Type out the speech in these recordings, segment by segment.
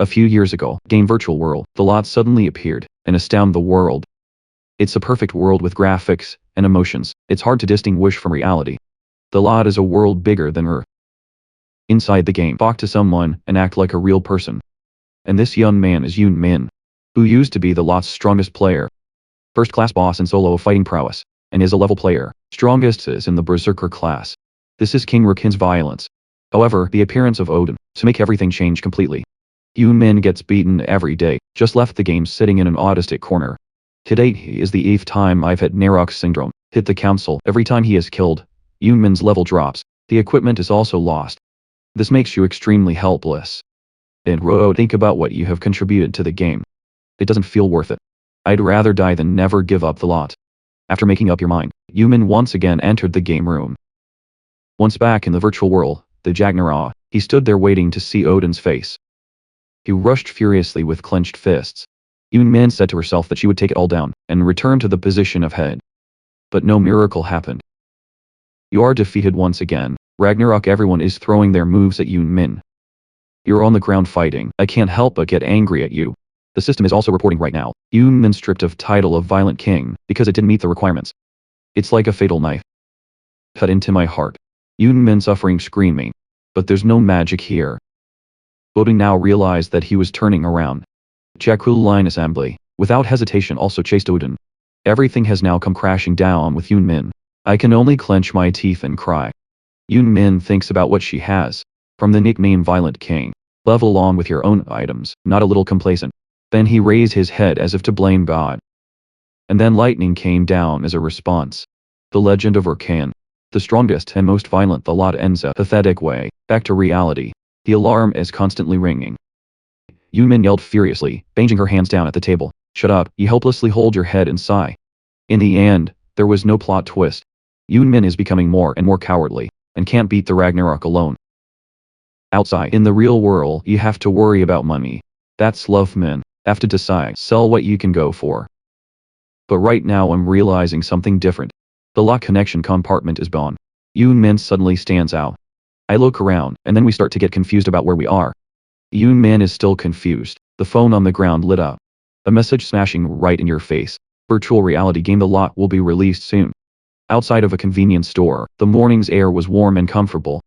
A few years ago, game virtual world, the lot suddenly appeared and astounded the world. It's a perfect world with graphics and emotions. It's hard to distinguish from reality. The lot is a world bigger than Earth. Inside the game, talk to someone and act like a real person. And this young man is Yoon Min, who used to be the lot's strongest player. First class boss in solo fighting prowess, and is a level player. Strongest is in the berserker class. This is King Rakin's violence. However, the appearance of Odin, to make everything change completely. Yoon Min gets beaten every day, just left the game sitting in an autistic corner. To date, he is the 8th time I've had Narok syndrome, hit the council. Every time he is killed, Yoon Min's level drops. The equipment is also lost. This makes you extremely helpless. And think about what you have contributed to the game. It doesn't feel worth it. I'd rather die than never give up the lot. After making up your mind, Yoon Min once again entered the game room. Once back in the virtual world, the Jagnara, he stood there waiting to see Odin's face. He rushed furiously with clenched fists. Yoon Min said to herself that she would take it all down, and return to the position of head. But no miracle happened. You are defeated once again. Ragnarok, everyone is throwing their moves at Yoon Min. You're on the ground fighting. I can't help but get angry at you. The system is also reporting right now, Yoon Min stripped of title of Violent King, because it didn't meet the requirements. It's like a fatal knife. Cut into my heart. Yoon Min suffering screaming. But there's no magic here. Odin now realized that he was turning around. Jakul line assembly, without hesitation also chased Odin. Everything has now come crashing down with Yoon Min. I can only clench my teeth and cry. Yoon Min thinks about what she has. From the nickname Violent King. Level along with your own items, not a little complacent. Then he raised his head as if to blame God. And then lightning came down as a response. The legend of Rakan. The strongest and most violent, the lot ends a pathetic way, back to reality. The alarm is constantly ringing. Yoon Min yelled furiously, banging her hands down at the table. Shut up, you helplessly hold your head and sigh. In the end, there was no plot twist. Yoon Min is becoming more and more cowardly, and can't beat the Ragnarok alone. Outside, in the real world, you have to worry about money. That's love, men. Have to decide, sell what you can go for. But right now I'm realizing something different. The lock connection compartment is gone. Yoon Min suddenly stands out. I look around, and then we start to get confused about where we are. Yoon Min is still confused. The phone on the ground lit up. A message smashing right in your face. Virtual reality game The Lot will be released soon. Outside of a convenience store, the morning's air was warm and comfortable.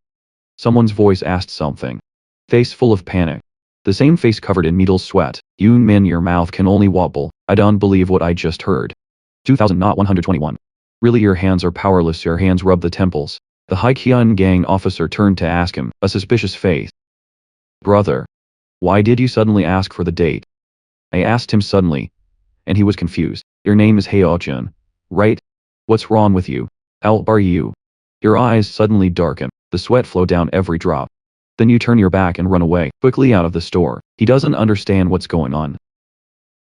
Someone's voice asked something. Face full of panic. The same face covered in needles sweat. Yoon Min, your mouth can only wobble. I don't believe what I just heard. 2000 not 121. Really, your hands are powerless. Your hands rub the temples. The Haikyun gang officer turned to ask him, a suspicious face. Brother. Why did you suddenly ask for the date? I asked him suddenly. And he was confused. Your name is Haeojun, right? What's wrong with you? How are you? Your eyes suddenly darken. The sweat flowed down every drop. Then you turn your back and run away, quickly out of the store. He doesn't understand what's going on.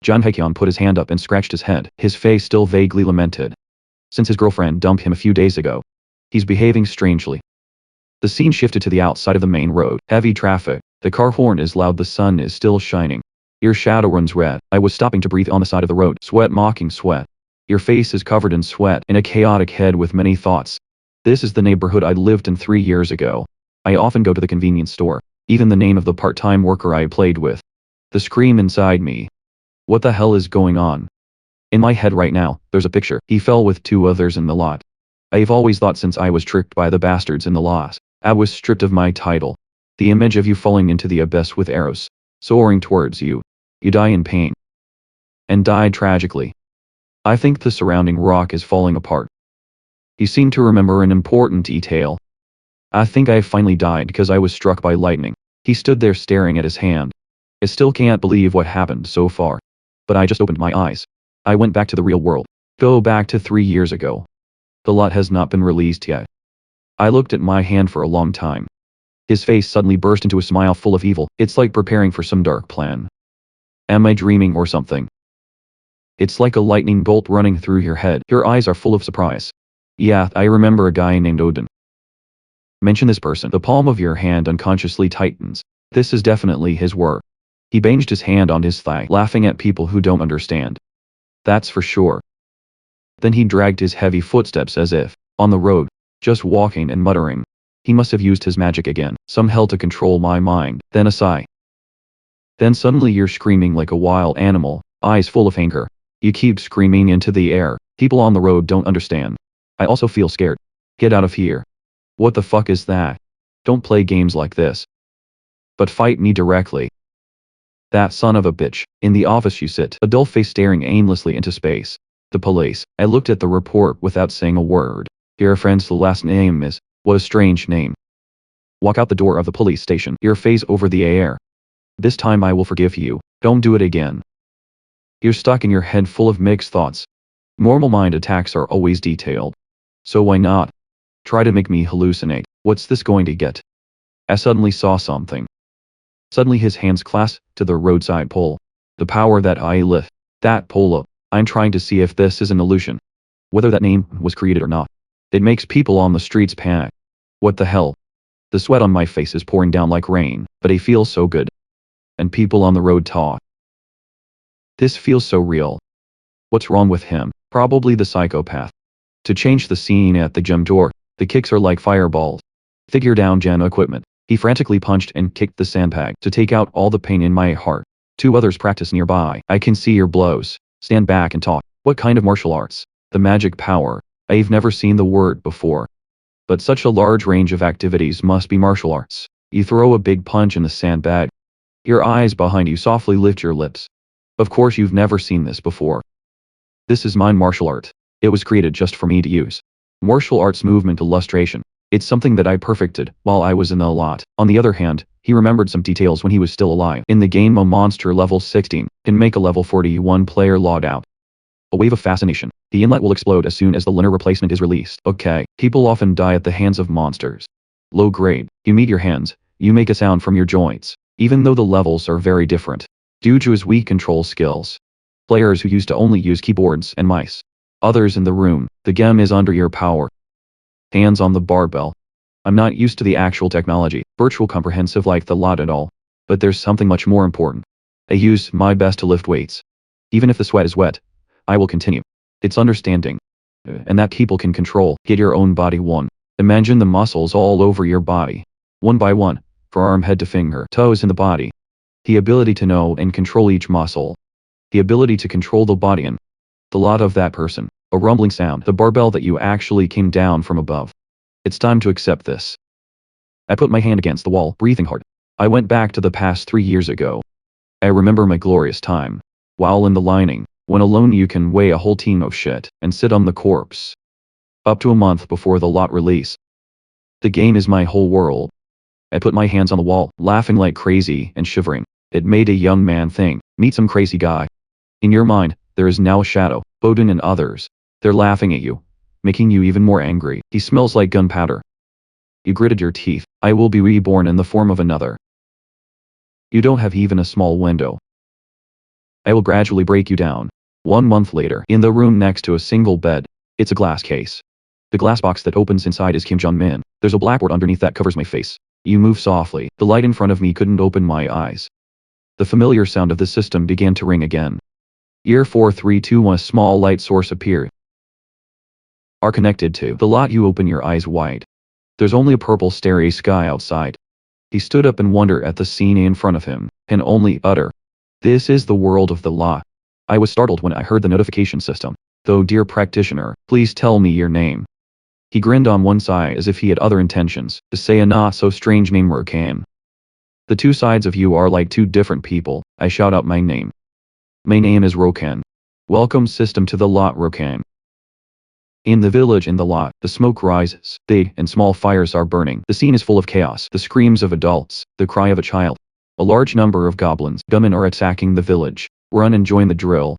John Haekyeon put his hand up and scratched his head, his face still vaguely lamented. Since his girlfriend dumped him a few days ago, he's behaving strangely. The scene shifted to the outside of the main road. Heavy traffic. The car horn is loud. The sun is still shining. Your shadow runs red. I was stopping to breathe on the side of the road. Sweat, mocking sweat. Your face is covered in sweat, in a chaotic head with many thoughts. This is the neighborhood I lived in 3 years ago. I often go to the convenience store. Even the name of the part-time worker I played with. The scream inside me. What the hell is going on? In my head right now, there's a picture. He fell with 2 others in the lot. I've always thought since I was tricked by the bastards in the lot, I was stripped of my title. The image of you falling into the abyss with arrows, soaring towards you. You die in pain. And died tragically. I think the surrounding rock is falling apart. He seemed to remember an important detail. I think I finally died because I was struck by lightning. He stood there staring at his hand. I still can't believe what happened so far. But I just opened my eyes. I went back to the real world. Go back to 3 years ago. The lot has not been released yet. I looked at my hand for a long time. His face suddenly burst into a smile full of evil. It's like preparing for some dark plan. Am I dreaming or something? It's like a lightning bolt running through your head. Your eyes are full of surprise. Yeah, I remember a guy named Odin. Mention this person. The palm of your hand unconsciously tightens. This is definitely his work. He banged his hand on his thigh, laughing at people who don't understand. That's for sure. Then he dragged his heavy footsteps as if, on the road, just walking and muttering. He must have used his magic again, some hell to control my mind. Then a sigh. Then suddenly you're screaming like a wild animal, eyes full of anger. You keep screaming into the air. People on the road don't understand. I also feel scared. Get out of here. What the fuck is that? Don't play games like this. But fight me directly. That son of a bitch. In the office you sit, a dull face staring aimlessly into space. The police. I looked at the report without saying a word. Your friend's last name is, what a strange name. Walk out the door of the police station, your face over the air. This time I will forgive you. Don't do it again. You're stuck in your head full of mixed thoughts. Normal mind attacks are always detailed. So why not? Try to make me hallucinate. What's this going to get? I suddenly saw something. Suddenly his hands clasped to the roadside pole. The power that I lift. That pole up. I'm trying to see if this is an illusion. Whether that name was created or not. It makes people on the streets panic. What the hell? The sweat on my face is pouring down like rain, but I feel so good. And people on the road talk. This feels so real. What's wrong with him? Probably the psychopath. To change the scene at the gym door, the kicks are like fireballs. Figure down gym equipment. He frantically punched and kicked the sandbag to take out all the pain in my heart. Two others practice nearby. I can see your blows. Stand back and talk. What kind of martial arts? The magic power. I've never seen the word before. But such a large range of activities must be martial arts. You throw a big punch in the sandbag. Your eyes behind you softly lift your lips. Of course you've never seen this before. This is my martial art. It was created just for me to use. Martial arts movement illustration. It's something that I perfected while I was in the lot. On the other hand, he remembered some details when he was still alive. In the game a monster level 16 can make a level 41 player log out. A wave of fascination. The inlet will explode as soon as the linear replacement is released. Okay, people often die at the hands of monsters. Low grade. You meet your hands. You make a sound from your joints. Even though the levels are very different. Due to his weak control skills. Players who used to only use keyboards and mice. Others in the room. The game is under your power. Hands on the barbell. I'm not used to the actual technology, virtual comprehensive like the lot at all. But there's something much more important. I use my best to lift weights. Even if the sweat is wet, I will continue. It's understanding. And that people can control. Get your own body one. Imagine the muscles all over your body. One by one, forearm head to finger, toes in the body. The ability to know and control each muscle. The ability to control the body and the lot of that person. A rumbling sound, the barbell that you actually came down from above. It's time to accept this. I put my hand against the wall, breathing hard. I went back to the past 3 years ago. I remember my glorious time. While in the lining, when alone you can weigh a whole team of shit and sit on the corpse. Up to a month before the lot release. The game is my whole world. I put my hands on the wall, laughing like crazy and shivering. It made a young man think, meet some crazy guy. In your mind, there is now a shadow, Bowden and others. They're laughing at you, making you even more angry. He smells like gunpowder. You gritted your teeth. I will be reborn in the form of another. You don't have even a small window. I will gradually break you down. 1 month later, in the room next to a single bed, it's a glass case. The glass box that opens inside is Kim Jong-min. There's a blackboard underneath that covers my face. You move softly. The light in front of me couldn't open my eyes. The familiar sound of the system began to ring again. Year 4321 a small light source appeared. Are connected to the lot. You open your eyes wide. There's only a purple starry sky outside. He stood up in wonder at the scene in front of him, and only utter. This is the world of the lot. I was startled when I heard the notification system. Though dear practitioner, please tell me your name. He grinned on one side as if he had other intentions, to say a not so strange name Rokan. The two sides of you are like two different people. I shout out my name. My name is Rokan. Welcome system to the lot Rokan. In the village in the lot, the smoke rises, big and small fires are burning. The scene is full of chaos, the screams of adults, the cry of a child. A large number of goblins, gunmen are attacking the village. Run and join the drill.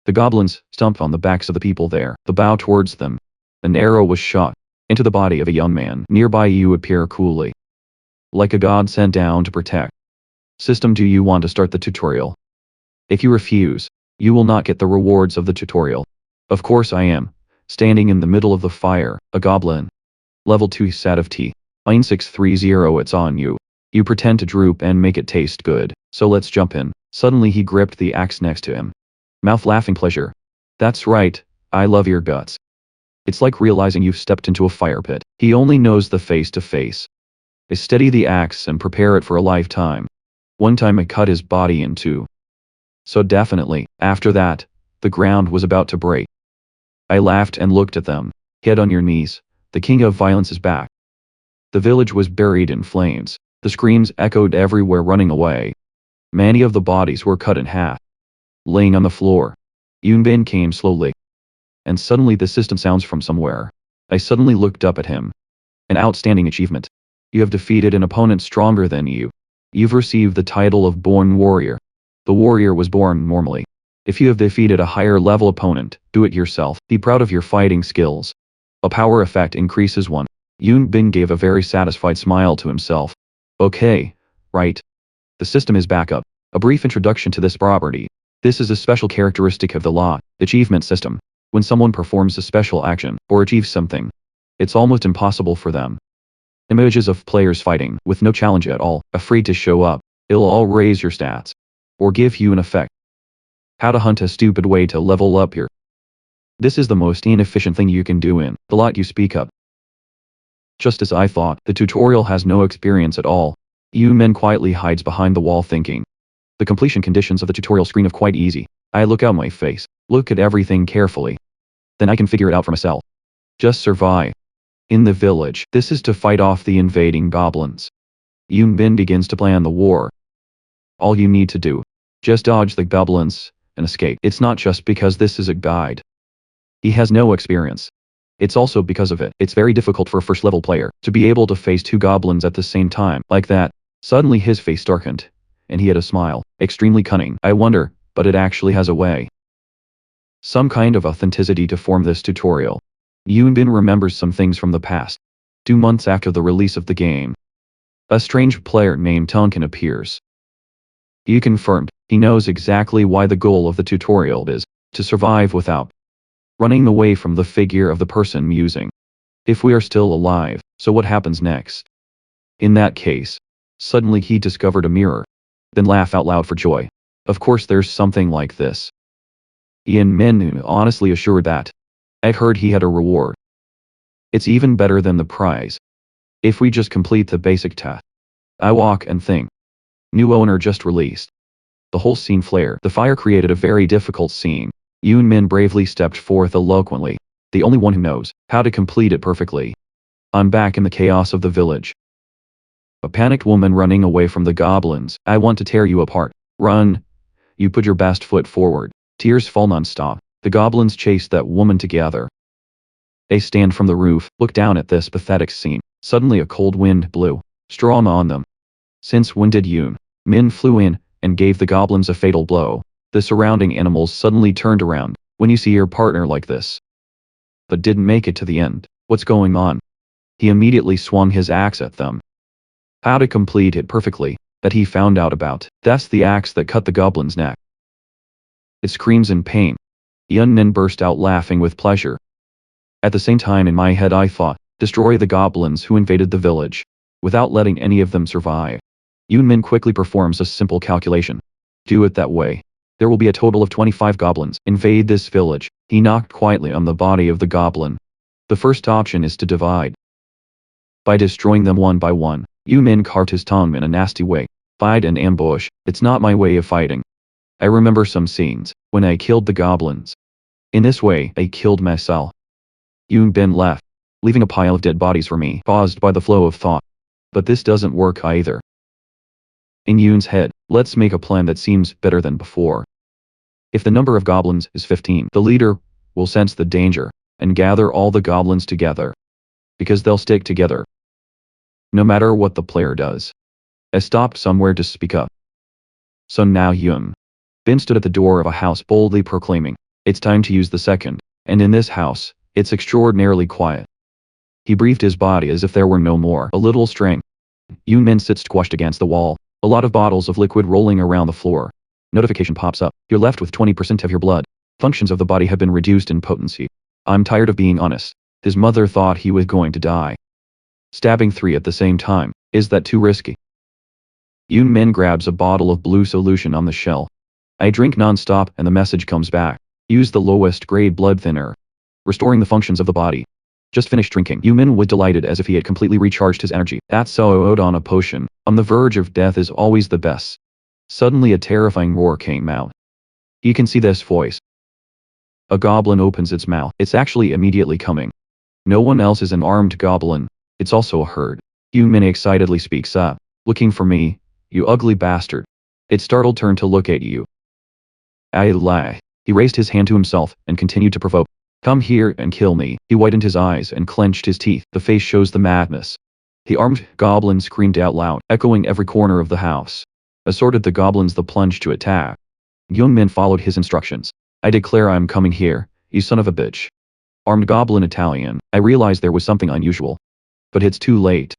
The goblins stomp on the backs of the people there, the bow towards them. An arrow was shot into the body of a young man. Nearby you appear coolly. Like a god sent down to protect. System, do you want to start the tutorial? If you refuse, you will not get the rewards of the tutorial. Of course I am. Standing in the middle of the fire, a goblin. Level 2 sat of tea. 9630 it's on you. You pretend to droop and make it taste good, so let's jump in. Suddenly he gripped the axe next to him. Mouth laughing pleasure. That's right, I love your guts. It's like realizing you've stepped into a fire pit. He only knows the face to face. I steady the axe and prepare it for a lifetime. One time I cut his body in two. So definitely, after that, the ground was about to break. I laughed and looked at them. Head on your knees. The king of violence is back. The village was buried in flames. The screams echoed everywhere, running away. Many of the bodies were cut in half. Laying on the floor. Yunbin came slowly. And suddenly the system sounds from somewhere. I suddenly looked up at him. An outstanding achievement. You have defeated an opponent stronger than you. You've received the title of Born Warrior. The warrior was born normally. If you have defeated a higher level opponent, do it yourself. Be proud of your fighting skills. A power effect increases 1. Yoon Bin gave a very satisfied smile to himself. Okay, right. The system is back up. A brief introduction to this property. This is a special characteristic of the law, achievement system. When someone performs a special action, or achieves something, it's almost impossible for them. Images of players fighting, with no challenge at all, afraid to show up. It'll all raise your stats. Or give you an effect. How to hunt a stupid way to level up here. This is the most inefficient thing you can do in the lot you speak of. Just as I thought, the tutorial has no experience at all. Yoon Min quietly hides behind the wall thinking. The completion conditions of the tutorial screen are quite easy. I look out my face, look at everything carefully. Then I can figure it out for myself. Just survive. In the village, this is to fight off the invading goblins. Yoon Bin begins to plan the war. All you need to do, just dodge the goblins and escape. It's not just because this is a guide. He has no experience. It's also because of it. It's very difficult for a first level player to be able to face two goblins at the same time, like that. Suddenly his face darkened, and he had a smile, extremely cunning. I wonder, but it actually has a way. Some kind of authenticity to form this tutorial. Yoon Bin remembers some things from the past. 2 months after the release of the game, a strange player named Tonkin appears. He confirmed, he knows exactly why the goal of the tutorial is to survive without running away from the figure of the person musing. If we are still alive, so what happens next? In that case, suddenly he discovered a mirror. Then laugh out loud for joy. Of course there's something like this. Ian Min honestly assured that. I've heard he had a reward. It's even better than the prize. If we just complete the basic task. I walk and think. New owner just released. The whole scene flared. The fire created a very difficult scene. Yoon Min bravely stepped forth eloquently. The only one who knows how to complete it perfectly. I'm back in the chaos of the village. A panicked woman running away from the goblins. I want to tear you apart. Run. You put your best foot forward. Tears fall non-stop. The goblins chase that woman together. They stand from the roof, look down at this pathetic scene. Suddenly a cold wind blew. Strong on them. Since when did Yoon Min flew in and gave the goblins a fatal blow? The surrounding animals suddenly turned around. When you see your partner like this, but didn't make it to the end, what's going on? He immediately swung his axe at them. How to complete it perfectly, that he found out about. That's the axe that cut the goblin's neck. It screams in pain. Yoon Min burst out laughing with pleasure. At the same time in my head I thought, destroy the goblins who invaded the village, without letting any of them survive. Yoon Min quickly performs a simple calculation. Do it that way. There will be a total of 25 goblins invade this village. He knocked quietly on the body of the goblin. The first option is to divide. By destroying them one by one, Yoon Min carved his tongue in a nasty way. Fight and ambush, it's not my way of fighting. I remember some scenes, when I killed the goblins. In this way, I killed myself. Yoon Bin left, leaving a pile of dead bodies for me, caused by the flow of thought. But this doesn't work either. In Yoon's head, let's make a plan that seems better than before. If the number of goblins is 15, the leader will sense the danger, and gather all the goblins together. Because they'll stick together. No matter what the player does. I stopped somewhere to speak up. So now Yoon Bin stood at the door of a house boldly proclaiming, it's time to use the second, and in this house, it's extraordinarily quiet. He briefed his body as if there were no more. A little strength. Yoon Min sits squashed against the wall. A lot of bottles of liquid rolling around the floor. Notification pops up. You're left with 20% of your blood. Functions of the body have been reduced in potency. I'm tired of being honest. His mother thought he was going to die. Stabbing 3 at the same time. Is that too risky? Yoon Min grabs a bottle of blue solution on the shelf. I drink non-stop and the message comes back. Use the lowest grade blood thinner. Restoring the functions of the body. Just finished drinking. Yoon Min was delighted as if he had completely recharged his energy. That's so owed on a potion. On the verge of death is always the best. Suddenly a terrifying roar came out. You can see this voice. A goblin opens its mouth. It's actually immediately coming. No one else is an armed goblin. It's also a herd. Human excitedly speaks up. Looking for me, you ugly bastard. It startled turned to look at you. I lie. He raised his hand to himself and continued to provoke. Come here and kill me. He whitened his eyes and clenched his teeth. The face shows the madness. The armed goblin screamed out loud, echoing every corner of the house. Assorted the goblins the plunge to attack. Young followed his instructions. I declare I'm coming here, you son of a bitch. Armed goblin Italian. I realized there was something unusual. But it's too late.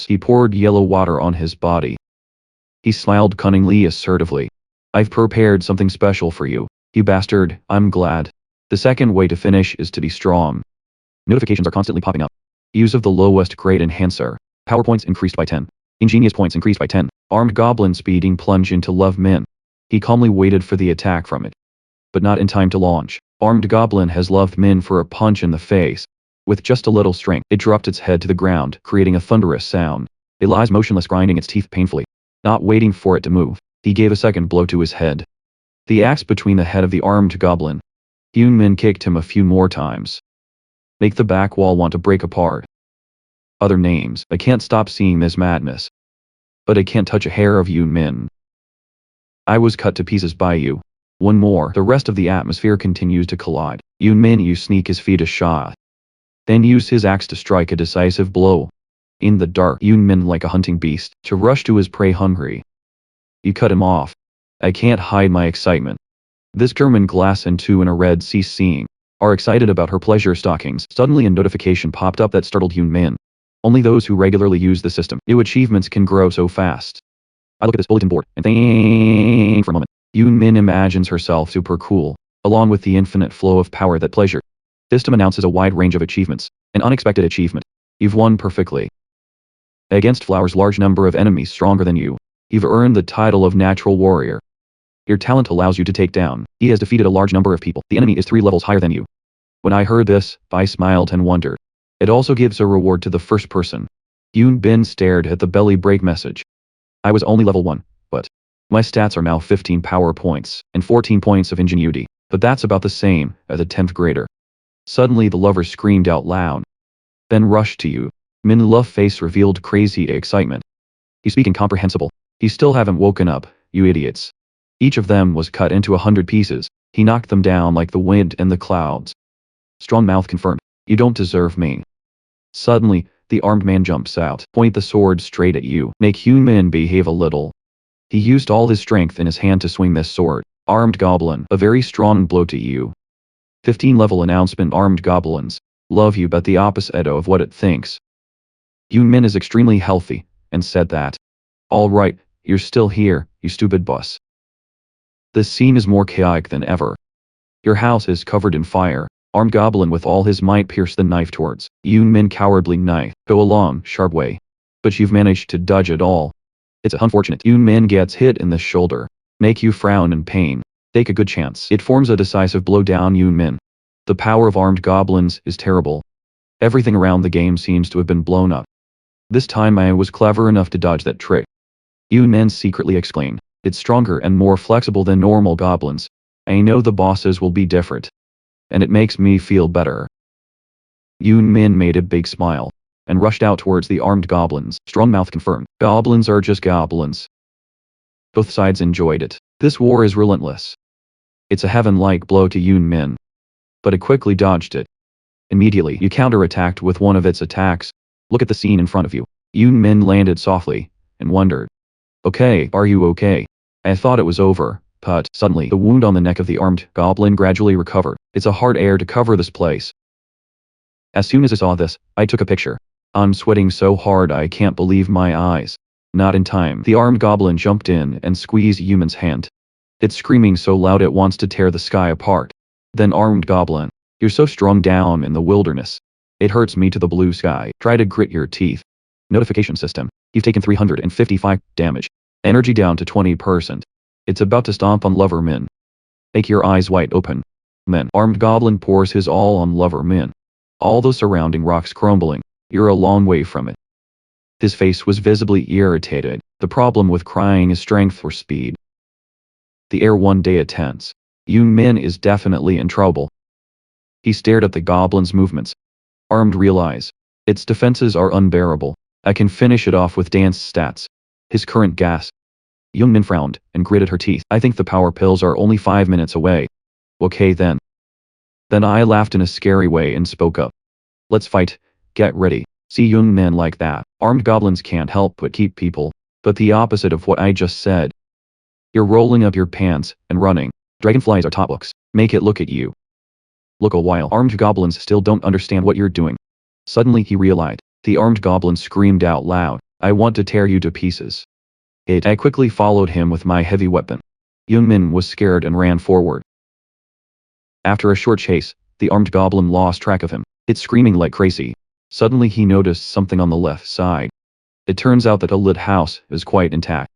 He poured yellow water on his body. He smiled cunningly assertively. I've prepared something special for you, you bastard. I'm glad. The second way to finish is to be strong. Notifications are constantly popping up. Use of the lowest grade enhancer. Power points increased by 10. Ingenious points increased by 10. Armed goblin speeding plunge into Love Min. He calmly waited for the attack from it. But not in time to launch. Armed goblin has Loved Min for a punch in the face. With just a little strength, it dropped its head to the ground, creating a thunderous sound. It lies motionless, grinding its teeth painfully. Not waiting for it to move, he gave a second blow to his head. The axe between the head of the armed goblin. Min kicked him a few more times. Make the back wall want to break apart. Other names. I can't stop seeing this madness. But I can't touch a hair of Min. I was cut to pieces by you. One more. The rest of the atmosphere continues to collide. Min, you sneak his feet a shot. Then use his axe to strike a decisive blow. In the dark, Min like a hunting beast, to rush to his prey hungry. You cut him off. I can't hide my excitement. This German glass and two in a red cease seeing. Are excited about her pleasure stockings. Suddenly a notification popped up that startled Min. Only those who regularly use the system. New achievements can grow so fast. I look at this bulletin board and think for a moment. Min imagines herself super cool, along with the infinite flow of power that pleasure. System announces a wide range of achievements. An unexpected achievement. You've won perfectly. Against Flower's large number of enemies stronger than you, you've earned the title of Natural Warrior. Your talent allows you to take down. He has defeated a large number of people. The enemy is 3 levels higher than you. When I heard this, I smiled and wondered. It also gives a reward to the first person. Bin stared at the belly break message. I was only level 1, but my stats are now 15 power points and 14 points of ingenuity, but that's about the same as a 10th grader. Suddenly the lover screamed out loud. Then rushed to you. Min love face revealed crazy excitement. You speak incomprehensible. You still haven't woken up, you idiots. Each of them was cut into 100 pieces. He knocked them down like the wind and the clouds. Strong mouth confirmed. You don't deserve me. Suddenly, the armed man jumps out. Point the sword straight at you. Make Min behave a little. He used all his strength in his hand to swing this sword. Armed goblin. A very strong blow to you. 15 level announcement. Armed goblins love you, but the opposite of what it thinks. Min is extremely healthy, and said that. Alright, you're still here, you stupid boss. This scene is more chaotic than ever. Your house is covered in fire. Armed goblin with all his might pierced the knife towards Min. Cowardly knife. Go along, sharp way. But you've managed to dodge it all. It's unfortunate. Min gets hit in the shoulder. Make you frown in pain. Take a good chance. It forms a decisive blow down Min. The power of armed goblins is terrible. Everything around the game seems to have been blown up. This time I was clever enough to dodge that trick. Min secretly exclaimed. It's stronger and more flexible than normal goblins. I know the bosses will be different. And it makes me feel better. Min made a big smile. And rushed out towards the armed goblins. Strong mouth confirmed. Goblins are just goblins. Both sides enjoyed it. This war is relentless. It's a heaven-like blow to Min. But it quickly dodged it. Immediately, you counterattacked with one of its attacks. Look at the scene in front of you. Min landed softly, and wondered. Okay, are you okay? I thought it was over, but suddenly the wound on the neck of the armed goblin gradually recovered. It's a hard air to cover this place. As soon as I saw this, I took a picture. I'm sweating so hard I can't believe my eyes. Not in time. The armed goblin jumped in and squeezed Min's hand. It's screaming so loud it wants to tear the sky apart. Then armed goblin. You're so strong down in the wilderness. It hurts me to the blue sky. Try to grit your teeth. Notification system. You've taken 355 damage. Energy down to 20%. It's about to stomp on Lover Min. Make your eyes wide open. Min. Armed goblin pours his all on Lover Min. All the surrounding rocks crumbling. You're a long way from it. His face was visibly irritated. The problem with crying is strength or speed. The air one day at tense. Yoon Min is definitely in trouble. He stared at the goblin's movements. Armed realize. Its defenses are unbearable. I can finish it off with dance stats. His current gas. Yoon Min frowned and gritted her teeth. I think the power pills are only 5 minutes away. Okay then. Then I laughed in a scary way and spoke up. Let's fight. Get ready. See Yoon Min like that. Armed goblins can't help but keep people. But the opposite of what I just said. You're rolling up your pants and running. Dragonflies are top books. Make it look at you. Look a while. Armed goblins still don't understand what you're doing. Suddenly he realized. The armed goblin screamed out loud. I want to tear you to pieces. I quickly followed him with my heavy weapon. Yoon Min was scared and ran forward. After a short chase, the armed goblin lost track of him. It's screaming like crazy. Suddenly he noticed something on the left side. It turns out that a lit house is quite intact.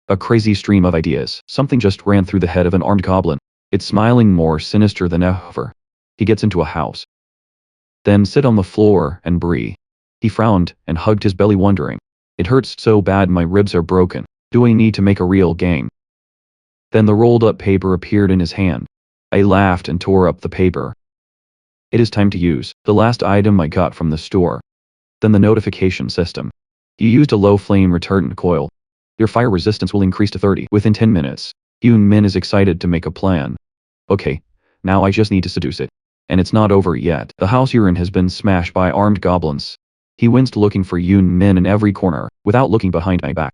A crazy stream of ideas. Something just ran through the head of an armed goblin. It's smiling more sinister than ever. He gets into a house. Then sit on the floor and breathe. He frowned and hugged his belly wondering. It hurts so bad my ribs are broken. Do I need to make a real game? Then the rolled up paper appeared in his hand. I laughed and tore up the paper. It is time to use the last item I got from the store. Then the notification system. You used a low flame retardant coil. Your fire resistance will increase to 30 within 10 minutes. Yoon Min is excited to make a plan. Okay, now I just need to seduce it. And it's not over yet. The house you're in has been smashed by armed goblins. He winced looking for Yoon Min in every corner, without looking behind my back.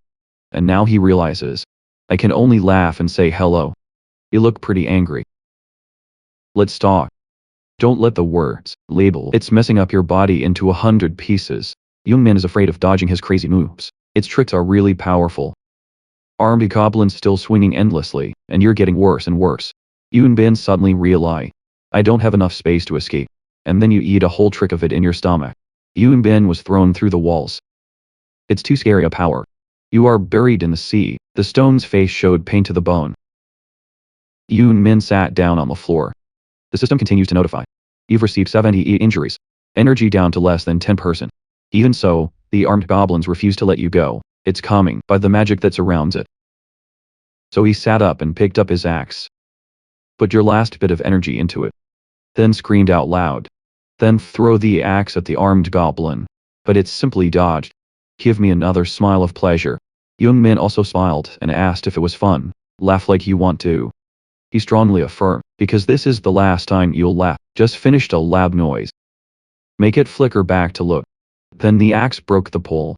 And now he realizes. I can only laugh and say hello. You look pretty angry. Let's talk. Don't let the words label it's messing up your body into 100 pieces. Yoon Min is afraid of dodging his crazy moves. Its tricks are really powerful. Armed goblins still swinging endlessly, and you're getting worse and worse. Yoon Min suddenly realized. I don't have enough space to escape. And then you eat a whole trick of it in your stomach. Yoon Min was thrown through the walls. It's too scary a power. You are buried in the sea. The stone's face showed pain to the bone. Yoon Min sat down on the floor. The system continues to notify. You've received 78 injuries. Energy down to less than 10%. Even so, the armed goblins refuse to let you go. It's coming by the magic that surrounds it. So he sat up and picked up his axe. Put your last bit of energy into it. Then screamed out loud. Then throw the axe at the armed goblin. But it simply dodged. Give me another smile of pleasure. Yoon Min also smiled and asked if it was fun. Laugh like you want to. He strongly affirmed, because this is the last time you'll laugh. Just finished a loud noise. Make it flicker back to look. Then the axe broke the pole.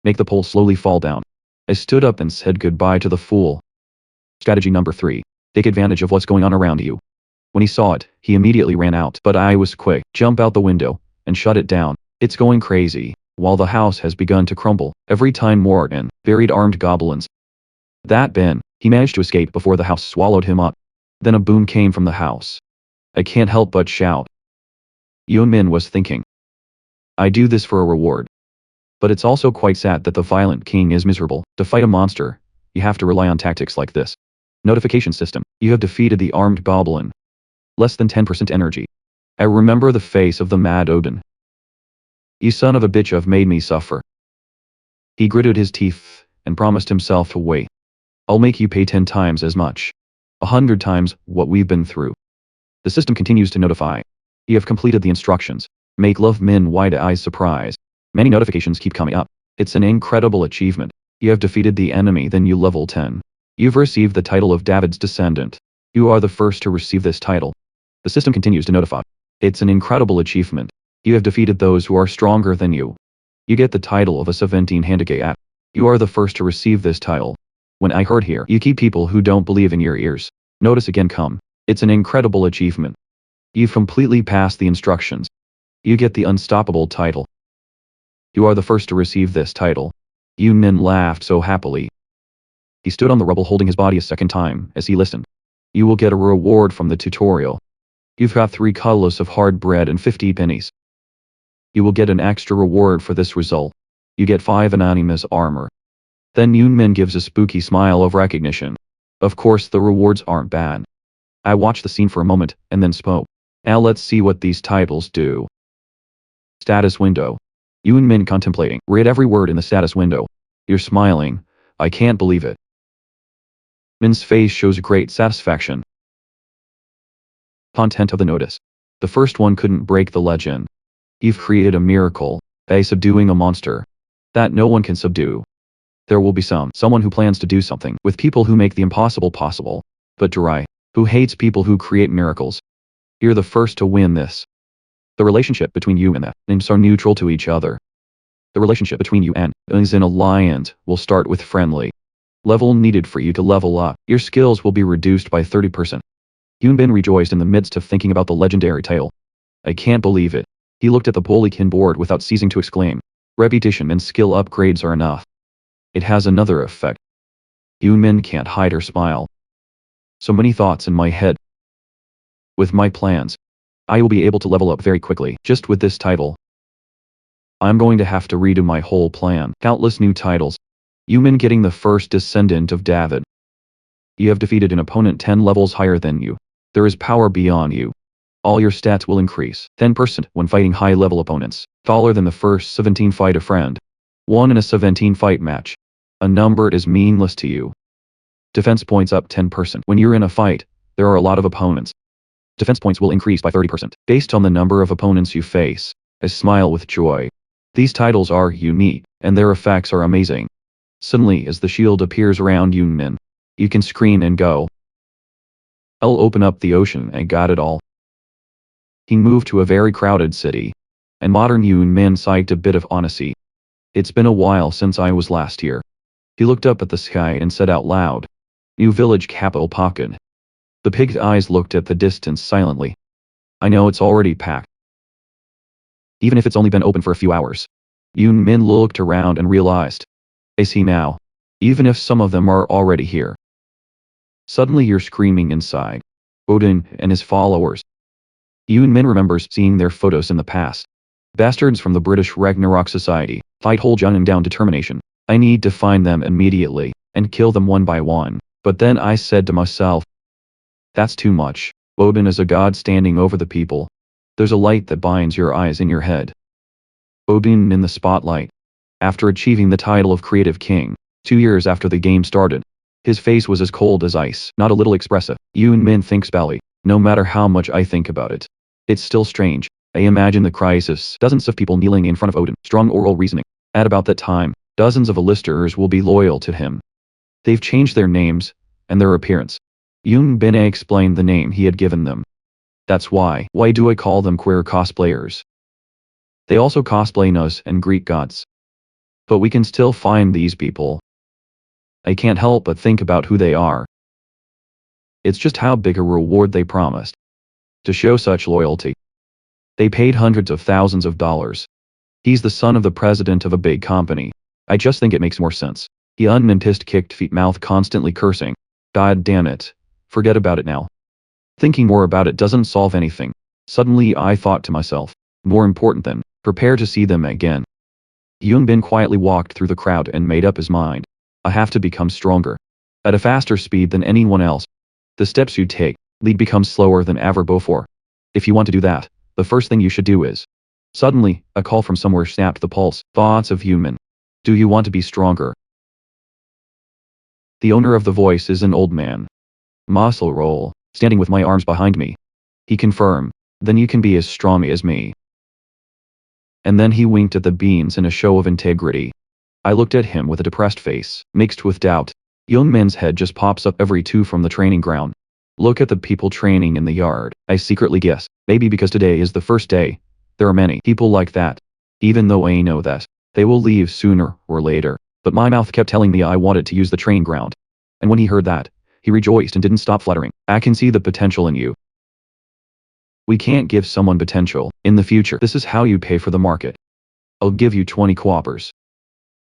Make the pole slowly fall down. I stood up and said goodbye to the fool. Strategy number 3. Take advantage of what's going on around you. When he saw it, he immediately ran out. But I was quick. Jump out the window and shut it down. It's going crazy. While the house has begun to crumble, every time more and buried armed goblins. That Ben, he managed to escape before the house swallowed him up. Then a boom came from the house. I can't help but shout. Yoon Min was thinking. I do this for a reward. But it's also quite sad that the violent king is miserable. To fight a monster, you have to rely on tactics like this. Notification system. You have defeated the armed goblin. Less than 10% energy. I remember the face of the mad Odin. You son of a bitch have made me suffer. He gritted his teeth and promised himself to wait. I'll make you pay 10 times as much. 100 times what we've been through. The system continues to notify. You have completed the instructions. Make love Min wide eyes surprise. Many notifications keep coming up. It's an incredible achievement. You have defeated the enemy, then you level 10. You've received the title of David's descendant. You are the first to receive this title. The system continues to notify. It's an incredible achievement. You have defeated those who are stronger than you. You get the title of a 17 handicap. You are the first to receive this title. When I heard here, you keep people who don't believe in your ears. Notice again come. It's an incredible achievement. You've completely passed the instructions. You get the unstoppable title. You are the first to receive this title. Yoon Min laughed so happily. He stood on the rubble holding his body a second time as he listened. You will get a reward from the tutorial. You've got 3 kilos of hard bread and 50 pennies. You will get an extra reward for this result. You get 5 anonymous armor. Then Yoon Min gives a spooky smile of recognition. Of course the rewards aren't bad. I watched the scene for a moment and then spoke. Now let's see what these titles do. Status window. Yoon Min contemplating. Read every word in the status window. You're smiling, I can't believe it. Min's face shows great satisfaction. Content of the notice. The first one couldn't break the legend. You've created a miracle, by subduing a monster that no one can subdue. There will be someone who plans to do something with people who make the impossible possible, but Durai, who hates people who create miracles. You're the first to win this. The relationship between you and the names are neutral to each other. The relationship between you and is in alliance will start with friendly. Level needed for you to level up. Your skills will be reduced by 30%. Yoonbin rejoiced in the midst of thinking about the legendary tale. I can't believe it. He looked at the Polykin board without ceasing to exclaim. Repetition and skill upgrades are enough. It has another effect. Yoonmin can't hide her smile. So many thoughts in my head. With my plans, I will be able to level up very quickly, just with this title. I'm going to have to redo my whole plan. Countless new titles. Yoonmin getting the first descendant of David. You have defeated an opponent 10 levels higher than you. There is power beyond you. All your stats will increase 10% when fighting high-level opponents, taller than the first 17 fight a friend. 1 in a 17 fight match. A number is meaningless to you. Defense points up 10%. When you're in a fight, there are a lot of opponents. Defense points will increase by 30%, based on the number of opponents you face. A smile with joy. These titles are unique, and their effects are amazing. Suddenly as the shield appears around Yoonmin, you can scream and go. I'll open up the ocean and got it all. He moved to a very crowded city, and modern Yoonmin sighed a bit of honesty. It's been a while since I was last here. He looked up at the sky and said out loud, New village capital Pokken. The pig's eyes looked at the distance silently. I know it's already packed. Even if it's only been open for a few hours. Yoonmin looked around and realized. I see now. Even if some of them are already here. Suddenly you're screaming inside. Odin and his followers. Yoonmin remembers seeing their photos in the past. Bastards from the British Ragnarok Society, fight whole Jun and down determination. I need to find them immediately, and kill them one by one. But then I said to myself, that's too much. Odin is a god standing over the people. There's a light that binds your eyes in your head. Odin in the spotlight. After achieving the title of Creative King, 2 years after the game started, his face was as cold as ice, not a little expressive. Yoonmin thinks Bally, no matter how much I think about it. It's still strange. I imagine the crisis, dozens of people kneeling in front of Odin, strong oral reasoning. At about that time, dozens of Alisters will be loyal to him. They've changed their names, and their appearance. Yoonbin explained the name he had given them. That's why do I call them queer cosplayers? They also cosplay Nus and Greek gods. But we can still find these people. I can't help but think about who they are. It's just how big a reward they promised. To show such loyalty. They paid hundreds of thousands of dollars. He's the son of the president of a big company. I just think it makes more sense. He unmintist kicked feet mouth constantly cursing. God damn it. Forget about it now. Thinking more about it doesn't solve anything. Suddenly I thought to myself, more important than, prepare to see them again. Yoonbin quietly walked through the crowd and made up his mind. I have to become stronger. At a faster speed than anyone else. The steps you take, lead becomes slower than ever before. If you want to do that, the first thing you should do is. Suddenly, a call from somewhere snapped the pulse. Thoughts of Yoonmin. Do you want to be stronger? The owner of the voice is an old man. Muscle roll, standing with my arms behind me. He confirmed, then you can be as strong as me. And then he winked at the beans in a show of integrity. I looked at him with a depressed face, mixed with doubt. Yoonmin's head just pops up every two from the training ground. Look at the people training in the yard. I secretly guess, maybe because today is the first day. There are many people like that. Even though I know that, they will leave sooner or later. But my mouth kept telling me I wanted to use the training ground. And when he heard that, he rejoiced and didn't stop fluttering. I can see the potential in you. We can't give someone potential. In the future, this is how you pay for the market. I'll give you 20 quappers.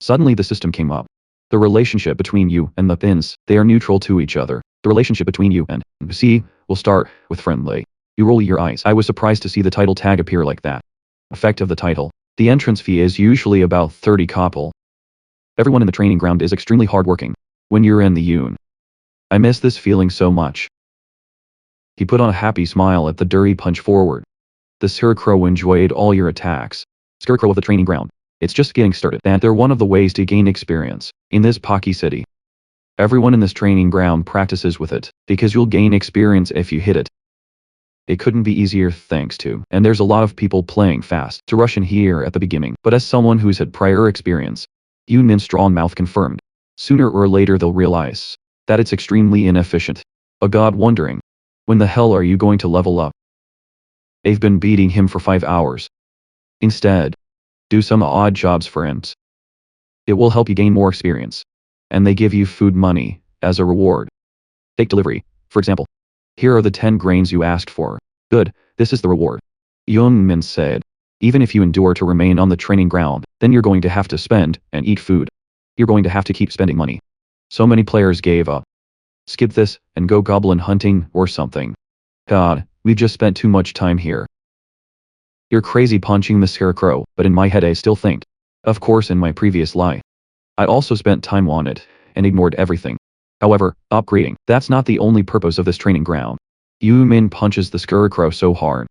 Suddenly the system came up. The relationship between you and the pins, they are neutral to each other. The relationship between you and C will start with friendly. You roll your eyes. I was surprised to see the title tag appear like that. Effect of the title. The entrance fee is usually about 30 koppel. Everyone in the training ground is extremely hardworking. When you're in the Yoon. I miss this feeling so much. He put on a happy smile at the dirty punch forward. The Scarecrow enjoyed all your attacks. Scarecrow of the training ground. It's just getting started. And they're one of the ways to gain experience in this Pocky city. Everyone in this training ground practices with it, because you'll gain experience if you hit it. It couldn't be easier thanks to, and there's a lot of people playing fast to rush in here at the beginning, but as someone who's had prior experience, Yunmin's strong mouth confirmed. Sooner or later they'll realize that it's extremely inefficient. A god wondering, when the hell are you going to level up? I've been beating him for 5 hours. Instead, do some odd jobs for imps. It will help you gain more experience. And they give you food money as a reward. Take delivery, for example. Here are the 10 grains you asked for. Good, this is the reward. Yunmin said. Even if you endure to remain on the training ground, then you're going to have to spend and eat food. You're going to have to keep spending money. So many players gave up. Skip this and go goblin hunting or something. God, we've just spent too much time here. You're crazy punching the scarecrow, but in my head I still think. Of course in my previous lie. I also spent time on it, and ignored everything. However, upgrading, that's not the only purpose of this training ground. Yumin punches the scarecrow so hard.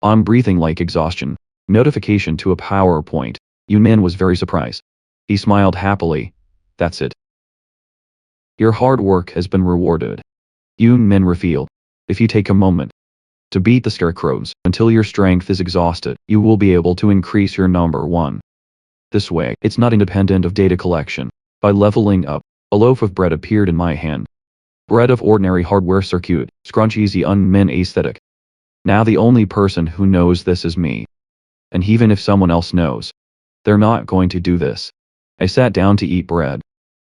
I'm breathing like exhaustion. Notification to a PowerPoint. Yumin was very surprised. He smiled happily. That's it. Your hard work has been rewarded. Yumin revealed. If you take a moment to beat the scarecrows until your strength is exhausted, you will be able to increase your number 1. This way, it's not independent of data collection. By leveling up, a loaf of bread appeared in my hand. Bread of ordinary hardware circuit, scrunch easy unmin aesthetic. Now the only person who knows this is me. And even if someone else knows, they're not going to do this. I sat down to eat bread.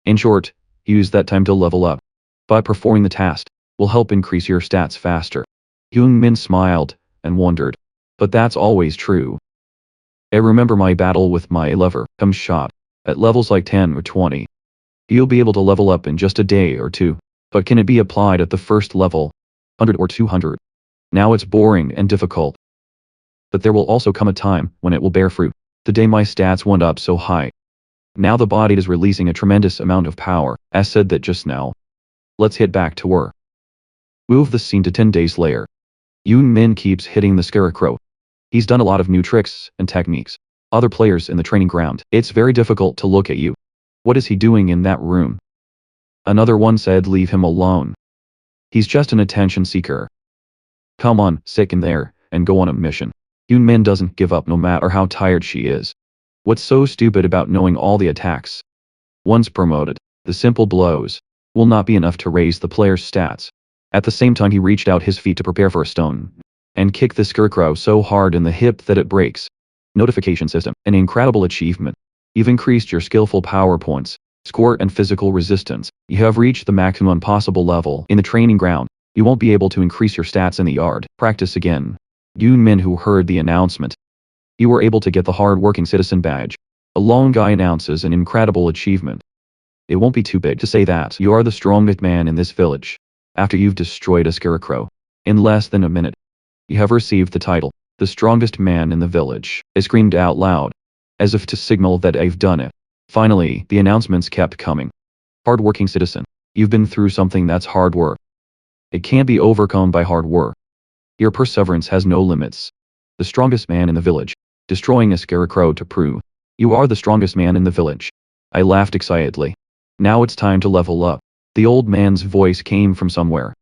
In short, use that time to level up. By performing the task, will help increase your stats faster. Hyun-min smiled, and wondered. But that's always true. I remember my battle with my lever, come shot. At levels like 10 or 20. You'll be able to level up in just a day or two. But can it be applied at the first level? 100 or 200? Now it's boring and difficult. But there will also come a time when it will bear fruit. The day my stats went up so high. Now the body is releasing a tremendous amount of power, as said that just now. Let's hit back to work. Move the scene to 10 days later. Yoon Min keeps hitting the scarecrow. He's done a lot of new tricks and techniques. Other players in the training ground, it's very difficult to look at you. What is he doing in that room? Another one said leave him alone. He's just an attention seeker. Come on, sit in there, and go on a mission. Yoon Min doesn't give up no matter how tired she is. What's so stupid about knowing all the attacks? Once promoted, the simple blows will not be enough to raise the player's stats. At the same time he reached out his feet to prepare for a stone. And kicked the scarecrow so hard in the hip that it breaks. Notification system, an incredible achievement. You've increased your skillful power points, score and physical resistance. You have reached the maximum possible level in the training ground. You won't be able to increase your stats in the yard. Practice again. Yoon Min, who heard the announcement. You were able to get the hard-working citizen badge. A lone guy announces an incredible achievement. It won't be too big to say that you are the strongest man in this village. After you've destroyed a scarecrow. In less than a minute. You have received the title, the strongest man in the village. I screamed out loud, as if to signal that I've done it. Finally, the announcements kept coming. Hardworking citizen, you've been through something that's hard work. It can't be overcome by hard work. Your perseverance has no limits. The strongest man in the village, destroying a scarecrow to prove you are the strongest man in the village. I laughed excitedly. Now it's time to level up. The old man's voice came from somewhere.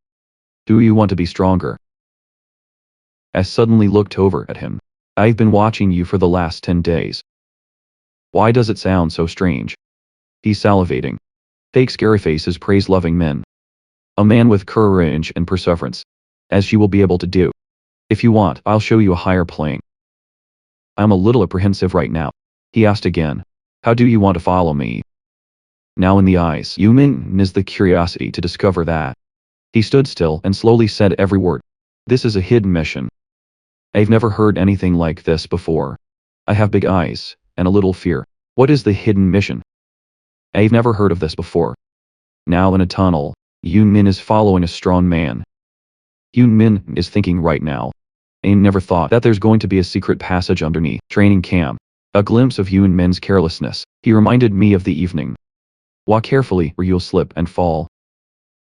Do you want to be stronger? I suddenly looked over at him. I've been watching you for the last 10 days. Why does it sound so strange? He's salivating. Fake scary faces praise loving men. A man with courage and perseverance. As you will be able to do. If you want, I'll show you a higher plane. I'm a little apprehensive right now. He asked again. How do you want to follow me? Now in the eyes, Yumin is the curiosity to discover that. He stood still and slowly said every word. This is a hidden mission. I've never heard anything like this before. I have big eyes, and a little fear. What is the hidden mission? I've never heard of this before. Now in a tunnel, Yoon Min is following a strong man. Yoon Min is thinking right now. I never thought that there's going to be a secret passage underneath training camp. A glimpse of Yoon Min's carelessness. He reminded me of the evening. Walk carefully or you'll slip and fall.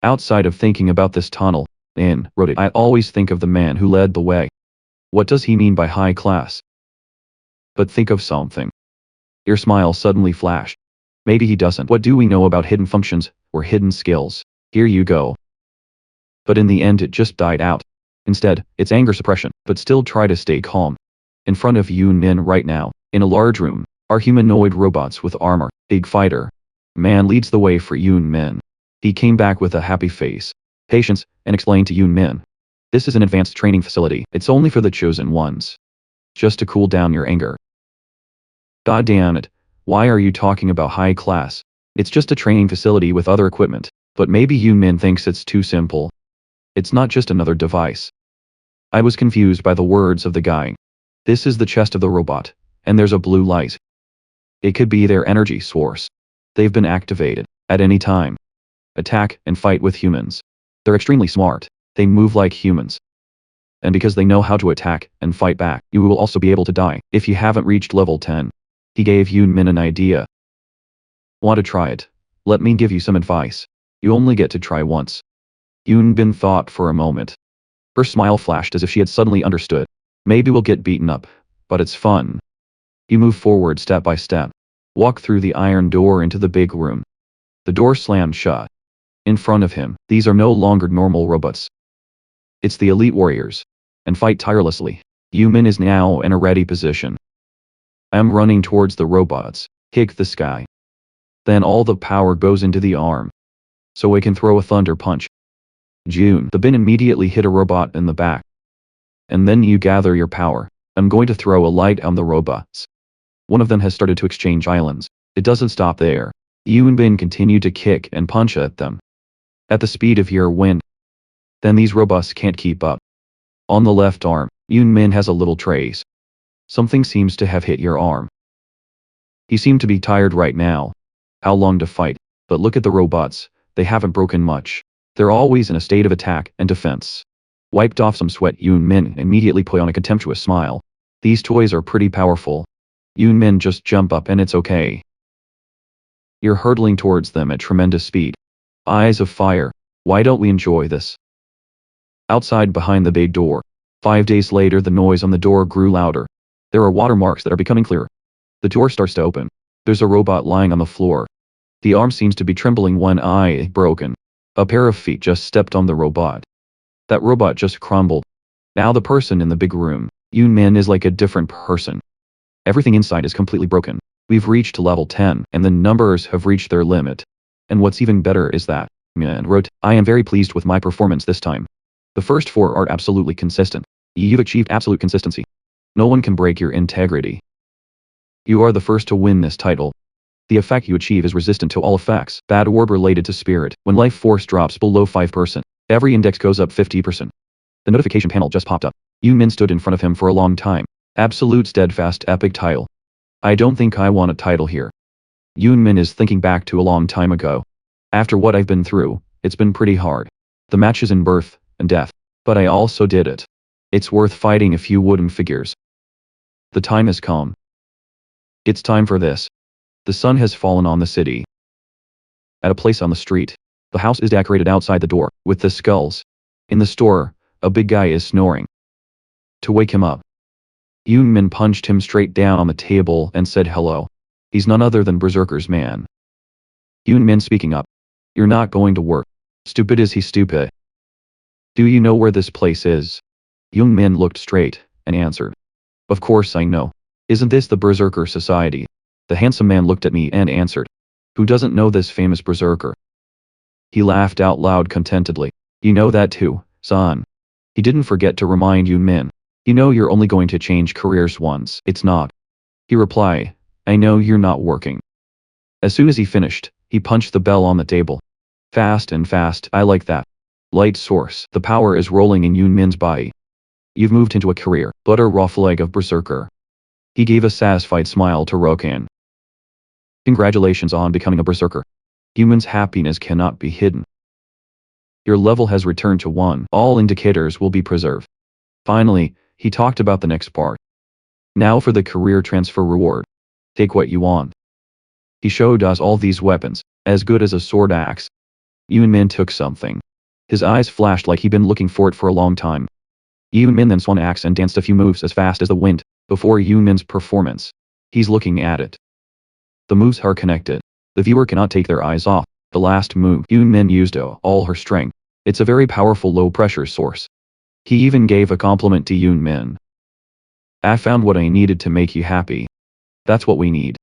Outside of thinking about this tunnel, wrote it, I always think of the man who led the way. What does he mean by high class? But think of something. Your smile suddenly flashed. Maybe he doesn't. What do we know about hidden functions or hidden skills? Here you go. But in the end it just died out. Instead, it's anger suppression, but still try to stay calm. In front of Yoon Min right now, in a large room, are humanoid robots with armor. Big fighter. Man leads the way for Yoon Min. He came back with a happy face, patience, and explained to Yoon Min. This is an advanced training facility. It's only for the chosen ones. Just to cool down your anger. God damn it. Why are you talking about high class? It's just a training facility with other equipment. But maybe Yoon Min thinks it's too simple. It's not just another device. I was confused by the words of the guy. This is the chest of the robot, and there's a blue light. It could be their energy source. They've been activated at any time. Attack and fight with humans. They're extremely smart. They move like humans. And because they know how to attack and fight back, you will also be able to die if you haven't reached level 10. He gave Yoon Min an idea. Want to try it? Let me give you some advice. You only get to try once. Yoon Bin thought for a moment. Her smile flashed as if she had suddenly understood. Maybe we'll get beaten up, but it's fun. You move forward step by step. Walk through the iron door into the big room. The door slammed shut. In front of him, these are no longer normal robots. It's the elite warriors. And fight tirelessly. Yoon Min is now in a ready position. I'm running towards the robots. Kick the sky. Then all the power goes into the arm. So it can throw a thunder punch. June. The bin immediately hit a robot in the back. And then you gather your power. I'm going to throw a light on the robots. One of them has started to exchange islands. It doesn't stop there. Yoon Bin continued to kick and punch at them. At the speed of your wind. Then these robots can't keep up. On the left arm, Yoon Min has a little trace. Something seems to have hit your arm. He seemed to be tired right now. How long to fight? But look at the robots, they haven't broken much. They're always in a state of attack and defense. Wiped off some sweat, Yoon Min immediately put on a contemptuous smile. These toys are pretty powerful. Yoon Min, just jump up and it's okay. You're hurtling towards them at tremendous speed. Eyes of fire. Why don't we enjoy this? Outside behind the big door. 5 days later the noise on the door grew louder. There are watermarks that are becoming clearer. The door starts to open. There's a robot lying on the floor. The arm seems to be trembling, one eye broken. A pair of feet just stepped on the robot. That robot just crumbled. Now the person in the big room, Yoon Min, is like a different person. Everything inside is completely broken. We've reached level 10, and the numbers have reached their limit. And what's even better is that, Min wrote, I am very pleased with my performance this time. The first 4 are absolutely consistent. You've achieved absolute consistency. No one can break your integrity. You are the first to win this title. The effect you achieve is resistant to all effects, bad or related to spirit. When life force drops below 5%, every index goes up 50%. The notification panel just popped up. Yoon Min stood in front of him for a long time. Absolute steadfast epic title. I don't think I want a title here. Yoon Min is thinking back to a long time ago. After what I've been through, it's been pretty hard. The matches in birth and death. But I also did it. It's worth fighting a few wooden figures. The time has come. It's time for this. The sun has fallen on the city. At a place on the street, the house is decorated outside the door, with the skulls. In the store, a big guy is snoring. To wake him up, Yoon Min punched him straight down on the table and said hello. He's none other than Berserker's man. Yoon Min speaking up. You're not going to work. Stupid is he stupid. Do you know where this place is? Yoon Min looked straight and answered. Of course I know. Isn't this the Berserker Society? The handsome man looked at me and answered. Who doesn't know this famous Berserker? He laughed out loud contentedly. You know that too, son. He didn't forget to remind Yoon Min. You know you're only going to change careers once. It's not. He replied. I know you're not working. As soon as he finished, he punched the bell on the table. Fast and fast, I like that. Light source, the power is rolling in Yoon Min's body. You've moved into a career, butter raw flag of Berserker. He gave a satisfied smile to Rokan. Congratulations on becoming a Berserker. Human's happiness cannot be hidden. Your level has returned to 1. All indicators will be preserved. Finally, he talked about the next part. Now for the career transfer reward. Take what you want. He showed us all these weapons, as good as a sword axe. Yoon Min took something. His eyes flashed like he'd been looking for it for a long time. Yoon Min then swung an axe and danced a few moves as fast as the wind, before Yoon Min's performance. He's looking at it. The moves are connected. The viewer cannot take their eyes off the last move. Yoon Min used all her strength. It's a very powerful low-pressure source. He even gave a compliment to Yoon Min. I found what I needed to make you happy. That's what we need.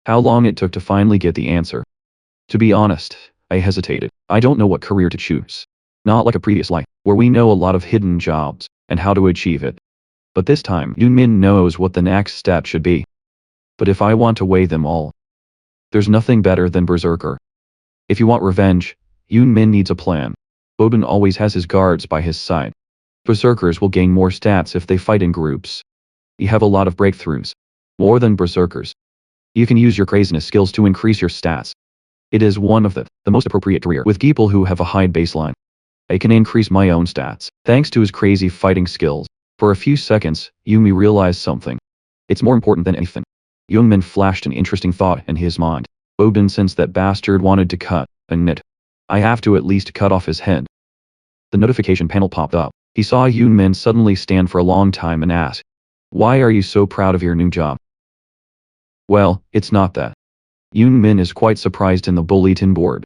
How long it took to finally get the answer. To be honest, I hesitated. I don't know what career to choose. Not like a previous life, where we know a lot of hidden jobs, and how to achieve it. But this time, Yoon Min knows what the next step should be. But if I want to weigh them all, there's nothing better than Berserker. If you want revenge, Yoon Min needs a plan. Bodin always has his guards by his side. Berserkers will gain more stats if they fight in groups. You have a lot of breakthroughs. More than Berserkers. You can use your craziness skills to increase your stats. It is one of the most appropriate career with people who have a high baseline. I can increase my own stats, thanks to his crazy fighting skills. For a few seconds, Yumi realized something. It's more important than anything. Youngmin flashed an interesting thought in his mind. Bodin, since that bastard wanted to cut a knit, I have to at least cut off his head. The notification panel popped up. He saw Yoon Min suddenly stand for a long time and asked, "Why are you so proud of your new job?" Well, it's not that. Yoon Min is quite surprised in the bulletin board.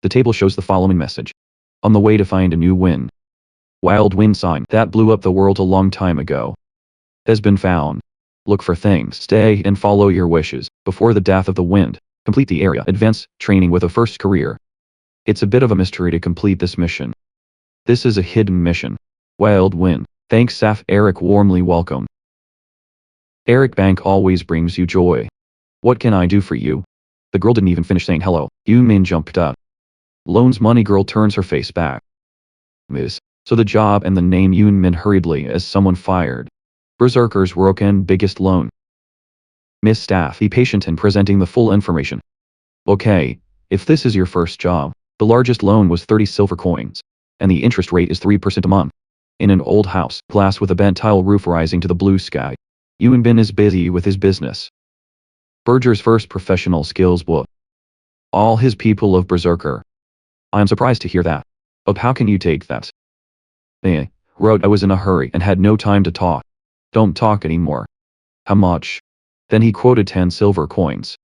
The table shows the following message. On the way to find a new wind. Wild wind sign that blew up the world a long time ago has been found. Look for things, stay and follow your wishes. Before the death of the wind, complete the area advance training with a first career. It's a bit of a mystery to complete this mission. This is a hidden mission. Wild wind. Thanks Saf. Eric warmly welcome. Eric Bank always brings you joy. What can I do for you? The girl didn't even finish saying hello. Yoon Min jumped up. Loans money girl turns her face back. Miss. So the job and the name Yoon Min hurriedly as someone fired. Berserker's Roken biggest loan. Miss Staff, be patient in presenting the full information. Okay, if this is your first job, the largest loan was 30 silver coins. And the interest rate is 3% a month. In an old house, glass with a bent tile roof rising to the blue sky. Yoon Bin is busy with his business. Berger's first professional skills book. All his people of Berserker. I am surprised to hear that. But how can you take that? Wrote I was in a hurry and had no time to talk. Don't talk anymore. How much? Then he quoted 10 silver coins.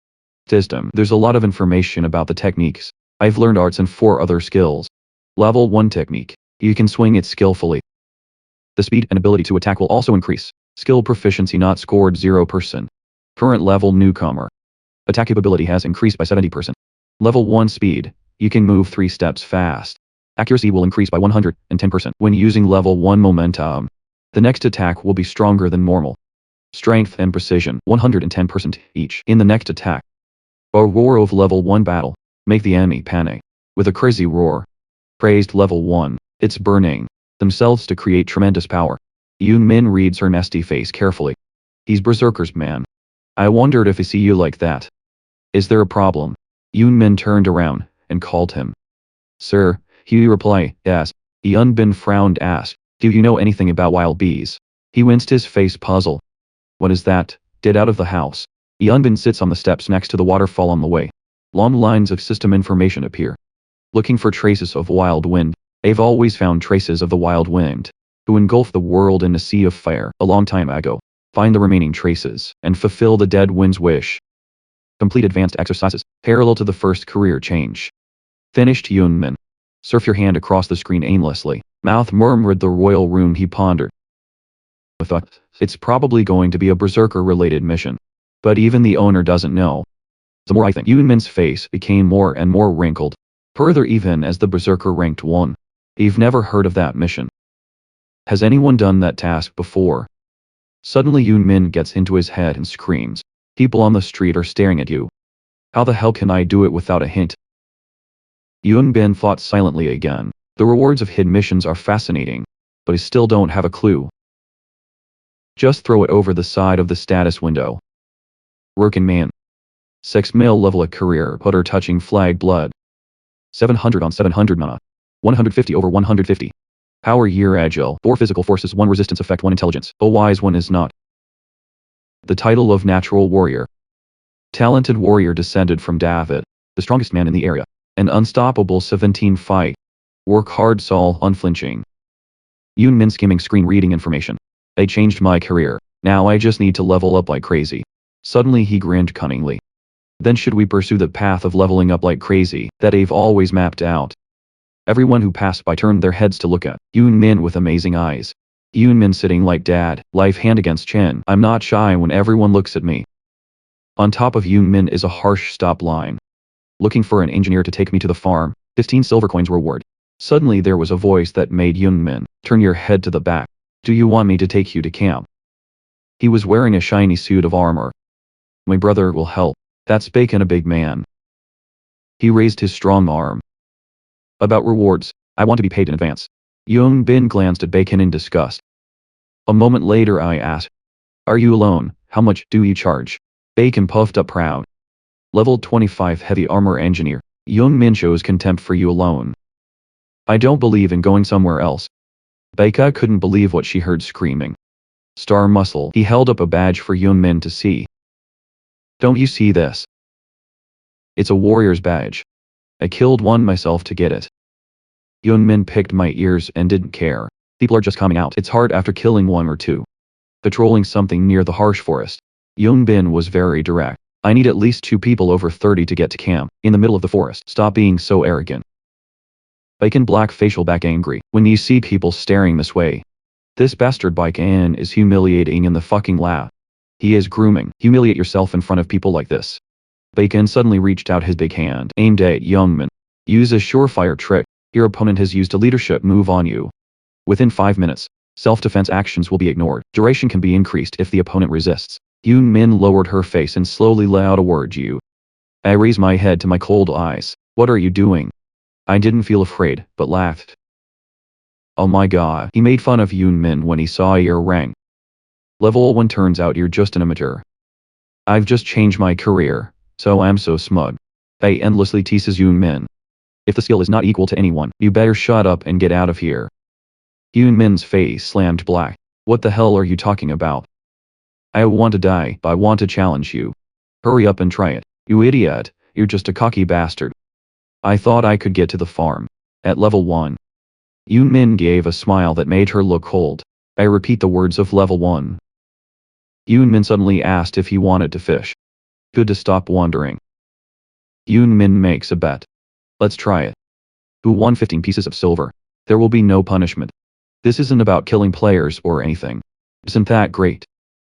System. There's a lot of information about the techniques. I've learned arts and 4 other skills. Level 1 technique. You can swing it skillfully. The speed and ability to attack will also increase. Skill proficiency not scored 0%. Current level newcomer. Attack capability has increased by 70%. Level 1 speed. You can move 3 steps fast. Accuracy will increase by 110% when using level 1 momentum. The next attack will be stronger than normal. Strength and precision 110% each in the next attack. A roar of level 1 battle. Make the enemy panic. With a crazy roar. Praised level 1. It's burning themselves to create tremendous power. Yoon Min reads her nasty face carefully. He's Berserker's man. I wondered if I see you like that. Is there a problem? Yoon Min turned around and called him. Sir, he replied, yes. Yoon Bin frowned asked, do you know anything about wild bees? He winced his face puzzled. What is that? Get out of the house. Yoon Bin sits on the steps next to the waterfall on the way. Long lines of system information appear. Looking for traces of wild wind. I've always found traces of the wild wind, who engulfed the world in a sea of fire a long time ago. Find the remaining traces, and fulfill the dead wind's wish. Complete advanced exercises, parallel to the first career change. Finished Yoon Min. Surf your hand across the screen aimlessly. Mouth murmured the royal room he pondered. I thought, it's probably going to be a berserker-related mission. But even the owner doesn't know. The more I think, Yoon Min's face became more and more wrinkled. Further even as the berserker ranked 1. You've never heard of that mission. Has anyone done that task before? Suddenly Yoon Min gets into his head and screams. People on the street are staring at you. How the hell can I do it without a hint? Yoon Bin thought silently again. The rewards of hidden missions are fascinating, but I still don't have a clue. Just throw it over the side of the status window. Working man. 6 male level a career putter touching flag blood. 700 on 700 mana. 150 over 150. Power year agile. 4 physical forces 1 resistance effect 1 intelligence. A wise one is not. The title of natural warrior. Talented warrior descended from David, the strongest man in the area. An unstoppable 17 fight. Work hard Saul unflinching. Yoon Min skimming screen reading information. I changed my career. Now I just need to level up like crazy. Suddenly he grinned cunningly. Then should we pursue the path of leveling up like crazy that I've always mapped out? Everyone who passed by turned their heads to look at Yoon Min with amazing eyes. Yoon Min sitting like dad, life hand against chin. I'm not shy when everyone looks at me. On top of Yoon Min is a harsh stop line. Looking for an engineer to take me to the farm, 15 silver coins reward. Suddenly there was a voice that made Yoon Min turn your head to the back. Do you want me to take you to camp? He was wearing a shiny suit of armor. My brother will help. That's Bacon, a big man. He raised his strong arm. About rewards, I want to be paid in advance. Yoon Bin glanced at Bacon in disgust. A moment later I asked, are you alone? How much do you charge? Bacon puffed up proud. Level 25 heavy armor engineer. Yoon Min shows contempt for you alone. I don't believe in going somewhere else. Baika couldn't believe what she heard screaming. Star muscle. He held up a badge for Yoon Min to see. Don't you see this? It's a warrior's badge. I killed one myself to get it. Yoon Min picked my ears and didn't care. People are just coming out. It's hard after killing one or two. Patrolling something near the harsh forest. Yoon Bin was very direct. I need at least 2 people over 30 to get to camp, in the middle of the forest. Stop being so arrogant. Bacon black facial back angry, when you see people staring this way. This bastard Bacon is humiliating in the fucking lab. He is grooming. Humiliate yourself in front of people like this. Bacon suddenly reached out his big hand, aimed at Youngman. Use a surefire trick. Your opponent has used a leadership move on you. Within 5 minutes, self-defense actions will be ignored. Duration can be increased if the opponent resists. Yoon Min lowered her face and slowly let out a word you. I raised my head to my cold eyes. What are you doing? I didn't feel afraid, but laughed. Oh my god, he made fun of Yoon Min when he saw your rank. Level 1 turns out you're just an amateur. I've just changed my career, so I'm so smug. I endlessly teases Yoon Min. If the skill is not equal to anyone, you better shut up and get out of here. Yoon Min's face slammed black. What the hell are you talking about? I want to die, but I want to challenge you. Hurry up and try it. You idiot, you're just a cocky bastard. I thought I could get to the farm. At level 1. Yoon Min gave a smile that made her look cold. I repeat the words of level 1. Yoon Min suddenly asked if he wanted to fish. Good to stop wondering. Yoon Min makes a bet. Let's try it. Who won 15 pieces of silver? There will be no punishment. This isn't about killing players or anything. Isn't that great?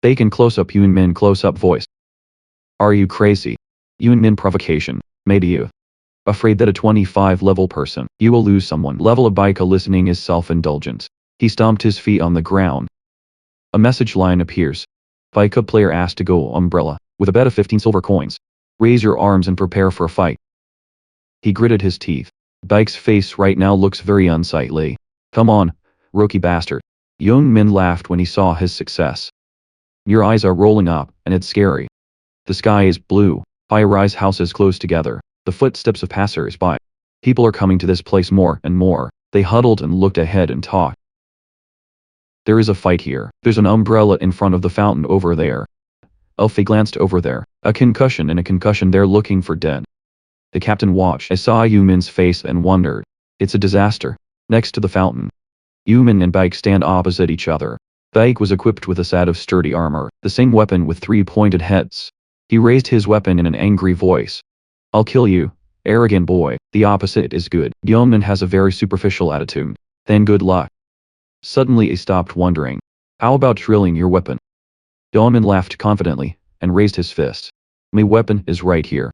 Bacon close-up Yoon Min close-up voice. Are you crazy? Yoon Min provocation. Maybe you. Afraid that a 25 level person, you will lose someone. Level of Baika listening is self-indulgent. He stomped his feet on the ground. A message line appears. Baika player asked to go umbrella, with a bet of 15 silver coins. Raise your arms and prepare for a fight. He gritted his teeth. Baika's face right now looks very unsightly. Come on, rookie bastard. Yoon Min laughed when he saw his success. Your eyes are rolling up, and it's scary. The sky is blue, high-rise houses close together, the footsteps of passers-by. People are coming to this place more and more. They huddled and looked ahead and talked. There is a fight here. There's an umbrella in front of the fountain over there. Elfie glanced over there. A concussion and a concussion, they're looking for dead. The captain watched. I saw Yumin's face and wondered. It's a disaster. Next to the fountain. Yumin and Baik stand opposite each other. Baik was equipped with a set of sturdy armor, the same weapon with 3 pointed heads. He raised his weapon in an angry voice. I'll kill you, arrogant boy. The opposite is good. Yumin has a very superficial attitude. Then good luck. Suddenly he stopped wondering. How about drilling your weapon? Yumin laughed confidently, and raised his fist. My weapon is right here.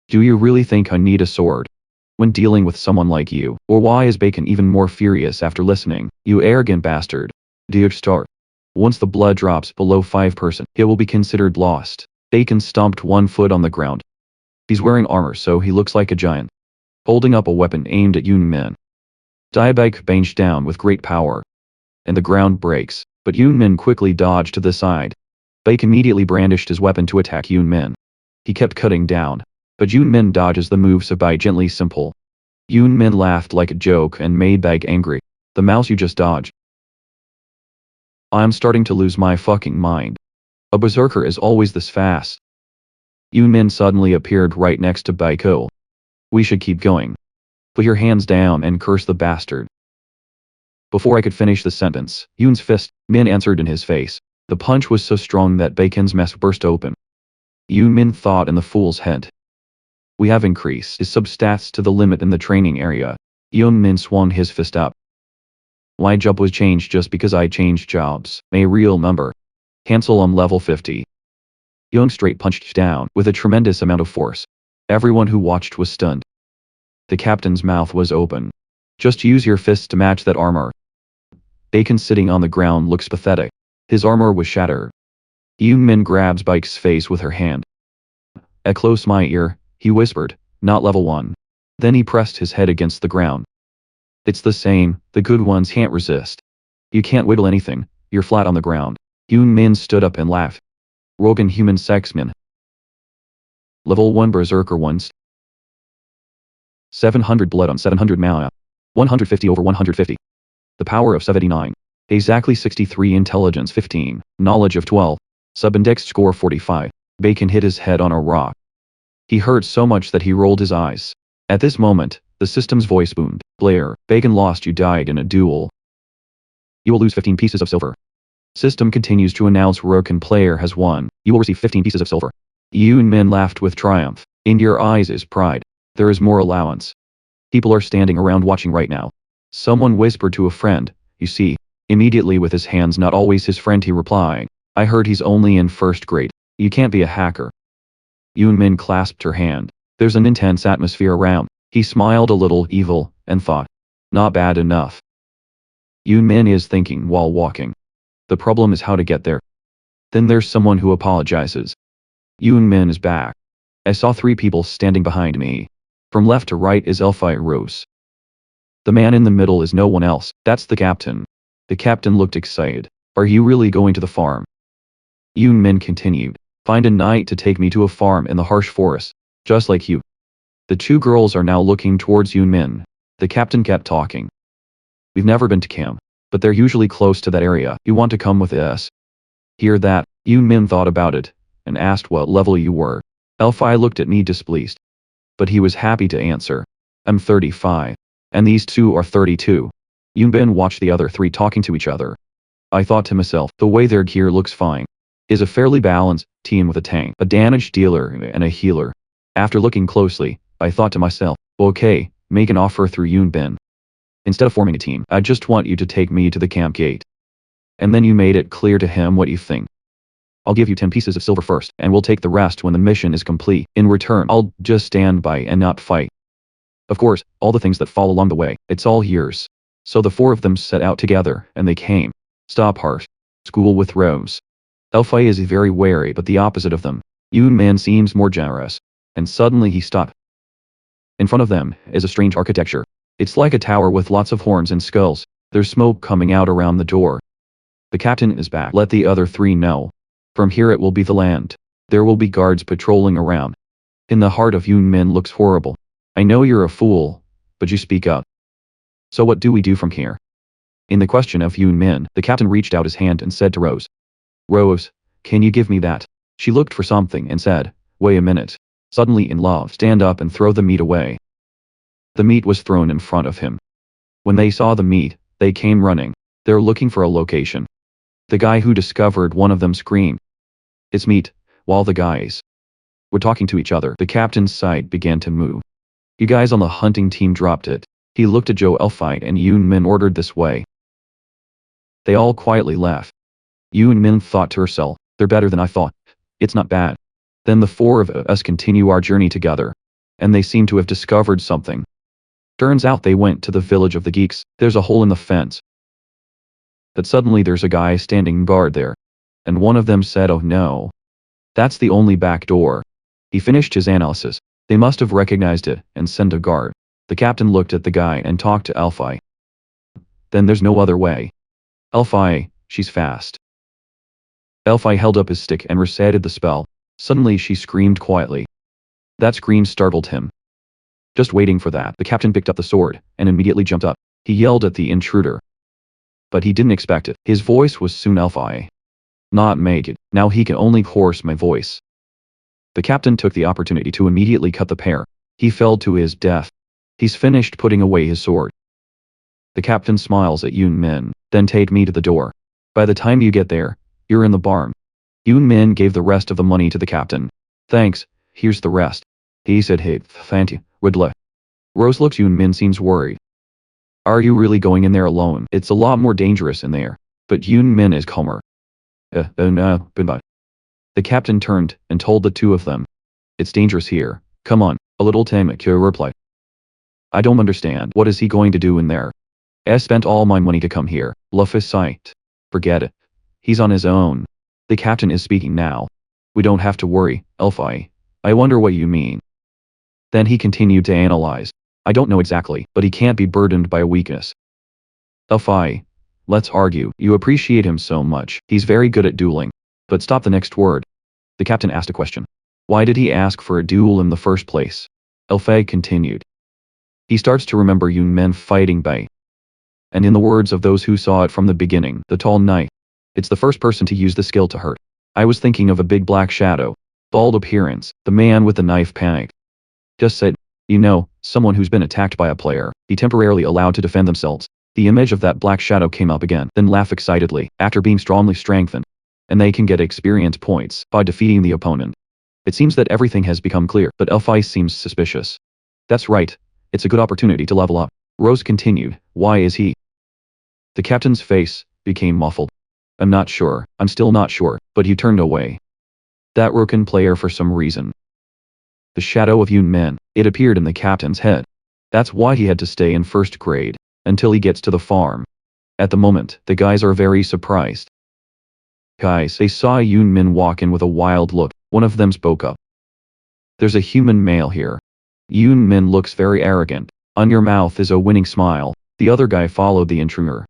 Do you really think I need a sword? When dealing with someone like you, or why is Bacon even more furious after listening? You arrogant bastard. Do you start? Once the blood drops below 5%, it will be considered lost. Bacon stomped 1 foot on the ground. He's wearing armor so he looks like a giant. Holding up a weapon aimed at Yoon Min. Baik banged down with great power. And the ground breaks, but Yoon Min quickly dodged to the side. Baik immediately brandished his weapon to attack Yoon Min. He kept cutting down, but Yoon Min dodges the moves of Baik gently simple. Yoon Min laughed like a joke and made Baik angry. The mouse you just dodged. I'm starting to lose my fucking mind. A berserker is always this fast. Yoon Min suddenly appeared right next to Baiko. We should keep going. Put your hands down and curse the bastard. Before I could finish the sentence, Yoon's fist, Min answered in his face. The punch was so strong that Bacon's mess burst open. Yoon Min thought in the fool's head. We have increased his substats to the limit in the training area. Yoon Min swung his fist up. My job was changed just because I changed jobs. A real number. Cancel level 50. Young straight punched down with a tremendous amount of force. Everyone who watched was stunned. The captain's mouth was open. Just use your fists to match that armor. Bacon sitting on the ground looks pathetic. His armor was shattered. Yoon Min grabs Bike's face with her hand. At close my ear, he whispered, not level 1. Then he pressed his head against the ground. It's the same, the good ones can't resist. You can't wiggle anything, you're flat on the ground. Yoon Min stood up and laughed. Rogan human sexman. Level 1 berserker ones. 700 blood on 700 mana. 150 over 150. The power of 79. Exactly 63 intelligence 15, knowledge of 12. Subindex score 45. Bacon hit his head on a rock. He hurt so much that he rolled his eyes. At this moment, the system's voice boomed. Blair, Bacon lost, you died in a duel. You will lose 15 pieces of silver. System continues to announce Rook and player has won. You will receive 15 pieces of silver. Yoon Min laughed with triumph. In your eyes is pride. There is more allowance. People are standing around watching right now. Someone whispered to a friend, you see. Immediately with his hands not always his friend he replied, I heard he's only in first grade. You can't be a hacker. Yoon Min clasped her hand. There's an intense atmosphere around. He smiled a little evil, and thought, not bad enough. Yoon Min is thinking while walking. The problem is how to get there. Then there's someone who apologizes. Yoon Min is back. I saw 3 people standing behind me. From left to right is Elphi Rose. The man in the middle is no one else, that's the captain. The captain looked excited. Are you really going to the farm? Yoon Min continued. Find a knight to take me to a farm in the harsh forest. Just like you. The 2 girls are now looking towards Yoon Min. The captain kept talking. We've never been to camp, but they're usually close to that area. You want to come with us? Hear that? Yoon Min thought about it, and asked what level you were. Elphi looked at me displeased. But he was happy to answer. I'm 35. And these 2 are 32. Yoon Min watched the other 3 talking to each other. I thought to myself, the way their gear looks fine. Is a fairly balanced team with a tank, a damage dealer, and a healer. After looking closely, I thought to myself, okay, make an offer through Yoon Min. Instead of forming a team, I just want you to take me to the camp gate. And then you made it clear to him what you think. I'll give you 10 pieces of silver first, and we'll take the rest when the mission is complete. In return, I'll just stand by and not fight. Of course, all the things that fall along the way, it's all yours. So the 4 of them set out together, and they came. Stop harsh. School with Rose. Elphi is very wary but the opposite of them. Yoon Min seems more generous. And suddenly he stopped. In front of them is a strange architecture. It's like a tower with lots of horns and skulls. There's smoke coming out around the door. The captain is back. Let the other 3 know. From here it will be the land. There will be guards patrolling around. In the heart of Yoon Min looks horrible. I know you're a fool, but you speak up. So what do we do from here? In the question of Yoon Min, the captain reached out his hand and said to Rose. Rose, can you give me that? She looked for something and said, wait a minute. Suddenly in love, stand up and throw the meat away. The meat was thrown in front of him. When they saw the meat, they came running. They're looking for a location. The guy who discovered one of them screamed. It's meat, while the guys were talking to each other. The captain's side began to move. You guys on the hunting team dropped it. He looked at Joe Elphi and Yoon Min ordered this way. They all quietly left. Yoon Min thought to herself, they're better than I thought. It's not bad. Then the 4 of us continue our journey together. And they seem to have discovered something. Turns out they went to the village of the geeks. There's a hole in the fence. But suddenly there's a guy standing guard there. And one of them said, oh no. That's the only back door. He finished his analysis. They must have recognized it and sent a guard. The captain looked at the guy and talked to Elphi. Then there's no other way. Elphi, she's fast. Elphi held up his stick and recited the spell. Suddenly she screamed quietly. That scream startled him. Just waiting for that, the captain picked up the sword and immediately jumped up. He yelled at the intruder. But he didn't expect it. His voice was soon Elphi. Not make it. Now he can only hoarse my voice. The captain took the opportunity to immediately cut the pair. He fell to his death. He's finished putting away his sword. The captain smiles at Yoon Min. Then take me to the door. By the time you get there, you're in the barn. Yoon Min gave the rest of the money to the captain. Thanks, here's the rest. He said, hey, thank you, Ridley. Rose looks Yoon Min seems worried. Are you really going in there alone? It's a lot more dangerous in there. But Yoon Min is calmer. No, goodbye. The captain turned and told the two of them. It's dangerous here. Come on, a little Tamakyo replied. I don't understand. What is he going to do in there? I spent all my money to come here. Luffy sighed. Forget it. He's on his own. The captain is speaking now. We don't have to worry, Elfi. I wonder what you mean. Then he continued to analyze. I don't know exactly, but he can't be burdened by a weakness. Elfi. Let's argue. You appreciate him so much. He's very good at dueling. But stop the next word. The captain asked a question. Why did he ask for a duel in the first place? Elfi continued. He starts to remember Yoon Min fighting Bai. And in the words of those who saw it from the beginning, the tall knight. It's the first person to use the skill to hurt. I was thinking of a big black shadow. Bald appearance, the man with the knife panicked. Just said, you know, someone who's been attacked by a player, be temporarily allowed to defend themselves. The image of that black shadow came up again, then laugh excitedly, after being strongly strengthened. And they can get experience points by defeating the opponent. It seems that everything has become clear, but Elfi seems suspicious. That's right. It's a good opportunity to level up. Rose continued, why is he? The captain's face became muffled. I'm not sure, I'm still not sure, but he turned away. That Roken player for some reason. The shadow of Yoon Min, it appeared in the captain's head. That's why he had to stay in first grade, until he gets to the farm. At the moment, the guys are very surprised. Guys, they saw Yoon Min walk in with a wild look. One of them spoke up. There's a human male here. Yoon Min looks very arrogant. On your mouth is a winning smile. The other guy followed the intruder.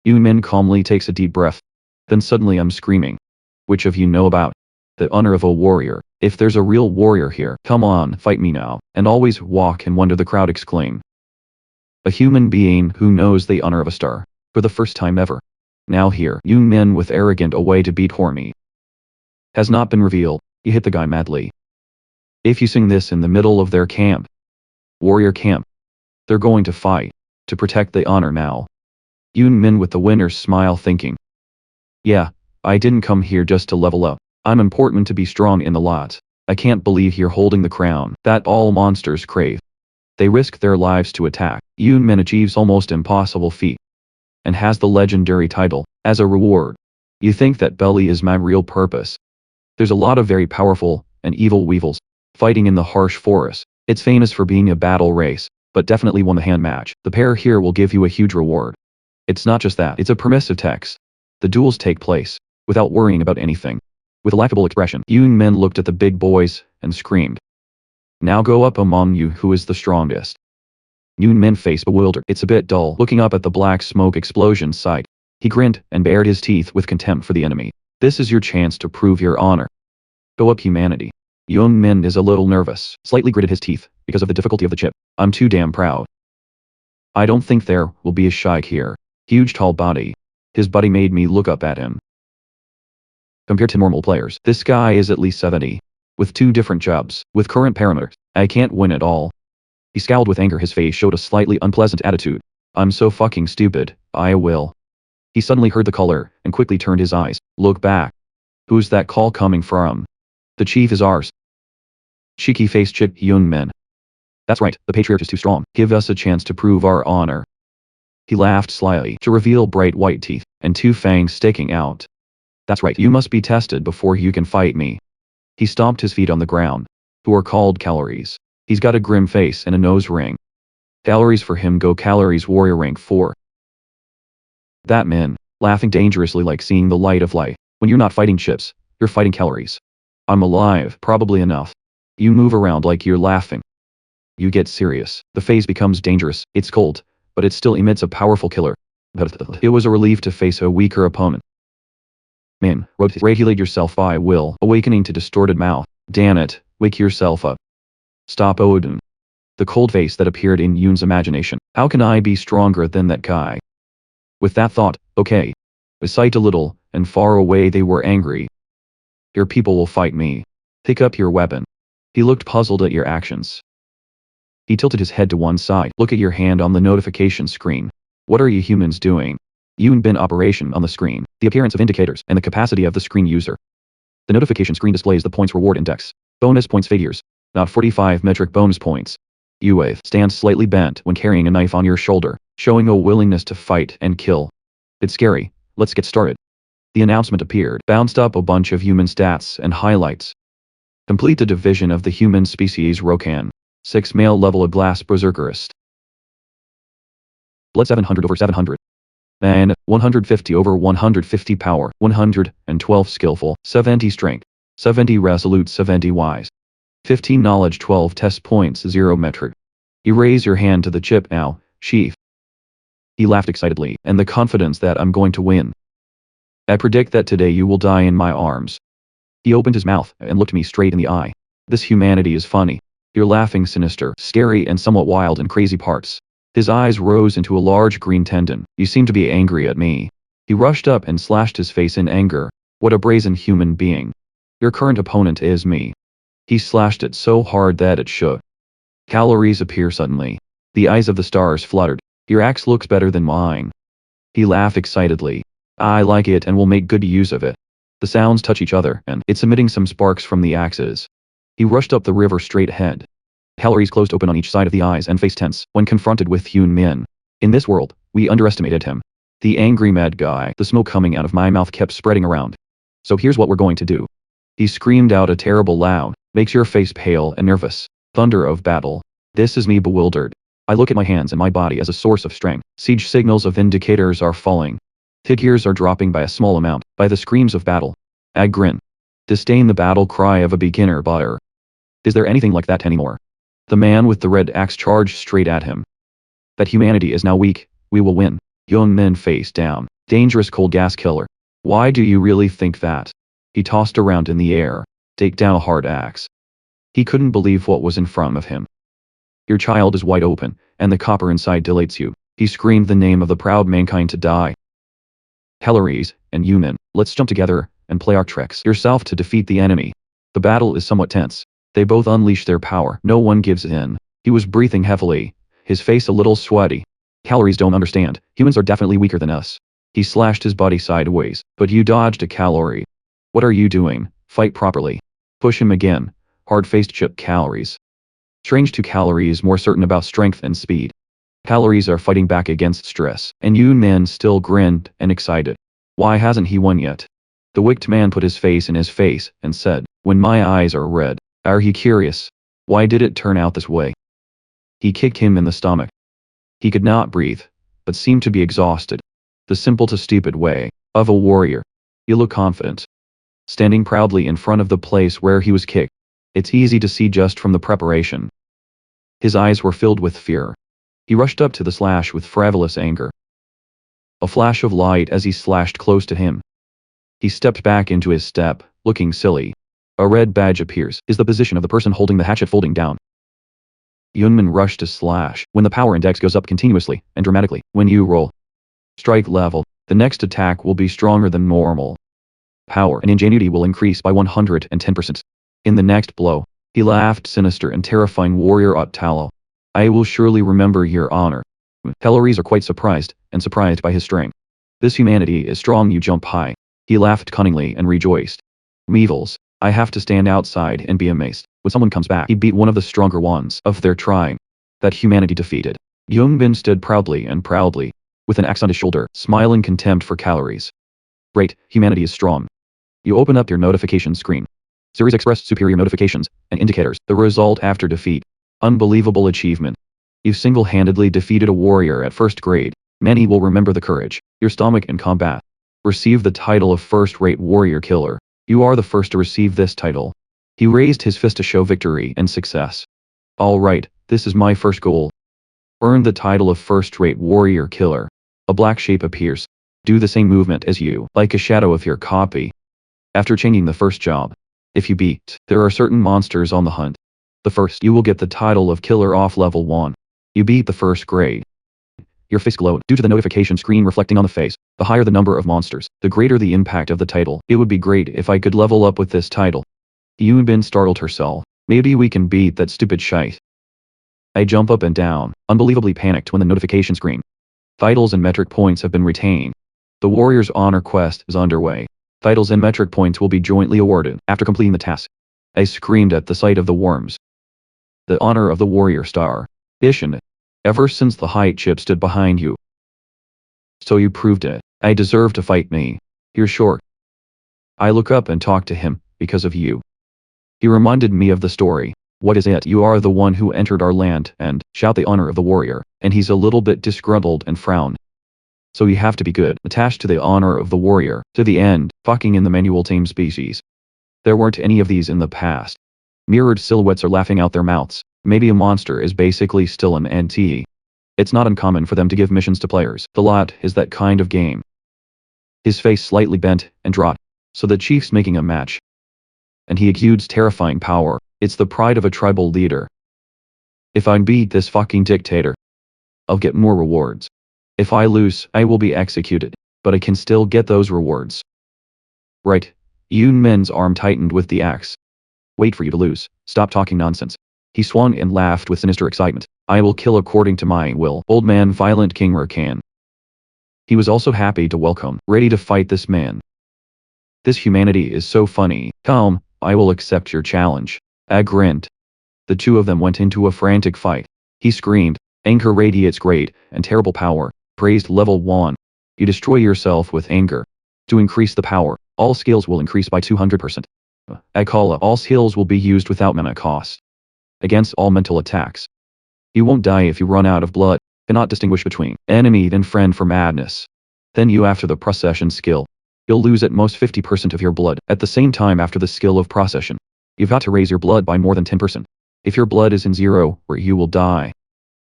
Yoon Min calmly takes a deep breath. Then suddenly I'm screaming. Which of you know about the honor of a warrior? If there's a real warrior here, come on, fight me now, and always walk and wonder, the crowd exclaimed. A human being who knows the honor of a star, for the first time ever. Now here, Yoon Min with arrogant a way to beat Hormy. Has not been revealed. He hit the guy madly. If you sing this in the middle of their camp, warrior camp, they're going to fight, to protect the honor now. Yoon Min with the winner's smile thinking. Yeah, I didn't come here just to level up. I'm important to be strong in the lot. I can't believe you're holding the crown that all monsters crave. They risk their lives to attack. Yoon Min achieves almost impossible feat. And has the legendary title, as a reward. You think that Belly is my real purpose. There's a lot of very powerful and evil weevils fighting in the harsh forest. It's famous for being a battle race, but definitely won the hand match. The pair here will give you a huge reward. It's not just that, it's a permissive text. The duels take place without worrying about anything. With a laughable expression, Yoon Min looked at the big boys and screamed. Now go up among you who is the strongest. Yoon Min face bewildered. It's a bit dull looking up at the black smoke explosion sight. He grinned and bared his teeth with contempt for the enemy. This is your chance to prove your honor. Go up, humanity. Yoon Min is a little nervous, slightly gritted his teeth, because of the difficulty of the chip. I'm too damn proud. I don't think there will be a shy here. Huge tall body. His body made me look up at him. Compared to normal players, this guy is at least 70. With 2 different jobs, with current parameters, I can't win at all. He scowled with anger, his face showed a slightly unpleasant attitude. I'm so fucking stupid, I will. He suddenly heard the caller, and quickly turned his eyes. Look back. Who's that call coming from? The chief is ours. Cheeky face chip Yoon Min. That's right, the patriarch is too strong. Give us a chance to prove our honor. He laughed slyly, to reveal bright white teeth, and 2 fangs sticking out. That's right, you must be tested before you can fight me. He stomped his feet on the ground. Who are called calories. He's got a grim face and a nose ring. Calories for him go calories warrior rank 4. That man, laughing dangerously like seeing the light of light. When you're not fighting chips, you're fighting calories. I'm alive, probably enough. You move around like you're laughing. You get serious. The phase becomes dangerous. It's cold, but it still emits a powerful killer. It was a relief to face a weaker opponent. Man, regulate yourself by will, awakening to distorted mouth. Damn it, wake yourself up. Stop Odin. The cold face that appeared in Yoon's imagination. How can I be stronger than that guy? With that thought, okay. Beside a little, and far away they were angry. Your people will fight me. Pick up your weapon. He looked puzzled at your actions. He tilted his head to one side. Look at your hand on the notification screen. What are you humans doing? Yoon Bin operation on the screen. The appearance of indicators and the capacity of the screen user. The notification screen displays the points reward index. Bonus points figures. Not 45 metric bonus points. Yue stands slightly bent when carrying a knife on your shoulder, showing a willingness to fight and kill. It's scary. Let's get started. The announcement appeared, bounced up a bunch of human stats and highlights. Complete the division of the human species Rokan. 6 male level of glass berserkerist. Blood 700 over 700. Man, 150 over 150 power, 112 skillful, 70 strength, 70 resolute, 70 wise. 15 knowledge, 12 test points, 0 metric. You raise your hand to the chip now, chief. He laughed excitedly, and the confidence that I'm going to win. I predict that today you will die in my arms. He opened his mouth and looked me straight in the eye. This humanity is funny. You're laughing sinister, scary and somewhat wild in crazy parts. His eyes rose into a large green tendon. You seem to be angry at me. He rushed up and slashed his face in anger. What a brazen human being. Your current opponent is me. He slashed it so hard that it shook. Calories appear suddenly. The eyes of the stars fluttered. Your axe looks better than mine. He laughed excitedly. I like it and will make good use of it. The sounds touch each other, and it's emitting some sparks from the axes. He rushed up the river straight ahead. Calories closed open on each side of the eyes and face tense when confronted with Hyun Min. In this world, we underestimated him. The angry mad guy. The smoke coming out of my mouth kept spreading around. So here's what we're going to do. He screamed out a terrible loud, makes your face pale and nervous. Thunder of battle. This is me bewildered. I look at my hands and my body as a source of strength. Siege signals of indicators are falling. Figures are dropping by a small amount, by the screams of battle. I grin. Disdain the battle cry of a beginner butter. Is there anything like that anymore? The man with the red axe charged straight at him. That humanity is now weak, we will win. Young men face down. Dangerous cold gas killer. Why do you really think that? He tossed around in the air. Take down a hard axe. He couldn't believe what was in front of him. Your child is wide open, and the copper inside dilates you. He screamed the name of the proud mankind to die. Calories, and human, let's jump together, and play our tricks yourself to defeat the enemy. The battle is somewhat tense. They both unleash their power. No one gives in. He was breathing heavily, his face a little sweaty. Calories don't understand. Humans are definitely weaker than us. He slashed his body sideways, but you dodged a calorie. What are you doing? Fight properly. Push him again. Hard-faced chip Calories. Strange to Calories more certain about strength and speed. Calories are fighting back against stress, and Yoon Man still grinned and excited. Why hasn't he won yet? The wicked man put his face in his face and said, when my eyes are red, are he curious? Why did it turn out this way? He kicked him in the stomach. He could not breathe, but seemed to be exhausted. The simple to stupid way of a warrior. You look confident. Standing proudly in front of the place where he was kicked. It's easy to see just from the preparation. His eyes were filled with fear. He rushed up to the slash with frivolous anger. A flash of light as he slashed close to him. He stepped back into his step, looking silly. A red badge appears, is the position of the person holding the hatchet folding down. Yunman rushed to slash, when the power index goes up continuously, and dramatically, when you roll. Strike level, the next attack will be stronger than normal. Power and ingenuity will increase by 110%. In the next blow, he laughed sinister and terrifying warrior Ottalo. I will surely remember your honor. Calories are quite surprised, and surprised by his strength. This humanity is strong, you jump high. He laughed cunningly and rejoiced. Meevils, I have to stand outside and be amazed. When someone comes back, he beat one of the stronger ones of their tribe. That humanity defeated. Yoongbin stood proudly, with an axe on his shoulder, smiling contempt for Calories. Great, humanity is strong. You open up your notification screen. Series expressed superior notifications and indicators, the result after defeat. Unbelievable achievement. You single-handedly defeated a warrior at first grade. Many will remember the courage, your stomach in combat. Receive the title of first-rate warrior killer. You are the first to receive this title. He raised his fist to show victory and success. All right, this is my first goal. Earn the title of first-rate warrior killer. A black shape appears. Do the same movement as you, like a shadow of your copy. After changing the first job, if you beat, there are certain monsters on the hunt. The first, you will get the title of killer off level 1. You beat the first grade. Your face glowed due to the notification screen reflecting on the face. The higher the number of monsters, the greater the impact of the title. It would be great if I could level up with this title. Yoonbin startled herself. Maybe we can beat that stupid shite. I jump up and down, unbelievably panicked when the notification screen. Vitals and metric points have been retained. The warrior's honor quest is underway. Vitals and metric points will be jointly awarded after completing the task. I screamed at the sight of the worms. The honor of the warrior star. Ishin. Ever since the height chip stood behind you. So you proved it. I deserve to fight me. You're short. I look up and talk to him, because of you. He reminded me of the story. What is it? You are the one who entered our land and shout the honor of the warrior, and he's a little bit disgruntled and frown. So you have to be good, attached to the honor of the warrior, to the end, fucking in the manual tame species. There weren't any of these in the past. Mirrored silhouettes are laughing out their mouths. Maybe a monster is basically still an NT. It's not uncommon for them to give missions to players. The lot is that kind of game. His face slightly bent and dropped. So the chief's making a match. And he exudes terrifying power. It's the pride of a tribal leader. If I beat this fucking dictator, I'll get more rewards. If I lose, I will be executed. But I can still get those rewards. Right. Yoon Min's arm tightened with the axe. Wait for you to lose. Stop talking nonsense. He swung and laughed with sinister excitement. I will kill according to my will. Old man violent King Rakan. He was also happy to welcome, ready to fight this man. This humanity is so funny. Calm, I will accept your challenge. I grinned. The two of them went into a frantic fight. He screamed, anger radiates great and terrible power. Praised level 1. You destroy yourself with anger. To increase the power, all skills will increase by 200%. I call all skills will be used without mana cost. Against all mental attacks. You won't die if you run out of blood. Cannot distinguish between enemy and friend for madness. Then you after the procession skill. You'll lose at most 50% of your blood. At the same time after the skill of procession. You've got to raise your blood by more than 10%. If your blood is in 0, or you will die.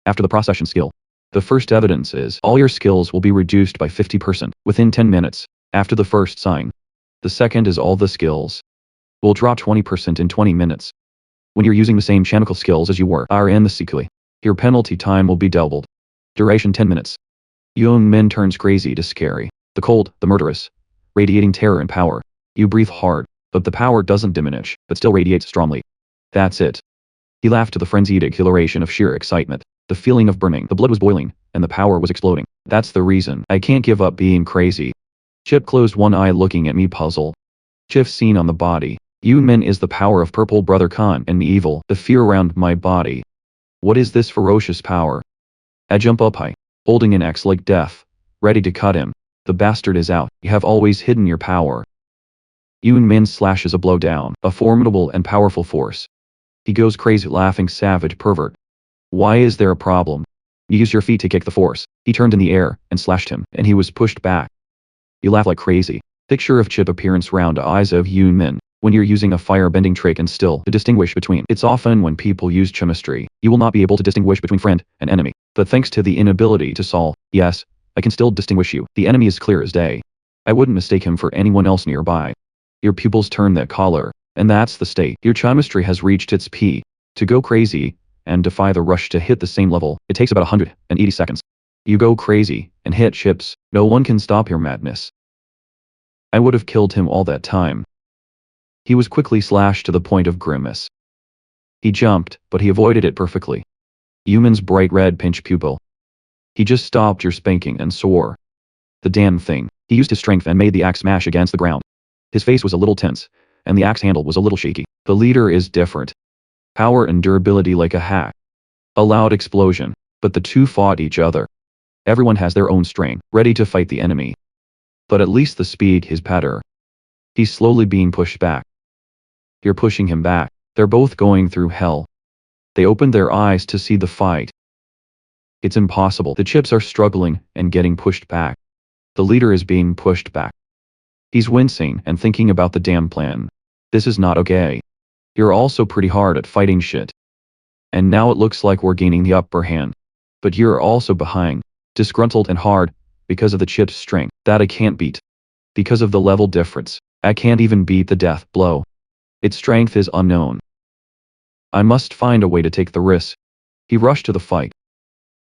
After the procession skill. The first evidence is all your skills will be reduced by 50% within 10 minutes, after the first sign. The second is all the skills will drop 20% in 20 minutes. When you're using the same mechanical skills as you are in the sequel, your penalty time will be doubled. Duration 10 minutes. Yoon Min turns crazy to scary. The cold, the murderous. Radiating terror and power. You breathe hard, but the power doesn't diminish, but still radiates strongly. That's it. He laughed to the frenzied exhilaration of sheer excitement. The feeling of burning, the blood was boiling, and the power was exploding. That's the reason I can't give up being crazy. Chip closed one eye looking at me puzzled. Chip seen on the body. Yoon Min is the power of purple brother Khan and evil, the fear around my body. What is this ferocious power? I jump up high, holding an axe like death, ready to cut him. The bastard is out. You have always hidden your power. Yoon Min slashes a blow down, a formidable and powerful force. He goes crazy laughing savage pervert. Why is there a problem? You use your feet to kick the force. He turned in the air and slashed him, and he was pushed back. You laugh like crazy. Picture of chip appearance round eyes of Yoon Min. When you're using a fire-bending trick and still to distinguish between. It's often when people use chemistry, you will not be able to distinguish between friend and enemy. But thanks to the inability to solve, yes, I can still distinguish you. The enemy is clear as day. I wouldn't mistake him for anyone else nearby. Your pupils turn that color, and that's the state. Your chemistry has reached its peak. To go crazy and defy the rush to hit the same level, it takes about 180 seconds. You go crazy and hit chips. No one can stop your madness. I would have killed him all that time. He was quickly slashed to the point of grimace. He jumped, but he avoided it perfectly. Human's bright red pinch pupil. He just stopped your spanking and swore. The damn thing. He used his strength and made the axe smash against the ground. His face was a little tense, and the axe handle was a little shaky. The leader is different. Power and durability like a hack. A loud explosion, but the two fought each other. Everyone has their own strength, ready to fight the enemy. But at least the speed is better. He's slowly being pushed back. You're pushing him back. They're both going through hell. They opened their eyes to see the fight. It's impossible. The chips are struggling and getting pushed back. The leader is being pushed back. He's wincing and thinking about the damn plan. This is not okay. You're also pretty hard at fighting shit. And now it looks like we're gaining the upper hand. But you're also behind, disgruntled and hard, because of the chip's strength that I can't beat. Because of the level difference, I can't even beat the death blow. Its strength is unknown. I must find a way to take the risk. He rushed to the fight.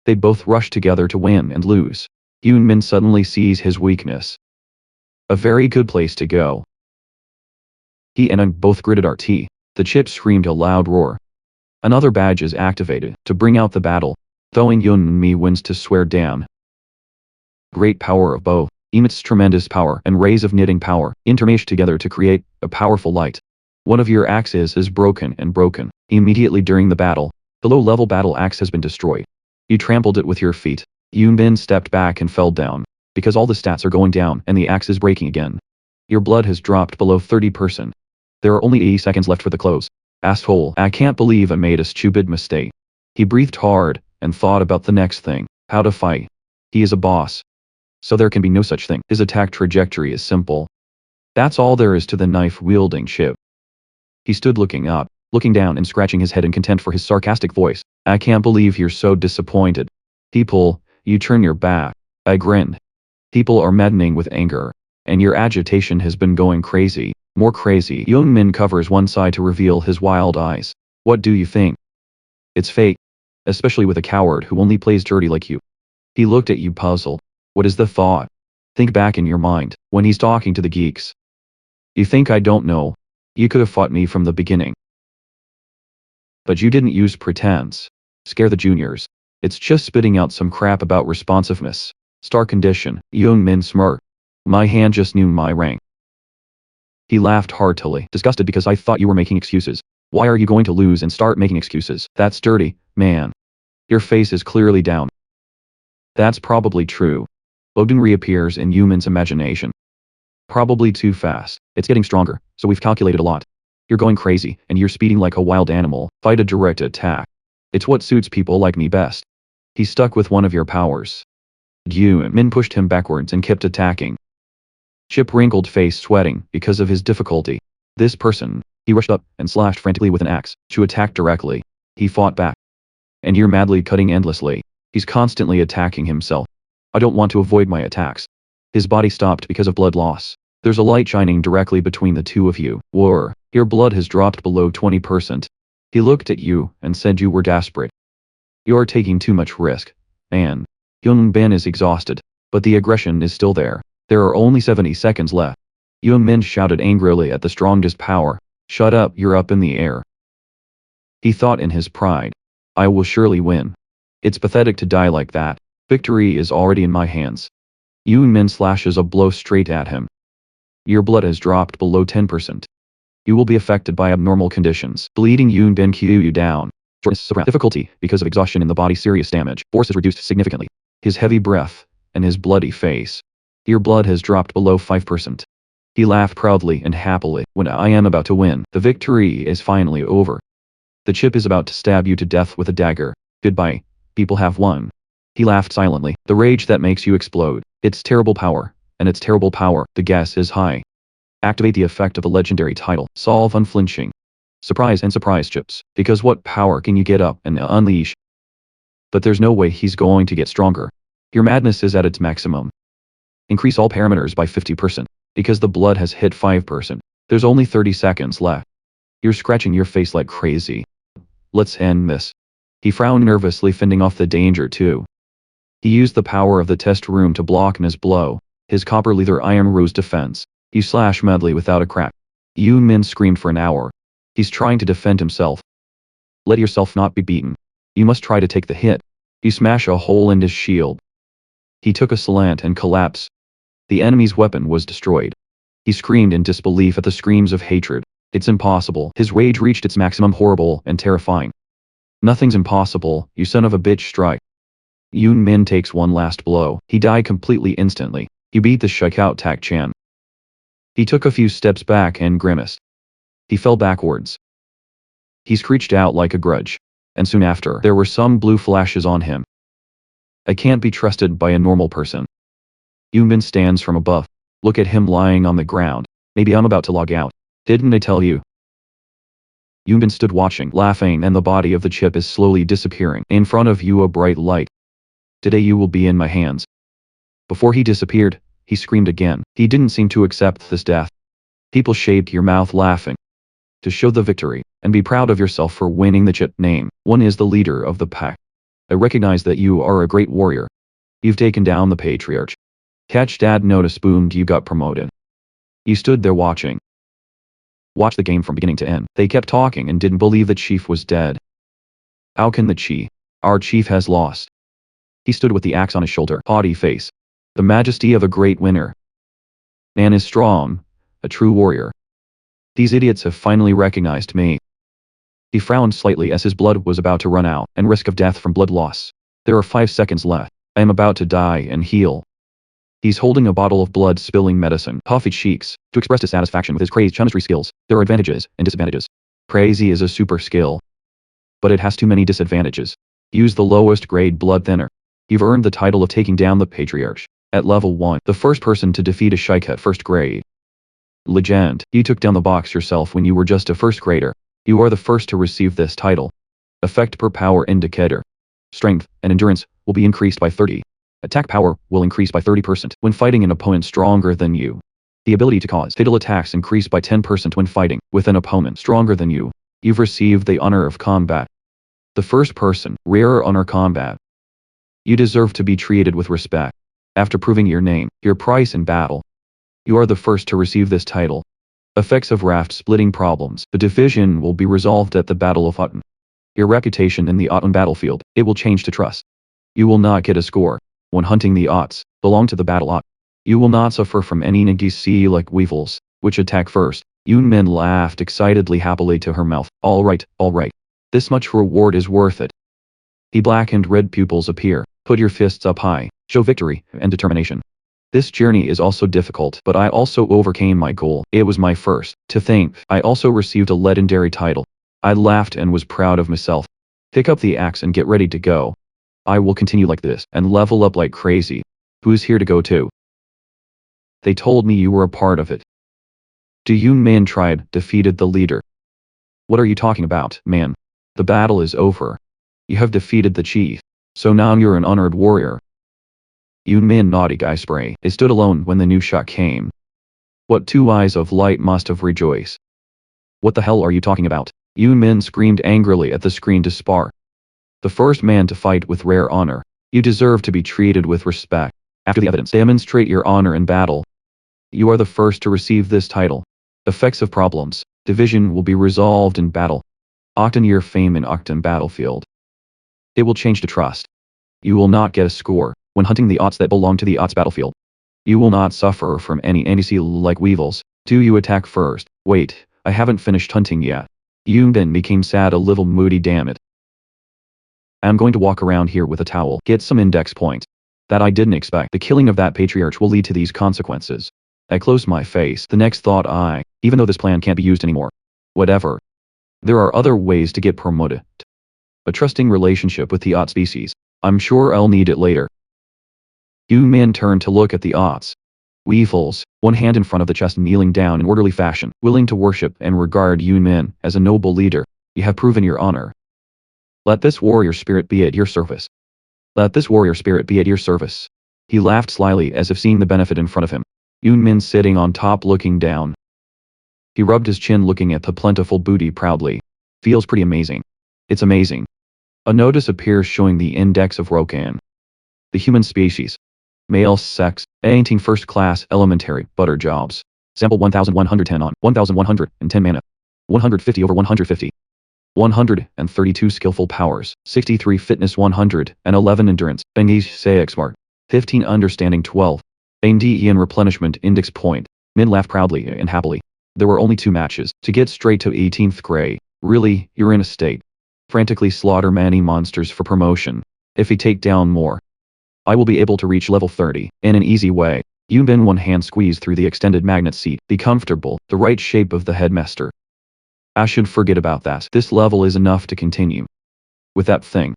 They both rush together to win and lose. Yoon Min suddenly sees his weakness. A very good place to go. He and I both gritted our teeth. The chip screamed a loud roar. Another badge is activated to bring out the battle. Throwing Yoon Mi wins to swear down. Great power of both emits tremendous power and rays of knitting power intermesh together to create a powerful light. One of your axes is broken and broken. Immediately during the battle, the low-level battle axe has been destroyed. You trampled it with your feet. Yoonbin stepped back and fell down, because all the stats are going down and the axe is breaking again. Your blood has dropped below 30%. There are only 80 seconds left for the close. Asshole, I can't believe I made a stupid mistake. He breathed hard and thought about the next thing, how to fight. He is a boss. So there can be no such thing. His attack trajectory is simple. That's all there is to the knife-wielding chip. He stood looking up, looking down and scratching his head in contempt for his sarcastic voice. I can't believe you're so disappointed. People, you turn your back. I grinned. People are maddening with anger. And your agitation has been going crazy, more crazy. Young-min covers one side to reveal his wild eyes. What do you think? It's fake. Especially with a coward who only plays dirty like you. He looked at you puzzled. What is the thought? Think back in your mind, when he's talking to the geeks. You think I don't know? You could have fought me from the beginning. But you didn't use pretense. Scare the juniors. It's just spitting out some crap about responsiveness. Star condition. Young-min smirked. My hand just knew my rank. He laughed heartily, disgusted because I thought you were making excuses. Why are you going to lose and start making excuses? That's dirty, man. Your face is clearly down. That's probably true. Odin reappears in Yumin's imagination. Probably too fast. It's getting stronger, so we've calculated a lot. You're going crazy, and you're speeding like a wild animal. Fight a direct attack. It's what suits people like me best. He's stuck with one of your powers. Yumin pushed him backwards and kept attacking. Chip wrinkled face sweating because of his difficulty. This person, he rushed up and slashed frantically with an axe to attack directly. He fought back. And you're madly cutting endlessly. He's constantly attacking himself. I don't want to avoid my attacks. His body stopped because of blood loss. There's a light shining directly between the two of you. War. Your blood has dropped below 20%. He looked at you and said you were desperate. You're taking too much risk. And Young-bin is exhausted. But the aggression is still there. There are only 70 seconds left. Young-min shouted angrily at the strongest power. Shut up, you're up in the air. He thought in his pride. I will surely win. It's pathetic to die like that. Victory is already in my hands. Yoon-min slashes a blow straight at him. Your blood has dropped below 10%. You will be affected by abnormal conditions. Bleeding Yoon-bin cue you down. Difficulty, because of exhaustion in the body, serious damage. Force is reduced significantly. His heavy breath, and his bloody face. Your blood has dropped below 5%. He laughed proudly and happily. When I am about to win, the victory is finally over. The chip is about to stab you to death with a dagger. Goodbye. People have won. He laughed silently. The rage that makes you explode. It's terrible power. And it's terrible power. The guess is high. Activate the effect of the legendary title. Solve unflinching. Surprise and surprise chips. Because what power can you get up and unleash? But there's no way he's going to get stronger. Your madness is at its maximum. Increase all parameters by 50%. Because the blood has hit 5%. There's only 30 seconds left. You're scratching your face like crazy. Let's end this. He frowned nervously, fending off the danger too. He used the power of the test room to block his blow. His copper leather iron rose defense. He slashed madly without a crack. Yoon-min screamed for an hour. He's trying to defend himself. Let yourself not be beaten. You must try to take the hit. You smash a hole in his shield. He took a slant and collapsed. The enemy's weapon was destroyed. He screamed in disbelief at the screams of hatred. It's impossible. His rage reached its maximum, horrible and terrifying. Nothing's impossible, you son of a bitch, strike. Yoon-min takes one last blow. He died completely instantly. He beat the Shikout Tak-chan. He took a few steps back and grimaced. He fell backwards. He screeched out like a grudge. And soon after, there were some blue flashes on him. I can't be trusted by a normal person. Yoon-min stands from above. Look at him lying on the ground. Maybe I'm about to log out. Didn't I tell you? Yoon-min stood watching, laughing, and the body of the chip is slowly disappearing. In front of you, a bright light. Today you will be in my hands. Before he disappeared, he screamed again. He didn't seem to accept this death. People shaped your mouth laughing. To show the victory, and be proud of yourself for winning the chip name. One is the leader of the pack. I recognize that you are a great warrior. You've taken down the patriarch. Catch dad notice, boomed, you got promoted. You stood there watching. Watch the game from beginning to end. They kept talking and didn't believe the chief was dead. How can the chief? Our chief has lost. He stood with the axe on his shoulder, haughty face. The majesty of a great winner. Man is strong, a true warrior. These idiots have finally recognized me. He frowned slightly as his blood was about to run out, and risk of death from blood loss. There are 5 seconds left. I am about to die and heal. He's holding a bottle of blood-spilling medicine, puffy cheeks, to express dissatisfaction with his crazy chemistry skills. There are advantages and disadvantages. Crazy is a super skill, but it has too many disadvantages. Use the lowest grade blood thinner. You've earned the title of taking down the Patriarch. At level 1, the first person to defeat a Sheikh at first grade. Legend, you took down the box yourself when you were just a first grader. You are the first to receive this title. Effect per power indicator. Strength and endurance will be increased by 30. Attack power will increase by 30% when fighting an opponent stronger than you. The ability to cause fatal attacks increase by 10% when fighting with an opponent stronger than you. You've received the honor of combat. The first person, rare honor combat. You deserve to be treated with respect. After proving your name, your price in battle. You are the first to receive this title. Effects of raft splitting problems. The division will be resolved at the Battle of Aten. Your reputation in the Aten battlefield, it will change to trust. You will not get a score when hunting the Ots, belong to the battle Ot. You will not suffer from any Nagisi like weevils, which attack first. Yoon Min laughed excitedly happily to her mouth. All right. This much reward is worth it. He blackened red pupils appear. Put your fists up high, show victory and determination. This journey is also difficult, but I also overcame my goal. It was my first. To think, I also received a legendary title. I laughed and was proud of myself. Pick up the axe and get ready to go. I will continue like this and level up like crazy. Who's here to go to? They told me you were a part of it. Do Yoon Min tribe defeated the leader? What are you talking about, man? The battle is over. You have defeated the chief. So now you're an honored warrior. Yoon Min naughty guy spray. They stood alone when the new shot came. What 2 eyes of light must have rejoiced. What the hell are you talking about? Yoon Min screamed angrily at the screen to spar. The first man to fight with rare honor. You deserve to be treated with respect. After the evidence, demonstrate your honor in battle. You are the first to receive this title. Effects of problems. Division will be resolved in battle. Octon year fame in Octon battlefield. It will change to trust. You will not get a score when hunting the Ots that belong to the Ots battlefield. You will not suffer from any NDC like weevils. Do you attack first? Wait, I haven't finished hunting yet. Yoon Bin became sad, a little moody, damn it. I'm going to walk around here with a towel, get some index points. That I didn't expect. The killing of that patriarch will lead to these consequences. I closed my face. The next thought even though this plan can't be used anymore. Whatever. There are other ways to get promoted. A trusting relationship with the Ot species. I'm sure I'll need it later. Yoon Min turned to look at the Ots. Weevils, one hand in front of the chest, kneeling down in orderly fashion, willing to worship and regard Yoon Min as a noble leader. You have proven your honor. Let this warrior spirit be at your service. Let this warrior spirit be at your service. He laughed slyly as if seeing the benefit in front of him. Yoon Min sitting on top looking down. He rubbed his chin looking at the plentiful booty proudly. Feels pretty amazing. It's amazing. A notice appears showing the index of Rokan. The human species. Male sex, 18 first class elementary butter jobs. Sample 1110 on 1110 mana. 150 over 150. 132 skillful powers, 63 fitness, 111 endurance, Bengi's Sayek smart, 15 understanding, 12. NDE replenishment index point. Min laughed proudly and happily. There were only 2 matches to get straight to 18th grade. Really, you're in a state. Frantically slaughter many monsters for promotion. If he take down more, I will be able to reach level 30 in an easy way. Yoon Bin one hand squeezed through the extended magnet seat. Be comfortable, the right shape of the headmaster. I should forget about that. This level is enough to continue. With that thing.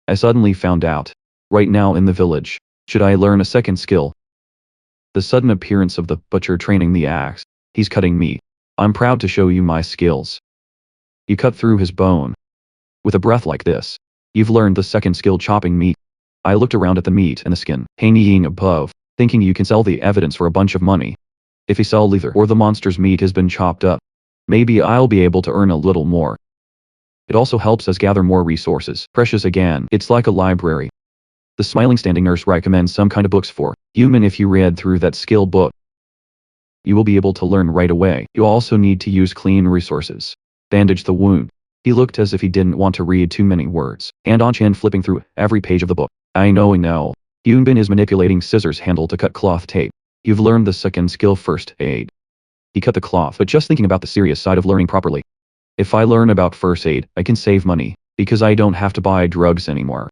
I suddenly found out. Right now in the village. Should I learn a second skill? The sudden appearance of the butcher training the axe. He's cutting meat. I'm proud to show you my skills. You cut through his bone. With a breath like this. You've learned the second skill, chopping meat. I looked around at the meat and the skin, hanging above, thinking you can sell the evidence for a bunch of money. If you sell leather or the monster's meat has been chopped up, maybe I'll be able to earn a little more. It also helps us gather more resources. Precious again, it's like a library. The smiling standing nurse recommends some kind of books for human. If you read through that skill book, you will be able to learn right away. You also need to use clean resources. Bandage the wound. He looked as if he didn't want to read too many words, hand on chin flipping through every page of the book. I know. Yoon Bin is manipulating scissors handle to cut cloth tape. You've learned the second skill, first aid. He cut the cloth, but just thinking about the serious side of learning properly. If I learn about first aid, I can save money, because I don't have to buy drugs anymore.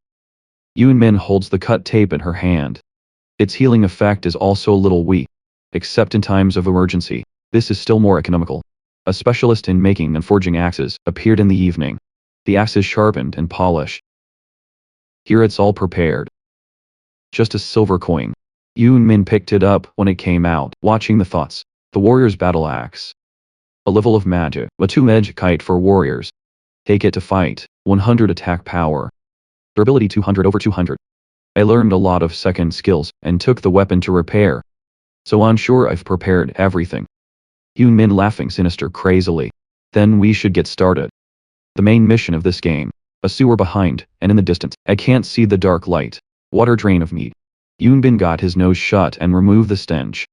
Yoon Min holds the cut tape in her hand. Its healing effect is also a little weak, except in times of emergency. This is still more economical. A specialist in making and forging axes appeared in the evening. The axe is sharpened and polished. Here it's all prepared. Just a silver coin. Yoon Min picked it up when it came out, watching the thoughts. The warrior's battle axe. A level of magic, a two-edged kite for warriors. Take it to fight. 100 attack power. Durability 200 over 200. I learned a lot of second skills and took the weapon to repair. So I'm sure I've prepared everything. Yoon Min laughing sinister crazily. Then we should get started. The main mission of this game. A sewer behind, and in the distance, I can't see the dark light. Water drain of meat. Yoon Bin got his nose shut and removed the stench.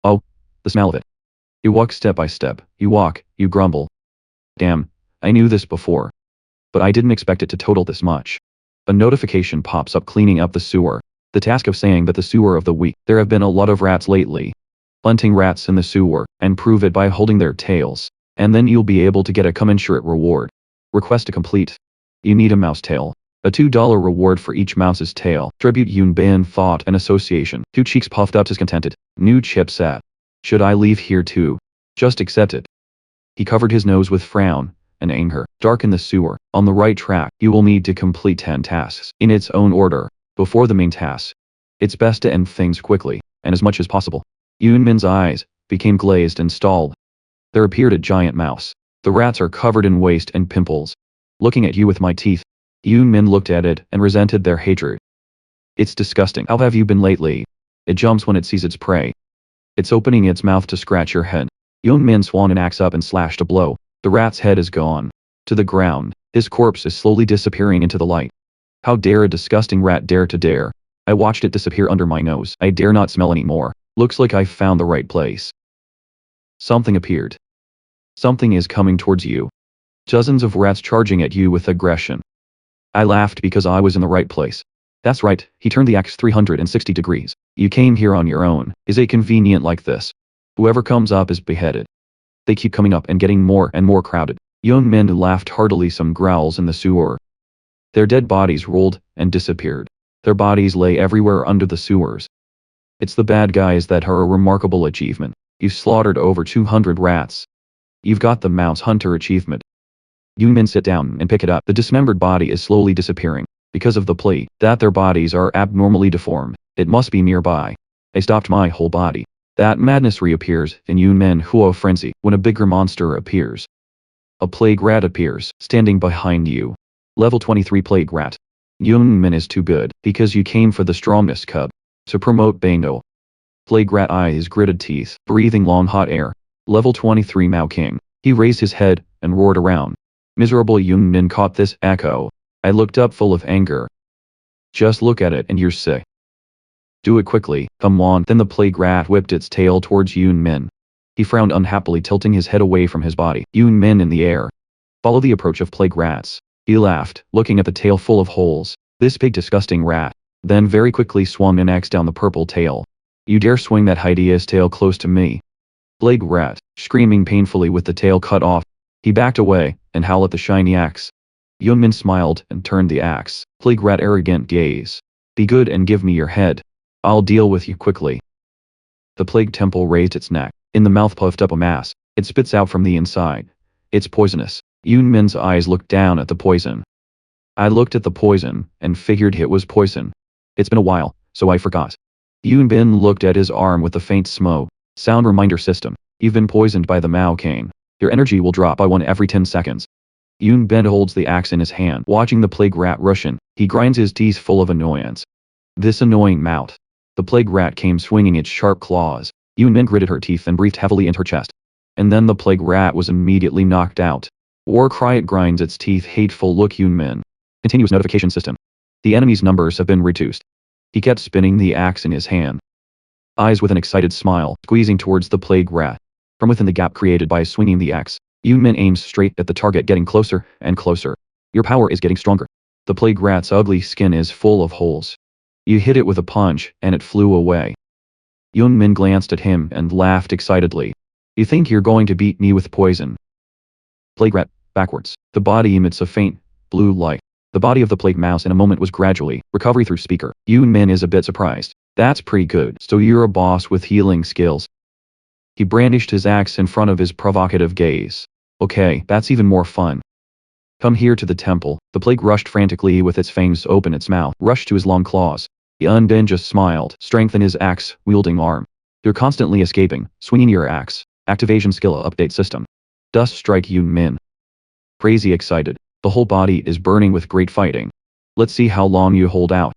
Oh, the smell of it. You walk step by step, you walk, you grumble. Damn, I knew this before. But I didn't expect it to total this much. A notification pops up cleaning up the sewer. The task of saying that the sewer of the week. There have been a lot of rats lately. Hunting rats in the sewer, and prove it by holding their tails. And then you'll be able to get a commensurate reward. Request to complete. You need a mouse tail. A $2 reward for each mouse's tail. Tribute Yoon Bin thought an association. Two cheeks puffed up discontented. New chipset. Should I leave here too? Just accept it. He covered his nose with frown and anger. Dark in the sewer. On the right track, you will need to complete 10 tasks in its own order before the main task. It's best to end things quickly and as much as possible. Yoon Min's eyes became glazed and stalled. There appeared a giant mouse. The rats are covered in waste and pimples. Looking at you with my teeth. Yoon Min looked at it and resented their hatred. It's disgusting. How have you been lately? It jumps when it sees its prey. It's opening its mouth to scratch your head. Yoon Min swung an axe up and slashed a blow. The rat's head is gone. To the ground. His corpse is slowly disappearing into the light. How dare a disgusting rat dare to dare? I watched it disappear under my nose. I dare not smell anymore. Looks like I've found the right place. Something appeared. Something is coming towards you. Dozens of rats charging at you with aggression. I laughed because I was in the right place. That's right, he turned the axe 360 degrees. You came here on your own. Is it convenient like this? Whoever comes up is beheaded. They keep coming up and getting more and more crowded. Young men laughed heartily. Some growls in the sewer. Their dead bodies rolled and disappeared. Their bodies lay everywhere under the sewers. It's the bad guys that are a remarkable achievement. You slaughtered over 200 rats. You've got the Mouse Hunter achievement. You men sit down and pick it up. The dismembered body is slowly disappearing. Because of the plea that their bodies are abnormally deformed, it must be nearby. I stopped my whole body. That madness reappears in Yoon Men Huo frenzy when a bigger monster appears. A plague rat appears, standing behind you. Level 23 plague rat. Yoon Men is too good, because you came for the strongest cub. To promote Bango. Plague rat eyes gritted teeth, breathing long hot air. Level 23 Mao King. He raised his head and roared around. Miserable Yoon Min caught this echo. I looked up full of anger. Just look at it and you're sick. Do it quickly, come on. Then the plague rat whipped its tail towards Yoon Min. He frowned unhappily, tilting his head away from his body. Yoon Min in the air. Follow the approach of plague rats. He laughed, looking at the tail full of holes. This big disgusting rat. Then very quickly swung an axe down the purple tail. You dare swing that hideous tail close to me? Plague rat, screaming painfully with the tail cut off. He backed away and howled at the shiny axe. Yoon Min smiled and turned the axe. Plague rat arrogant gaze. Be good and give me your head. I'll deal with you quickly. The plague temple raised its neck. In the mouth puffed up a mass. It spits out from the inside. It's poisonous. Yoon Min's eyes looked down at the poison. I looked at the poison and figured it was poison. It's been a while, so I forgot. Yoon Bin looked at his arm with a faint smoke. Sound reminder system. You've been poisoned by the Mao Cane. Your energy will drop by 1 every 10 seconds. Yoon Bin holds the axe in his hand, watching the plague rat rush in. He grinds his teeth full of annoyance. This annoying mouth. The plague rat came swinging its sharp claws. Yoon Min gritted her teeth and breathed heavily into her chest. And then the plague rat was immediately knocked out. War cry. It grinds its teeth. Hateful look. Yoon Min. Continuous notification system. The enemy's numbers have been reduced. He kept spinning the axe in his hand. Eyes with an excited smile, squeezing towards the plague rat. From within the gap created by swinging the axe, Yoon Min aims straight at the target, getting closer and closer. Your power is getting stronger. The plague rat's ugly skin is full of holes. You hit it with a punch, and it flew away. Yoon Min glanced at him and laughed excitedly. You think you're going to beat me with poison? Plague rat, backwards. The body emits a faint, blue light. The body of the plague mouse in a moment was gradually recovery through speaker. Yoon Min is a bit surprised. That's pretty good. So you're a boss with healing skills. He brandished his axe in front of his provocative gaze. Okay, that's even more fun. Come here to the temple. The plague rushed frantically with its fangs open, its mouth rushed to his long claws. Yoon Bin just smiled, strengthened his axe-wielding arm. You're constantly escaping, swinging your axe. Activation skill update system. Dust strike Yoon Min. Crazy excited. The whole body is burning with great fighting. Let's see how long you hold out.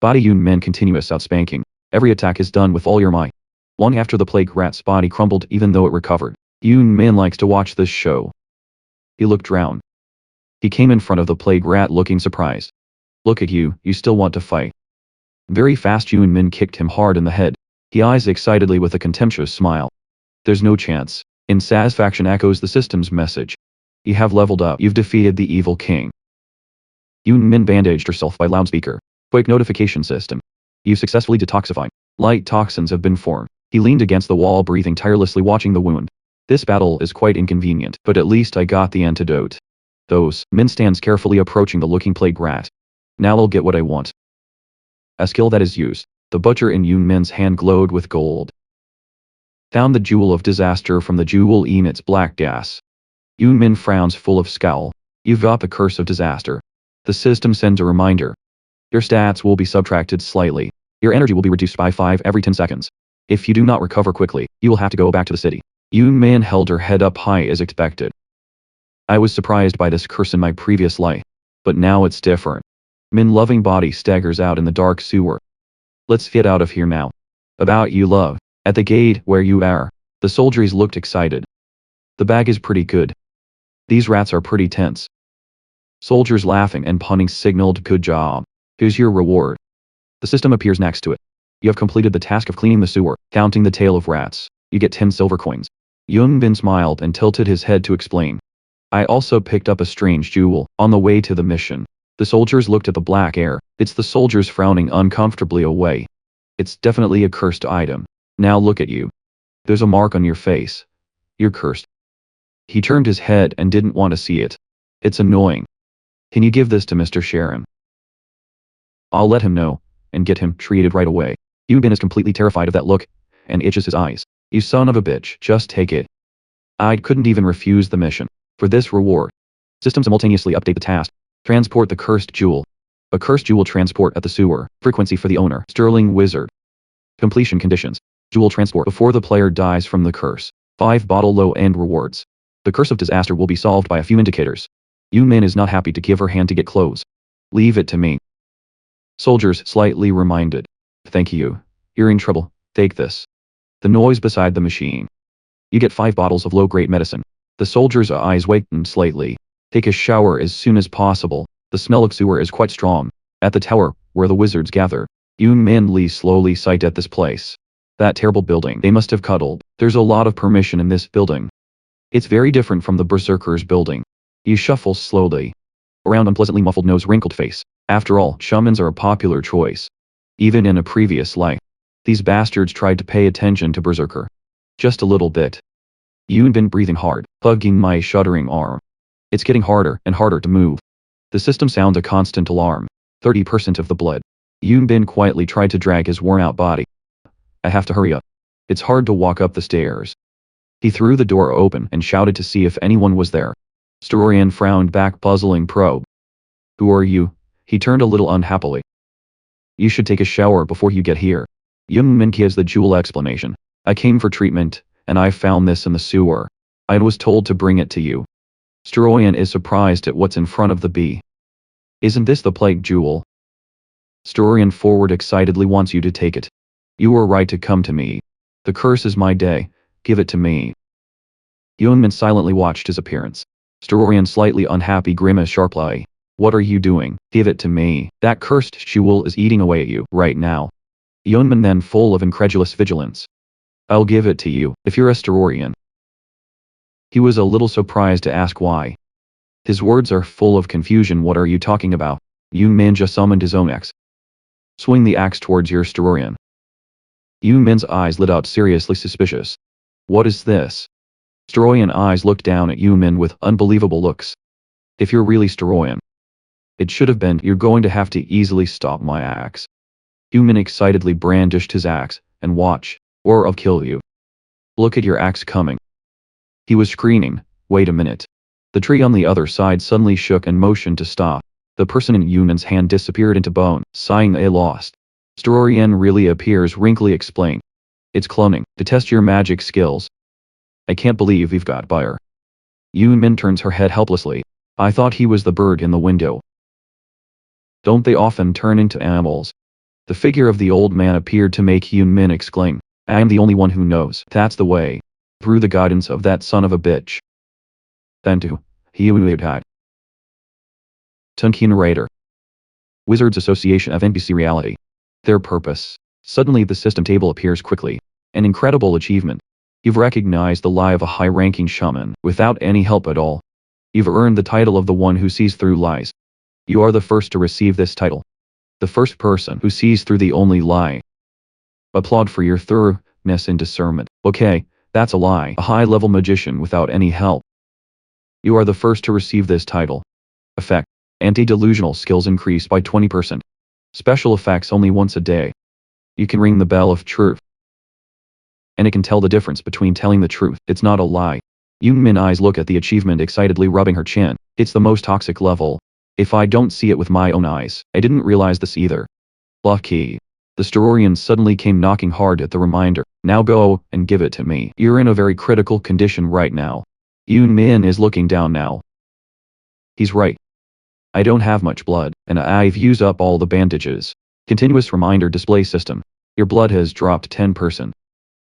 Body Yoon Min continuous outspanking. Every attack is done with all your might. Long after the plague rat's body crumbled even though it recovered. Yoon Min likes to watch this show. He looked round. He came in front of the plague rat looking surprised. Look at you, you still want to fight. Very fast Yoon Min kicked him hard in the head. He eyes excitedly with a contemptuous smile. There's no chance. In satisfaction echoes the system's message. You have leveled up. You've defeated the evil king. Yoon Min bandaged herself by loudspeaker. Quick notification system. You successfully detoxified. Light toxins have been formed. He leaned against the wall breathing tirelessly watching the wound. This battle is quite inconvenient, but at least I got the antidote. Min stands carefully approaching the looking plague rat. Now I'll get what I want. A skill that is used. The butcher in Yoon Min's hand glowed with gold. Found the jewel of disaster from the jewel emits black gas. Yoon Min frowns full of scowl. You've got the curse of disaster. The system sends a reminder. Your stats will be subtracted slightly. Your energy will be reduced by 5 every 10 seconds. If you do not recover quickly, you will have to go back to the city. Yoon Min held her head up high as expected. I was surprised by this curse in my previous life. But now it's different. Min loving body staggers out in the dark sewer. Let's get out of here now. About you love. At the gate where you are. The soldiers looked excited. The bag is pretty good. These rats are pretty tense. Soldiers laughing and punning signaled good job. Here's your reward. The system appears next to it. You have completed the task of cleaning the sewer, counting the tail of rats. You get 10 silver coins. Yoon Bin smiled and tilted his head to explain. I also picked up a strange jewel on the way to the mission. The soldiers looked at the black air. It's the soldiers frowning uncomfortably away. It's definitely a cursed item. Now look at you. There's a mark on your face. You're cursed. He turned his head and didn't want to see it. It's annoying. Can you give this to Mr. Sharon? I'll let him know, and get him treated right away. Yoon Bin is completely terrified of that look, and itches his eyes. You son of a bitch, just take it. I couldn't even refuse the mission. For this reward. System simultaneously update the task. Transport the cursed jewel. A cursed jewel transport at the sewer. Frequency for the owner. Sterling Wizard. Completion conditions. Jewel transport before the player dies from the curse. 5 bottle low-end rewards. The curse of disaster will be solved by a few indicators. Yoon Min is not happy to give her hand to get clothes. Leave it to me. Soldiers slightly reminded. Thank you. You're in trouble. Take this. The noise beside the machine. You get 5 bottles of low-grade medicine. The soldier's eyes widened slightly. Take a shower as soon as possible. The smell of sewer is quite strong. At the tower, where the wizards gather. Yoon Min Lee slowly sighed at this place. That terrible building. They must have cuddled. There's a lot of permission in this building. It's very different from the Berserker's building. You shuffle slowly. Around unpleasantly muffled nose wrinkled face. After all, shamans are a popular choice. Even in a previous life. These bastards tried to pay attention to Berserker. Just a little bit. Yoon Bin breathing hard, hugging my shuddering arm. It's getting harder and harder to move. The system sounds a constant alarm. 30% of the blood. Yoon Bin quietly tried to drag his worn-out body. I have to hurry up. It's hard to walk up the stairs. He threw the door open and shouted to see if anyone was there. Storian frowned back, puzzling probe. Who are you? He turned a little unhappily. You should take a shower before you get here. Yoon Min gives the jewel explanation. I came for treatment, and I found this in the sewer. I was told to bring it to you. Storian is surprised at what's in front of the bee. Isn't this the plague jewel? Storian forward excitedly wants you to take it. You were right to come to me. The curse is my day. Give it to me. Yoon Min silently watched his appearance. Storian slightly unhappy grimace sharply. What are you doing? Give it to me. That cursed jewel is eating away at you right now. Yoon Min then full of incredulous vigilance. I'll give it to you, if you're a Storian. He was a little surprised to ask why. His words are full of confusion. What are you talking about? Yoon Min just summoned his own axe. Swing the axe towards your Storian. Yoon Min's eyes lit out seriously suspicious. What is this? Storoyan eyes looked down at Yumin with unbelievable looks. If you're really Storoyan, it should have been, you're going to have to easily stop my axe. Yumin excitedly brandished his axe, and watch, or I'll kill you. Look at your axe coming. He was screaming, wait a minute. The tree on the other side suddenly shook and motioned to stop. The person in Yumin's hand disappeared into bone, sighing a lost. Storoyan really appears, wrinkly explained. It's cloning, to test your magic skills. I can't believe we've got by her. Yumin turns her head helplessly. I thought he was the bird in the window. Don't they often turn into animals? The figure of the old man appeared to make Yumin exclaim. I am the only one who knows. That's the way. Through the guidance of that son of a bitch. Then too, he would hide. Tunki narrator. Wizards Association of NPC Reality. Their purpose. Suddenly the system table appears quickly. An incredible achievement. You've recognized the lie of a high-ranking shaman, without any help at all. You've earned the title of the one who sees through lies. You are the first to receive this title. The first person who sees through the only lie. Applaud for your thoroughness and discernment. Okay, that's a lie. A high-level magician without any help. You are the first to receive this title. Effect. Anti-delusional skills increased by 20%. Special effects only once a day. You can ring the bell of truth. And it can tell the difference between telling the truth. It's not a lie. Yumin eyes look at the achievement, excitedly rubbing her chin. It's the most toxic level. If I don't see it with my own eyes, I didn't realize this either. Lucky. The Storoyan suddenly came knocking hard at the reminder. Now go and give it to me. You're in a very critical condition right now. Yumin is looking down now. He's right. I don't have much blood, and I've used up all the bandages. Continuous reminder display system. Your blood has dropped 10%.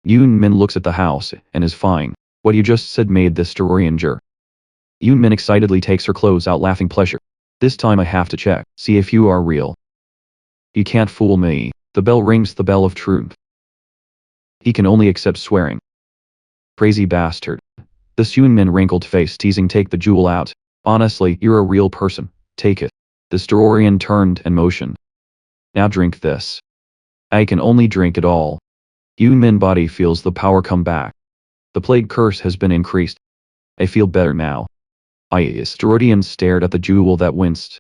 Yumin looks at the house, and is fine. What you just said made this Storoyan jur. Yumin excitedly takes her clothes out, laughing pleasure. This time I have to check, see if you are real. You can't fool me. The bell rings, the bell of truth. He can only accept swearing. Crazy bastard. The Yumin wrinkled face teasing, take the jewel out. Honestly, you're a real person. Take it. The Storoyan turned and motioned. Now drink this. I can only drink it all. Yumin body feels the power come back. The plague curse has been increased. I feel better now. Storoyan stared at the jewel that winced.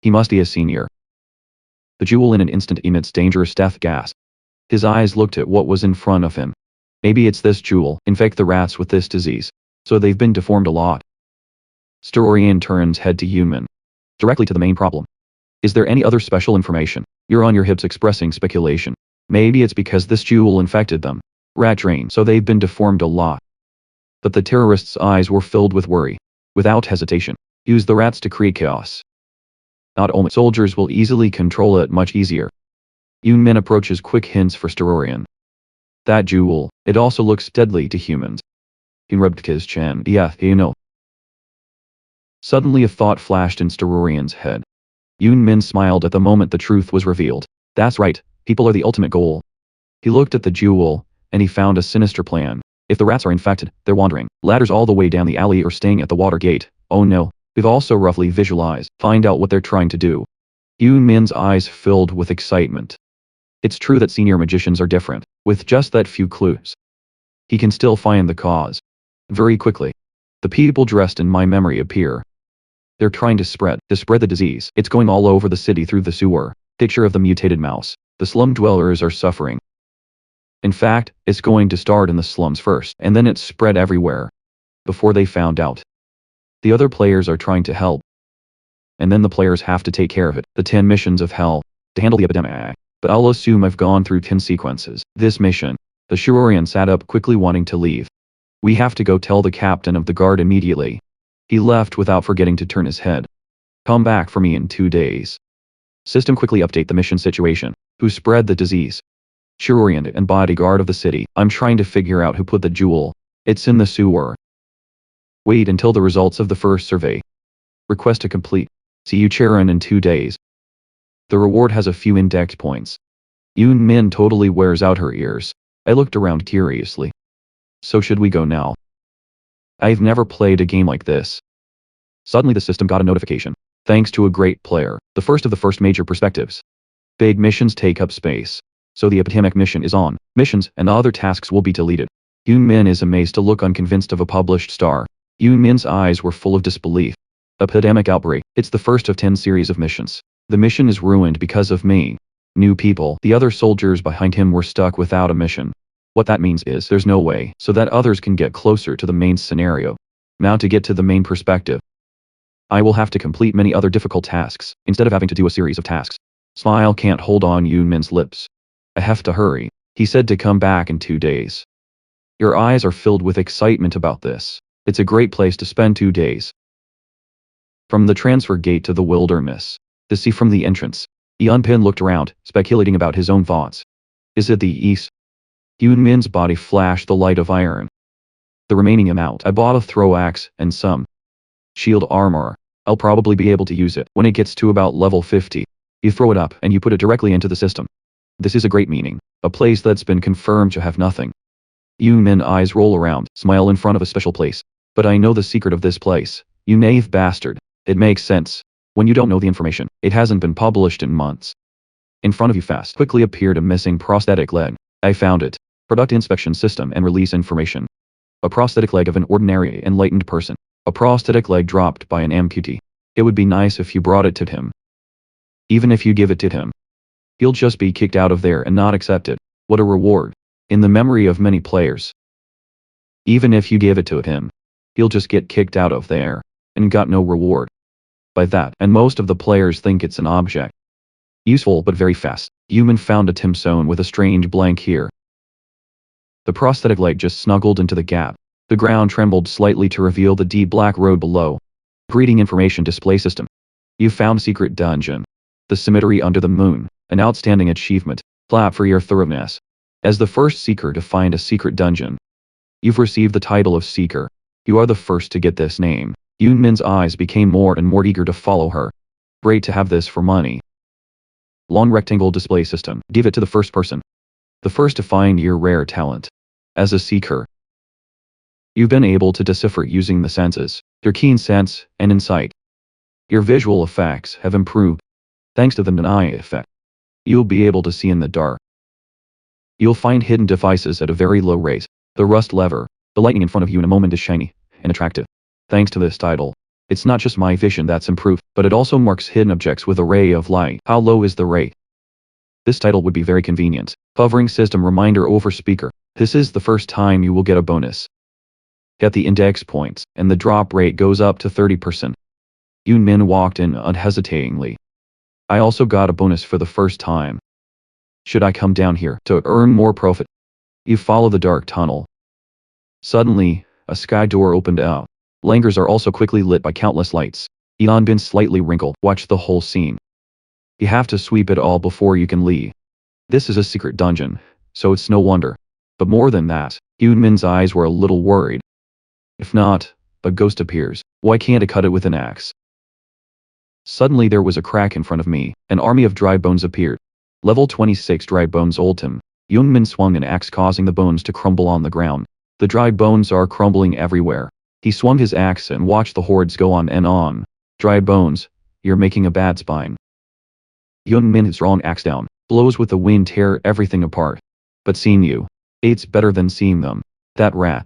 He must be a senior. The jewel in an instant emits dangerous death gas. His eyes looked at what was in front of him. Maybe it's this jewel, infect the rats with this disease. So they've been deformed a lot. Storoyan turns head to Yumin. Directly to the main problem. Is there any other special information? You're on your hips expressing speculation. Maybe it's because this jewel infected them. Rat drain, so they've been deformed a lot. But the terrorists' eyes were filled with worry. Without hesitation, use the rats to create chaos. Not only soldiers will easily control it much easier. Yumin approaches quick hints for Storoyan. That jewel, it also looks deadly to humans. He rubbed his chin. Yeah, you know. Suddenly a thought flashed in Storoyan's head. Yumin smiled at the moment the truth was revealed. That's right, people are the ultimate goal. He looked at the jewel, and he found a sinister plan. If the rats are infected, they're wandering ladders all the way down the alley or staying at the water gate. Oh no, we've also roughly visualized, find out what they're trying to do. Yumin's eyes filled with excitement. It's true that senior magicians are different, with just that few clues. He can still find the cause. Very quickly. The people dressed in my memory appear. They're trying to spread the disease. It's going all over the city through the sewer. Picture of the mutated mouse. The slum dwellers are suffering. In fact, it's going to start in the slums first, and then it's spread everywhere. Before they found out. The other players are trying to help. And then the players have to take care of it. The 10 missions of hell, to handle the epidemic. But I'll assume I've gone through 10 sequences. This mission. The Storoyan sat up quickly, wanting to leave. We have to go tell the captain of the guard immediately. He left without forgetting to turn his head. Come back for me in 2 days. System quickly update the mission situation. Who spread the disease? Storoyan and bodyguard of the city. I'm trying to figure out who put the jewel. It's in the sewer. Wait until the results of the first survey. Request to complete. See you Charon in 2 days. The reward has a few index points. Yumin totally wears out her ears. I looked around curiously. So should we go now? I've never played a game like this. Suddenly the system got a notification. Thanks to a great player. The first of the first major perspectives. Big missions take up space. So the epidemic mission is on. Missions and other tasks will be deleted. Yoon Min is amazed to look unconvinced of a published star. Yoon Min's eyes were full of disbelief. Epidemic outbreak. It's the first of 10 series of missions. The mission is ruined because of me. New people. The other soldiers behind him were stuck without a mission. What that means is there's no way so that others can get closer to the main scenario. Now to get to the main perspective, I will have to complete many other difficult tasks, instead of having to do a series of tasks. Smile can't hold on Yoon Min's lips. I have to hurry. He said to come back in 2 days. Your eyes are filled with excitement about this. It's a great place to spend 2 days. From the transfer gate to the wilderness. To see from the entrance. Yeon Pin looked around, speculating about his own thoughts. Is it the east? Yoon Min's body flashed the light of iron. The remaining amount I bought a throw axe and some shield armor. I'll probably be able to use it when it gets to about level 50. You throw it up and you put it directly into the system. This is a great meaning. A place that's been confirmed to have nothing. Yoon Min eyes roll around, smile in front of a special place. But I know the secret of this place. You naive bastard. It makes sense. When you don't know the information, it hasn't been published in months. In front of you fast quickly appeared a missing prosthetic leg. I found it. Product inspection system and release information. A prosthetic leg of an ordinary enlightened person. A prosthetic leg dropped by an amputee. It would be nice if you brought it to him. Even if you give it to him, he'll just be kicked out of there and not accept it. What a reward. In the memory of many players. Even if you give it to him, he'll just get kicked out of there and got no reward. By that, and most of the players think it's an object. Useful but very fast. Human found a Timsone with a strange blank here. The prosthetic leg just snuggled into the gap. The ground trembled slightly to reveal the deep black road below. Greeting information display system. You found secret dungeon. The cemetery under the moon. An outstanding achievement. Clap for your thoroughness. As the first seeker to find a secret dungeon. You've received the title of Seeker. You are the first to get this name. Yoon Min's eyes became more and more eager to follow her. Great to have this for money. Long rectangle display system. Give it to the first person. The first to find your rare talent. As a seeker, you've been able to decipher using the senses, your keen sense and insight. Your visual effects have improved. Thanks to the Nanai effect, you'll be able to see in the dark. You'll find hidden devices at a very low rate. The rust lever, the lightning in front of you in a moment is shiny and attractive. Thanks to this title, it's not just my vision that's improved, but it also marks hidden objects with a ray of light. How low is the rate? This title would be very convenient. Hovering system reminder over speaker. This is the first time you will get a bonus. Get the index points, and the drop rate goes up to 30%. Yoon Min walked in unhesitatingly. I also got a bonus for the first time. Should I come down here to earn more profit? You follow the dark tunnel. Suddenly, a sky door opened out. Langers are also quickly lit by countless lights. Yeon Bin slightly wrinkled, watched the whole scene. You have to sweep it all before you can leave. This is a secret dungeon, so it's no wonder. But more than that, Yoon Min's eyes were a little worried. If not, a ghost appears, why can't I cut it with an axe? Suddenly there was a crack in front of me. An army of dry bones appeared. Level 26 dry bones ultim. Yoon Min swung an axe causing the bones to crumble on the ground. The dry bones are crumbling everywhere. He swung his axe and watched the hordes go on and on. Dry bones, you're making a bad spine. Yoon Min has drawn axe down. Blows with the wind tear everything apart. But seeing you, it's better than seeing them. That rat.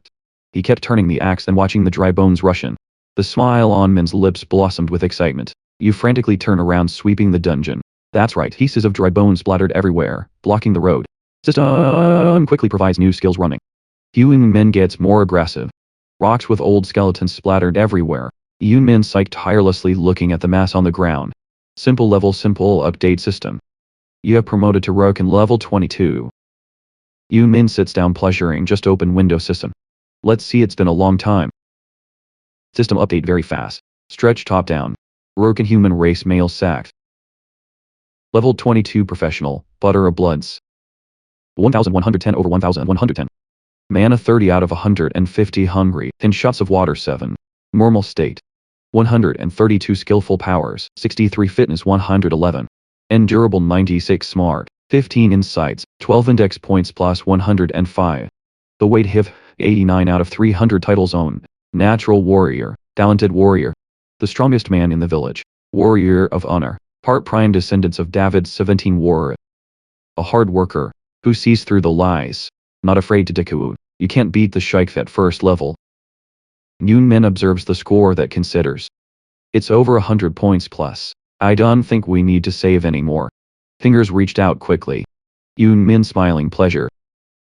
He kept turning the axe and watching the dry bones rush in. The smile on Min's lips blossomed with excitement. You frantically turn around sweeping the dungeon. That's right, pieces of dry bones splattered everywhere, blocking the road. System quickly provides new skills running. Yoon Min gets more aggressive. Rocks with old skeletons splattered everywhere. Yoon Min psyched tirelessly looking at the mass on the ground. Simple level simple update system. You have promoted to Rook in level 22. Yoon Min sits down pleasuring just open window system. Let's see, it's been a long time. System update very fast. Stretch top down. Rook and human race male sacked. Level 22 professional, butter of bloods. 1110 over 1110. Mana 30 out of 150 hungry, 10 shots of water 7. Normal state. 132 skillful powers, 63 fitness 111. Endurable 96 smart, 15 insights, 12 index points plus 105. The weight HIF, 89 out of 300 titles owned. Natural warrior, talented warrior. The strongest man in the village. Warrior of honor. Part prime descendants of David's 17 war. A hard worker, who sees through the lies. Not afraid to deku. You can't beat the Sheikh at first level. Yoon Min observes the score that considers. It's over 100 points plus. I don't think we need to save anymore. Fingers reached out quickly. Yoon Min smiling pleasure.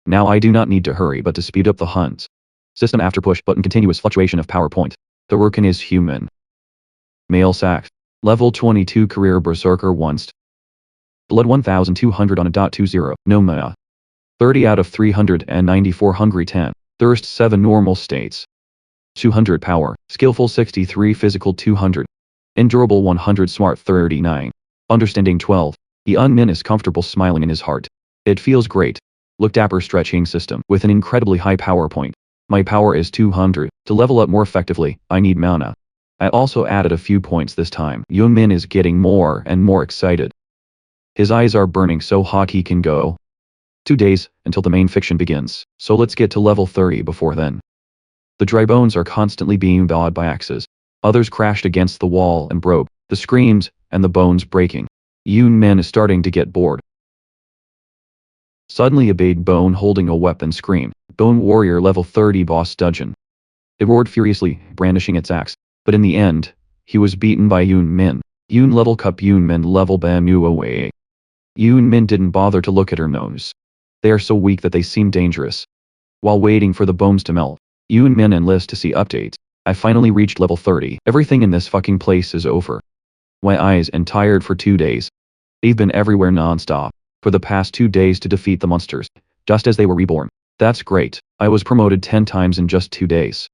Now I do not need to hurry but to speed up the hunt. System after push button continuous fluctuation of PowerPoint. The workin is human. Male sack. Level 22 career berserker once. Blood 1200 on a .20. No Maya. 30 out of 394 hungry 10. Thirst 7 normal states. 200 power. Skillful 63 physical 200. Endurable 100 smart 39. Understanding 12. Yoon Min is comfortable smiling in his heart. It feels great. Look dapper stretching system with an incredibly high power point. My power is 200. To level up more effectively, I need mana. I also added a few points this time. Yoon Min is getting more and more excited. His eyes are burning so hot he can go. 2 days until the main fiction begins, so let's get to level 30 before then. The dry bones are constantly being bowed by axes. Others crashed against the wall and broke, the screams and the bones breaking. Yoon Min is starting to get bored. Suddenly a big bone holding a weapon screamed, Bone Warrior level 30 boss dungeon. It roared furiously, brandishing its axe, but in the end, he was beaten by Yoon Min. Yoon level cup Yoon Min level bam away. Yoon Min didn't bother to look at her nose. They are so weak that they seem dangerous. While waiting for the bones to melt, Yoon Min enlists to see updates. I finally reached level 30. Everything in this fucking place is over. My eyes and tired for 2 days. They've been everywhere non-stop for the past 2 days to defeat the monsters, just as they were reborn. That's great. I was promoted 10 times in just 2 days.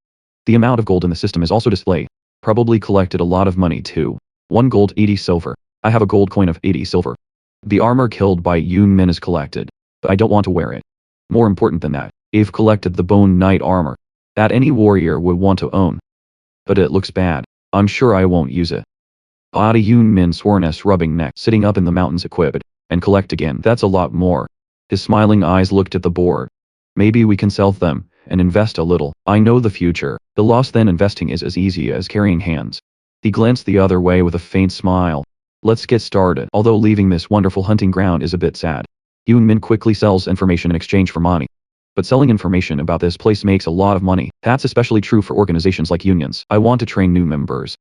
The amount of gold in the system is also displayed. Probably collected a lot of money too. 1 gold 80 silver. I have a gold coin of 80 silver. The armor killed by Yoon Min is collected, but I don't want to wear it. More important than that, I've collected the Bone Knight armor that any warrior would want to own. But it looks bad. I'm sure I won't use it. Body Yoon Min swornness rubbing neck sitting up in the mountains equipped, and collect again. That's a lot more. His smiling eyes looked at the board. Maybe we can sell them, and invest a little. I know the future. The loss then investing is as easy as carrying hands. He glanced the other way with a faint smile. Let's get started. Although leaving this wonderful hunting ground is a bit sad. Yoon Min quickly sells information in exchange for money. But selling information about this place makes a lot of money. That's especially true for organizations like unions. I want to train new members.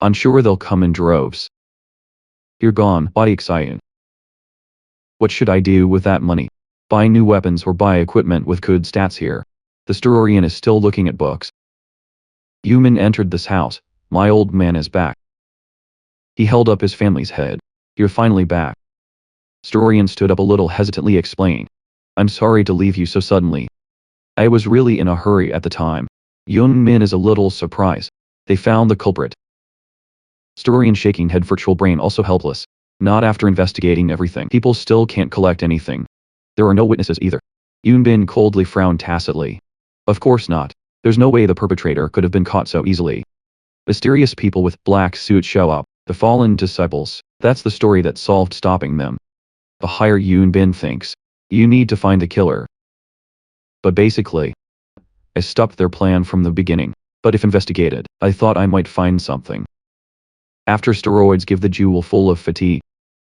I'm sure they'll come in droves. You're gone, body excited. What should I do with that money? Buy new weapons or buy equipment with good stats here. The Sturorian is still looking at books. Yoon Min entered this house. My old man is back. He held up his family's head. You're finally back. Sturorian stood up a little hesitantly explained. I'm sorry to leave you so suddenly. I was really in a hurry at the time. Yoon Min is a little surprised. They found the culprit. Sturorian shaking head virtual brain also helpless. Not after investigating everything. People still can't collect anything. There are no witnesses either. Yoon Min coldly frowned tacitly. Of course not. There's no way the perpetrator could have been caught so easily. Mysterious people with black suits show up. The fallen disciples. That's the story that solved stopping them. The higher Yoon Bin thinks. You need to find the killer. But basically, I stopped their plan from the beginning. But if investigated, I thought I might find something. After steroids give the jewel full of fatigue.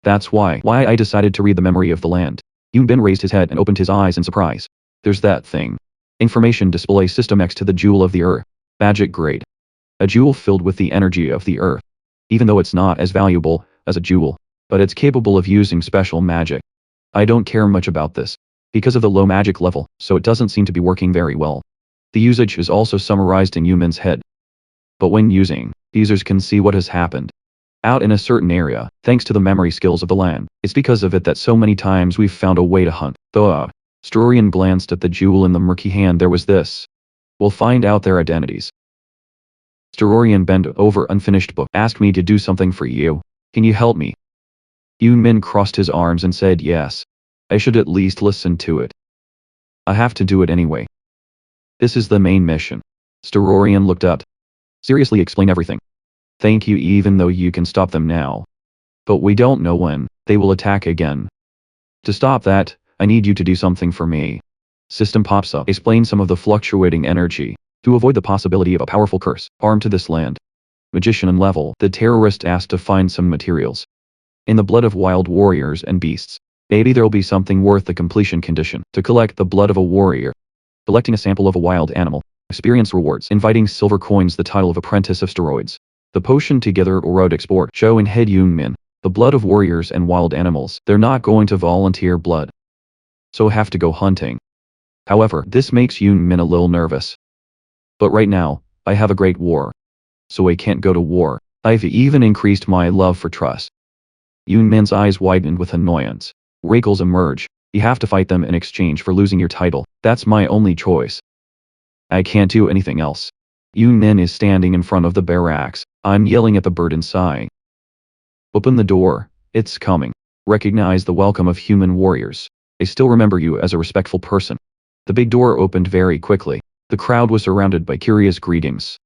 That's why I decided to read the memory of the land. Yoon Bin raised his head and opened his eyes in surprise. There's that thing. Information display system next to the jewel of the earth. Magic grade. A jewel filled with the energy of the earth. Even though it's not as valuable as a jewel, but it's capable of using special magic. I don't care much about this, because of the low magic level, so it doesn't seem to be working very well. The usage is also summarized in Yoon Min's head. But when using, users can see what has happened. Out in a certain area, thanks to the memory skills of the land. It's because of it that so many times we've found a way to hunt. Though, Sturorian glanced at the jewel in the murky hand. There was this. We'll find out their identities. Sturorian bent over unfinished book. Asked me to do something for you. Can you help me? Yoon Min crossed his arms and said yes. I should at least listen to it. I have to do it anyway. This is the main mission. Sturorian looked up. Seriously, explain everything. Thank you, even though you can stop them now. But we don't know when they will attack again. To stop that, I need you to do something for me. System pops up. Explain some of the fluctuating energy. To avoid the possibility of a powerful curse, armed to this land. Magician and level. The terrorist asked to find some materials. In the blood of wild warriors and beasts. Maybe there'll be something worth the completion condition. To collect the blood of a warrior. Selecting a sample of a wild animal. Experience rewards. Inviting silver coins, the title of apprentice of steroids. The potion together or export. Show in head Yoon Min. The blood of warriors and wild animals. They're not going to volunteer blood, so have to go hunting. However, this makes Yoon Min a little nervous. But right now, I have a great war, so I can't go to war. I've even increased my love for trust. Yoon Min's eyes widened with annoyance. Wrinkles emerge. You have to fight them in exchange for losing your title. That's my only choice. I can't do anything else. Yoon Min is standing in front of the barracks. I'm yelling at the bird inside. Open the door. It's coming. Recognize the welcome of human warriors. I still remember you as a respectful person. The big door opened very quickly. The crowd was surrounded by curious greetings.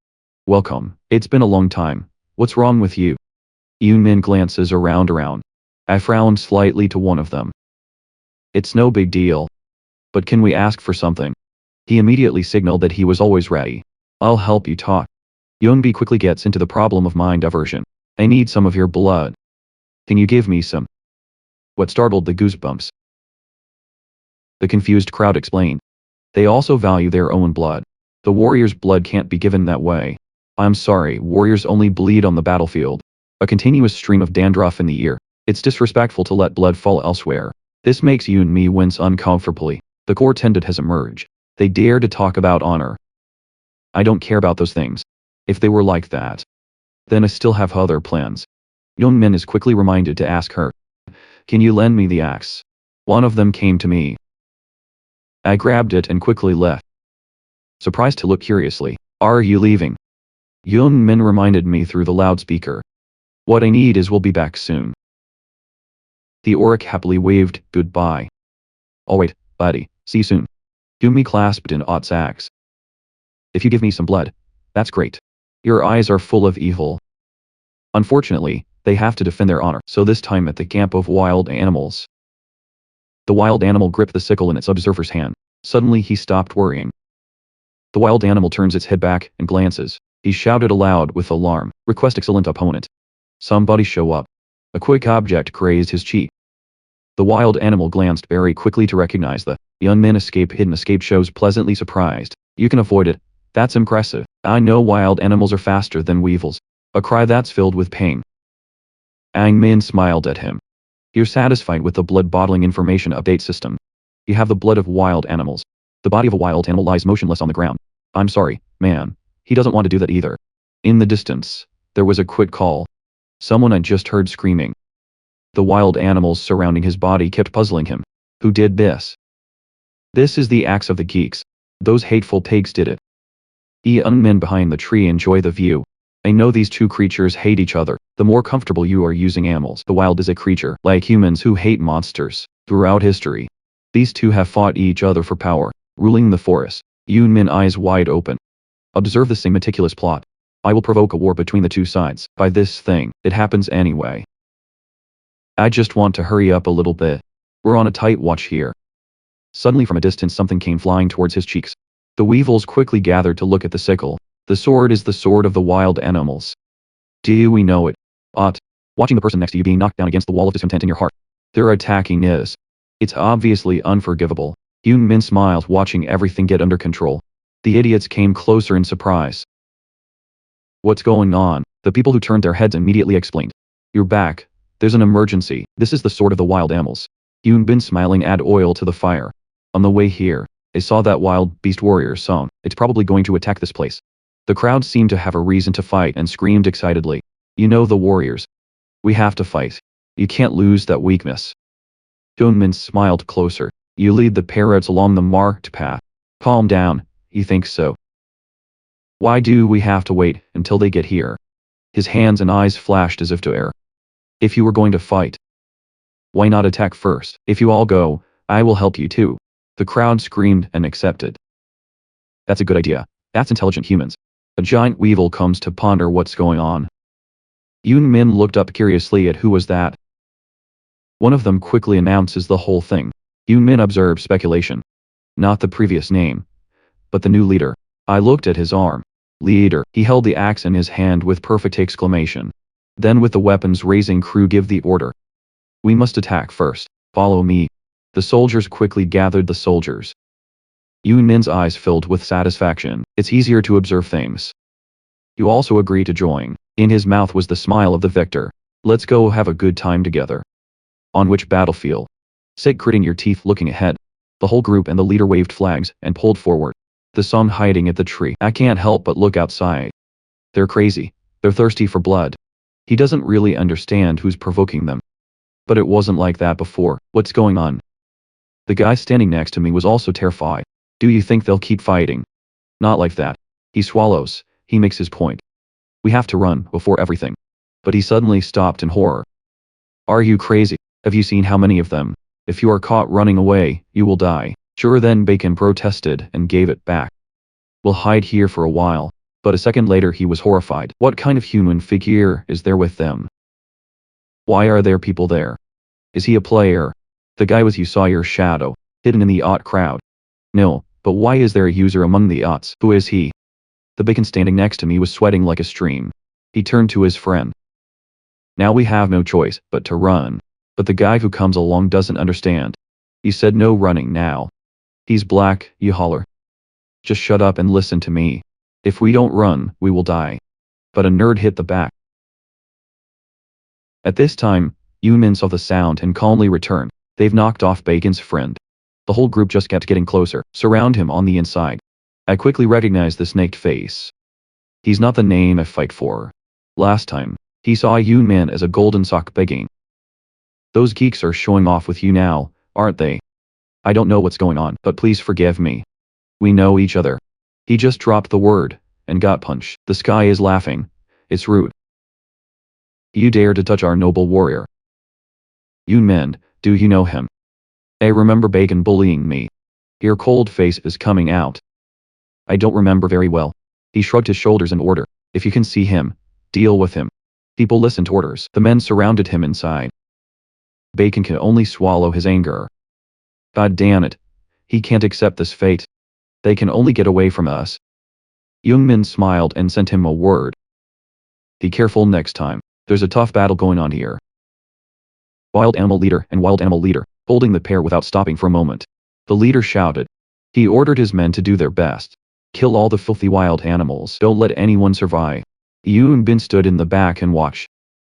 Welcome. It's been a long time. What's wrong with you? Yoon Min glances around. I frowned slightly to one of them. It's no big deal. But can we ask for something? He immediately signaled that he was always ready. I'll help you talk. Yoonbi quickly gets into the problem of mind diversion. I need some of your blood. Can you give me some? What startled the goosebumps? The confused crowd explained. They also value their own blood. The warrior's blood can't be given that way. I'm sorry, warriors only bleed on the battlefield. A continuous stream of dandruff in the ear. It's disrespectful to let blood fall elsewhere. This makes Yoon-mi wince uncomfortably. The core tendency has emerged. They dare to talk about honor. I don't care about those things. If they were like that, then I still have other plans. Yoon-min is quickly reminded to ask her. Can you lend me the axe? One of them came to me. I grabbed it and quickly left. Surprised to look curiously. Are you leaving? Yoon-min reminded me through the loudspeaker. What I need is we'll be back soon. The Auric happily waved goodbye. Alright, buddy, see you soon. Yoon-mi clasped in Ott's axe. If you give me some blood, that's great. Your eyes are full of evil. Unfortunately, they have to defend their honor, so this time at the camp of wild animals. The wild animal gripped the sickle in its observer's hand. Suddenly he stopped worrying. The wild animal turns its head back and glances. He shouted aloud with alarm, request excellent opponent. Somebody show up. A quick object grazed his cheek. The wild animal glanced very quickly to recognize the Yoon-min hidden escape shows pleasantly surprised. You can avoid it. That's impressive. I know wild animals are faster than weevils. A cry that's filled with pain. Ang-min smiled at him. You're satisfied with the blood bottling information update system. You have the blood of wild animals. The body of a wild animal lies motionless on the ground. I'm sorry, man. He doesn't want to do that either. In the distance, there was a quick call. Someone I just heard screaming. The wild animals surrounding his body kept puzzling him. Who did this? This is the axe of the geeks. Those hateful pigs did it. Men behind the tree enjoy the view. I know these two creatures hate each other. The more comfortable you are using animals, the wild is a creature, like humans who hate monsters. Throughout history, these two have fought each other for power, ruling the forest. Yoon-min eyes wide open. Observe the same meticulous plot. I will provoke a war between the two sides. By this thing, it happens anyway. I just want to hurry up a little bit. We're on a tight watch here. Suddenly from a distance something came flying towards his cheeks. The weevils quickly gathered to look at the sickle. The sword is the sword of the wild animals. Do we know it? Ott. Watching the person next to you being knocked down against the wall of discontent in your heart. They're attacking is. It's obviously unforgivable. Yoon-min smiled watching everything get under control. The idiots came closer in surprise. What's going on? The people who turned their heads immediately explained. You're back. There's an emergency. This is the sword of the wild animals. Yoon-bin smiling add oil to the fire. On the way here, I saw that wild beast warrior song. It's probably going to attack this place. The crowd seemed to have a reason to fight and screamed excitedly. You know the warriors. We have to fight. You can't lose that weakness. Yoon-min smiled closer. You lead the parrots along the marked path. Calm down. You think so? Why do we have to wait until they get here? His hands and eyes flashed as if to air. If you were going to fight, why not attack first? If you all go, I will help you too. The crowd screamed and accepted. That's a good idea. That's intelligent humans. A giant weevil comes to ponder what's going on. Yoon-min looked up curiously at who was that. One of them quickly announces the whole thing. Yoon-min observed speculation. Not the previous name, but the new leader. I looked at his arm. Leader. He held the axe in his hand with perfect exclamation. Then with the weapons raising crew give the order. We must attack first. Follow me. The soldiers quickly gathered the soldiers. Yoon Min's eyes filled with satisfaction. It's easier to observe things. You also agree to join. In his mouth was the smile of the victor. Let's go have a good time together. On which battlefield? Sit gritting your teeth looking ahead. The whole group and the leader waved flags and pulled forward. The song hiding at the tree. I can't help but look outside. They're crazy. They're thirsty for blood. He doesn't really understand who's provoking them. But it wasn't like that before. What's going on? The guy standing next to me was also terrified. Do you think they'll keep fighting? Not like that. He swallows. He makes his point. We have to run before everything. But he suddenly stopped in horror. Are you crazy? Have you seen how many of them? If you are caught running away, you will die. Sure, then Bacon protested and gave it back. We'll hide here for a while. But a second later he was horrified. What kind of human figure is there with them? Why are there people there? Is he a player? The guy with you saw your shadow, hidden in the yacht crowd. No, but why is there a user among the yachts? Who is he? The bacon standing next to me was sweating like a stream. He turned to his friend. Now we have no choice but to run. But the guy who comes along doesn't understand. He said no running now. He's black, you holler. Just shut up and listen to me. If we don't run, we will die. But a nerd hit the back. At this time, Yoon saw the sound and calmly returned. They've knocked off Bacon's friend. The whole group just kept getting closer, surround him on the inside. I quickly recognized the snaked face. He's not the name I fight for. Last time, he saw Yoon as a golden sock begging. Those geeks are showing off with you now, aren't they? I don't know what's going on, but please forgive me. We know each other. He just dropped the word, and got punched. The sky is laughing. It's rude. You dare to touch our noble warrior. Yoon, do you know him? I remember Bacon bullying me. Your cold face is coming out. I don't remember very well. He shrugged his shoulders in order. If you can see him, deal with him. People listened to orders. The men surrounded him inside. Bacon can only swallow his anger. God damn it. He can't accept this fate. They can only get away from us. Yoon smiled and sent him a word. Be careful next time. There's a tough battle going on here. Wild animal leader and wild animal leader, holding the pair without stopping for a moment. The leader shouted. He ordered his men to do their best. Kill all the filthy wild animals. Don't let anyone survive. Yoon stood in the back and watched.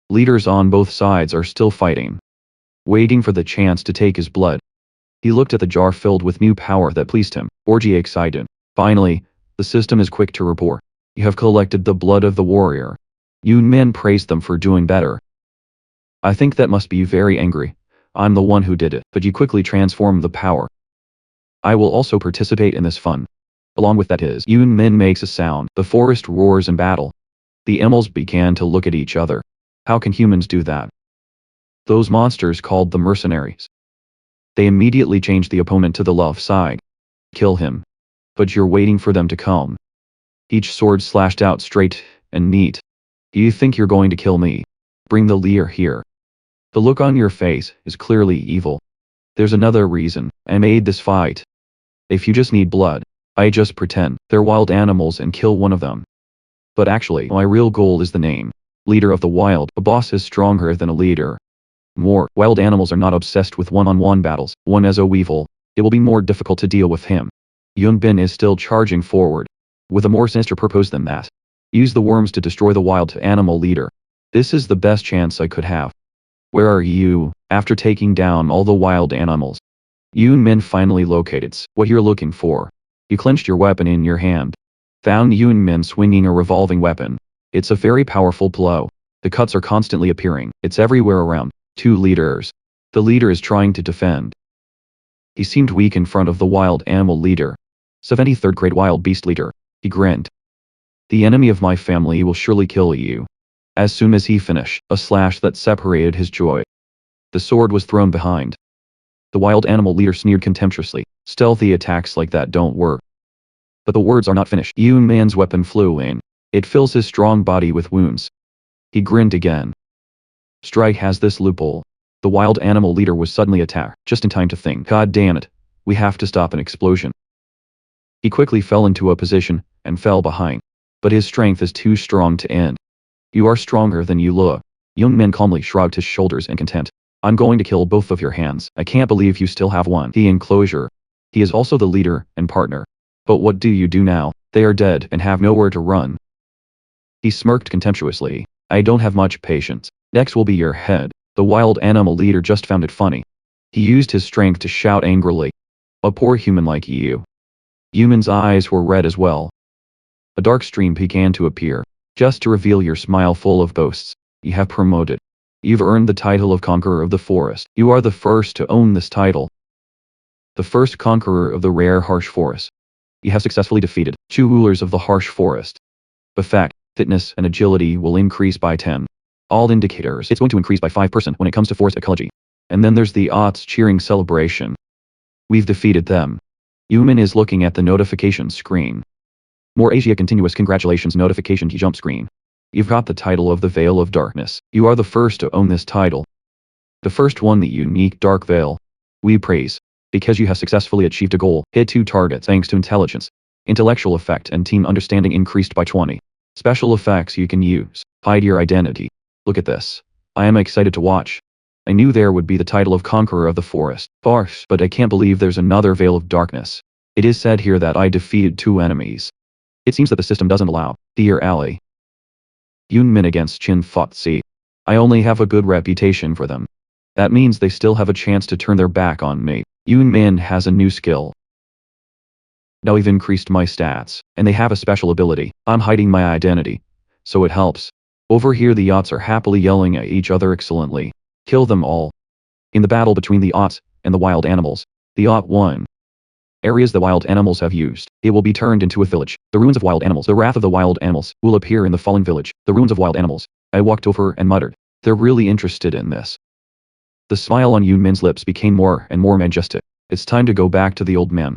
Leaders on both sides are still fighting. Waiting for the chance to take his blood. He looked at the jar filled with new power that pleased him. Orgy excited. Finally, the system is quick to report. You have collected the blood of the warrior. Yoon praised them for doing better. I think that must be you very angry. I'm the one who did it, but you quickly transformed the power. I will also participate in this fun. Along with that his Yoon makes a sound. The forest roars in battle. The animals began to look at each other. How can humans do that? Those monsters called the mercenaries. They immediately changed the opponent to the love side. Kill him. But you're waiting for them to come. Each sword slashed out straight and neat. You think you're going to kill me? Bring the leer here. The look on your face is clearly evil. There's another reason I made this fight. If you just need blood, I just pretend they're wild animals and kill one of them. But actually, my real goal is the name. Leader of the wild. A boss is stronger than a leader. More, wild animals are not obsessed with one-on-one battles. One as a weevil. It will be more difficult to deal with him. Yoon is still charging forward. With a more sinister purpose than that. Use the worms to destroy the wild animal leader. This is the best chance I could have. Where are you, after taking down all the wild animals? Yoon finally located what you're looking for. You clenched your weapon in your hand. Found Yoon swinging a revolving weapon. It's a very powerful blow. The cuts are constantly appearing. It's everywhere around. 2 leaders. The leader is trying to defend. He seemed weak in front of the wild animal leader. 73rd grade wild beast leader. He grinned. The enemy of my family will surely kill you. As soon as he finished, a slash that separated his jaw. The sword was thrown behind. The wild animal leader sneered contemptuously. Stealthy attacks like that don't work. But the words are not finished. Yoon's weapon flew in. It fills his strong body with wounds. He grinned again. Strike has this loophole. The wild animal leader was suddenly attacked, just in time to think, God damn it, we have to stop an explosion. He quickly fell into a position, and fell behind. But his strength is too strong to end. You are stronger than you look. Yoon calmly shrugged his shoulders in contempt. I'm going to kill both of your hands. I can't believe you still have one. The enclosure. He is also the leader and partner. But what do you do now? They are dead and have nowhere to run. He smirked contemptuously. I don't have much patience. Next will be your head. The wild animal leader just found it funny. He used his strength to shout angrily. A poor human like you. Human's eyes were red as well. A dark stream began to appear, just to reveal your smile full of boasts. You have promoted. You've earned the title of Conqueror of the Forest. You are the first to own this title. The first conqueror of the rare harsh forest. You have successfully defeated 2 rulers of the harsh forest. The fact, fitness and agility will increase by 10. All indicators, it's going to increase by 5% when it comes to forest ecology. And then there's the odds cheering celebration. We've defeated them. Human is looking at the notification screen. More Asia continuous congratulations notification jump screen. You've got the title of the Veil of Darkness. You are the first to own this title. The first one, the unique Dark Veil. We praise. Because you have successfully achieved a goal, hit 2 targets thanks to intelligence. Intellectual effect and team understanding increased by 20. Special effects you can use. Hide your identity. Look at this. I am excited to watch. I knew there would be the title of Conqueror of the Forest. Farce, but I can't believe there's another Veil of Darkness. It is said here that I defeated 2 enemies. It seems that the system doesn't allow. Dear ally. Yoon Min against Chin fought. See. I only have a good reputation for them. That means they still have a chance to turn their back on me. Yoon Min has a new skill. Now I've increased my stats, and they have a special ability. I'm hiding my identity. So it helps. Over here the yachts are happily yelling at each other excellently. Kill them all. In the battle between the yachts and the wild animals, the yacht won. Areas the wild animals have used, it will be turned into a village. The ruins of wild animals, the wrath of the wild animals, will appear in the fallen village. The ruins of wild animals. I walked over and muttered. They're really interested in this. The smile on Yoon Min's lips became more and more majestic. It's time to go back to the old man.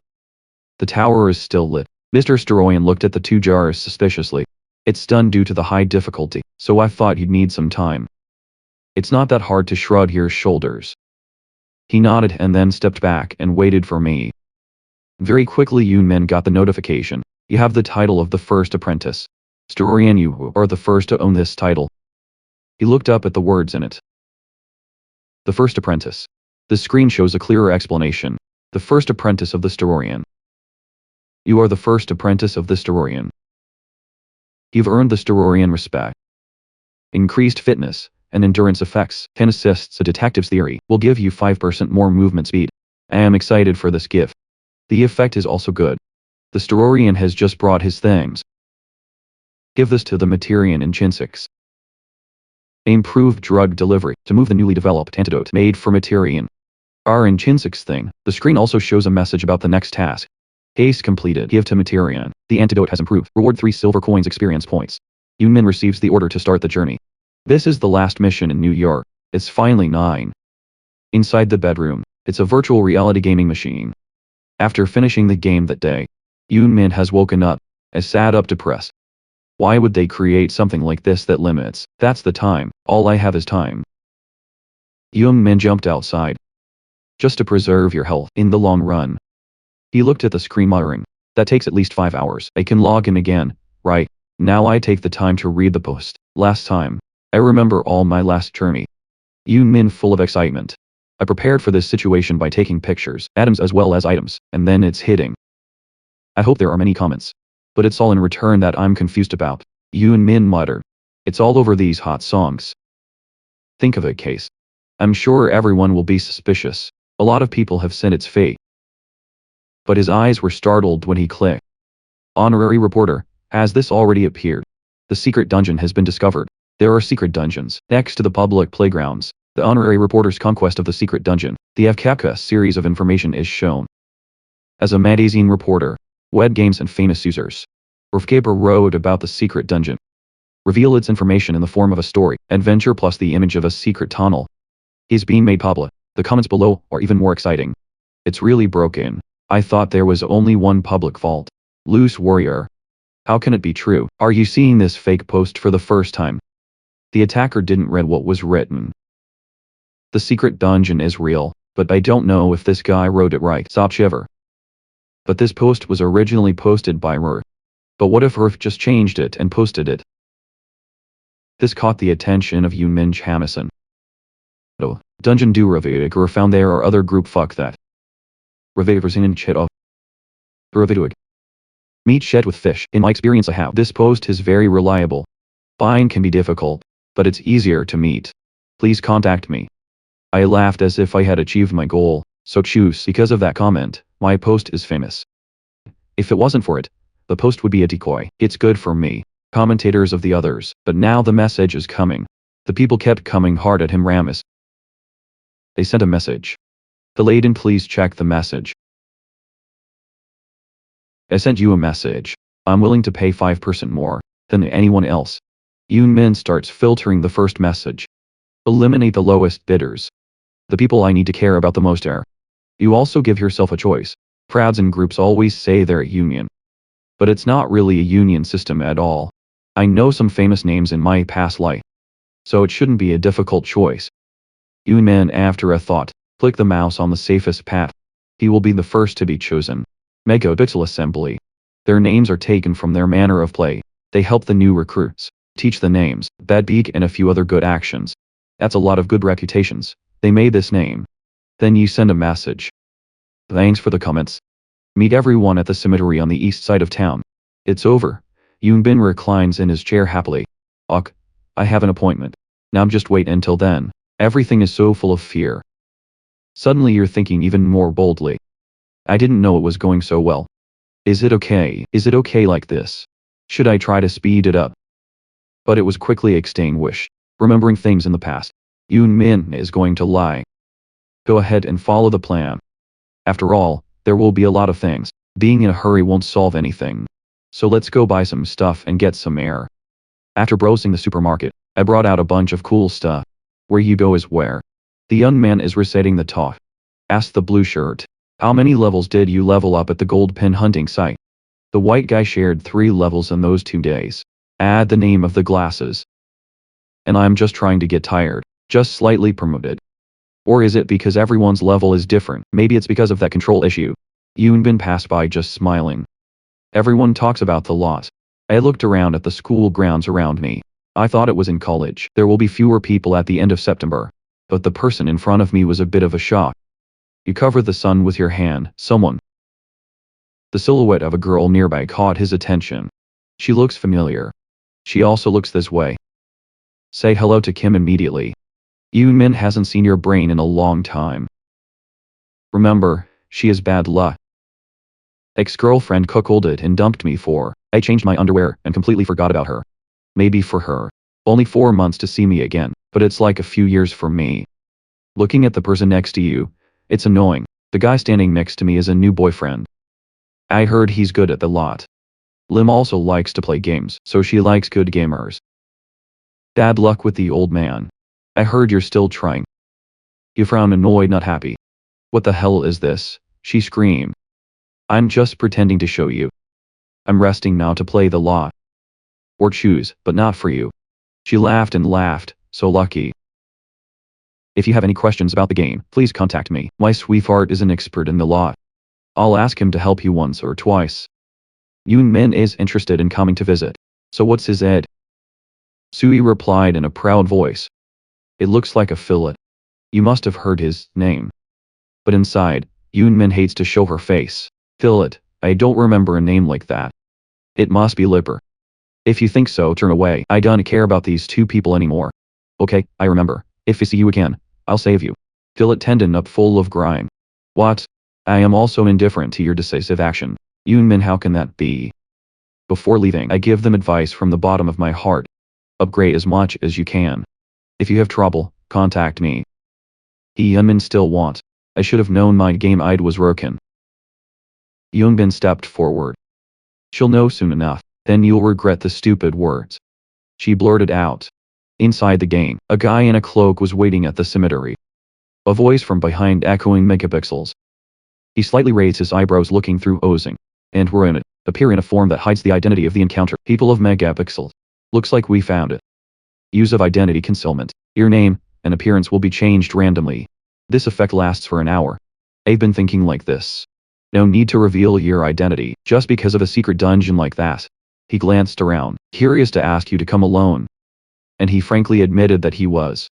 The tower is still lit. Mr. Steroyan looked at the 2 jars suspiciously. It's done due to the high difficulty, so I thought he'd need some time. It's not that hard to shrug your shoulders. He nodded and then stepped back and waited for me. Very quickly Yoon Min got the notification. You have the title of the first apprentice. Steroyan, you are the first to own this title. He looked up at the words in it. The first apprentice. The screen shows a clearer explanation. The first apprentice of the Steroyan. You are the first apprentice of the Steroyan. You've earned the Steroyan respect. Increased fitness and endurance effects, 10 assists. A detective's theory will give you 5% more movement speed. I am excited for this gift. The effect is also good. The Steroyan has just brought his things. Give this to the Materian in Chinsix. Improved drug delivery to move the newly developed antidote made for Materian. R in Chinsix thing. The screen also shows a message about the next task. Case completed. Give to Materian. The antidote has improved. Reward 3 silver coins experience points. Yoon Min receives the order to start the journey. This is the last mission in New York. It's finally 9. Inside the bedroom, it's a virtual reality gaming machine. After finishing the game that day, Yoon Min has woken up, as sat up depressed. Why would they create something like this that limits? That's the time. All I have is time. Yoon Min jumped outside. Just to preserve your health in the long run. He looked at the screen muttering. That takes at least 5 hours. I can log in again, right? Now I take the time to read the post. Last time. I remember all my last journey. Yoon Min full of excitement. I prepared for this situation by taking pictures, atoms as well as items, and then it's hitting. I hope there are many comments. But it's all in return that I'm confused about. Yoon Min muttered. It's all over these hot songs. Think of a case. I'm sure everyone will be suspicious. A lot of people have sent its fate. But his eyes were startled when he clicked. Honorary reporter, has this already appeared? The secret dungeon has been discovered. There are secret dungeons next to the public playgrounds. The honorary reporter's conquest of the secret dungeon. The FKK series of information is shown. As a magazine reporter, web games and famous users. Rfkaber wrote about the secret dungeon. Reveal its information in the form of a story, adventure plus the image of a secret tunnel. Is being made public. The comments below are even more exciting. It's really broken. I thought there was only one public vault. Loose warrior. How can it be true? Are you seeing this fake post for the first time? The attacker didn't read what was written. The secret dungeon is real, but I don't know if this guy wrote it right. Sopshiver. But this post was originally posted by Rr. But what if Rf just changed it and posted it? This caught the attention of Yoon Min Jamison. Oh, Dungeon do Reviewer found there are other group fuck that. Revivers in chet of Reviduig. Meat shed with fish. In my experience I have. This post is very reliable. Buying can be difficult, but it's easier to meet. Please contact me. I laughed as if I had achieved my goal, so choose. Because of that comment, my post is famous. If it wasn't for it, the post would be a decoy. It's good for me, commentators of the others, but now the message is coming. The people kept coming hard at him. Ramus. They sent a message. The Laden, please check the message. I sent you a message. I'm willing to pay 5% more than anyone else. Yoon Min starts filtering the first message. Eliminate the lowest bidders. The people I need to care about the most are. You also give yourself a choice. Crowds and groups always say they're a union. But it's not really a union system at all. I know some famous names in my past life. So it shouldn't be a difficult choice. Yoon Min, after a thought, click the mouse on the safest path. He will be the first to be chosen. Megapixel Assembly. Their names are taken from their manner of play. They help the new recruits teach the names, Bad Beak and a few other good actions. That's a lot of good reputations. They made this name. Then you send a message. Thanks for the comments. Meet everyone at the cemetery on the east side of town. It's over. Yoon Bin reclines in his chair happily. Ok, I have an appointment. Now just wait until then. Everything is so full of fear. Suddenly you're thinking even more boldly. I didn't know it was going so well. Is it okay? Is it okay like this? Should I try to speed it up? But it was quickly extinguished. Remembering things in the past. Yoon Min is going to lie. Go ahead and follow the plan. After all, there will be a lot of things. Being in a hurry won't solve anything. So let's go buy some stuff and get some air. After browsing the supermarket, I brought out a bunch of cool stuff. Where you go is where. The young man is reciting the talk. Asked the blue shirt. How many levels did you level up at the gold pin hunting site? The white guy shared 3 levels in those 2 days. Add the name of the glasses. And I'm just trying to get tired. Just slightly promoted. Or is it because everyone's level is different? Maybe it's because of that control issue. Yoon Bin passed by just smiling. Everyone talks about the lot. I looked around at the school grounds around me. I thought it was in college. There will be fewer people at the end of September. But the person in front of me was a bit of a shock. You cover the sun with your hand, someone. The silhouette of a girl nearby caught his attention. She looks familiar. She also looks this way. Say hello to Kim immediately. Yoon Min hasn't seen your brain in a long time. Remember, she is bad luck. Ex-girlfriend cuckolded and dumped me for. I changed my underwear and completely forgot about her. Maybe for her. Only 4 months to see me again, but it's like a few years for me. Looking at the person next to you, it's annoying. The guy standing next to me is a new boyfriend. I heard he's good at the lot. Lim also likes to play games, so she likes good gamers. Bad luck with the old man. I heard you're still trying. You frown, annoyed, not happy. What the hell is this? She screamed. I'm just pretending to show you. I'm resting now to play the lot. Or choose, but not for you. She laughed and laughed, so lucky. If you have any questions about the game, please contact me. My sweetheart is an expert in the lot. I'll ask him to help you once or twice. Yoon Min is interested in coming to visit. So what's his ed? Sui replied in a proud voice. It looks like a fillet. You must have heard his name. But inside, Yoon Min hates to show her face. Fillet, I don't remember a name like that. It must be Lipper. If you think so, turn away. I don't care about these 2 people anymore. Okay, I remember. If I see you again, I'll save you. Fillet tendon up full of grime. What? I am also indifferent to your decisive action. Yoon Min, how can that be? Before leaving, I give them advice from the bottom of my heart. Upgrade as much as you can. If you have trouble, contact me. Yoon Min still wants. I should have known my game ID was broken. Yoon Bin stepped forward. She'll know soon enough, then you'll regret the stupid words. She blurted out. Inside the game, a guy in a cloak was waiting at the cemetery. A voice from behind echoing megapixels. He slightly raised his eyebrows, looking through Ozing. And we're in it. Appear in a form that hides the identity of the encounter. People of megapixels. Looks like we found it. Use of identity concealment. Your name and appearance will be changed randomly. This effect lasts for an hour. I've been thinking like this. No need to reveal your identity, just because of a secret dungeon like that. He glanced around, curious to ask you to come alone. And he frankly admitted that he was.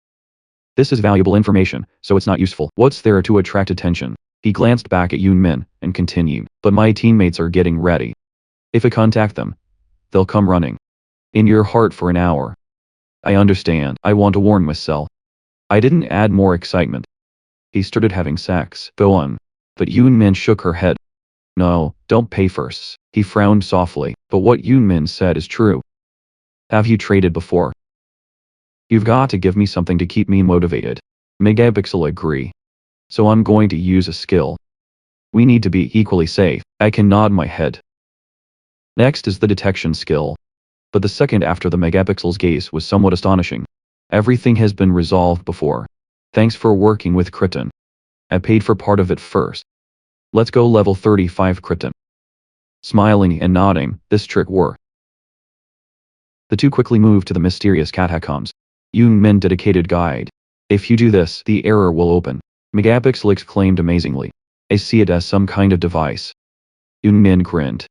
This is valuable information, so it's not useful. What's there to attract attention? He glanced back at Yoon Min and continued, but my teammates are getting ready. If I contact them, they'll come running. In your heart for an hour. I understand. I want to warn myself. I didn't add more excitement. He started having sex. Go on. But Yoon Min shook her head. No, don't pay first. He frowned softly, but what Yoon Min said is true. Have you traded before? You've got to give me something to keep me motivated. Megapixel agree. So I'm going to use a skill. We need to be equally safe. I can nod my head. Next is the detection skill. But the second after the Megapixel's gaze was somewhat astonishing. Everything has been resolved before. Thanks for working with Kriton. I paid for part of it first. Let's go level 35 Kriton. Smiling and nodding, this trick worked. The two quickly moved to the mysterious catacombs. Yoon Min dedicated guide. If you do this, the error will open. Megapixel exclaimed amazingly. I see it as some kind of device. Yoon Min grinned.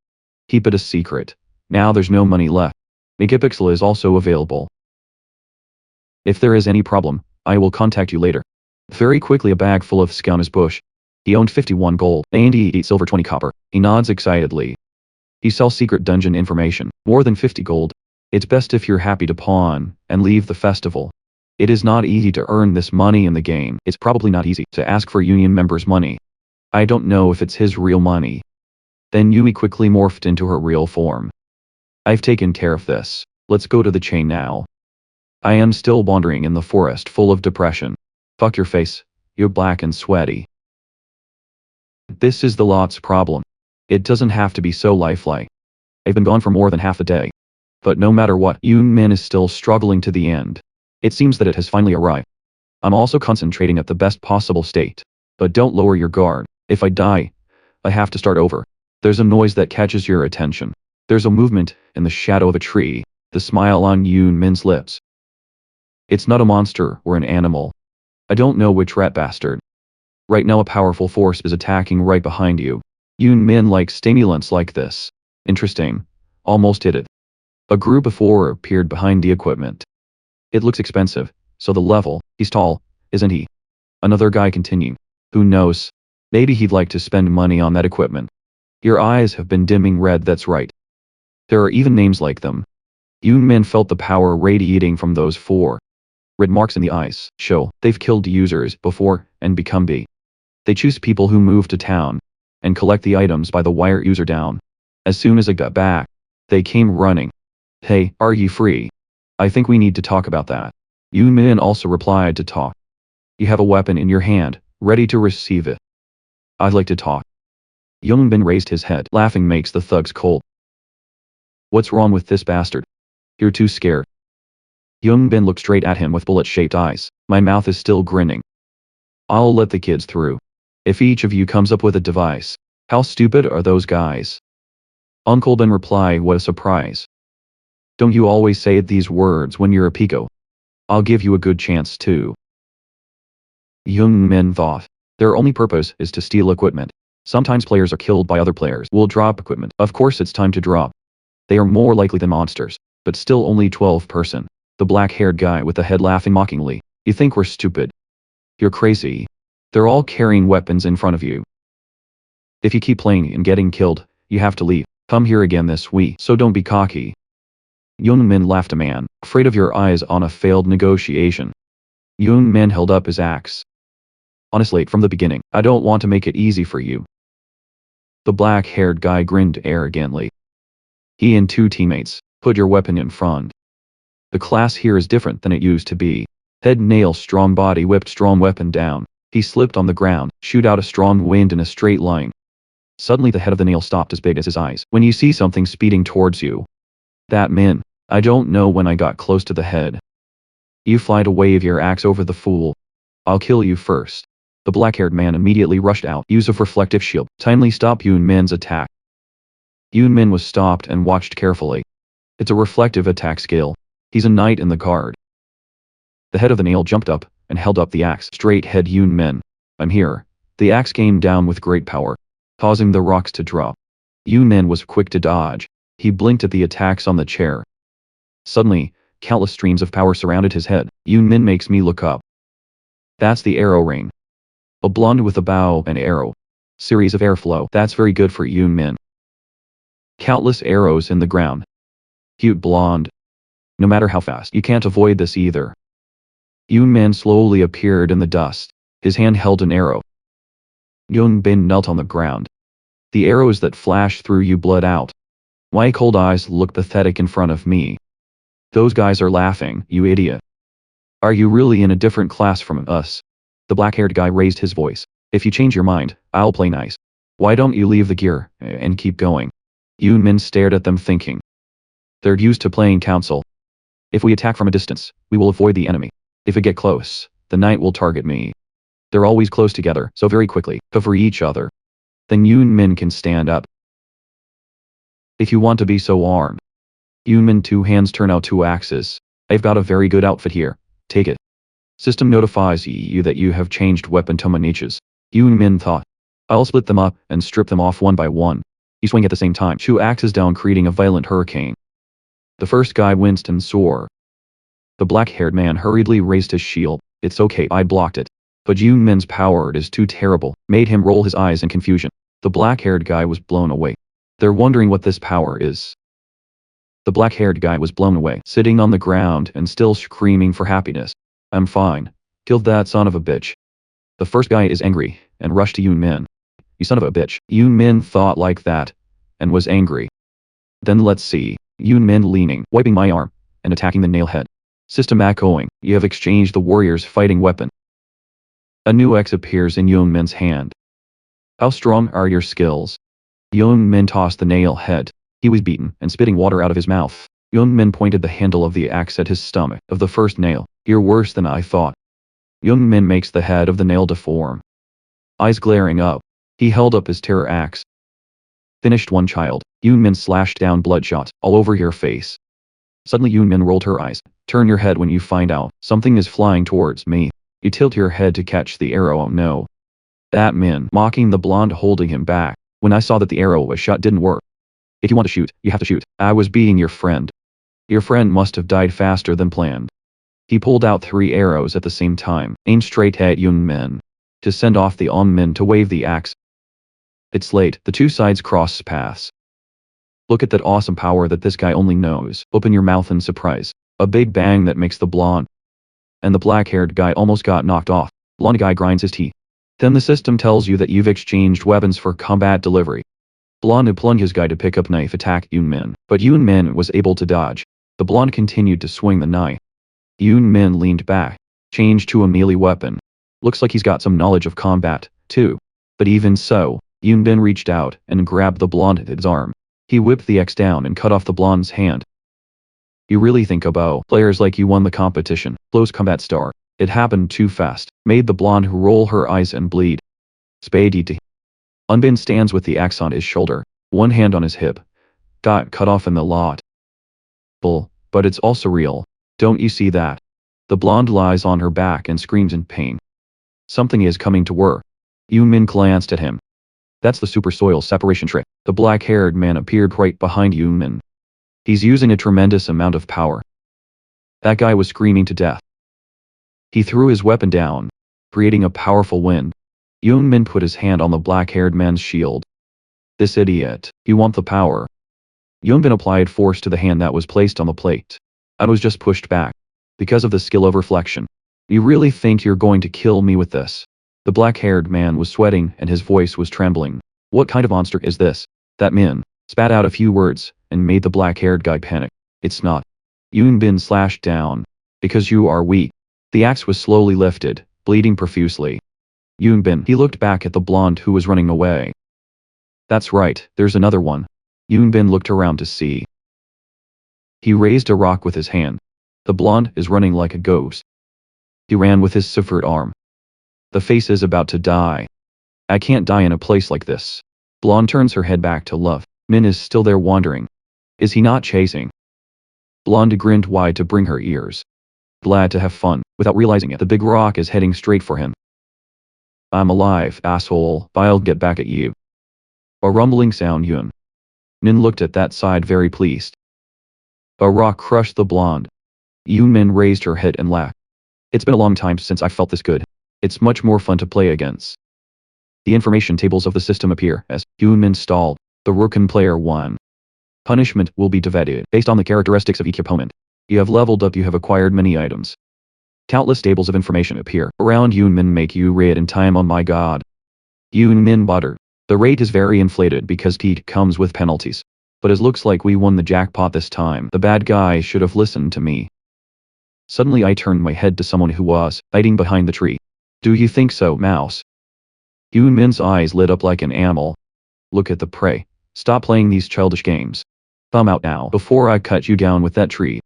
Keep it a secret. Now there's no money left. Megapixel is also available. If there is any problem, I will contact you later. Very quickly a bag full of Skauna's bush. He owned 51 gold, and 8 silver 20 copper. He nods excitedly. He sells secret dungeon information, more than 50 gold. It's best if you're happy to pawn, and leave the festival. It is not easy to earn this money in the game. It's probably not easy to ask for union members' money. I don't know if it's his real money. Then Yui quickly morphed into her real form. I've taken care of this. Let's go to the chain now. I am still wandering in the forest full of depression. Fuck your face. You're black and sweaty. This is the lot's problem. It doesn't have to be so lifelike. I've been gone for more than half a day. But no matter what, Yoon Min is still struggling to the end. It seems that it has finally arrived. I'm also concentrating at the best possible state. But don't lower your guard. If I die, I have to start over. There's a noise that catches your attention. There's a movement in the shadow of a tree, the smile on Yoon Min's lips. It's not a monster or an animal. I don't know which rat bastard. Right now a powerful force is attacking right behind you. Yoon Min likes stimulants like this. Interesting. Almost hit it. A group of 4 appeared behind the equipment. It looks expensive, so the level, he's tall, isn't he? Another guy continued. Who knows? Maybe he'd like to spend money on that equipment. Your eyes have been dimming red, that's right. There are even names like them. Yoon Min felt the power radiating from those 4. Red marks in the eyes show they've killed users before and become B. They choose people who move to town and collect the items by the wire user down. As soon as I got back, they came running. Hey, are you free? I think we need to talk about that. Yoon Min also replied to talk. You have a weapon in your hand, ready to receive it. I'd like to talk. Yoon Min raised his head. Laughing makes the thugs cold. What's wrong with this bastard? You're too scared. Yoon Bin looked straight at him with bullet-shaped eyes. My mouth is still grinning. I'll let the kids through. If each of you comes up with a device. How stupid are those guys? Uncle Ben replied, what a surprise. Don't you always say these words when you're a Pico? I'll give you a good chance too. Yoon Min thought. Their only purpose is to steal equipment. Sometimes players are killed by other players. We'll drop equipment. Of course it's time to drop. They are more likely than monsters. But still only 12%. The black-haired guy with the head laughing mockingly. You think we're stupid? You're crazy. They're all carrying weapons in front of you. If you keep playing and getting killed, you have to leave. Come here again this week, so don't be cocky. Yoon Min laughed. A man, afraid of your eyes on a failed negotiation. Yoon Min held up his axe. Honestly, from the beginning, I don't want to make it easy for you. The black-haired guy grinned arrogantly. He and 2 teammates, put your weapon in front. The class here is different than it used to be. Head nail strong body whipped strong weapon down. He slipped on the ground, shoot out a strong wind in a straight line. Suddenly the head of the nail stopped as big as his eyes. When you see something speeding towards you. That min. I don't know when I got close to the head. You fly to wave your axe over the fool. I'll kill you first. The black-haired man immediately rushed out. Use of reflective shield. Timely stop Yoon Min's attack. Yoon Min was stopped and watched carefully. It's a reflective attack skill. He's a knight in the guard. The head of the nail jumped up and held up the axe. Straight head Yoon Min. I'm here. The axe came down with great power, causing the rocks to drop. Yoon Min was quick to dodge. He blinked at the attacks on the chair. Suddenly, countless streams of power surrounded his head. Yoon Min makes me look up. That's the arrow ring. A blonde with a bow and arrow. Series of airflow. That's very good for Yoon Min. Countless arrows in the ground. Cute blonde. No matter how fast, you can't avoid this either. Yoon Min slowly appeared in the dust. His hand held an arrow. Yoon Bin knelt on the ground. The arrows that flashed through you bled out. My cold eyes look pathetic in front of me. Those guys are laughing, you idiot. Are you really in a different class from us? The black-haired guy raised his voice. If you change your mind, I'll play nice. Why don't you leave the gear and keep going? Yoon Min stared at them thinking. They're used to playing council. If we attack from a distance, we will avoid the enemy. If we get close, the knight will target me. They're always close together, so very quickly, cover each other. Then Yoon Min can stand up. If you want to be so armed. Yoon Min, 2 hands turn out 2 axes. I've got a very good outfit here. Take it. System notifies you that you have changed weapon to niches. Yoon Min thought. I'll split them up and strip them off one by one. He swung at the same time, 2 axes down, creating a violent hurricane. The first guy winced and swore. The black-haired man hurriedly raised his shield. It's okay, I blocked it. But Yoon Min's power is too terrible, made him roll his eyes in confusion. The black-haired guy was blown away. They're wondering what this power is. The black-haired guy was blown away, sitting on the ground and still screaming for happiness. I'm fine. Killed that son of a bitch. The first guy is angry, and rushed to Yoon Min. You son of a bitch. Yoon Min thought like that, and was angry. Then let's see. Yoon Min leaning, wiping my arm, and attacking the nail head. System echoing, you have exchanged the warrior's fighting weapon. A new X appears in Yoon Min's hand. How strong are your skills? Yoon Min tossed the nail head. He was beaten, and spitting water out of his mouth. Yoon Min pointed the handle of the axe at his stomach, of the first nail. You're worse than I thought. Yoon Min makes the head of the nail deform. Eyes glaring up. He held up his terror axe. Finished one child. Yoon Min slashed down, bloodshot, all over your face. Suddenly Yoon Min rolled her eyes. Turn your head when you find out something is flying towards me. You tilt your head to catch the arrow. Oh no. That Min, mocking the blonde, holding him back. When I saw that the arrow was shot, didn't work. If you want to shoot, you have to shoot. I was being your friend. Your friend must have died faster than planned. He pulled out 3 arrows at the same time, aimed straight at Yoon Min. To send off the Min to wave the axe. It's late, the 2 sides cross paths. Look at that awesome power that this guy only knows. Open your mouth in surprise. A big bang that makes the blonde. And the black-haired guy almost got knocked off. Blonde guy grinds his teeth. Then the system tells you that you've exchanged weapons for combat delivery. Blonde plunged his guy to pick up knife, attack Yoon Min, but Yoon Min was able to dodge. The blonde continued to swing the knife. Yoon Min leaned back, changed to a melee weapon. Looks like he's got some knowledge of combat, too. But even so, Yoon Min reached out and grabbed the blonde at his arm. He whipped the X down and cut off the blonde's hand. You really think a bow players like you won the competition? Close combat star. It happened too fast, made the blonde roll her eyes and bleed. Spade. Unbin stands with the axe on his shoulder, one hand on his hip. Got cut off in the lot. Bull, but it's also real. Don't you see that? The blonde lies on her back and screams in pain. Something is coming to her. Yoon Min glanced at him. That's the super soil separation trick. The black-haired man appeared right behind Yoon Min. He's using a tremendous amount of power. That guy was screaming to death. He threw his weapon down, creating a powerful wind. Yoon Min put his hand on the black-haired man's shield. This idiot, you want the power. Yoon Min applied force to the hand that was placed on the plate. I was just pushed back. Because of the skill of reflection. You really think you're going to kill me with this? The black-haired man was sweating and his voice was trembling. What kind of monster is this? That Min spat out a few words and made the black-haired guy panic. It's not. Yoon Bin slashed down. Because you are weak. The axe was slowly lifted, bleeding profusely. Yoon Bin, he looked back at the blonde who was running away. That's right, there's another one. Yoon Bin looked around to see. He raised a rock with his hand. The blonde is running like a ghost. He ran with his severed arm. The face is about to die. I can't die in a place like this. Blonde turns her head back to Love. Min is still there wandering. Is he not chasing? Blonde grinned wide to bring her ears. Glad to have fun. Without realizing it, the big rock is heading straight for him. I'm alive, asshole. I'll get back at you. A rumbling sound. Yoon Min looked at that side very pleased. A rock crushed the blonde. Yoon Min raised her head and laughed. It's been a long time since I felt this good. It's much more fun to play against. The information tables of the system appear as Yoon installed. The Rooken player 1. Punishment will be divided based on the characteristics of each opponent. You have leveled up, you have acquired many items. Countless tables of information appear around Yoon make you read in time. Oh my god. Yoon butter. The rate is very inflated because Teak comes with penalties. But it looks like we won the jackpot this time. The bad guy should have listened to me. Suddenly I turned my head to someone who was hiding behind the tree. Do you think so, mouse? Yoon eyes lit up like an animal. Look at the prey. Stop playing these childish games. Thumb out now before I cut you down with that tree.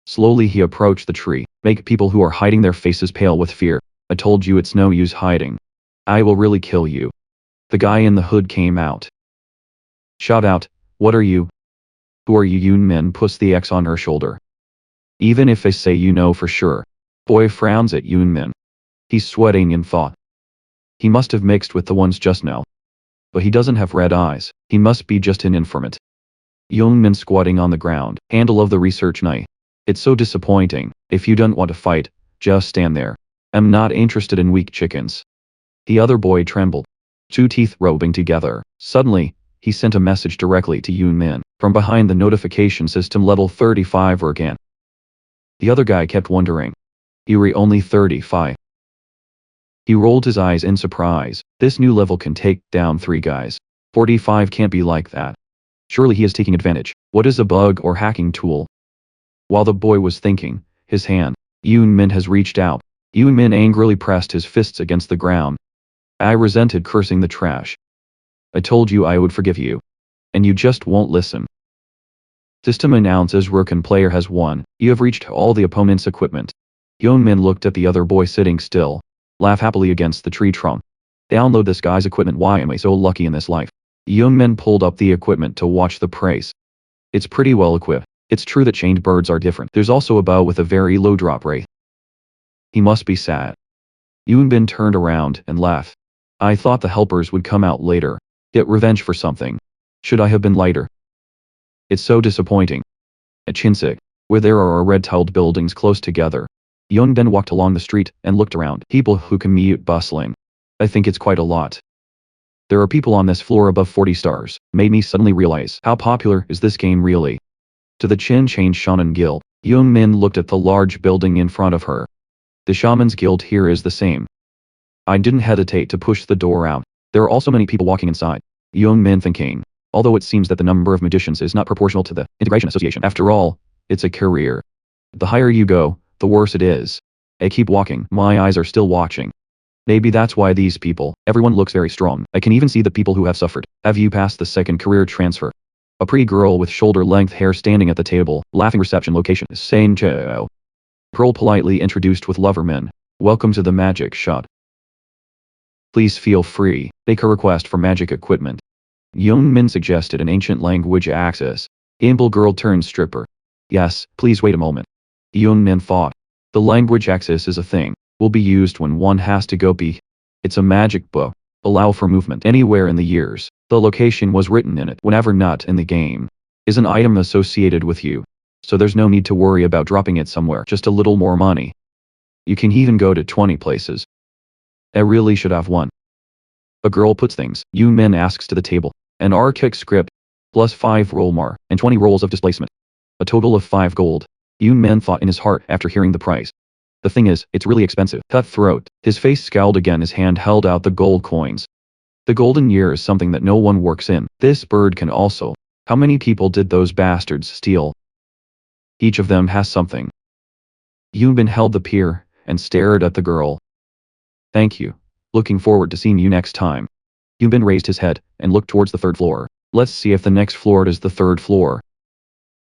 Slowly he approached the tree. Make people who are hiding their faces pale with fear. I told you it's no use hiding. I will really kill you. The guy in the hood came out. Shout out, what are you? Who are you? Yoon puts the X on her shoulder. Even if I say you know for sure. Boy frowns at Yoon. He's sweating in thought. He must have mixed with the ones just now. But he doesn't have red eyes. He must be just an informant. Yoon squatting on the ground, handle of the research knife. It's so disappointing. If you don't want to fight, just stand there. I'm not interested in weak chickens. The other boy trembled. Two teeth rubbing together. Suddenly, he sent a message directly to Yoon from behind the notification system. Level 35 again. The other guy kept wondering. Yuri only 35. He rolled his eyes in surprise. This new level can take down 3 guys. 45 can't be like that. Surely he is taking advantage. What is a bug or hacking tool? While the boy was thinking, his hand, Yoon has reached out. Yoon angrily pressed his fists against the ground. I resented cursing the trash. I told you I would forgive you. And you just won't listen. System announces Rooken player has won. You have reached all the opponent's equipment. Yoon looked at the other boy sitting still. Laugh happily against the tree trunk. Download this guy's equipment. Why am I so lucky in this life? Yoon pulled up the equipment to watch the praise. It's pretty well equipped. It's true that chained birds are different. There's also a bow with a very low drop rate. He must be sad. Yoon turned around and laughed. I thought the helpers would come out later. Get revenge for something. Should I have been lighter? It's so disappointing. At Chinsik, where there are red-tiled buildings close together, Yoon walked along the street and looked around. People who commute bustling. I think it's quite a lot. There are people on this floor above 40 stars. Made me suddenly realize how popular is this game really. To the Chin Chain Shaman Guild, Yoon looked at the large building in front of her. The Shaman's Guild here is the same. I didn't hesitate to push the door out. There are also many people walking inside. Yoon thinking. Although it seems that the number of magicians is not proportional to the Integration Association. After all, it's a career. The higher you go, the worse it is. I keep walking. My eyes are still watching. Maybe that's why these people, everyone looks very strong. I can even see the people who have suffered. Have you passed the second career transfer? A pretty girl with shoulder-length hair standing at the table, laughing. Reception location is Saint Joe. Pearl politely introduced with Loverman. Welcome to the magic shop. Please feel free. Make a request for magic equipment. Yoon suggested an ancient language access. Imple girl turned stripper. Yes, please wait a moment. Yoon thought. The language access is a thing. Will be used when one has to go pee. It's a magic book. Allow for movement anywhere in the years. The location was written in it whenever not in the game. Is an item associated with you. So there's no need to worry about dropping it somewhere. Just a little more money. You can even go to 20 places. I really should have one. A girl puts things. Yoon asks to the table. An archaic script. Plus 5 roll more. And 20 rolls of displacement. A total of 5 gold. Yoon thought in his heart after hearing the price. The thing is, it's really expensive. Cutthroat. His face scowled again. His hand held out the gold coins. The golden year is something that no one works in. This bird can also. How many people did those bastards steal? Each of them has something. Yoon held the peer and stared at the girl. Thank you. Looking forward to seeing you next time. Yoon raised his head and looked towards the 3rd floor. Let's see if the next floor is the 3rd floor.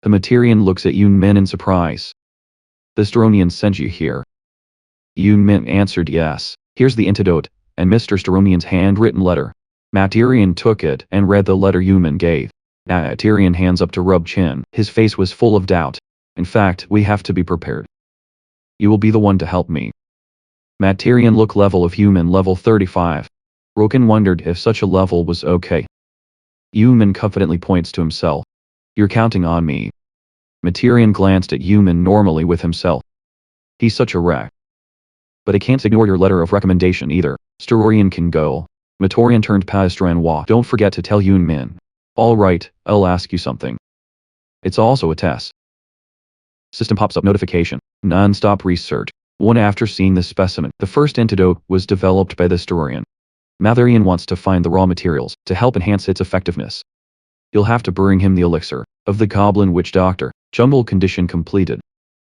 The Materian looks at Yoon in surprise. The Staronian sent you here. Yoon answered yes. Here's the antidote, and Mr. Staronian's handwritten letter. Materian took it and read the letter Yoon gave. Materian hands up to rub chin. His face was full of doubt. In fact, we have to be prepared. You will be the one to help me. Materian look level of Yoon level 35. Roken wondered if such a level was okay. Yoon confidently points to himself. You're counting on me. Materian glanced at Yoon normally with himself. He's such a wreck. But I can't ignore your letter of recommendation either. Starorian can go. Matorian turned past Ranwa. Don't forget to tell Yoon Min. Alright, I'll ask you something. It's also a test. System pops up notification. Non-stop research. One after seeing the specimen, the first antidote was developed by the historian. Matharian wants to find the raw materials to help enhance its effectiveness. You'll have to bring him the elixir of the Goblin Witch Doctor. Jungle condition completed.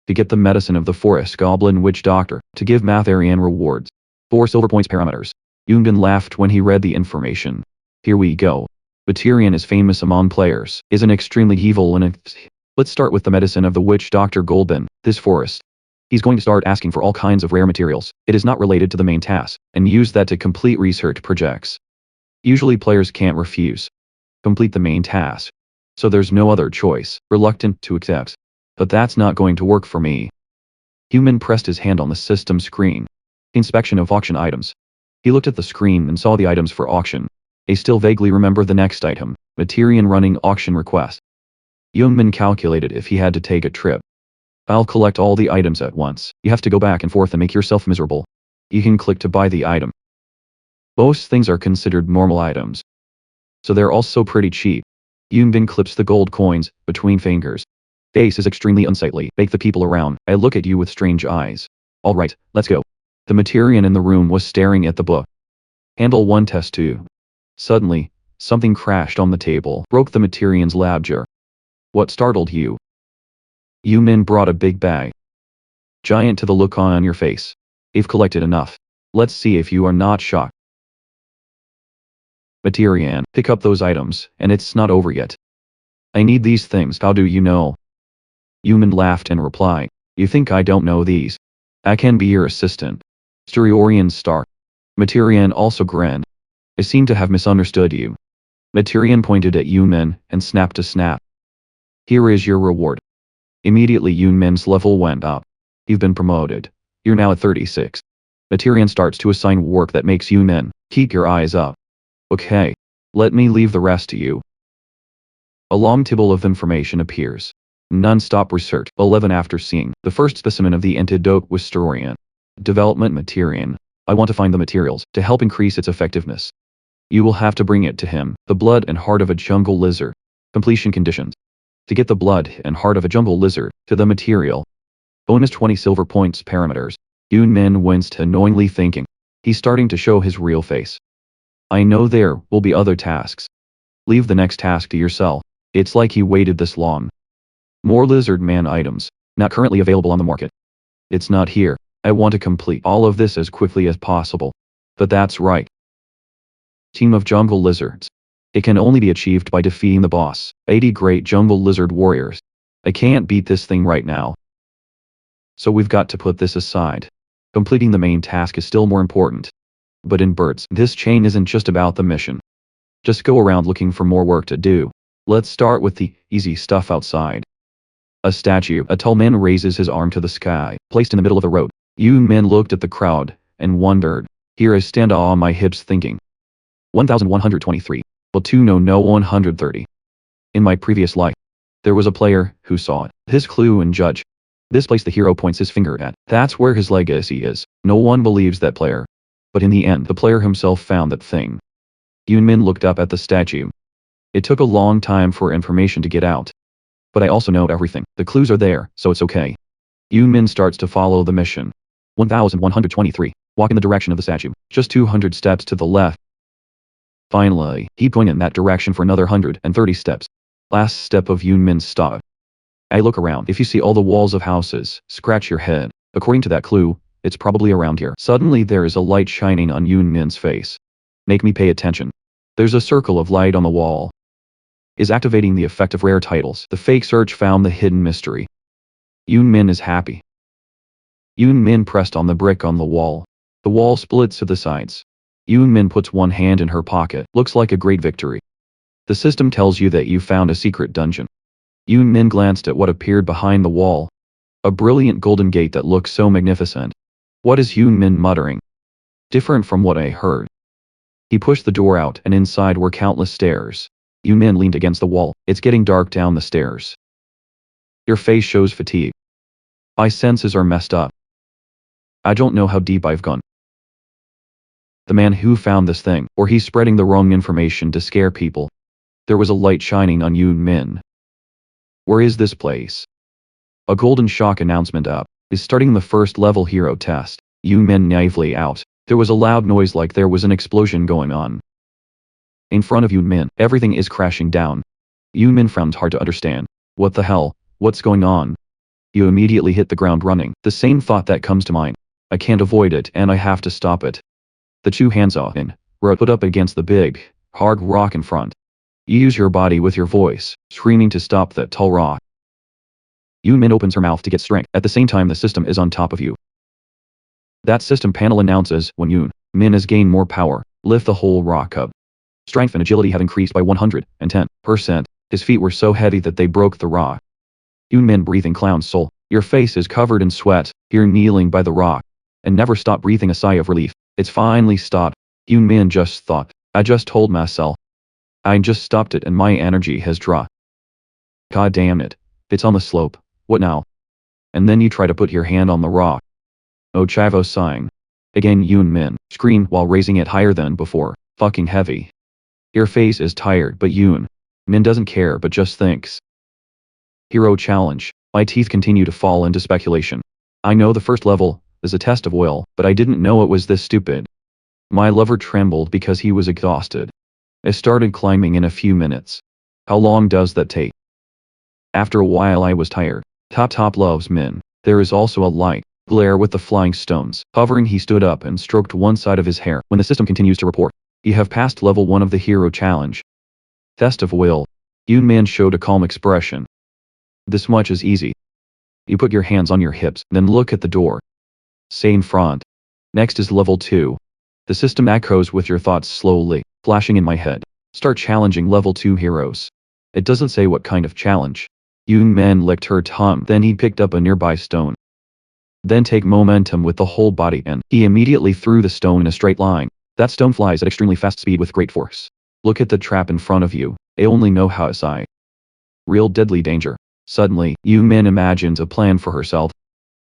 To get the medicine of the Forest Goblin Witch Doctor, to give Matharian rewards. 4 silver points parameters. Yoongun laughed when he read the information. Here we go. Matharian is famous among players, is an extremely evil and let's start with the medicine of the Witch Doctor Golden, this forest. He's going to start asking for all kinds of rare materials. It is not related to the main task, and use that to complete research projects. Usually players can't refuse. Complete the main task. So there's no other choice, reluctant to accept. But that's not going to work for me. Human pressed his hand on the system screen. Inspection of auction items. He looked at the screen and saw the items for auction. He still vaguely remembered the next item, Matharian running auction request. Youngmin calculated if he had to take a trip. I'll collect all the items at once. You have to go back and forth and make yourself miserable. You can click to buy the item. Most things are considered normal items. So they're also pretty cheap. Yoongbin clips the gold coins between fingers. Face is extremely unsightly. Make the people around. I look at you with strange eyes. Alright, let's go. The Matharian in the room was staring at the book. Handle 1 test 2. Suddenly, something crashed on the table, broke the Matharian's lab jar. What startled you? Yumin brought a big bag. Giant to the look on your face. You've collected enough. Let's see if you are not shocked. Matharian, pick up those items, and it's not over yet. I need these things, how do you know? Yumin laughed and replied, you think I don't know these? I can be your assistant. Sturiorian star. Matharian also grinned. I seem to have misunderstood you. Matharian pointed at Yumin and snapped a snap. Here is your reward. Immediately Yumin's level went up. You've been promoted. You're now at 36. Matharian starts to assign work that makes Yumin. Keep your eyes up. Okay. Let me leave the rest to you. A long table of information appears. Non-stop research. 11 after seeing the first specimen of the antidote was Sturian. Development Matharian. I want to find the materials to help increase its effectiveness. You will have to bring it to him. The blood and heart of a jungle lizard. Completion conditions. To get the blood and heart of a jungle lizard to the material. Bonus 20 silver points parameters. Yoon Min winced, annoyingly thinking. He's starting to show his real face. I know there will be other tasks. Leave the next task to yourself. It's like he waited this long. More lizard man items, not currently available on the market. It's not here. I want to complete all of this as quickly as possible. But that's right. Team of jungle lizards. It can only be achieved by defeating the boss, 80 great jungle lizard warriors. I can't beat this thing right now. So we've got to put this aside. Completing the main task is still more important. But in birds, this chain isn't just about the mission. Just go around looking for more work to do. Let's start with the easy stuff outside. A statue. A tall man raises his arm to the sky, placed in the middle of the road. Yoon Min looked at the crowd and wondered. Here I stand on my hips thinking. 1123. Well, 130. In my previous life, there was a player who saw it. His clue and judge. This place the hero points his finger at. That's where his legacy is. No one believes that player. But in the end, the player himself found that thing. Yoon Min looked up at the statue. It took a long time for information to get out. But I also know everything. The clues are there, so it's okay. Yoon Min starts to follow the mission. 1123. Walk in the direction of the statue. Just 200 steps to the left. Finally, keep going in that direction for another 130 steps. Last step of Yoon Min's stop. I look around. If you see all the walls of houses, scratch your head. According to that clue, it's probably around here. Suddenly there is a light shining on Yoon Min's face. Make me pay attention. There's a circle of light on the wall. Is activating the effect of rare titles. The fake search found the hidden mystery. Yoon Min is happy. Yoon Min pressed on the brick on the wall. The wall splits to the sides. Yoon Min puts one hand in her pocket. Looks like a great victory. The system tells you that you found a secret dungeon. Yoon Min glanced at what appeared behind the wall. A brilliant golden gate that looks so magnificent. What is Yoon Min muttering? Different from what I heard. He pushed the door out and inside were countless stairs. Yoon Min leaned against the wall. It's getting dark down the stairs. Your face shows fatigue. My senses are messed up. I don't know how deep I've gone. The man who found this thing, or he's spreading the wrong information to scare people. There was a light shining on Yoon Min. Where is this place? A golden shock announcement up. Is starting the first level hero test. Yoon Min naively out. There was a loud noise like there was an explosion going on. In front of Yoon Min, everything is crashing down. Yoon Min found hard to understand. What the hell? What's going on? You immediately hit the ground running. The same thought that comes to mind. I can't avoid it and I have to stop it. The two hands are in, were put up against the big, hard rock in front. You use your body with your voice, screaming to stop that tall rock. Yoon Min opens her mouth to get strength. At the same time the system is on top of you. That system panel announces, when Yoon Min has gained more power, lift the whole rock up. Strength and agility have increased by 110%. His feet were so heavy that they broke the rock. Yoon Min breathing clown soul. Your face is covered in sweat, here kneeling by the rock. And never stop breathing a sigh of relief. It's finally stopped. Yoon Min just thought. I just told myself. I just stopped it and my energy has dropped. God damn it. It's on the slope. What now? And then you try to put your hand on the rock. Oh Chavo sighing. Again Yoon Min screamed while raising it higher than before. Fucking heavy. Your face is tired but Yoon Min doesn't care but just thinks. Hero challenge. My teeth continue to fall into speculation. I know the first level is a test of will, but I didn't know it was this stupid. My lover trembled because he was exhausted. I started climbing in a few minutes. How long does that take? After a while I was tired. Top loves Min. There is also a light glare with the flying stones. Hovering he stood up and stroked one side of his hair. When the system continues to report. You have passed level 1 of the hero challenge. Test of will. Yoon Min showed a calm expression. This much is easy. You put your hands on your hips, then look at the door. Say in front. Next is level 2. The system echoes with your thoughts slowly, flashing in my head. Start challenging level 2 heroes. It doesn't say what kind of challenge. Yoon Min licked her tongue, then he picked up a nearby stone. Then take momentum with the whole body and he immediately threw the stone in a straight line. That stone flies at extremely fast speed with great force. Look at the trap in front of you. I only know how to sigh. Real deadly danger. Suddenly, Yoon Min imagines a plan for herself.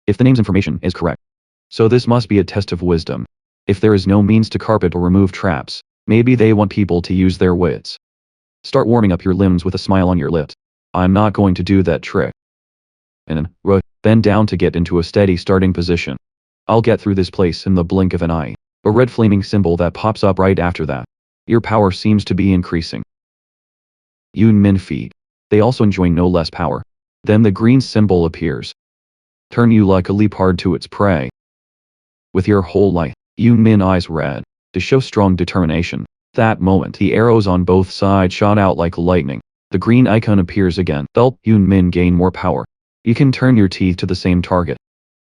If the name's information is correct. So this must be a test of wisdom. If there is no means to carpet or remove traps, maybe they want people to use their wits. Start warming up your limbs with a smile on your lips. I'm not going to do that trick. And bend down to get into a steady starting position. I'll get through this place in the blink of an eye. A red flaming symbol that pops up right after that. Your power seems to be increasing. Yoon Min feet. They also enjoy no less power. Then the green symbol appears. Turn you like a leopard to its prey. With your whole life, Yoon Min eyes red, to show strong determination. That moment the arrows on both sides shot out like lightning. The green icon appears again. Help Yoon Min gain more power. You can turn your teeth to the same target.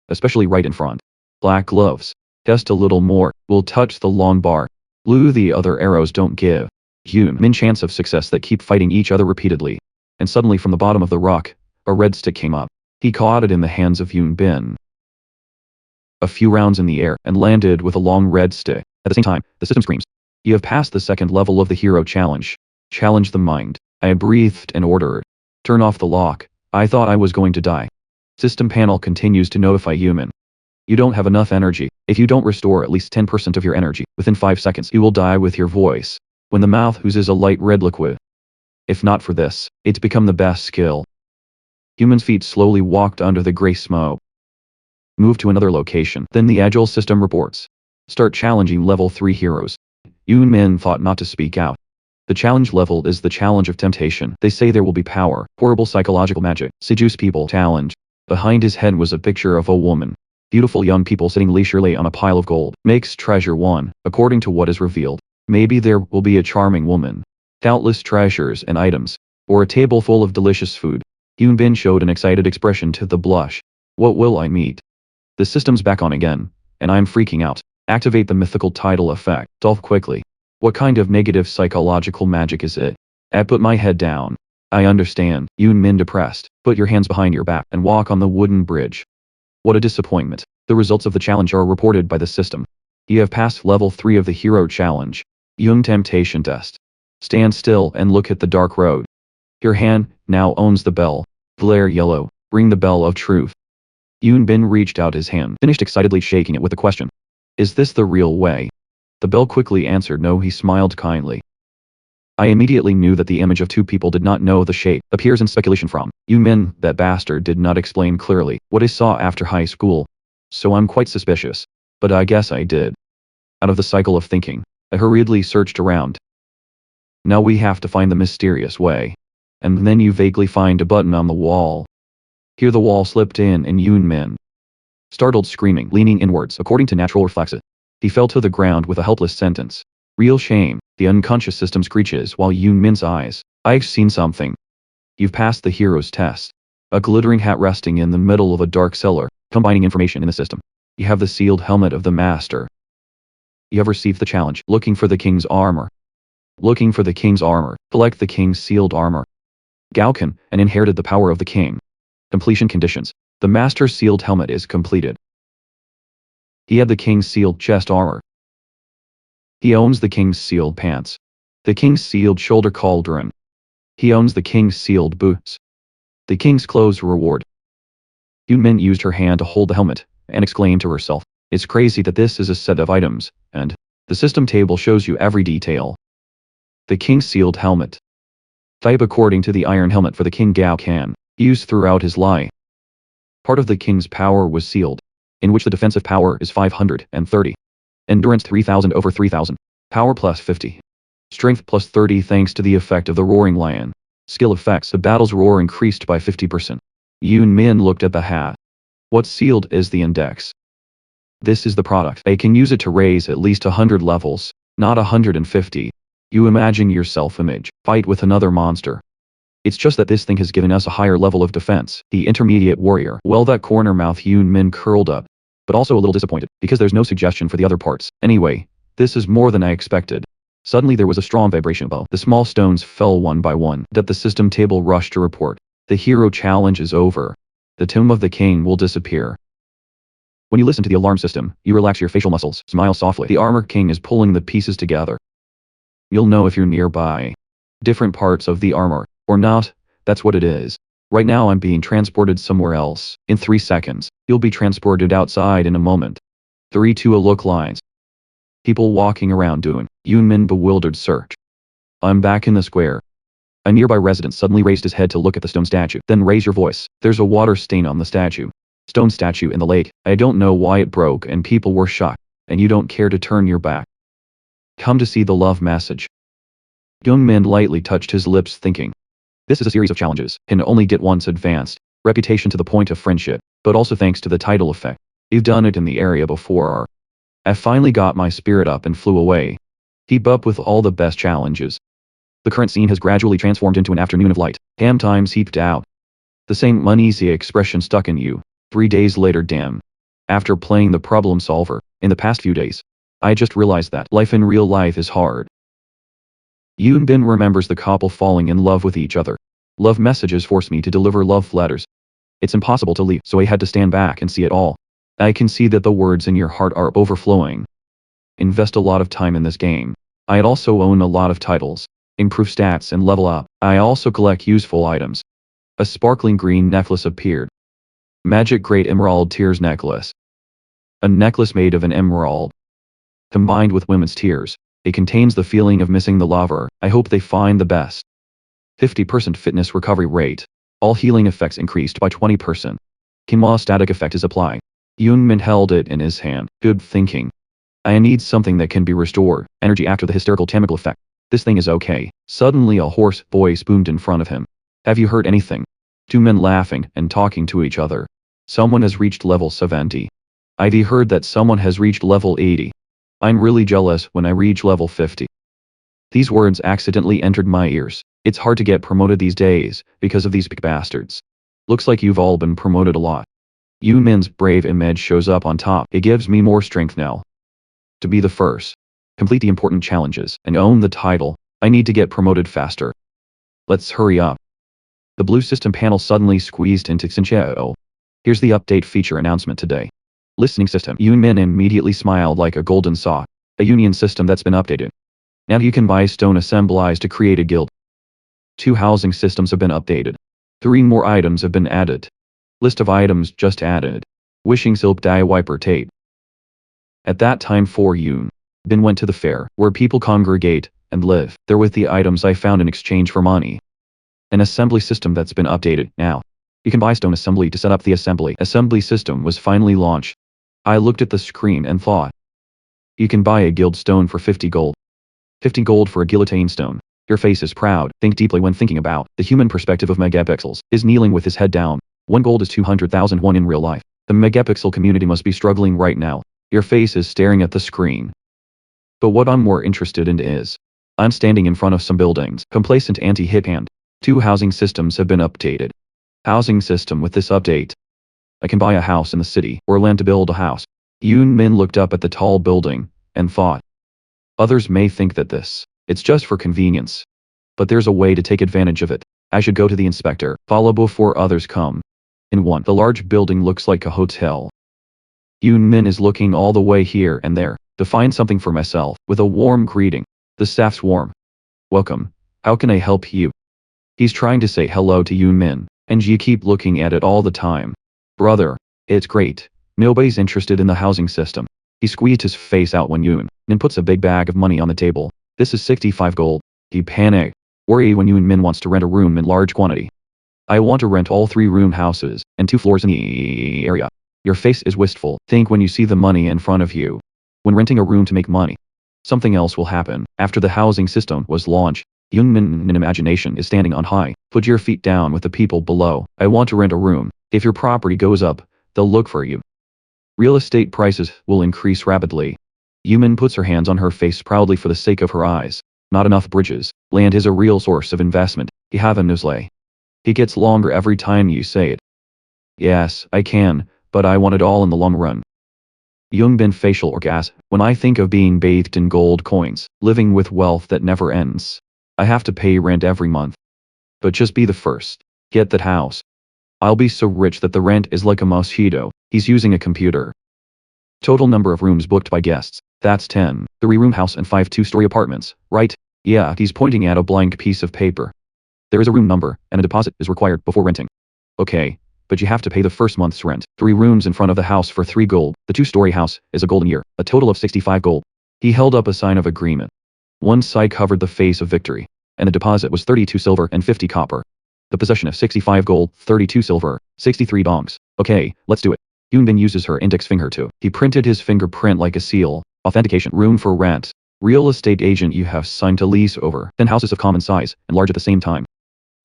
Especially right in front. Black gloves. Just a little more, will touch the long bar. Blue the other arrows don't give. Yoon Min chance of success that keep fighting each other repeatedly. And suddenly from the bottom of the rock, a red stick came up. He caught it in the hands of Yoon Bin. A few rounds in the air and landed with a long red stick. At the same time, the system screams. You have passed the second level of the hero challenge. Challenge the mind. I breathed and ordered. Turn off the lock. I thought I was going to die. System panel continues to notify human. You don't have enough energy. If you don't restore at least 10% of your energy, within 5 seconds you will die with your voice. When the mouth oozes a light red liquid. If not for this, it's become the best skill. Human's feet slowly walked under the gray smoke. Move to another location. Then the agile system reports. Start challenging level 3 heroes. Yoon Min thought not to speak out. The challenge level is the challenge of temptation. They say there will be power, horrible psychological magic, seduce people challenge. Behind his head was a picture of a woman. Beautiful young people sitting leisurely on a pile of gold. Makes treasure one, according to what is revealed. Maybe there will be a charming woman. Countless treasures and items. Or a table full of delicious food. Yoon Bin showed an excited expression to the blush. What will I meet? The system's back on again. And I'm freaking out. Activate the mythical title effect. Solve quickly. What kind of negative psychological magic is it? I put my head down. I understand. Yoon Min depressed. Put your hands behind your back and walk on the wooden bridge. What a disappointment. The results of the challenge are reported by the system. You have passed level 3 of the hero challenge. Young temptation test. Stand still and look at the dark road. Your hand now owns the bell. Glare yellow. Ring the bell of truth. Yoon Bin reached out his hand, finished excitedly shaking it with a question. Is this the real way? The bell quickly answered no. He smiled kindly. I immediately knew that the image of two people did not know the shape appears in speculation from Min. That bastard did not explain clearly what I saw after high school. So I'm quite suspicious. But I guess I did. Out of the cycle of thinking, I hurriedly searched around. Now we have to find the mysterious way. And then you vaguely find a button on the wall. Here the wall slipped in and Min, startled screaming, leaning inwards according to natural reflexes. He fell to the ground with a helpless sentence. Real shame, the unconscious system screeches while Min's eyes. I've seen something. You've passed the hero's test. A glittering hat resting in the middle of a dark cellar, combining information in the system. You have the sealed helmet of the master. You have received the challenge, looking for the king's armor. Looking for the king's armor, collect the king's sealed armor. Gaoken, and inherited the power of the king. Completion conditions. The master's sealed helmet is completed. He had the king's sealed chest armor. He owns the king's sealed pants. The king's sealed shoulder cauldron. He owns the king's sealed boots. The king's clothes reward. Min used her hand to hold the helmet, and exclaimed to herself, it's crazy that this is a set of items, and the system table shows you every detail. The king's sealed helmet. Type according to the iron helmet for the king Gaoken, used throughout his life. Part of the king's power was sealed, in which the defensive power is 530. Endurance 3000 over 3000. Power plus 50. Strength plus 30 thanks to the effect of the roaring lion. Skill effects. The battle's roar increased by 50%. Min looked at the hat. What's sealed is the index. This is the product. I can use it to raise at least 100 levels, not 150. You imagine your self-image, fight with another monster. It's just that this thing has given us a higher level of defense. The intermediate warrior. Well, that corner mouth Min curled up, but also a little disappointed, because there's no suggestion for the other parts. Anyway, this is more than I expected. Suddenly there was a strong vibration above. The small stones fell one by one. That the system table rushed to report. The hero challenge is over. The tomb of the king will disappear. When you listen to the alarm system, you relax your facial muscles, smile softly. The armor king is pulling the pieces together. You'll know if you're nearby. Different parts of the armor, or not, that's what it is. Right now I'm being transported somewhere else. In 3 seconds, you'll be transported outside in a moment. 3 2 a look lines. People walking around doing Min bewildered search. I'm back in the square. A nearby resident suddenly raised his head to look at the stone statue. Then raise your voice. There's a water stain on the statue. Stone statue in the lake. I don't know why it broke and people were shocked. And you don't care to turn your back. Come to see the love message. Min lightly touched his lips thinking. This is a series of challenges, can only get once advanced. Reputation to the point of friendship, but also thanks to the title effect. You've done it in the area before. I finally got my spirit up and flew away. Keep up with all the best challenges. The current scene has gradually transformed into an afternoon of light. Ham times heaped out. The same uneasy expression stuck in you. 3 days later. Damn. After playing the problem solver, in the past few days, I just realized that life in real life is hard. Bin remembers the couple falling in love with each other. Love messages force me to deliver love letters. It's impossible to leave, so I had to stand back and see it all. I can see that the words in your heart are overflowing. Invest a lot of time in this game. I also own a lot of titles. Improve stats and level up. I also collect useful items. A sparkling green necklace appeared. Magic Great Emerald Tears Necklace. A necklace made of an emerald. Combined with women's tears, it contains the feeling of missing the lover. I hope they find the best. 50% fitness recovery rate. All healing effects increased by 20%. Kinhwa static effect is applied. Min held it in his hand. Good thinking. I need something that can be restored. Energy after the hysterical chemical effect. This thing is okay. Suddenly a hoarse voice boomed in front of him. Have you heard anything? 2 men laughing and talking to each other. Someone has reached level 70. I've heard that someone has reached level 80. I'm really jealous when I reach level 50. These words accidentally entered my ears. It's hard to get promoted these days, because of these big bastards. Looks like you've all been promoted a lot. Min's brave image shows up on top. It gives me more strength now. To be the first. Complete the important challenges, and own the title. I need to get promoted faster. Let's hurry up. The blue system panel suddenly squeezed into Xinqiao. Here's the update feature announcement today. Listening system. Min immediately smiled like a golden saw. A union system that's been updated. Now you can buy stone assemblies to create a guild. 2 housing systems have been updated. 3 more items have been added. List of items just added. Wishing silk dye wiper tape. At that time for Yoon. Bin went to the fair, where people congregate and live there with the items I found in exchange for money. An assembly system that's been updated now. You can buy stone assembly to set up the assembly system was finally launched. I looked at the screen and thought, you can buy a guild stone for 50 gold. 50 gold for a guillotine stone. Your face is proud. Think deeply when thinking about the human perspective of megapixels. Is kneeling with his head down. 1 gold is 200,001 in real life. The megapixel community must be struggling right now. Your face is staring at the screen. But what I'm more interested in is, I'm standing in front of some buildings. Complacent anti-hip hand. 2 housing systems have been updated. Housing system with this update. I can buy a house in the city, or land to build a house. Yoon Min looked up at the tall building, and thought. Others may think that it's just for convenience. But there's a way to take advantage of it. I should go to the inspector, follow before others come. In one, the large building looks like a hotel. Yoon Min is looking all the way here and there, to find something for myself, with a warm greeting. The staff's warm. Welcome. How can I help you? He's trying to say hello to Yoon Min, and you keep looking at it all the time. Brother, it's great. Nobody's interested in the housing system. He squeezed his face out when Yoon Min puts a big bag of money on the table. This is 65 gold. He panicked. Worry when Yoon Min wants to rent a room in large quantity. I want to rent all 3-room houses, and 2 floors in the area. Your face is wistful. Think when you see the money in front of you. When renting a room to make money. Something else will happen. After the housing system was launched, Yoon Min in imagination is standing on high. Put your feet down with the people below. I want to rent a room. If your property goes up, they'll look for you. Real estate prices will increase rapidly. Yoon Min puts her hands on her face proudly for the sake of her eyes. Not enough bridges. Land is a real source of investment. You have a newslay. It gets longer every time you say it. Yes, I can, but I want it all in the long run. Yoon Bin facial orgasm. When I think of being bathed in gold coins, living with wealth that never ends. I have to pay rent every month. But just be the first. Get that house. I'll be so rich that the rent is like a mosquito. He's using a computer. Total number of rooms booked by guests. That's 10. 3-room house and 5 2-story apartments, right? Yeah, he's pointing at a blank piece of paper. There is a room number, and a deposit is required before renting. Okay, but you have to pay the first month's rent. 3 rooms in front of the house for 3 gold. The 2-story house is a golden year, a total of 65 gold. He held up a sign of agreement. One side covered the face of victory, and the deposit was 32 silver and 50 copper. The possession of 65 gold, 32 silver, 63 dongs. Okay, let's do it. Yoon Bin uses her index finger to. He printed his fingerprint like a seal. Authentication. Room for rent. Real estate agent, you have signed to lease over 10 houses of common size and large at the same time.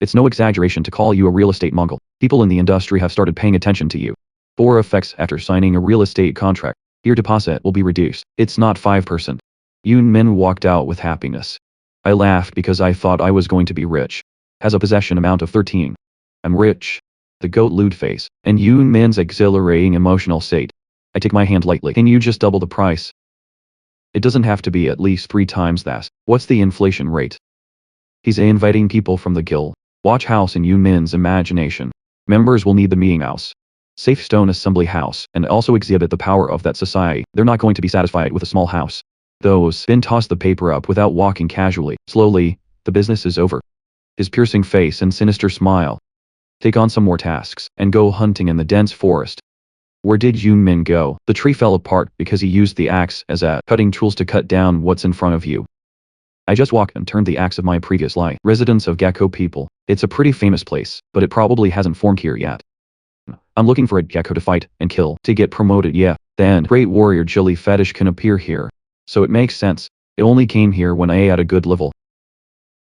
It's no exaggeration to call you a real estate Mongol. People in the industry have started paying attention to you. 4 effects after signing a real estate contract. Your deposit will be reduced. It's not 5%. Yoon Min walked out with happiness. I laughed because I thought I was going to be rich. Has a possession amount of 13. I'm rich. The goat lewd face, and Yoon Min's exhilarating emotional state. I take my hand lightly. Can you just double the price? It doesn't have to be at least 3 times that. What's the inflation rate? He's inviting people from the guild. Watch house in Yoon Min's imagination. Members will need the meeting house. Safe stone assembly house, and also exhibit the power of that society. They're not going to be satisfied with a small house. Those. Bin tossed the paper up without walking casually. Slowly, the business is over. His piercing face and sinister smile. Take on some more tasks, and go hunting in the dense forest. Where did Yoon Min go? The tree fell apart because he used the axe as a cutting tools to cut down what's in front of you. I just walked and turned the axe of my previous life. Residence of Gecko people. It's a pretty famous place, but it probably hasn't formed here yet. I'm looking for a gecko to fight and kill to get promoted. Yeah, then great warrior jelly fetish can appear here. So it makes sense. It only came here when I at a good level.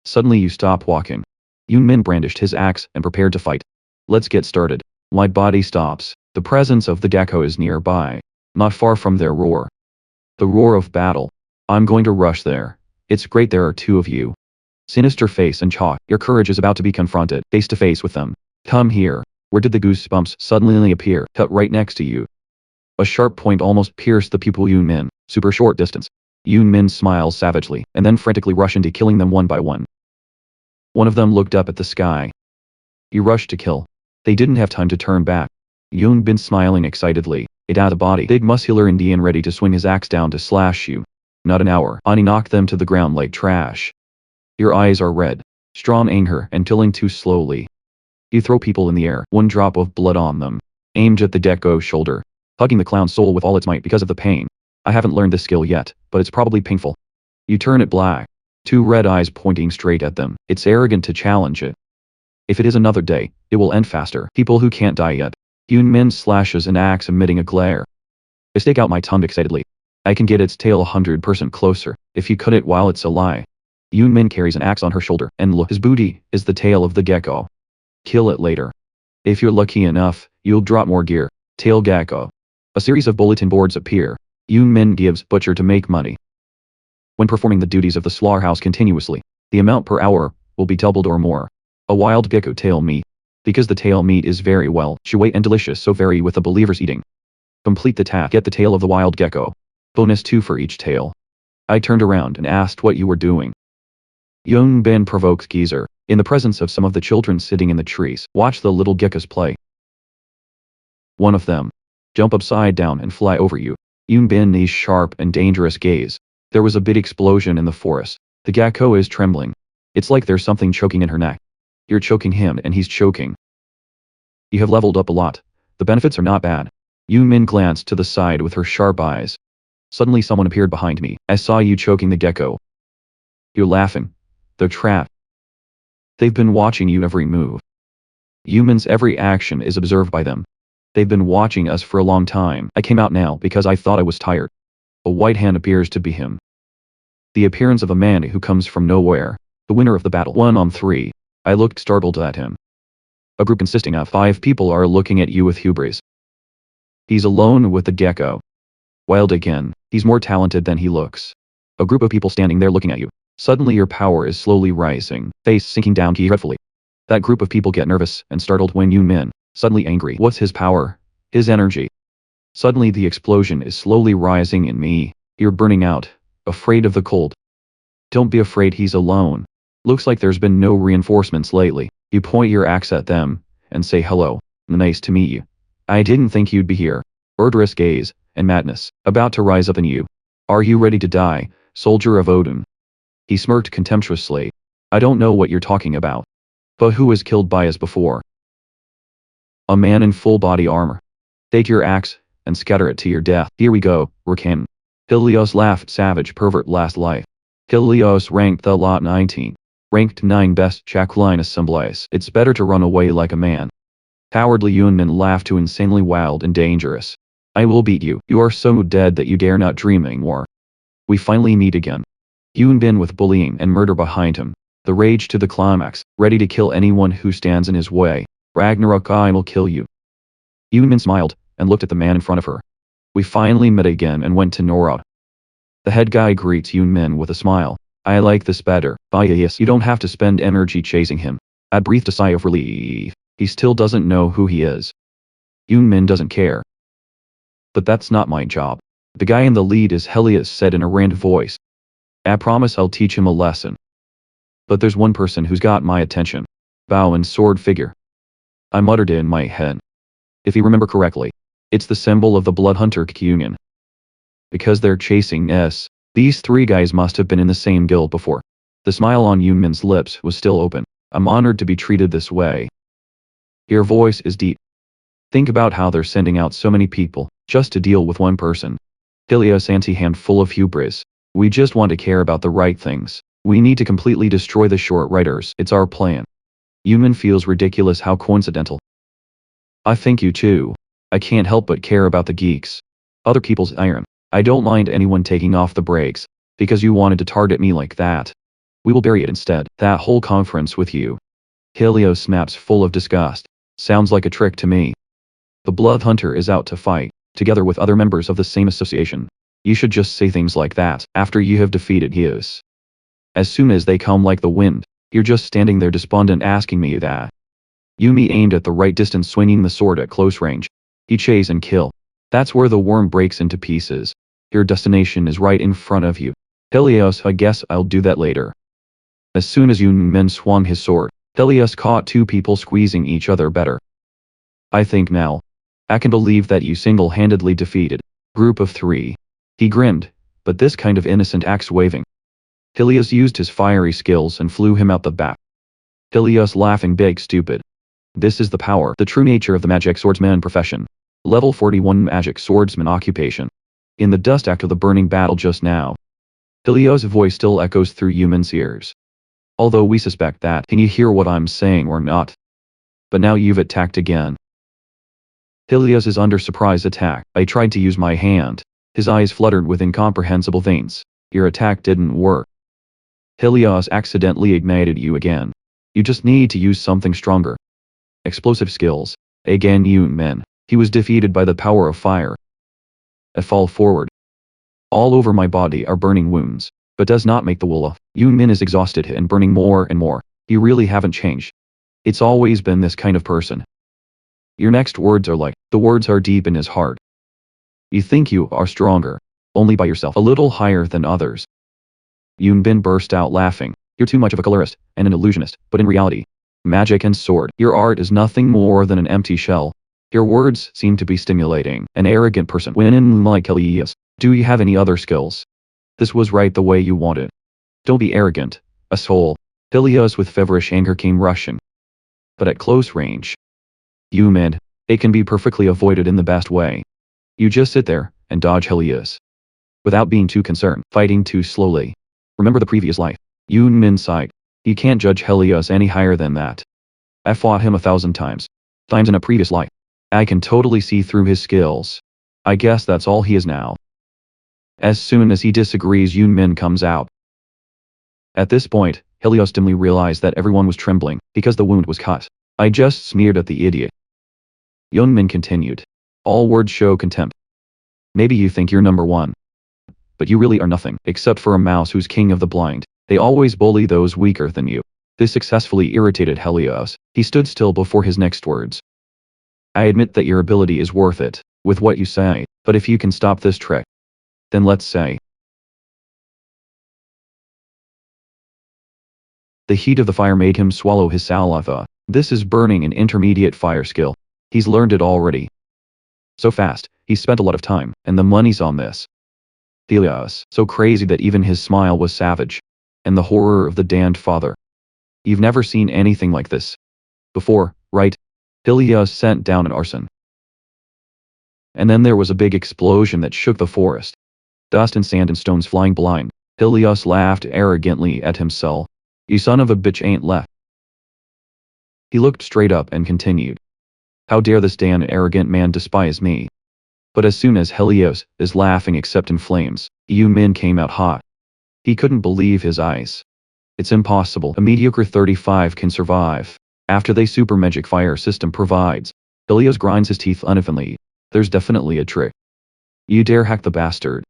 Suddenly you stop walking. Yoon Min brandished his axe and prepared to fight. Let's get started. My body stops. The presence of the gecko is nearby. Not far from their roar. The roar of battle. I'm going to rush there. It's great there are 2 of you. Sinister face and chalk. Your courage is about to be confronted face to face with them. Come here. Where did the goosebumps suddenly appear? Cut right next to you. A sharp point almost pierced the pupil Yoon Min. Super short distance. Yoon Min smiles savagely, and then frantically rush into killing them one by one. One of them looked up at the sky. He rushed to kill. They didn't have time to turn back. Yoon Bin smiling excitedly. It had a body. Big muscular Indian ready to swing his axe down to slash you. Not an hour. Ani knocked them to the ground like trash. Your eyes are red. Strong anger and tilling too slowly. You throw people in the air. 1 drop of blood on them. Aimed at the gecko's shoulder. Hugging the clown's soul with all its might because of the pain. I haven't learned this skill yet, but it's probably painful. You turn it black. Two red eyes pointing straight at them. It's arrogant to challenge it. If it is another day, it will end faster. People who can't die yet. Yoon Min slashes an axe emitting a glare. I stake out my tongue excitedly. I can get its tail 100% closer, if you cut it while it's alive. Yoon Min carries an axe on her shoulder, and look, his booty is the tail of the gecko. Kill it later. If you're lucky enough, you'll drop more gear. Tail gecko. A series of bulletin boards appear. Yoon Min gives butcher to make money. When performing the duties of the slaughterhouse continuously, the amount per hour will be doubled or more. A wild gecko tail meat. Because the tail meat is very well chewy and delicious, so vary with the believers eating. Complete the task. Get the tail of the wild gecko. Bonus 2 for each tail. I turned around and asked what you were doing. Young Bin provokes Geezer, in the presence of some of the children sitting in the trees. Watch the little geckos play. One of them jump upside down and fly over you. Yoon Bin's sharp and dangerous gaze. There was a big explosion in the forest. The gecko is trembling. It's like there's something choking in her neck. You're choking him and he's choking. You have leveled up a lot. The benefits are not bad. Yoon Min glanced to the side with her sharp eyes. Suddenly someone appeared behind me. I saw you choking the gecko. You're laughing. They're trapped. They've been watching you every move. Humans' every action is observed by them. They've been watching us for a long time. I came out now because I thought I was tired. A white hand appears to be him. The appearance of a man who comes from nowhere. The winner of the battle. 1 on 3. I looked startled at him. A group consisting of 5 people are looking at you with hubris. He's alone with the gecko. Wild again, he's more talented than he looks. A group of people standing there looking at you. Suddenly your power is slowly rising, face sinking down dreadfully. That group of people get nervous and startled when Yoon Min, suddenly angry. What's his power? His energy. Suddenly the explosion is slowly rising in me. You're burning out, afraid of the cold. Don't be afraid, he's alone. Looks like there's been no reinforcements lately. You point your axe at them, and say hello. Nice to meet you. I didn't think you'd be here. Murderous gaze, and madness, about to rise up in you. Are you ready to die, soldier of Odin? He smirked contemptuously. I don't know what you're talking about. But who was killed by us before? A man in full body armor. Take your axe, and scatter it to your death. Here we go, Rakan. Helios laughed, savage pervert last life. Helios ranked the lot 19. Ranked 9 best Jacqueline assemblies. It's better to run away like a man. Cowardly Yoon Min laughed too insanely wild and dangerous. I will beat you. You are so dead that you dare not dream anymore. We finally meet again. Yoon Bin with bullying and murder behind him. The rage to the climax, ready to kill anyone who stands in his way. Ragnarok, I will kill you. Yoon Min smiled, and looked at the man in front of her. We finally met again and went to Nora. The head guy greets Yoon Min with a smile. I like this better. Yes, you don't have to spend energy chasing him. I breathed a sigh of relief. He still doesn't know who he is. Yoon Min doesn't care. But that's not my job. The guy in the lead is Helios, said in a random voice. I promise I'll teach him a lesson. But there's one person who's got my attention. Bow and sword figure. I muttered in my head. If you remember correctly, it's the symbol of the Blood Hunter Union. Because they're chasing us, these 3 guys must have been in the same guild before. The smile on Yoon Min's lips was still open. I'm honored to be treated this way. Your voice is deep. Think about how they're sending out so many people, just to deal with one person. Helios anti-hand full of hubris. We just want to care about the right things. We need to completely destroy the short writers. It's our plan. Yoon Min feels ridiculous, how coincidental. I think you too. I can't help but care about the geeks. Other people's iron. I don't mind anyone taking off the brakes, because you wanted to target me like that. We will bury it instead. That whole conference with you. Helios snaps, full of disgust. Sounds like a trick to me. The Blood Hunter is out to fight, together with other members of the same association. You should just say things like that after you have defeated his. As soon as they come like the wind, you're just standing there despondent asking me that. Yumi aimed at the right distance, swinging the sword at close range. He chase and kill. That's where the worm breaks into pieces. Your destination is right in front of you. Helios, I guess I'll do that later. As soon as Yoon Min swung his sword, Helios caught 2 people squeezing each other better. I think now. I can believe that you single-handedly defeated. Group of 3. He grinned, but this kind of innocent axe waving. Helios used his fiery skills and flew him out the back. Helios laughing big stupid. This is the power, the true nature of the magic swordsman profession. Level 41 magic swordsman occupation. In the dust after the burning battle just now, Helios' voice still echoes through Yumin's ears. Although we suspect that, can you hear what I'm saying or not? But now you've attacked again. Helios is under surprise attack. I tried to use my hand. His eyes fluttered with incomprehensible veins. Your attack didn't work. Helios accidentally ignited you again. You just need to use something stronger. Explosive skills. Again Yumin. He was defeated by the power of fire. I fall forward. All over my body are burning wounds, but does not make the wool off. Yumin is exhausted and burning more and more. You really haven't changed. It's always been this kind of person. Your next words are like, the words are deep in his heart. You think you are stronger, only by yourself, a little higher than others. Yunbin burst out laughing. You're too much of a colorist and an illusionist, but in reality, magic and sword, your art is nothing more than an empty shell. Your words seem to be stimulating an arrogant person when in like Helios. Do you have any other skills? This was right the way you wanted. Don't be arrogant, asshole. Helios with feverish anger came rushing. But at close range, Yumin, it can be perfectly avoided in the best way. You just sit there and dodge Helios. Without being too concerned, fighting too slowly. Remember the previous life. Yumin sighed. You can't judge Helios any higher than that. I fought him 1,000 times. Times in a previous life. I can totally see through his skills. I guess that's all he is now. As soon as he disagrees, Yumin comes out. At this point, Helios dimly realized that everyone was trembling, because the wound was cut. I just smeared at the idiot. Yumin continued. All words show contempt. Maybe you think you're number one. But you really are nothing, except for a mouse who's king of the blind. They always bully those weaker than you. This successfully irritated Helios. He stood still before his next words. I admit that your ability is worth it, with what you say, but if you can stop this trick, then let's say. The heat of the fire made him swallow his saliva. This is burning an intermediate fire skill. He's learned it already. So fast, he's spent a lot of time, and the money's on this. Helios, so crazy that even his smile was savage. And the horror of the damned father. You've never seen anything like this before, right? Helios sent down an arson. And then there was a big explosion that shook the forest. Dust and sand and stones flying blind. Helios laughed arrogantly at himself. You son of a bitch ain't left. He looked straight up and continued. How dare this damn arrogant man despise me? But as soon as Helios is laughing except in flames, Yumin came out hot. He couldn't believe his eyes. It's impossible. A mediocre 35 can survive. After they super magic fire system provides. Helios grinds his teeth unevenly. There's definitely a trick. You dare hack the bastard.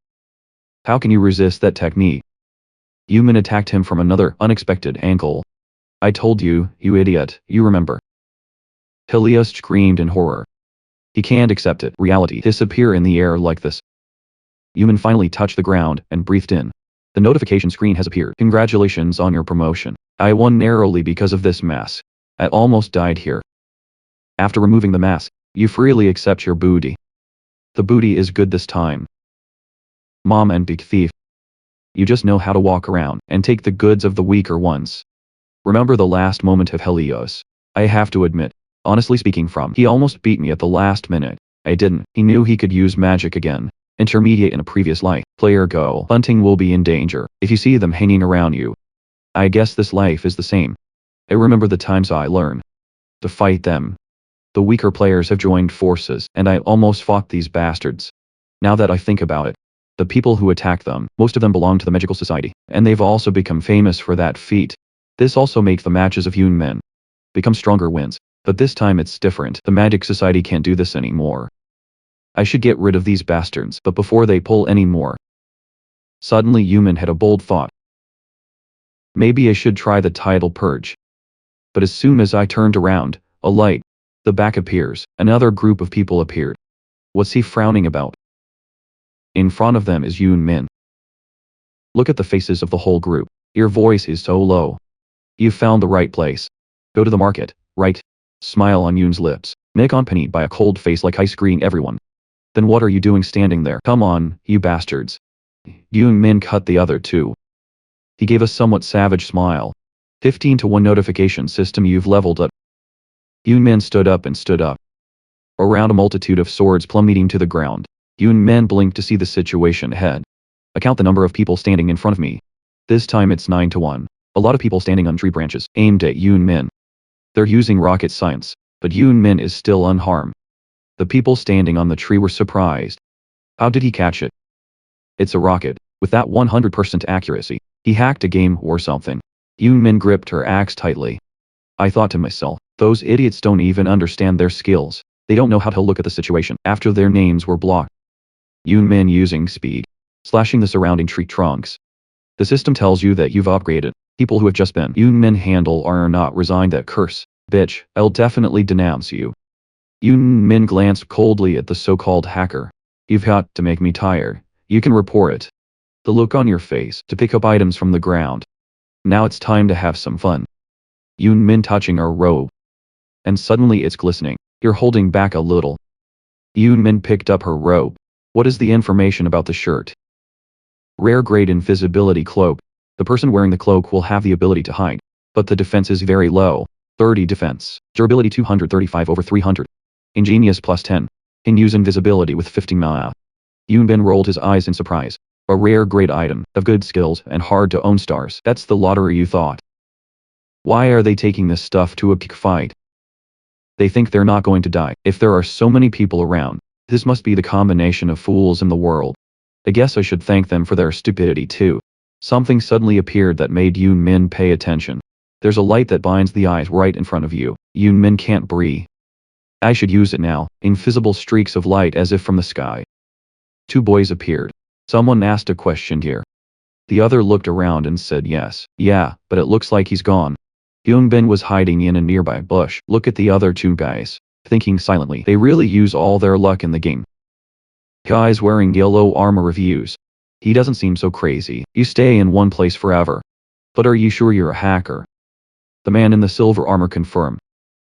How can you resist that technique? Yumin attacked him from another unexpected angle. I told you, you idiot, you remember. Helios screamed in horror. He can't accept it. Reality disappear in the air like this. Yumin finally touched the ground and breathed in. The notification screen has appeared. Congratulations on your promotion. I won narrowly because of this mask. I almost died here. After removing the mask, you freely accept your booty. The booty is good this time. Mom and big thief. You just know how to walk around and take the goods of the weaker ones. Remember the last moment of Helios. I have to admit, honestly speaking he almost beat me at the last minute. I didn't. He knew he could use magic again. Intermediate in a previous life. Player go. Hunting will be in danger if you see them hanging around you. I guess this life is the same. I remember the times I learned to fight them. The weaker players have joined forces, and I almost fought these bastards. Now that I think about it, the people who attack them, most of them belong to the magical society, and they've also become famous for that feat. This also makes the matches of Yumin become stronger wins, but this time it's different. The magic society can't do this anymore. I should get rid of these bastards, but before they pull any more. Suddenly Yumin had a bold thought. Maybe I should try the title purge. But as soon as I turned around, a light, the back appears, another group of people appeared. What's he frowning about? In front of them is Yumin. Look at the faces of the whole group. Your voice is so low. You found the right place. Go to the market, right? Smile on Yun's lips. Make accompanied by a cold face like ice greeting everyone. Then what are you doing standing there? Come on, you bastards. Yumin cut the other two. He gave a somewhat savage smile. 15-1 notification system, you've leveled up. Yumin stood up and stood up. Around a multitude of swords plummeting to the ground. Yumin blinked to see the situation ahead. Count the number of people standing in front of me. This time it's 9 to 1. A lot of people standing on tree branches, aimed at Yoon Min. They're using rocket science, but Yoon Min is still unharmed. The people standing on the tree were surprised. How did he catch it? It's a rocket. With that 100% accuracy, he hacked a game or something. Yoon Min gripped her axe tightly. I thought to myself, those idiots don't even understand their skills. They don't know how to look at the situation after their names were blocked. Yoon Min using speed, slashing the surrounding tree trunks. The system tells you that you've upgraded. People who have just been Yoon Min handle are not resigned that curse. Bitch, I'll definitely denounce you. Yoon Min glanced coldly at the so-called hacker. You've got to make me tired. You can report it. The look on your face to pick up items from the ground. Now it's time to have some fun. Yoon Min touching her robe. And suddenly it's glistening. You're holding back a little. Yoon Min picked up her robe. What is the information about the shirt? Rare grade invisibility cloak. The person wearing the cloak will have the ability to hide, but the defense is very low. 30 defense. Durability 235 over 300. Ingenious plus 10. Can use invisibility with 50 mAh. Yoon Min rolled his eyes in surprise. A rare grade item, of good skills and hard to own stars. That's the lottery you thought. Why are they taking this stuff to a kick fight? They think they're not going to die. If there are so many people around, this must be the combination of fools in the world. I guess I should thank them for their stupidity too. Something suddenly appeared that made Yoon Min pay attention. There's a light that binds the eyes right in front of you. Yoon Min can't breathe. I should use it now. Invisible streaks of light as if from the sky. Two boys appeared. Someone asked a question here. The other looked around and said yes. Yeah, but it looks like he's gone. Yoon Min was hiding in a nearby bush. Look at the other two guys. Thinking silently, they really use all their luck in the game. Guys wearing yellow armor reviews. He doesn't seem so crazy. You stay in one place forever. But are you sure you're a hacker? The man in the silver armor confirmed.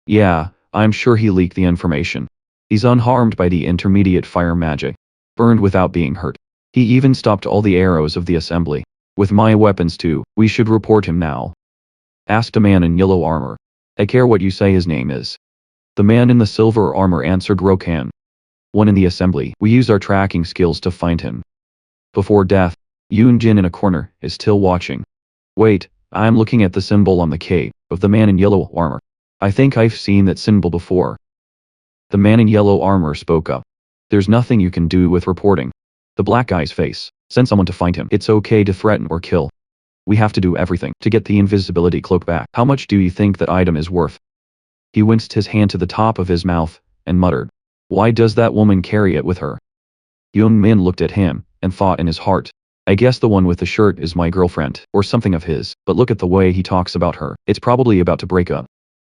Yeah, I'm sure he leaked the information. He's unharmed by the intermediate fire magic. Burned without being hurt. He even stopped all the arrows of the assembly. With my weapons too, we should report him now. Asked a man in yellow armor. I care what you say his name is. The man in the silver armor answered Rokan. One in the assembly. We use our tracking skills to find him. Before death, Yoon Jin in a corner is still watching. Wait, I'm looking at the symbol on the cape of the man in yellow armor. I think I've seen that symbol before. The man in yellow armor spoke up. There's nothing you can do with reporting. The black guy's face. Send someone to find him. It's okay to threaten or kill. We have to do everything to get the invisibility cloak back. How much do you think that item is worth? He winced his hand to the top of his mouth and muttered. Why does that woman carry it with her? Yoon Min looked at him and thought in his heart. I guess the one with the shirt is my girlfriend, or something of his, but look at the way he talks about her. It's probably about to break up.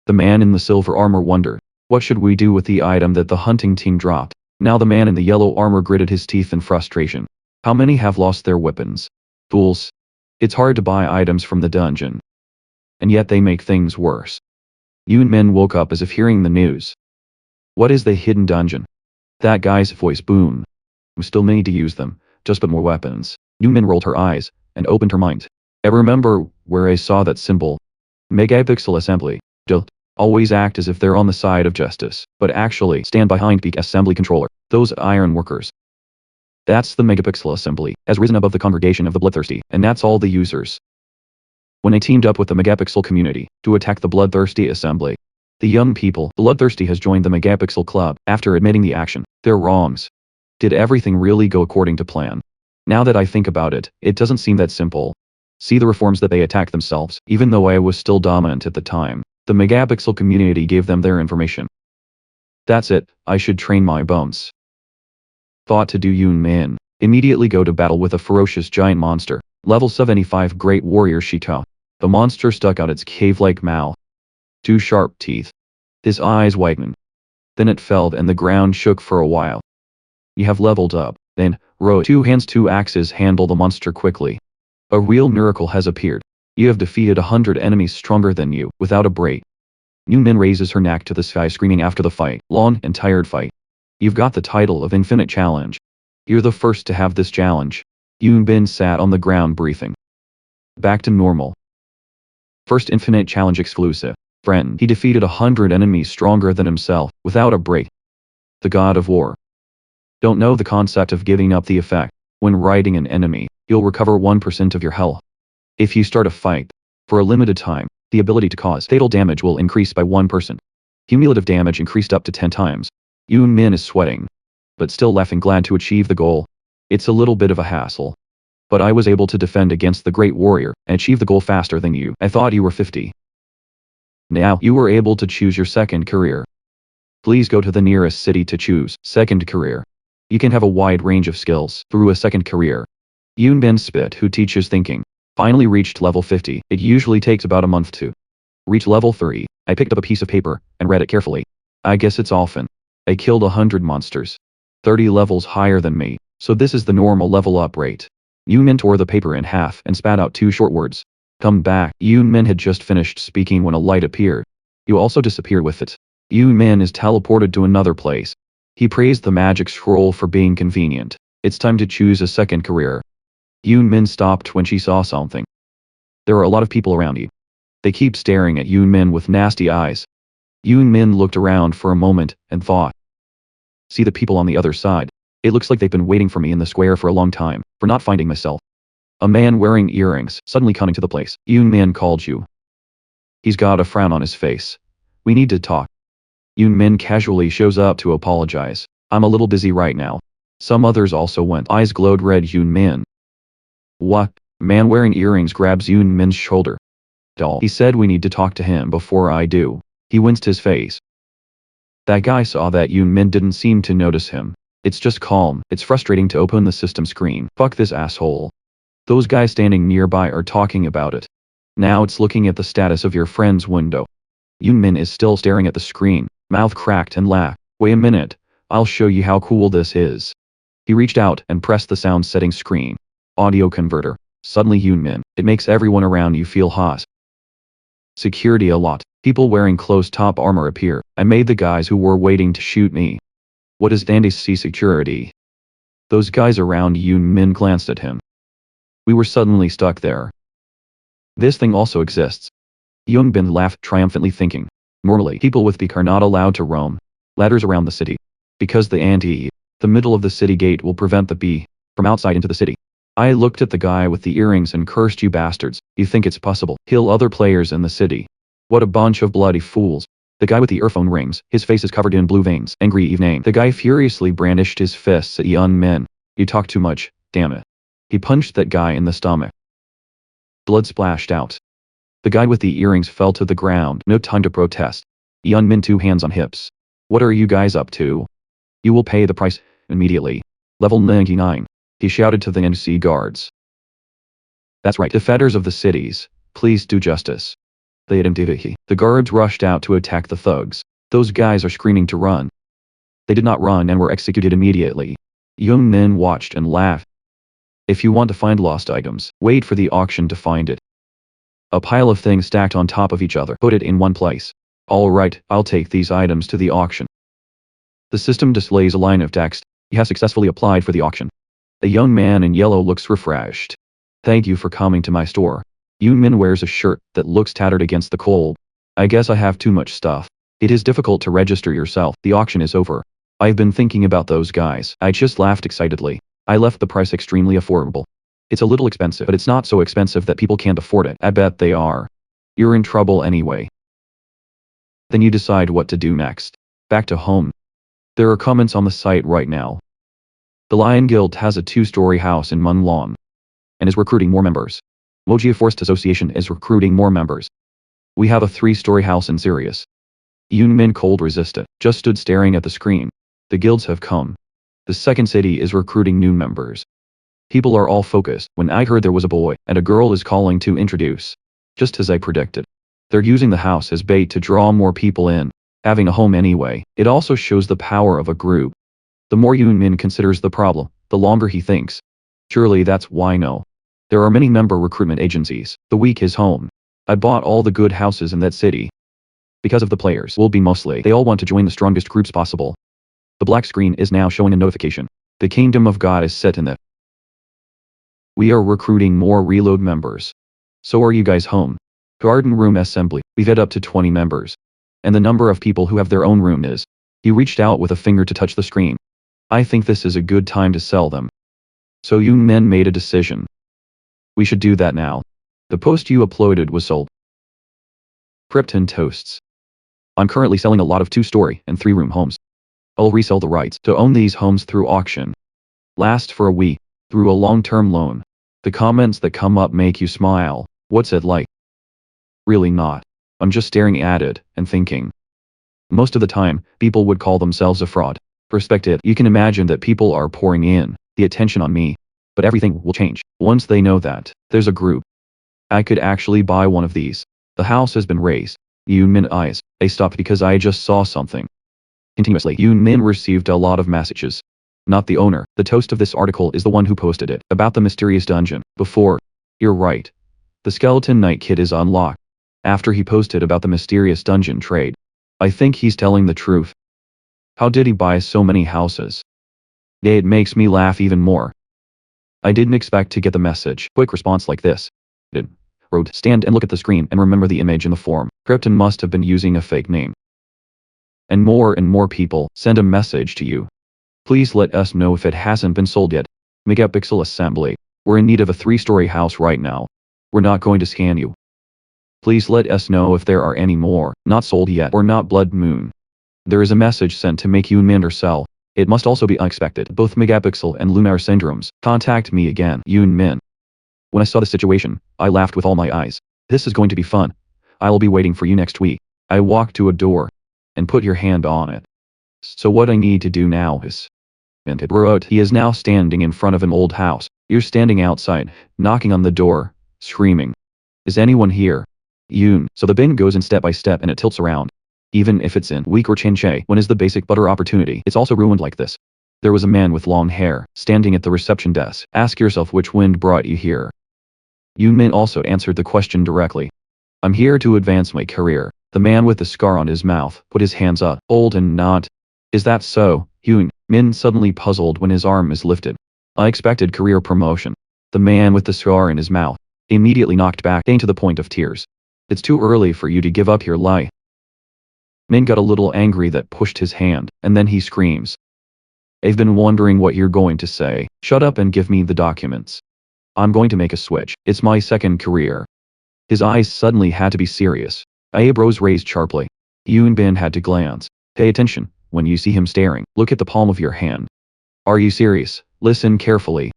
The man in the silver armor wondered. What should we do with the item that the hunting team dropped? Now the man in the yellow armor gritted his teeth in frustration. How many have lost their weapons? Fools. It's hard to buy items from the dungeon. And yet they make things worse. Yoon Min woke up as if hearing the news. What is the hidden dungeon? That guy's voice boomed. We still need to use them, just put more weapons. Yoon Min rolled her eyes and opened her mind. I remember where I saw that symbol. Megapixel assembly. Don't always act as if they're on the side of justice, but actually stand behind the assembly controller. Those iron workers. That's the megapixel assembly, has risen above the congregation of the bloodthirsty, and that's all the users. When I teamed up with the megapixel community to attack the bloodthirsty assembly, the young people, bloodthirsty has joined the megapixel club after admitting the action, their wrongs. Did everything really go according to plan? Now that I think about it, it doesn't seem that simple. See the reforms that they attacked themselves, even though I was still dominant at the time. The megapixel community gave them their information. That's it, I should train my bones. Thought to do Yoon Min. Immediately go to battle with a ferocious giant monster. Level 75 Great Warrior Shito. The monster stuck out its cave-like mouth. Two sharp teeth. His eyes widened. Then it fell and the ground shook for a while. You have leveled up. Then, row 2 hands 2 axes handle the monster quickly. A real miracle has appeared. You have defeated 100 enemies stronger than you, without a break. Yoon Min raises her neck to the sky screaming after the fight. Long and tired fight. You've got the title of Infinite Challenge. You're the first to have this challenge. Yoon Min sat on the ground breathing. Back to normal. First Infinite Challenge exclusive. Friend. He defeated 100 enemies stronger than himself, without a break. The God of War. Don't know the concept of giving up the effect when riding an enemy. You'll recover 1% of your health. If you start a fight, for a limited time, the ability to cause fatal damage will increase by 1%. Cumulative damage increased up to 10 times. Yoon Min is sweating, but still laughing, glad to achieve the goal. It's a little bit of a hassle, but I was able to defend against the great warrior and achieve the goal faster than you. I thought you were 50. Now you were able to choose your second career. Please go to the nearest city to choose second career. You can have a wide range of skills through a second career. Yoon Bin Spit, who teaches thinking, finally reached level 50. It usually takes about a month to reach level 3. I picked up a piece of paper and read it carefully. I guess it's often. I killed 100 monsters. 30 levels higher than me, so this is the normal level up rate. Yoon Min tore the paper in half and spat out 2 short words. Come back. Yoon Min had just finished speaking when a light appeared. You also disappeared with it. Yoon Min is teleported to another place. He praised the magic scroll for being convenient. It's time to choose a second career. Yoon Min stopped when she saw something. There are a lot of people around you. They keep staring at Yoon Min with nasty eyes. Yoon Min looked around for a moment and thought. See the people on the other side. It looks like they've been waiting for me in the square for a long time, for not finding myself. A man wearing earrings suddenly coming to the place. Yoon Min called you. He's got a frown on his face. We need to talk. Yoon Min casually shows up to apologize. I'm a little busy right now. Some others also went. Eyes glowed red. Yoon Min. What? Man wearing earrings grabs Yoon Min's shoulder. Doll. He said we need to talk to him before I do. He winced his face. That guy saw that Yoon Min didn't seem to notice him. It's just calm. It's frustrating to open the system screen. Fuck this asshole. Those guys standing nearby are talking about it. Now it's looking at the status of your friend's window. Yoon Min is still staring at the screen, mouth cracked and laughed. Wait a minute. I'll show you how cool this is. He reached out and pressed the sound setting screen. Audio converter. Suddenly Yoon Min. It makes everyone around you feel hot. Security a lot. People wearing closed-top armor appear. I made the guys who were waiting to shoot me. What is NDC security? Those guys around Yoon Min glanced at him. We were suddenly stuck there. This thing also exists. Yoon Bin laughed triumphantly, thinking. Normally, people with beak are not allowed to roam ladders around the city. Because the middle of the city gate will prevent the bee from outside into the city. I looked at the guy with the earrings and cursed, you bastards. You think it's possible? Kill other players in the city. What a bunch of bloody fools. The guy with the earphone rings, his face is covered in blue veins. Angry evening. The guy furiously brandished his fists at Yoon Min. You talk too much, damn it. He punched that guy in the stomach. Blood splashed out. The guy with the earrings fell to the ground. No time to protest. Yoon Min, 2 hands on hips. What are you guys up to? You will pay the price immediately. Level 99. He shouted to the NC guards. That's right, defenders of the cities, please do justice. The guards rushed out to attack the thugs. Those guys are screaming to run. They did not run and were executed immediately. Yoon Min watched and laughed. If you want to find lost items, wait for the auction to find it. A pile of things stacked on top of each other. Put it in one place. Alright, I'll take these items to the auction. The system displays a line of text. You have successfully applied for the auction. The young man in yellow looks refreshed. Thank you for coming to my store. Yoon Min wears a shirt that looks tattered against the cold. I guess I have too much stuff. It is difficult to register yourself. The auction is over. I've been thinking about those guys. I just laughed excitedly. I left the price extremely affordable. It's a little expensive, but it's not so expensive that people can't afford it. I bet they are. You're in trouble anyway. Then you decide what to do next. Back to home. There are comments on the site right now. The Lion Guild has a 2-story house in Manhwa and is recruiting more members. Wojia Forest Association is recruiting more members. We have a 3-story house in Sirius. Yoon Min cold resisted, just stood staring at the screen. The guilds have come. The second city is recruiting new members. People are all focused when I heard there was a boy and a girl is calling to introduce. Just as I predicted. They're using the house as bait to draw more people in. Having a home anyway, it also shows the power of a group. The more Yoon Min considers the problem, the longer he thinks. Surely that's why no. There are many member recruitment agencies. The weak is home. I bought all the good houses in that city. Because of the players will be mostly, they all want to join the strongest groups possible. The black screen is now showing a notification. The kingdom of God is set in it. We are recruiting more reload members. So are you guys home? Garden room assembly. We've had up to 20 members. And the number of people who have their own room is. He reached out with a finger to touch the screen. I think this is a good time to sell them. So Yoon Min made a decision. We should do that now. The post you uploaded was sold. Krypton toasts. I'm currently selling a lot of 2-story and 3-room homes. I'll resell the rights to own these homes through auction. Last for a week, through a long-term loan. The comments that come up make you smile. What's it like? Really not. I'm just staring at it and thinking. Most of the time, people would call themselves a fraud. Perspective, you can imagine that people are pouring in the attention on me. But everything will change once they know that there's a group. I could actually buy one of these. The house has been raised. Yoon Min eyes. They stopped because I just saw something. Continuously, Yoon Min received a lot of messages. Not the owner. The toast of this article is the one who posted it about the mysterious dungeon. Before. You're right. The Skeleton Knight kit is unlocked. After he posted about the mysterious dungeon trade. I think he's telling the truth. How did he buy so many houses? It makes me laugh even more. I didn't expect to get the message. Quick response like this. It wrote, stand and look at the screen and remember the image in the form. Krypton must have been using a fake name. And more people send a message to you. Please let us know if it hasn't been sold yet. Megapixel Assembly. We're in need of a 3-story house right now. We're not going to scan you. Please let us know if there are any more, not sold yet or not Blood Moon. There is a message sent to make you mint or sell. It must also be unexpected. Both Megapixel and Lunar Syndromes. Contact me again, Yoon Min. When I saw the situation, I laughed with all my eyes. This is going to be fun. I'll be waiting for you next week. I walked to a door and put your hand on it. So what I need to do now is... And it wrote, he is now standing in front of an old house. You're standing outside, knocking on the door, screaming. Is anyone here? Yoon. So the bin goes in step by step and it tilts around. Even if it's in weak or chinche, when is the basic butter opportunity? It's also ruined like this. There was a man with long hair, standing at the reception desk. Ask yourself which wind brought you here. Yoon Min also answered the question directly. I'm here to advance my career. The man with the scar on his mouth put his hands up, old and not. Is that so? Yoon Min suddenly puzzled when his arm is lifted. I expected career promotion. The man with the scar in his mouth immediately knocked back to the point of tears. It's too early for you to give up your lie. Min got a little angry that pushed his hand, and then he screams. I've been wondering what you're going to say. Shut up and give me the documents. I'm going to make a switch. It's my second career. His eyes suddenly had to be serious. Eyebrows raised sharply. Yoon Bin had to glance. Pay attention. When you see him staring, look at the palm of your hand. Are you serious? Listen carefully.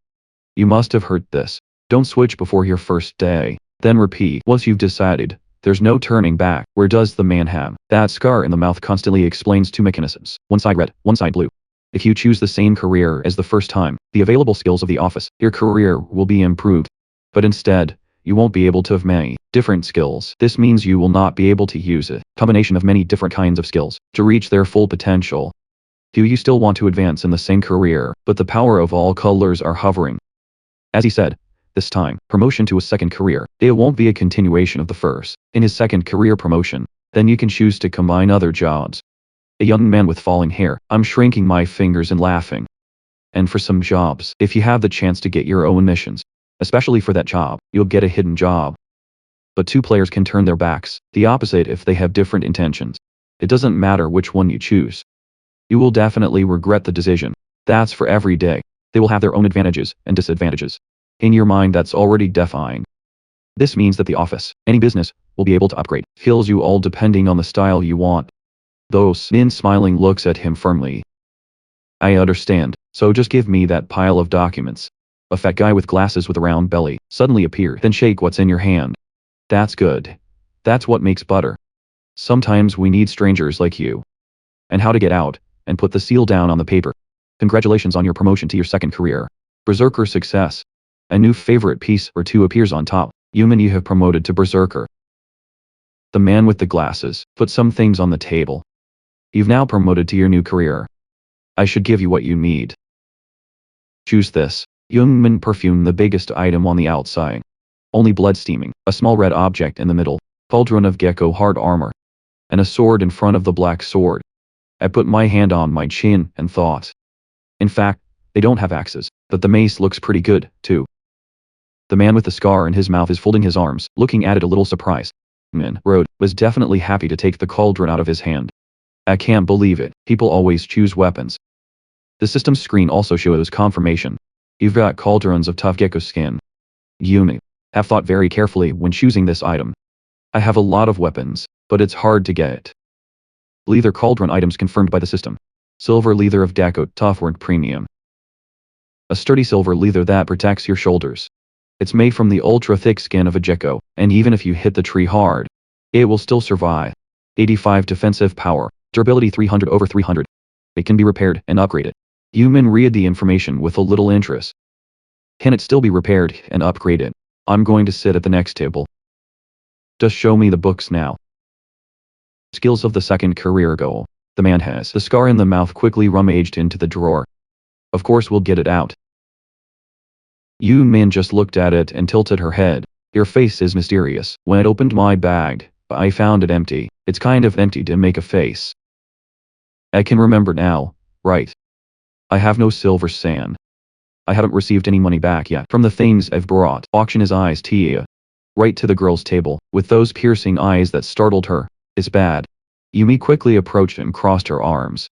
You must have heard this. Don't switch before your first day. Then repeat. Once you've decided, there's no turning back. Where does the man have that scar in the mouth? Constantly explains two mechanisms. One side red, one side blue. If you choose the same career as the first time, the available skills of the office, your career will be improved. But instead, you won't be able to have many different skills. This means you will not be able to use a combination of many different kinds of skills to reach their full potential. Do you still want to advance in the same career, but the power of all colors are hovering? As he said, this time, promotion to a second career. It won't be a continuation of the first. In his second career promotion, then you can choose to combine other jobs. A young man with falling hair. I'm shrinking my fingers and laughing. And for some jobs, if you have the chance to get your own missions, especially for that job, you'll get a hidden job. But two players can turn their backs, the opposite if they have different intentions. It doesn't matter which one you choose. You will definitely regret the decision. That's for every day. They will have their own advantages and disadvantages. In your mind that's already defined. This means that the office, any business, will be able to upgrade skills you all depending on the style you want. Though Min smiling looks at him firmly. I understand, so just give me that pile of documents. A fat guy with glasses with a round belly suddenly appeared. Then shake what's in your hand. That's good. That's what makes butter. Sometimes we need strangers like you. And how to get out, and put the seal down on the paper. Congratulations on your promotion to your second career. Berserker success. A new favorite piece or two appears on top. Human, you have promoted to Berserker. The man with the glasses put some things on the table. You've now promoted to your new career. I should give you what you need. Choose this. Youngman perfume, the biggest item on the outside. Only blood steaming, a small red object in the middle, pauldron of gecko hard armor, and a sword in front of the black sword. I put my hand on my chin and thought. In fact, they don't have axes, but the mace looks pretty good, too. The man with the scar in his mouth is folding his arms, looking at it a little surprised. Min Road was definitely happy to take the cauldron out of his hand. I can't believe it, people always choose weapons. The system screen also shows confirmation. You've got cauldrons of tough gecko skin. Yumi. Have thought very carefully when choosing this item. I have a lot of weapons, but it's hard to get. Leather cauldron items confirmed by the system. Silver leather of Daco, tough work premium. A sturdy silver leather that protects your shoulders. It's made from the ultra-thick skin of a gecko, and even if you hit the tree hard, it will still survive. 85 defensive power, durability 300 over 300. It can be repaired and upgraded. Human read the information with a little interest. Can it still be repaired and upgraded? I'm going to sit at the next table. Just show me the books now. Skills of the second career goal. The man has the scar in the mouth quickly rummaged into the drawer. Of course we'll get it out. Min just looked at it and tilted her head. Your face is mysterious. When I opened my bag, I found it empty. It's kind of empty to make a face. I can remember now, right? I have no silver sand. I haven't received any money back yet from the things I've brought. Auction his eyes Tia. Right to the girl's table, with those piercing eyes that startled her. It's bad. Yumi quickly approached and crossed her arms.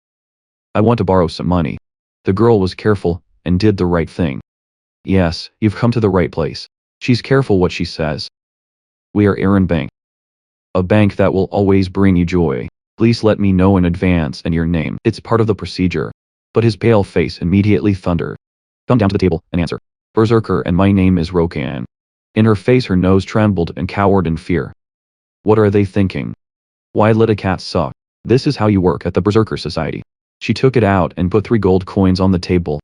I want to borrow some money. The girl was careful, and did the right thing. Yes, you've come to the right place. She's careful what she says. We are Aaron Bank. A bank that will always bring you joy. Please let me know in advance and your name. It's part of the procedure. But his pale face immediately thundered. Come down to the table and answer. Berserker, and my name is Rokan. In her face her nose trembled and cowered in fear. What are they thinking? Why let a cat suck? This is how you work at the Berserker Society. She took it out and put 3 gold coins on the table.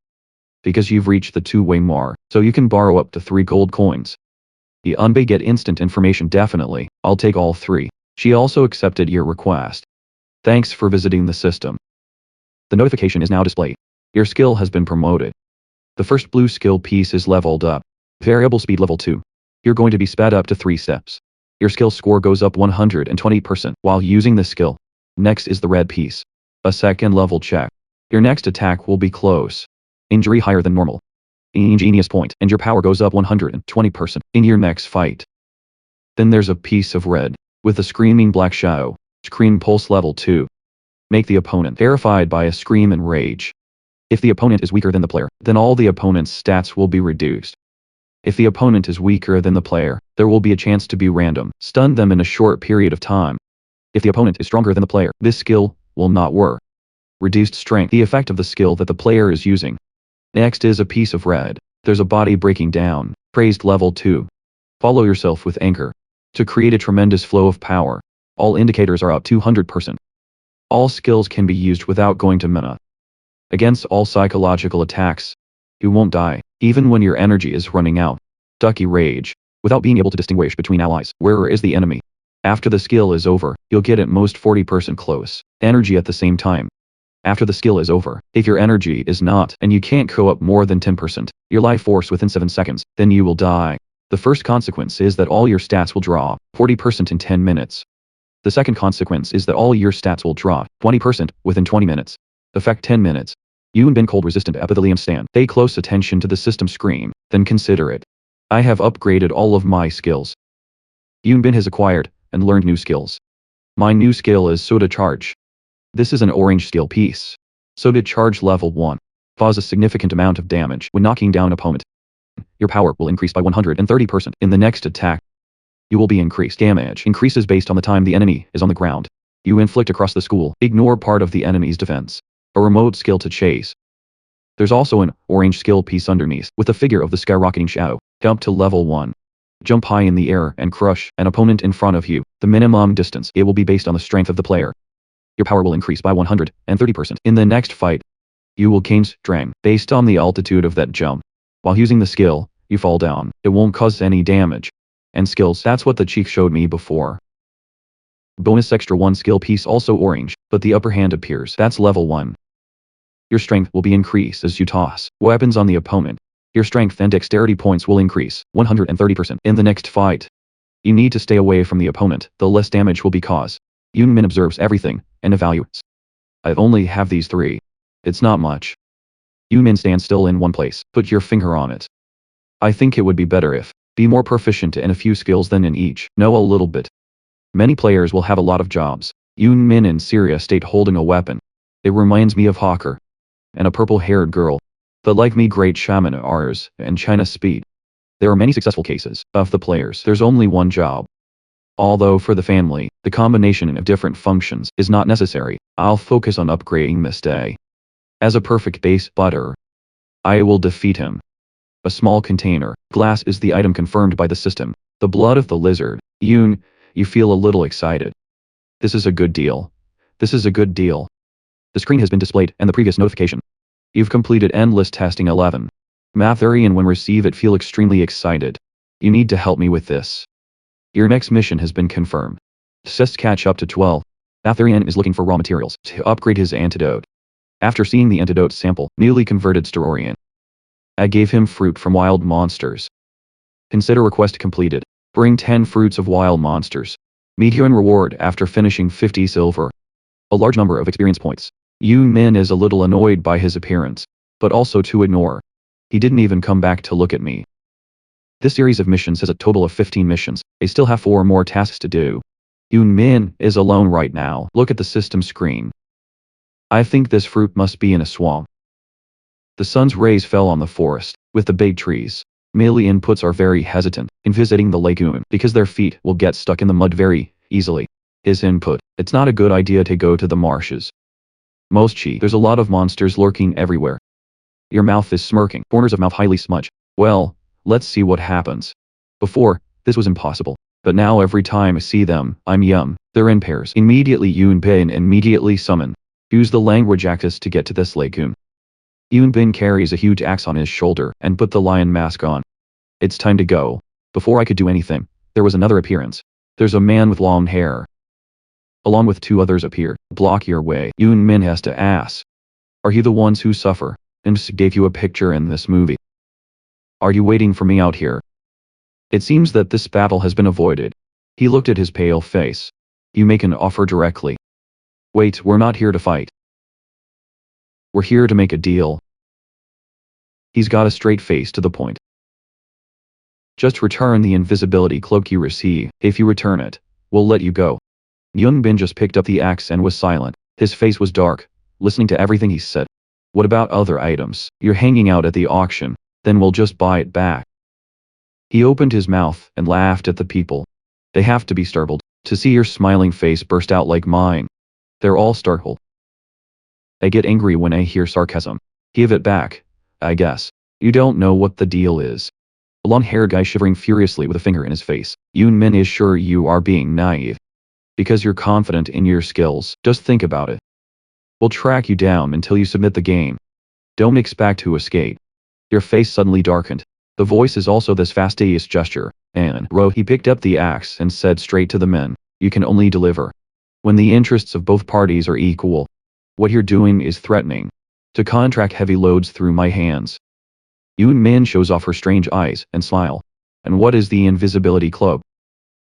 Because you've reached the 2-way mark, so you can borrow up to 3 gold coins. The unbay get instant information definitely, I'll take all 3. She also accepted your request. Thanks for visiting the system. The notification is now displayed. Your skill has been promoted. The first blue skill piece is leveled up. Variable speed level 2. You're going to be sped up to 3 steps. Your skill score goes up 120% while using this skill. Next is the red piece. A second level check. Your next attack will be close. Injury higher than normal. Ingenious point, and your power goes up 120% in your next fight. Then there's a piece of red, with a screaming black shadow. Scream pulse level 2. Make the opponent terrified by a scream and rage. If the opponent is weaker than the player, then all the opponent's stats will be reduced. If the opponent is weaker than the player, there will be a chance to be random, stun them in a short period of time. If the opponent is stronger than the player, this skill will not work. Reduced strength, the effect of the skill that the player is using. Next is a piece of red. There's a body breaking down, praised level 2. Follow yourself with anchor. To create a tremendous flow of power. All indicators are up 200%. All skills can be used without going to mana. Against all psychological attacks. You won't die, even when your energy is running out. Ducky rage. Without being able to distinguish between allies, where is the enemy? After the skill is over, you'll get at most 40% close energy at the same time. After the skill is over, if your energy is not and you can't go up more than 10%, your life force within 7 seconds, then you will die. The first consequence is that all your stats will drop 40% in 10 minutes. The second consequence is that all your stats will drop 20% within 20 minutes. Effect 10 minutes. You and been cold resistant epithelium stand. Pay close attention to the system screen, then consider it. I have upgraded all of my skills. Yunbin has acquired and learned new skills. My new skill is Soda Charge. This is an orange skill piece. Soda Charge level 1. Cause a significant amount of damage when knocking down opponent. Your power will increase by 130% in the next attack. You will be increased. Damage increases based on the time the enemy is on the ground. You inflict across the school. Ignore part of the enemy's defense. A remote skill to chase. There's also an orange skill piece underneath with the figure of the skyrocketing shadow. Jump to level 1. Jump high in the air and crush an opponent in front of you. The minimum distance. It will be based on the strength of the player. Your power will increase by 130% in the next fight. You will gain strength based on the altitude of that jump. While using the skill, you fall down. It won't cause any damage. And skills, that's what the chief showed me before. Bonus extra 1 skill piece also orange, but the upper hand appears. That's level 1. Your strength will be increased as you toss weapons on the opponent. Your strength and dexterity points will increase 130% in the next fight. You need to stay away from the opponent, the less damage will be caused. Yunmin observes everything and evaluates. I only have these 3. It's not much. Yunmin stands still in one place. Put your finger on it. I think it would be better if be more proficient in a few skills than in each. Know a little bit. Many players will have a lot of jobs. Yunmin in Syria state holding a weapon. It reminds me of Hawker. And a purple-haired girl. But like me great shaman ours and China speed. There are many successful cases. Of the players, there's only one job. Although for the family, the combination of different functions is not necessary. I'll focus on upgrading this day. As a perfect base butter, I will defeat him. A small container. Glass is the item confirmed by the system. The blood of the lizard. You feel a little excited. This is a good deal. This is a good deal. The screen has been displayed and the previous notification. You've completed endless testing 11. Mathurian when receive it feel extremely excited. You need to help me with this. Your next mission has been confirmed. Tests catch up to 12. Mathurian is looking for raw materials to upgrade his antidote. After seeing the antidote sample, newly converted Stororian. I gave him fruit from wild monsters. Consider request completed. Bring 10 fruits of wild monsters. Meteor reward after finishing 50 silver. A large number of experience points. Yoon Min is a little annoyed by his appearance, but also to ignore. He didn't even come back to look at me. This series of missions has a total of 15 missions. I still have 4 more tasks to do. Yoon Min is alone right now. Look at the system screen. I think this fruit must be in a swamp. The sun's rays fell on the forest, with the big trees. Melee inputs are very hesitant in visiting the lagoon because their feet will get stuck in the mud very easily. His input, it's not a good idea to go to the marshes. There's a lot of monsters lurking everywhere. Your mouth is smirking, corners of mouth highly smudged. Well, let's see what happens. Before, this was impossible, but now every time I see them, I'm yum. They're in pairs. Immediately Yoon Bin immediately summon. Use the language axis to get to this lagoon. Yoon Bin carries a huge axe on his shoulder and put the lion mask on. It's time to go. Before I could do anything, there was another appearance. There's a man with long hair. Along with 2 others appear. Block your way. Yoon Min has to ask. Are you the ones who suffer? And gave you a picture in this movie. Are you waiting for me out here? It seems that this battle has been avoided. He looked at his pale face. You make an offer directly. Wait, we're not here to fight. We're here to make a deal. He's got a straight face to the point. Just return the invisibility cloak you receive. If you return it, we'll let you go. Yoon Bin just picked up the axe and was silent. His face was dark, listening to everything he said. What about other items? You're hanging out at the auction, then we'll just buy it back. He opened his mouth and laughed at the people. They have to be startled to see your smiling face burst out like mine. They're all startled. I get angry when I hear sarcasm. Give it back, I guess. You don't know what the deal is. A long-haired guy shivering furiously with a finger in his face. Yoon Min is sure you are being naive. Because you're confident in your skills, just think about it. We'll track you down until you submit the game. Don't expect to escape. Your face suddenly darkened. The voice is also this fastidious gesture. And he picked up the axe and said straight to the men, you can only deliver when the interests of both parties are equal. What you're doing is threatening to contract heavy loads through my hands. Yoon Min shows off her strange eyes and smile. And what is the invisibility cloak?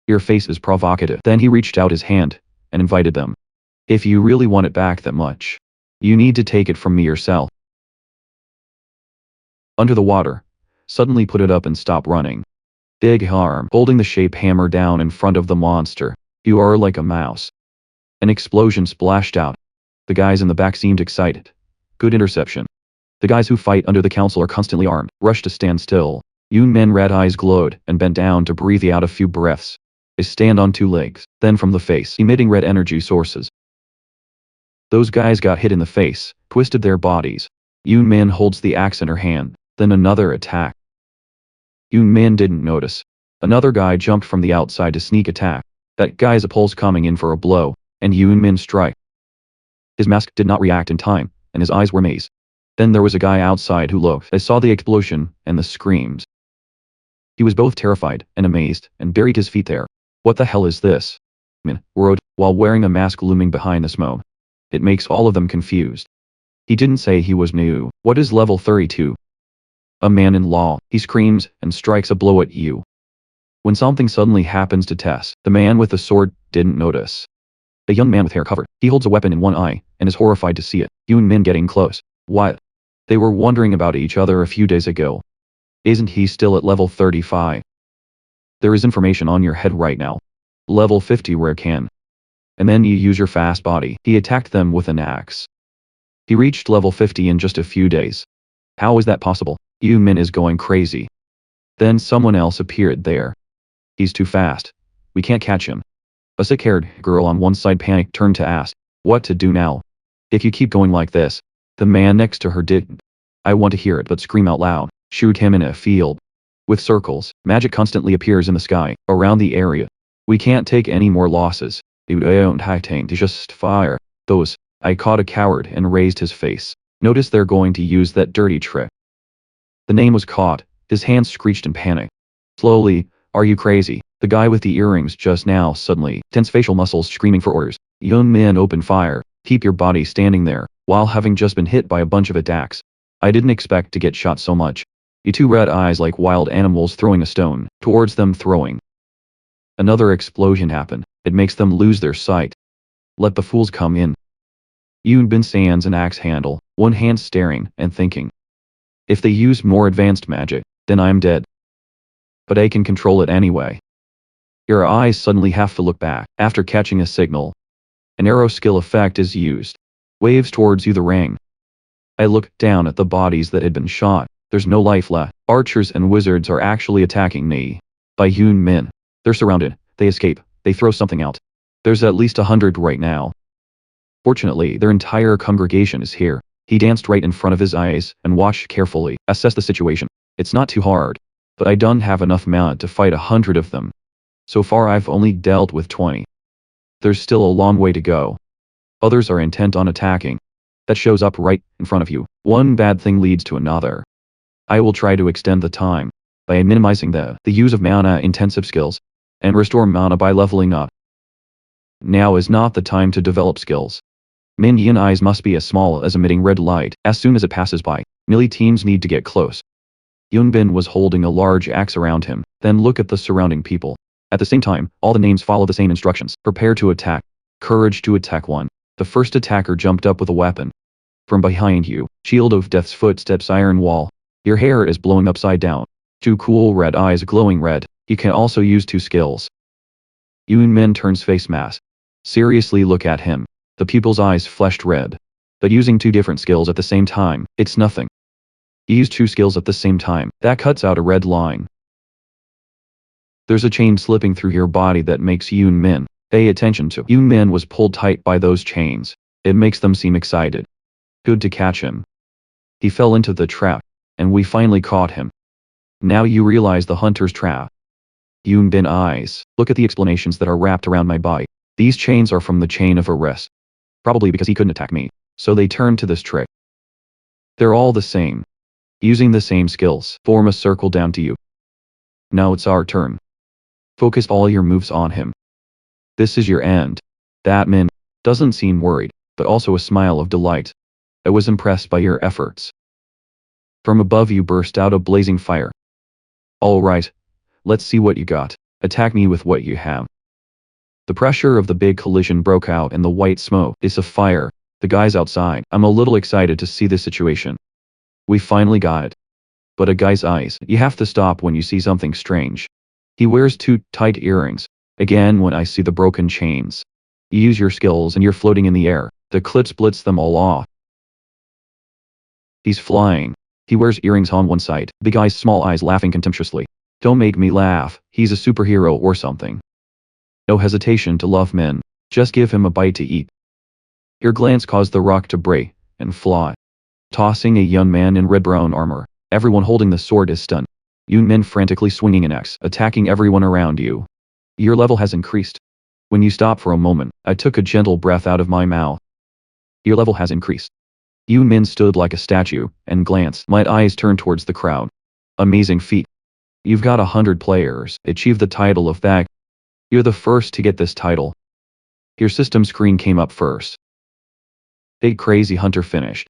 Your face is provocative. Then he reached out his hand and invited them. If you really want it back that much, you need to take it from me yourself. Under the water, suddenly put it up and stop running. Big arm holding the shape hammer down in front of the monster. You are like a mouse. An explosion splashed out. The guys in the back seemed excited. Good interception. The guys who fight under the council are constantly armed, rushed to stand still. Yoon Min red eyes glowed and bent down to breathe out a few breaths. They stand on 2 legs, then from the face, emitting red energy sources. Those guys got hit in the face, twisted their bodies. Yoon Min holds the axe in her hand, then another attack. Yoon Min didn't notice. Another guy jumped from the outside to sneak attack. That guy's a pulse coming in for a blow, and Yoon Min strike. His mask did not react in time, and his eyes were maze. Then there was a guy outside who looked. I saw the explosion and the screams. He was both terrified and amazed and buried his feet there. What the hell is this? Min roared, while wearing a mask looming behind the smoke. It makes all of them confused. He didn't say he was new. What is level 32? A man-in-law. He screams and strikes a blow at you. When something suddenly happens to Tess, the man with the sword didn't notice. A young man with hair covered. He holds a weapon in one eye and is horrified to see it. Yoon Min getting close. What? They were wondering about each other a few days ago. Isn't he still at level 35? There is information on your head right now. Level 50 where can. And then you use your fast body. He attacked them with an axe. He reached level 50 in just a few days. How is that possible? Yoon Min is going crazy. Then someone else appeared there. He's too fast. We can't catch him. A sick-haired girl on one side panicked turned to ask, what to do now? If you keep going like this. The man next to her didn't. I want to hear it but scream out loud. Shoot him in a field. With circles, magic constantly appears in the sky, around the area. We can't take any more losses. We don't have time to just fire. Those. I caught a coward and raised his face. Notice they're going to use that dirty trick. The name was caught. His hands screeched in panic. Slowly, are you crazy? The guy with the earrings just now suddenly, tense facial muscles screaming for orders. Young men open fire. Keep your body standing there, while having just been hit by a bunch of attacks. I didn't expect to get shot so much. You two red eyes like wild animals throwing a stone, towards them throwing. Another explosion happened. It makes them lose their sight. Let the fools come in. Yoon Bin stands an axe handle, one hand staring and thinking. If they use more advanced magic, then I'm dead. But I can control it anyway. Your eyes suddenly have to look back, after catching a signal. An arrow skill effect is used. Waves towards you the ring. I look down at the bodies that had been shot. There's no life left. Archers and wizards are actually attacking me. By Yoon Min. They're surrounded. They escape. They throw something out. There's at least 100 right now. Fortunately, their entire congregation is here. He danced right in front of his eyes and watched carefully, assess the situation. It's not too hard. But I don't have enough mana to fight 100 of them. So far I've only dealt with 20. There's still a long way to go. Others are intent on attacking. That shows up right in front of you. One bad thing leads to another. I will try to extend the time by minimizing the use of mana-intensive skills, and restore mana by leveling up. Now is not the time to develop skills. Minion eyes must be as small as emitting red light as soon as it passes by. Melee teams need to get close. Yoonbin was holding a large axe around him, then look at the surrounding people. At the same time, all the names follow the same instructions. Prepare to attack. Courage to attack 1. The first attacker jumped up with a weapon. From behind you, shield of death's footsteps iron wall. Your hair is blowing upside down. 2 cool red eyes glowing red. You can also use 2 skills. Yoonmin turns face mask. Seriously look at him. The pupil's eyes flashed red. But using 2 different skills at the same time, it's nothing. You use 2 skills at the same time, that cuts out a red line. There's a chain slipping through your body that makes Yoon Min pay attention to. Yoon Min was pulled tight by those chains. It makes them seem excited. Good to catch him. He fell into the trap, and we finally caught him. Now you realize the hunter's trap. Yoon Bin eyes. Look at the explanations that are wrapped around my body. These chains are from the chain of arrest. Probably because he couldn't attack me, so they turned to this trick. They're all the same. Using the same skills, form a circle down to you. Now it's our turn. Focus all your moves on him. This is your end. That Min doesn't seem worried, but also a smile of delight. I was impressed by your efforts. From above you burst out a blazing fire. All right. Let's see what you got. Attack me with what you have. The pressure of the big collision broke out and the white smoke is a fire. The guy's outside. I'm a little excited to see this situation. We finally got it. But a guy's eyes, you have to stop when you see something strange. He wears 2 tight earrings. Again when I see the broken chains. You use your skills and you're floating in the air. The clip splits them all off. He's flying. He wears earrings on one side. Big eyes, small eyes laughing contemptuously. Don't make me laugh. He's a superhero or something. No hesitation to love men. Just give him a bite to eat. Your glance caused the rock to break and fly. Tossing a young man in red-brown armor. Everyone holding the sword is stunned. Yoon Min frantically swinging an axe, attacking everyone around you. Your level has increased. When you stop for a moment, I took a gentle breath out of my mouth. Your level has increased. Yoon Min stood like a statue, and glanced. My eyes turned towards the crowd. Amazing feat. You've got 100 players, achieve the title of that. You're the first to get this title. Your system screen came up first. Big crazy hunter finished.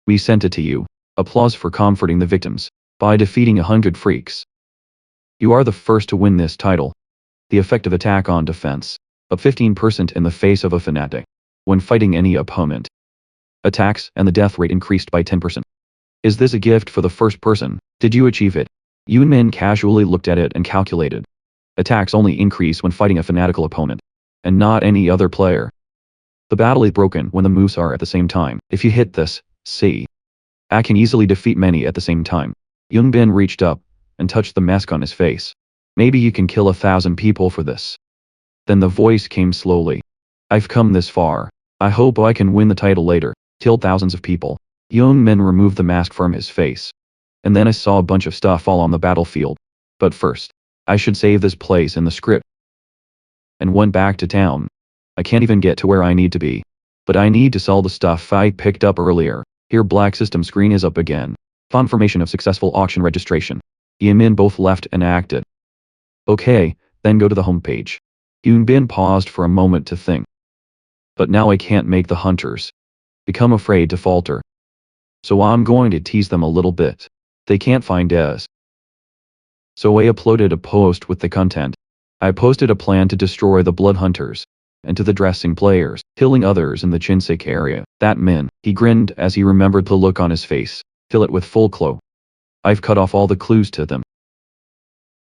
We sent it to you. Applause for comforting the victims. By defeating 100 freaks. You are the first to win this title. The effective attack on defense. Up 15% in the face of a fanatic. When fighting any opponent. Attacks and the death rate increased by 10%. Is this a gift for the first person? Did you achieve it? Yoon Min casually looked at it and calculated. Attacks only increase when fighting a fanatical opponent. And not any other player. The battle is broken when the moves are at the same time. If you hit this, see. I can easily defeat many at the same time. Yoon Bin reached up and touched the mask on his face. Maybe you can kill 1,000 people for this. Then the voice came slowly. I've come this far. I hope I can win the title later. Kill thousands of people. Young Min removed the mask from his face. And then I saw a bunch of stuff all on the battlefield. But first, I should save this place in the script. And went back to town. I can't even get to where I need to be. But I need to sell the stuff I picked up earlier. Here black system screen is up again. Confirmation of successful auction registration. Yoon Min both left and acted. Okay, then go to the homepage. Yoon Bin paused for a moment to think. But now I can't make the hunters become afraid to falter. So I'm going to tease them a little bit. They can't find us. So I uploaded a post with the content. I posted a plan to destroy the blood hunters. And to the dressing players, killing others in the Chinsik area. That Min, he grinned as he remembered the look on his face. Fill it with full clue. I've cut off all the clues to them.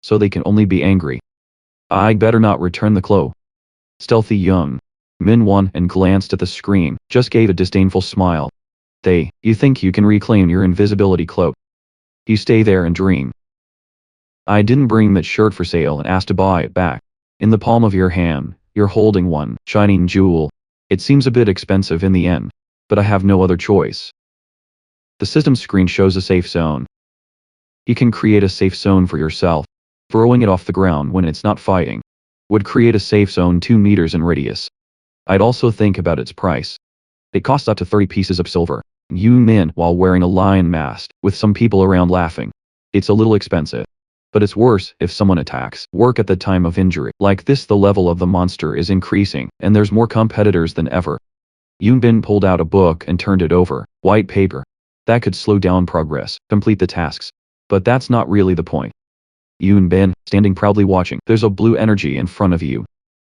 So they can only be angry. I better not return the clue. Stealthy young Min won and glanced at the screen, just gave a disdainful smile. You think you can reclaim your invisibility cloak? You stay there and dream. I didn't bring that shirt for sale and asked to buy it back. In the palm of your hand, you're holding one shining jewel. It seems a bit expensive in the end, but I have no other choice. The system screen shows a safe zone. You can create a safe zone for yourself. Throwing it off the ground when it's not fighting would create a safe zone 2 meters in radius. I'd also think about its price. It costs up to 30 pieces of silver. Yoon Min while wearing a lion mask, with some people around laughing. It's a little expensive. But it's worse if someone attacks work at the time of injury. Like this, the level of the monster is increasing, and there's more competitors than ever. Yoon Bin pulled out a book and turned it over. White paper. That could slow down progress, complete the tasks. But that's not really the point. Yoon Bin, standing proudly watching. There's a blue energy in front of you.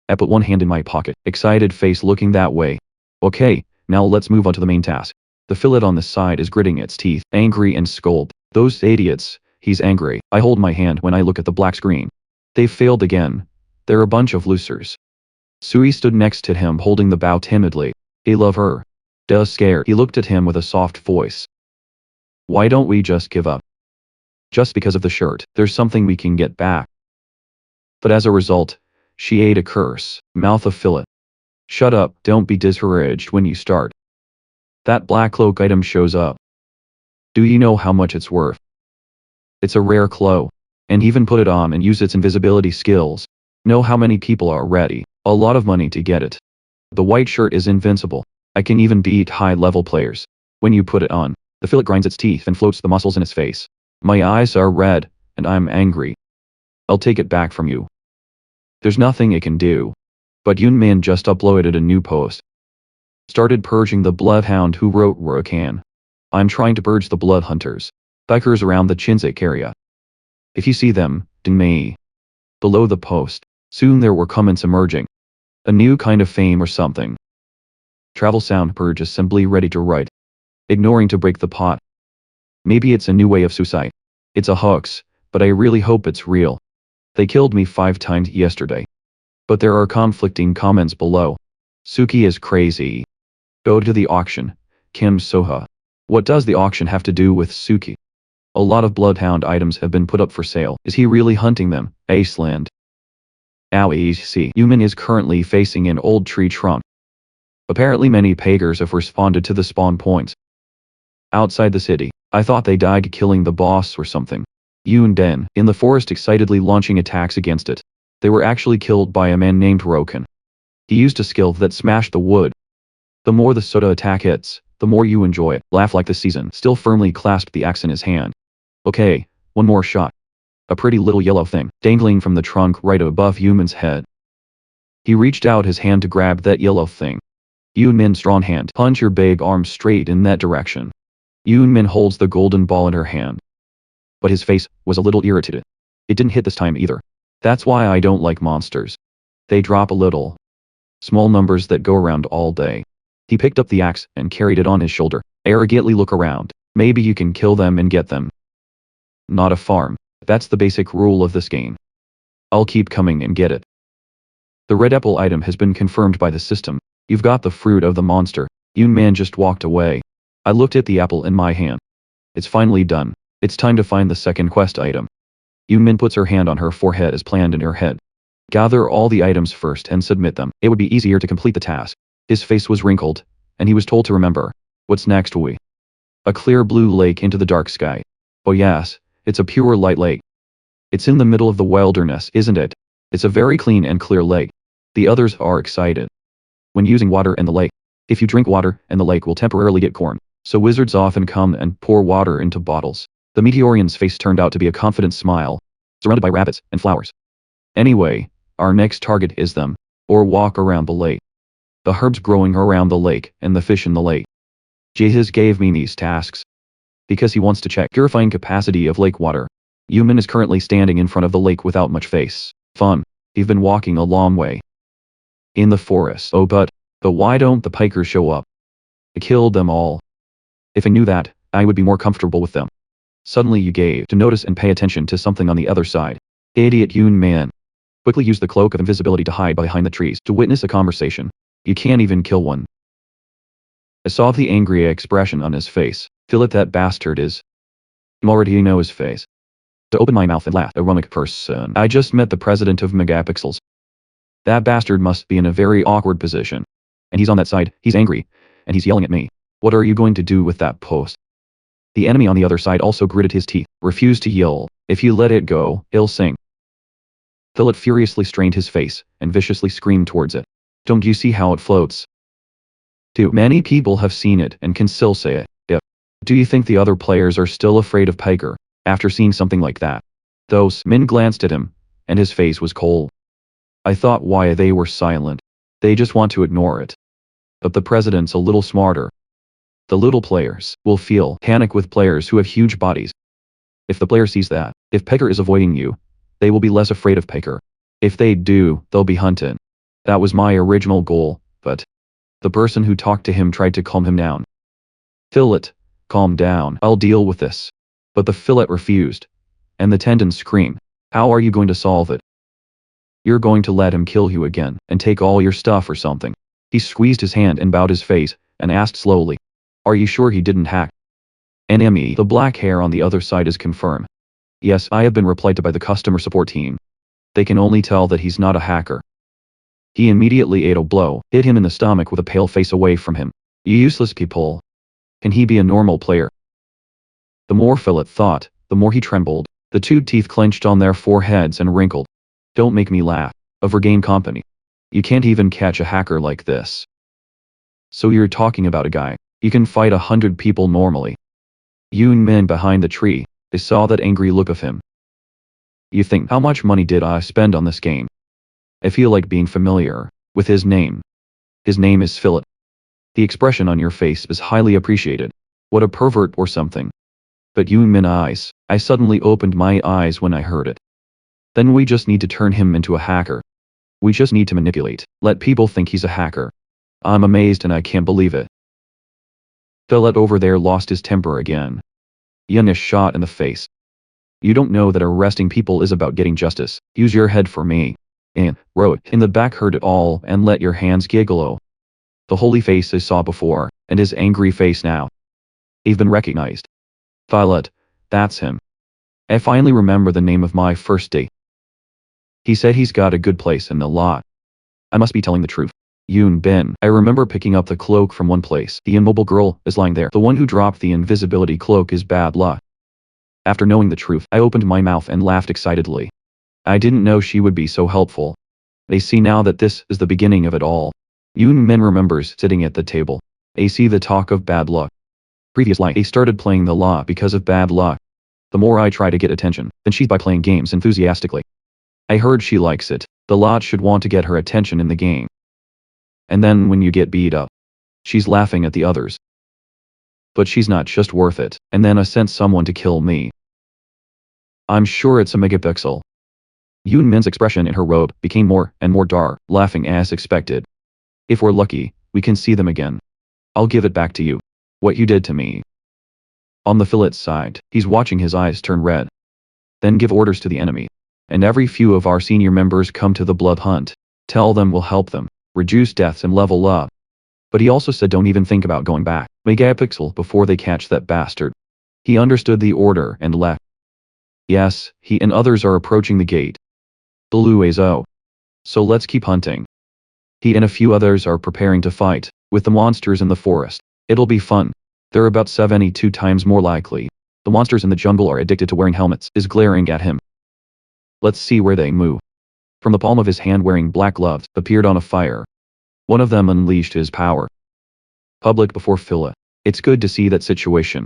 I put one hand in my pocket, excited face looking that way. Okay, now let's move on to the main task. The fillet on the side is gritting its teeth, angry and scold. Those idiots. He's angry. I hold my hand when I look at the black screen. They've failed again. They're a bunch of losers. Sui stood next to him holding the bow timidly. He love her. Duh, scared. He looked at him with a soft voice. Why don't we just give up? Just because of the shirt, there's something we can get back. But as a result, she ate a curse. Mouth of fillet. Shut up, don't be discouraged when you start. That black cloak item shows up. Do you know how much it's worth? It's a rare cloak. And even put it on and use its invisibility skills. Know how many people are ready. A lot of money to get it. The white shirt is invincible. I can even beat high-level players. When you put it on, the fillet grinds its teeth and floats the muscles in its face. My eyes are red, and I'm angry. I'll take it back from you. There's nothing it can do. But Yoon Min just uploaded a new post. Started purging the bloodhound who wrote Rukan. I'm trying to purge the blood hunters. Bikers around the Chinsik area. If you see them, ding me. Below the post, soon there were comments emerging. A new kind of fame or something. Travel sound purge assembly ready to write. Ignoring to break the pot. Maybe it's a new way of suicide. It's a hoax, but I really hope it's real. They killed me 5 times yesterday. But there are conflicting comments below. Suki is crazy. Go to the auction. Kim Soha. What does the auction have to do with Suki? A lot of bloodhound items have been put up for sale. Is he really hunting them? Aceland. See, Yumin is currently facing an old tree trunk. Apparently many Pagers have responded to the spawn points. Outside the city, I thought they died killing the boss or something. Yoon Den, in the forest excitedly launching attacks against it. They were actually killed by a man named Roken. He used a skill that smashed the wood. The more the soda attack hits, the more you enjoy it. Laugh like the season. Still firmly clasped the axe in his hand. Okay, one more shot. A pretty little yellow thing, dangling from the trunk right above Yumin's head. He reached out his hand to grab that yellow thing. Yumin's strong hand. Punch your big arm straight in that direction. Yumin holds the golden ball in her hand. But his face was a little irritated. It didn't hit this time either. That's why I don't like monsters. They drop a little. Small numbers that go around all day. He picked up the axe and carried it on his shoulder. Arrogantly look around. Maybe you can kill them and get them. Not a farm. That's the basic rule of this game. I'll keep coming and get it. The red apple item has been confirmed by the system. You've got the fruit of the monster. Yoon Man just walked away. I looked at the apple in my hand. It's finally done. It's time to find the second quest item. Yunmin puts her hand on her forehead as planned in her head. Gather all the items first and submit them. It would be easier to complete the task. His face was wrinkled, and he was told to remember. What's next, we? A clear blue lake into the dark sky. Oh yes, it's a pure light lake. It's in the middle of the wilderness, isn't it? It's a very clean and clear lake. The others are excited. When using water in the lake, if you drink water and the lake will temporarily get corn, so wizards often come and pour water into bottles. The Meteorian's face turned out to be a confident smile, surrounded by rabbits and flowers. Anyway, our next target is them, or walk around the lake. The herbs growing around the lake and the fish in the lake. Jesus gave me these tasks because he wants to check purifying capacity of lake water. Yumin is currently standing in front of the lake without much face. Fun. He's been walking a long way. In the forest. Oh but why don't the pikers show up? I killed them all. If I knew that, I would be more comfortable with them. Suddenly you gave to notice and pay attention to something on the other side. Idiot Yunmin. Quickly use the cloak of invisibility to hide behind the trees to witness a conversation. You can't even kill one. I saw the angry expression on his face. Feel it, that bastard is. I already know his face. To open my mouth and laugh, ironic person. I just met the president of Megapixels. That bastard must be in a very awkward position. And he's on that side, he's angry, and he's yelling at me. What are you going to do with that post? The enemy on the other side also gritted his teeth, refused to yell. If you let it go, it'll sing. Philip furiously strained his face, and viciously screamed towards it. Don't you see how it floats? Too many people have seen it and can still say it. If. Do you think the other players are still afraid of Piker, after seeing something like that? Those men glanced at him, and his face was cold. I thought why they were silent. They just want to ignore it. But the president's a little smarter. The little players will feel panic with players who have huge bodies. If the player sees that, if Piker is avoiding you, they will be less afraid of Piker. If they do, they'll be hunted. That was my original goal, but the person who talked to him tried to calm him down. Fillet, calm down, I'll deal with this. But the fillet refused. And the tendon screamed. How are you going to solve it? You're going to let him kill you again, and take all your stuff or something. He squeezed his hand and bowed his face, and asked slowly. Are you sure he didn't hack? NME, the black hair on the other side is confirmed. Yes, I have been replied to by the customer support team. They can only tell that he's not a hacker. He immediately ate a blow, hit him in the stomach with a pale face away from him. You useless people. Can he be a normal player? The more Philip thought, the more he trembled. The two teeth clenched on their foreheads and wrinkled. Don't make me laugh. Overgame company. You can't even catch a hacker like this. So you're talking about a guy. You can fight 100 people normally. Yunmin behind the tree. They saw that angry look of him. You think, how much money did I spend on this game? I feel like being familiar with his name. His name is Philip. The expression on your face is highly appreciated. What a pervert or something. But Yunmin eyes. I suddenly opened my eyes when I heard it. Then we just need to turn him into a hacker. We just need to manipulate, let people think he's a hacker. I'm amazed and I can't believe it. Philip over there lost his temper again. Yun is shot in the face. You don't know that arresting people is about getting justice. Use your head for me. And, wrote, in the back heard it all and let your hands giggle. The holy face I saw before, and his angry face now. He's been recognized. Philip, that's him. I finally remember the name of my first date. He said he's got a good place in the lot. I must be telling the truth. Yoon Bin. I remember picking up the cloak from one place. The immobile girl is lying there. The one who dropped the invisibility cloak is bad luck. After knowing the truth, I opened my mouth and laughed excitedly. I didn't know she would be so helpful. I see now that this is the beginning of it all. Yoon Min remembers sitting at the table. I see the talk of bad luck. Previous life, I started playing the law because of bad luck. The more I try to get attention, then she's by playing games enthusiastically. I heard she likes it. The lot should want to get her attention in the game. And then when you get beat up, she's laughing at the others. But she's not just worth it, and then I sent someone to kill me. I'm sure it's a megapixel. Yoon Min's expression in her robe became more and more dark, laughing as expected. If we're lucky, we can see them again. I'll give it back to you. What you did to me. On the fillet's side, he's watching his eyes turn red. Then give orders to the enemy. And every few of our senior members come to the blood hunt. Tell them we'll help them, reduce deaths and level up. But he also said don't even think about going back. Megapixel before they catch that bastard. He understood the order and left. Yes, he and others are approaching the gate. Beluezo. So let's keep hunting. He and a few others are preparing to fight with the monsters in the forest. It'll be fun. They're about 72 times more likely. The monsters in the jungle are addicted to wearing helmets. Is glaring at him. Let's see where they move. From the palm of his hand wearing black gloves appeared on a fire. One of them unleashed his power. Public before Phila. It's good to see that situation.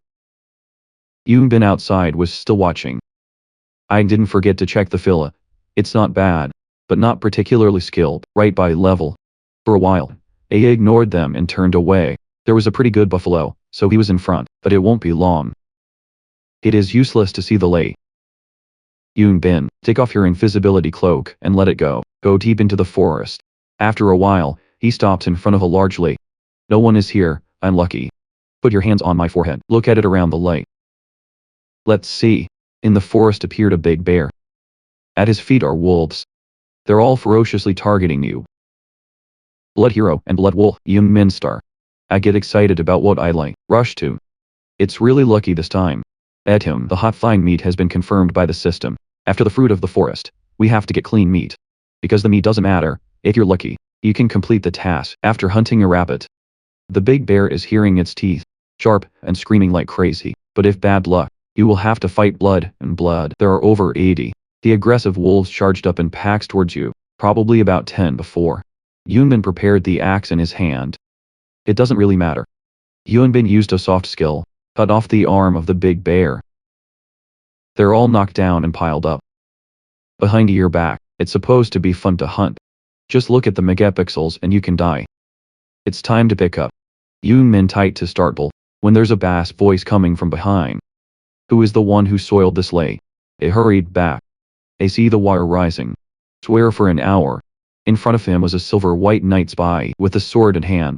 Yoon Bin outside was still watching. I didn't forget to check the Phila. It's not bad, but not particularly skilled, right by level. For a while, I ignored them and turned away. There was a pretty good buffalo, so he was in front, but it won't be long. It is useless to see the lay. Yoon Bin, take off your invisibility cloak and let it go. Go deep into the forest. After a while, he stopped in front of a large lake. No one is here, I'm lucky. Put your hands on my forehead. Look at it around the lake. Let's see. In the forest appeared a big bear. At his feet are wolves. They're all ferociously targeting you. Blood Hero and Blood Wolf, Yoon Min Star. I get excited about what I like. Rush to. It's really lucky this time. At him, the hot fine meat has been confirmed by the system. After the fruit of the forest, we have to get clean meat. Because the meat doesn't matter, if you're lucky, you can complete the task after hunting a rabbit. The big bear is hearing its teeth, sharp, and screaming like crazy. But if bad luck, you will have to fight blood and blood. There are over 80. The aggressive wolves charged up in packs towards you, probably about 10 before. Yoonbin prepared the axe in his hand. It doesn't really matter. Yoonbin used a soft skill, cut off the arm of the big bear. They're all knocked down and piled up. Behind your back, it's supposed to be fun to hunt. Just look at the megapixels and you can die. It's time to pick up. Yoonmin tight to startle, when there's a bass voice coming from behind. Who is the one who soiled this lay? It hurried back. I see the water rising. Swear for an hour. In front of him was a silver white knight spy with a sword in hand.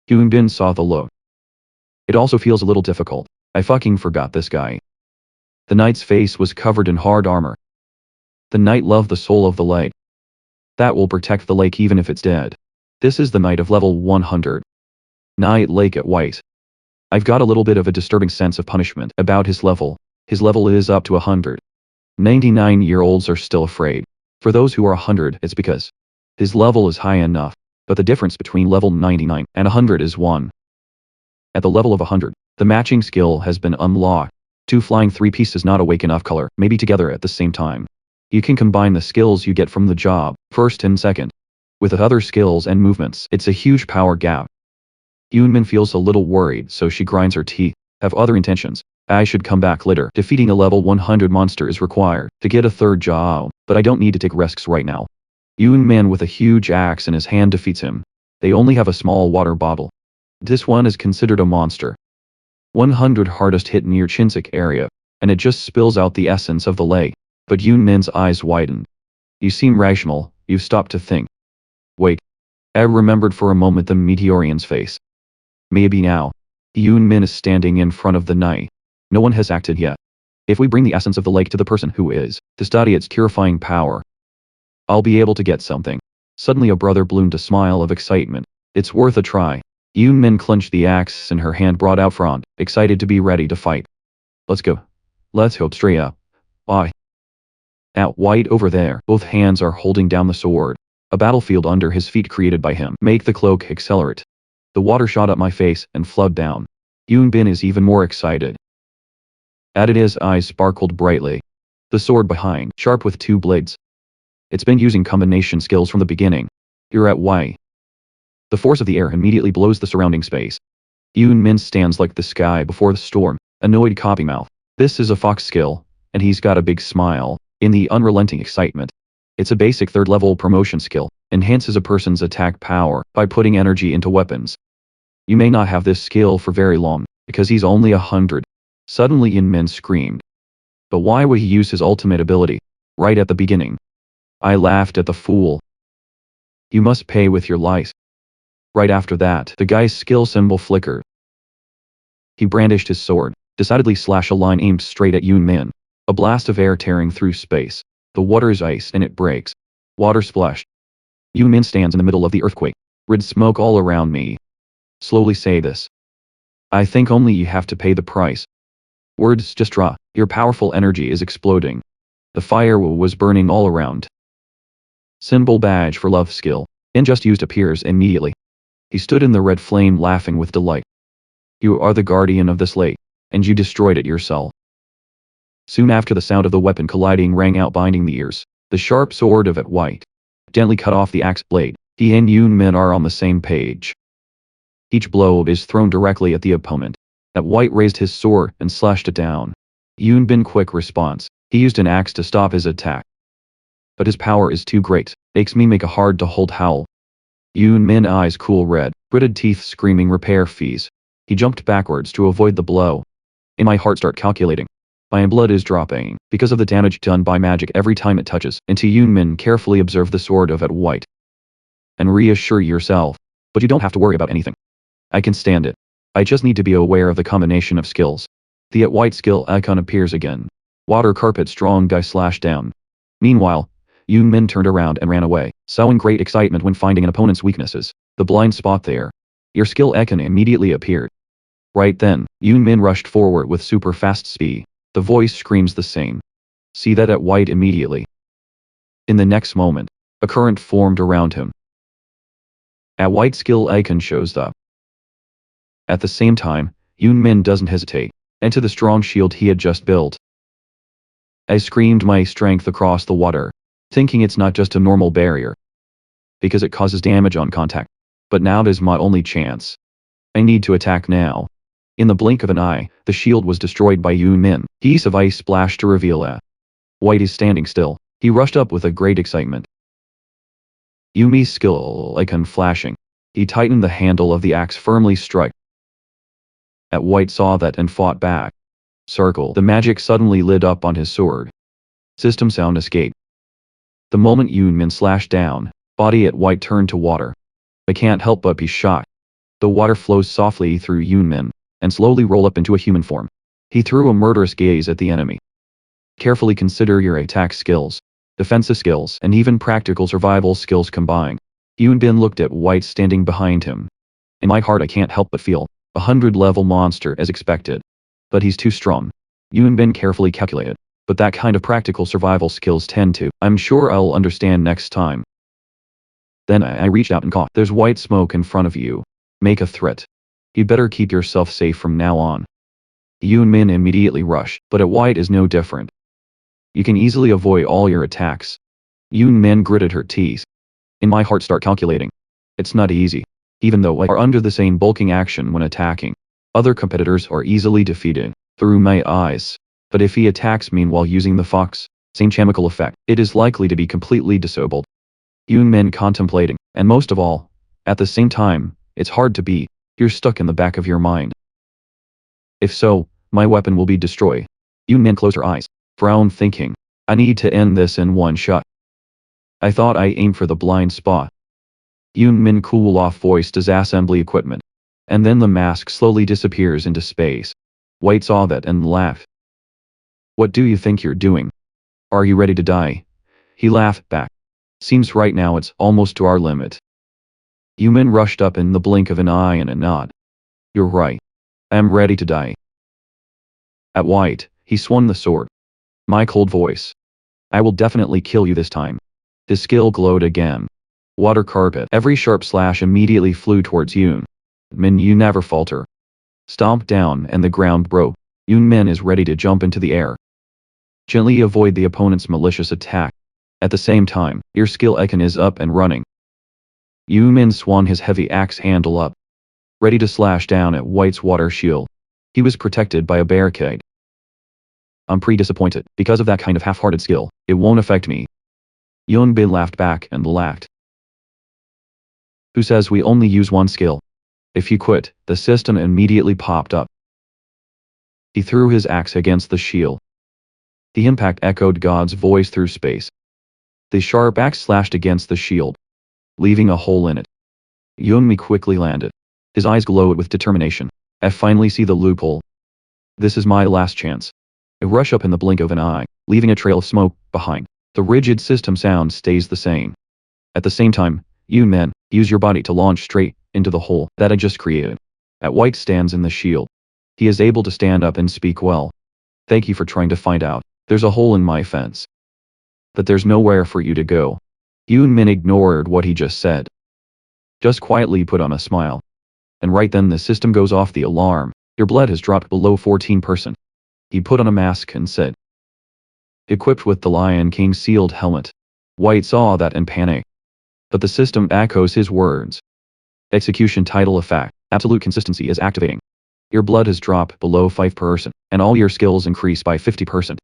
Yoonbin saw the look. It also feels a little difficult. I fucking forgot this guy. The knight's face was covered in hard armor. The knight loved the soul of the lake. That will protect the lake even if it's dead. This is the knight of level 100. Knight Lake at White. I've got a little bit of a disturbing sense of punishment about his level. His level is up to 100. 99-year-olds are still afraid. For those who are 100, it's because his level is high enough, but the difference between level 99 and 100 is 1. At the level of 100, the matching skill has been unlocked. 2 flying 3 pieces not awake enough color, maybe together at the same time. You can combine the skills you get from the job, first and second. With other skills and movements, it's a huge power gap. Yoonmin feels a little worried, so she grinds her teeth. Have other intentions. I should come back later. Defeating a level 100 monster is required to get a third job, but I don't need to take risks right now. Yoonmin with a huge axe in his hand defeats him. They only have a small water bottle. This one is considered a monster. 100 hardest hit near Chinsik area, and it just spills out the essence of the lake. But Yoonmin's eyes widened. You seem rational, you've stopped to think. Wait. I remembered for a moment the Meteorian's face. Maybe now. Yoonmin is standing in front of the knight. No one has acted yet. If we bring the essence of the lake to the person who is to study its purifying power, I'll be able to get something. Suddenly a brother bloomed a smile of excitement. It's worth a try. Yoonmin clenched the axe in her hand brought out front, excited to be ready to fight. Let's go. Let's hope straight up. Why? At White over there, both hands are holding down the sword. A battlefield under his feet created by him. Make the cloak accelerate. The water shot up my face and flowed down. Yoonbin is even more excited. At it his eyes sparkled brightly. The sword behind, sharp with 2 blades. It's been using combination skills from the beginning. You're at Y. The force of the air immediately blows the surrounding space. Yoonmin stands like the sky before the storm, annoyed copymouth. This is a fox skill, and he's got a big smile, in the unrelenting excitement. It's a basic 3rd level promotion skill, enhances a person's attack power by putting energy into weapons. You may not have this skill for very long, because he's only 100. Suddenly Yoonmin screamed. But why would he use his ultimate ability, right at the beginning? I laughed at the fool. You must pay with your life. Right after that, the guy's skill symbol flickered. He brandished his sword, decidedly slash a line aimed straight at Yoonmin. A blast of air tearing through space. The water is ice and it breaks. Water splashed. Yoonmin stands in the middle of the earthquake. Red smoke all around me. Slowly say this. I think only you have to pay the price. Words just draw. Your powerful energy is exploding. The fire was burning all around. Symbol badge for love skill. Just used appears immediately. He stood in the red flame laughing with delight. You are the guardian of this lake, and you destroyed it yourself. Soon after, the sound of the weapon colliding rang out, binding the ears. The sharp sword of White gently cut off the axe blade. He and Yoon Min are on the same page. Each blow is thrown directly at the opponent. White raised his sword and slashed it down. Yoon Bin quick response. He used an axe to stop his attack. But his power is too great. Makes me make a hard to hold howl. Yoon Min eyes cool red, gritted teeth screaming repair fees. He jumped backwards to avoid the blow. In my heart start calculating. My blood is dropping because of the damage done by magic every time it touches. Into Yoon Min carefully observe the sword of White. And reassure yourself. But you don't have to worry about anything. I can stand it. I just need to be aware of the combination of skills. The White skill icon appears again. Water carpet strong guy slash down. Meanwhile, Yoon Min turned around and ran away, showing great excitement when finding an opponent's weaknesses. The blind spot there. Your skill icon immediately appeared. Right then, Yoon Min rushed forward with super fast speed. The voice screams the same. See that White immediately. In the next moment, a current formed around him. White skill icon shows up. At the same time, Yoon Min doesn't hesitate. Into the strong shield he had just built. I screamed my strength across the water, thinking it's not just a normal barrier. Because it causes damage on contact. But now there's my only chance. I need to attack now. In the blink of an eye, the shield was destroyed by Yoon Min. Piece of ice splashed to reveal White is standing still. He rushed up with a great excitement. Yumi's skill icon flashing. He tightened the handle of the axe firmly struck. White saw that and fought back. Circle. The magic suddenly lit up on his sword. System sound escaped. The moment Yoon Min slashed down, body White turned to water. I can't help but be shocked. The water flows softly through Yoon Min, and slowly roll up into a human form. He threw a murderous gaze at the enemy. Carefully consider your attack skills, defensive skills, and even practical survival skills combined. Yoon Bin looked at White standing behind him. In my heart I can't help but feel 100-level monster as expected. But he's too strong. Yoon Bin carefully calculated. But that kind of practical survival skills tend to, I'm sure I'll understand next time. Then I reached out and caught. There's white smoke in front of you. Make a threat. You better keep yourself safe from now on. Yoon Min immediately rushed, but White is no different. You can easily avoid all your attacks. Yoon Min gritted her teeth. In my heart start calculating. It's not easy. Even though we are under the same bulking action when attacking. Other competitors are easily defeated, through my eyes. But if he attacks me while using the fox, same chemical effect, it is likely to be completely disabled. Yoon Min contemplating, and most of all, at the same time, it's hard to beat. You're stuck in the back of your mind. If so, my weapon will be destroyed. Yoon Min closed her eyes, frown thinking, I need to end this in one shot. I thought I aimed for the blind spot. Yoon Min cool off voiced his assembly equipment. And then the mask slowly disappears into space. White saw that and laughed. What do you think you're doing? Are you ready to die? He laughed back. Seems right now it's almost to our limit. Yoon Min rushed up in the blink of an eye and a nod. You're right. I am ready to die. At White, he swung the sword. My cold voice. I will definitely kill you this time. His skill glowed again. Water carpet. Every sharp slash immediately flew towards Yoon Min. You never falter. Stomp down and the ground broke. Yoon Min is ready to jump into the air. Gently avoid the opponent's malicious attack. At the same time, your skill icon is up and running. Yoon Min swung his heavy axe handle up. Ready to slash down at White's water shield. He was protected by a barricade. I'm pretty disappointed. Because of that kind of half-hearted skill, it won't affect me. Yoon Bin laughed back and laughed. Who says we only use one skill? If you quit, the system immediately popped up. He threw his axe against the shield. The impact echoed God's voice through space. The sharp axe slashed against the shield, leaving a hole in it. Yoon quickly landed. His eyes glowed with determination. I finally see the loophole. This is my last chance. I rush up in the blink of an eye, leaving a trail of smoke behind. The rigid system sound stays the same. At the same time, Yoon Min, use your body to launch straight into the hole that I just created. White stands in the shield. He is able to stand up and speak well. Thank you for trying to find out. There's a hole in my fence. But there's nowhere for you to go. Yoon Min ignored what he just said. Just quietly put on a smile. And right then the system goes off the alarm. Your blood has dropped below 14%. He put on a mask and said, equipped with the Lion King sealed helmet. White saw that and panicked. But the system echoes his words. Execution title effect. Absolute consistency is activating. Your blood has dropped below 5%, and all your skills increase by 50%.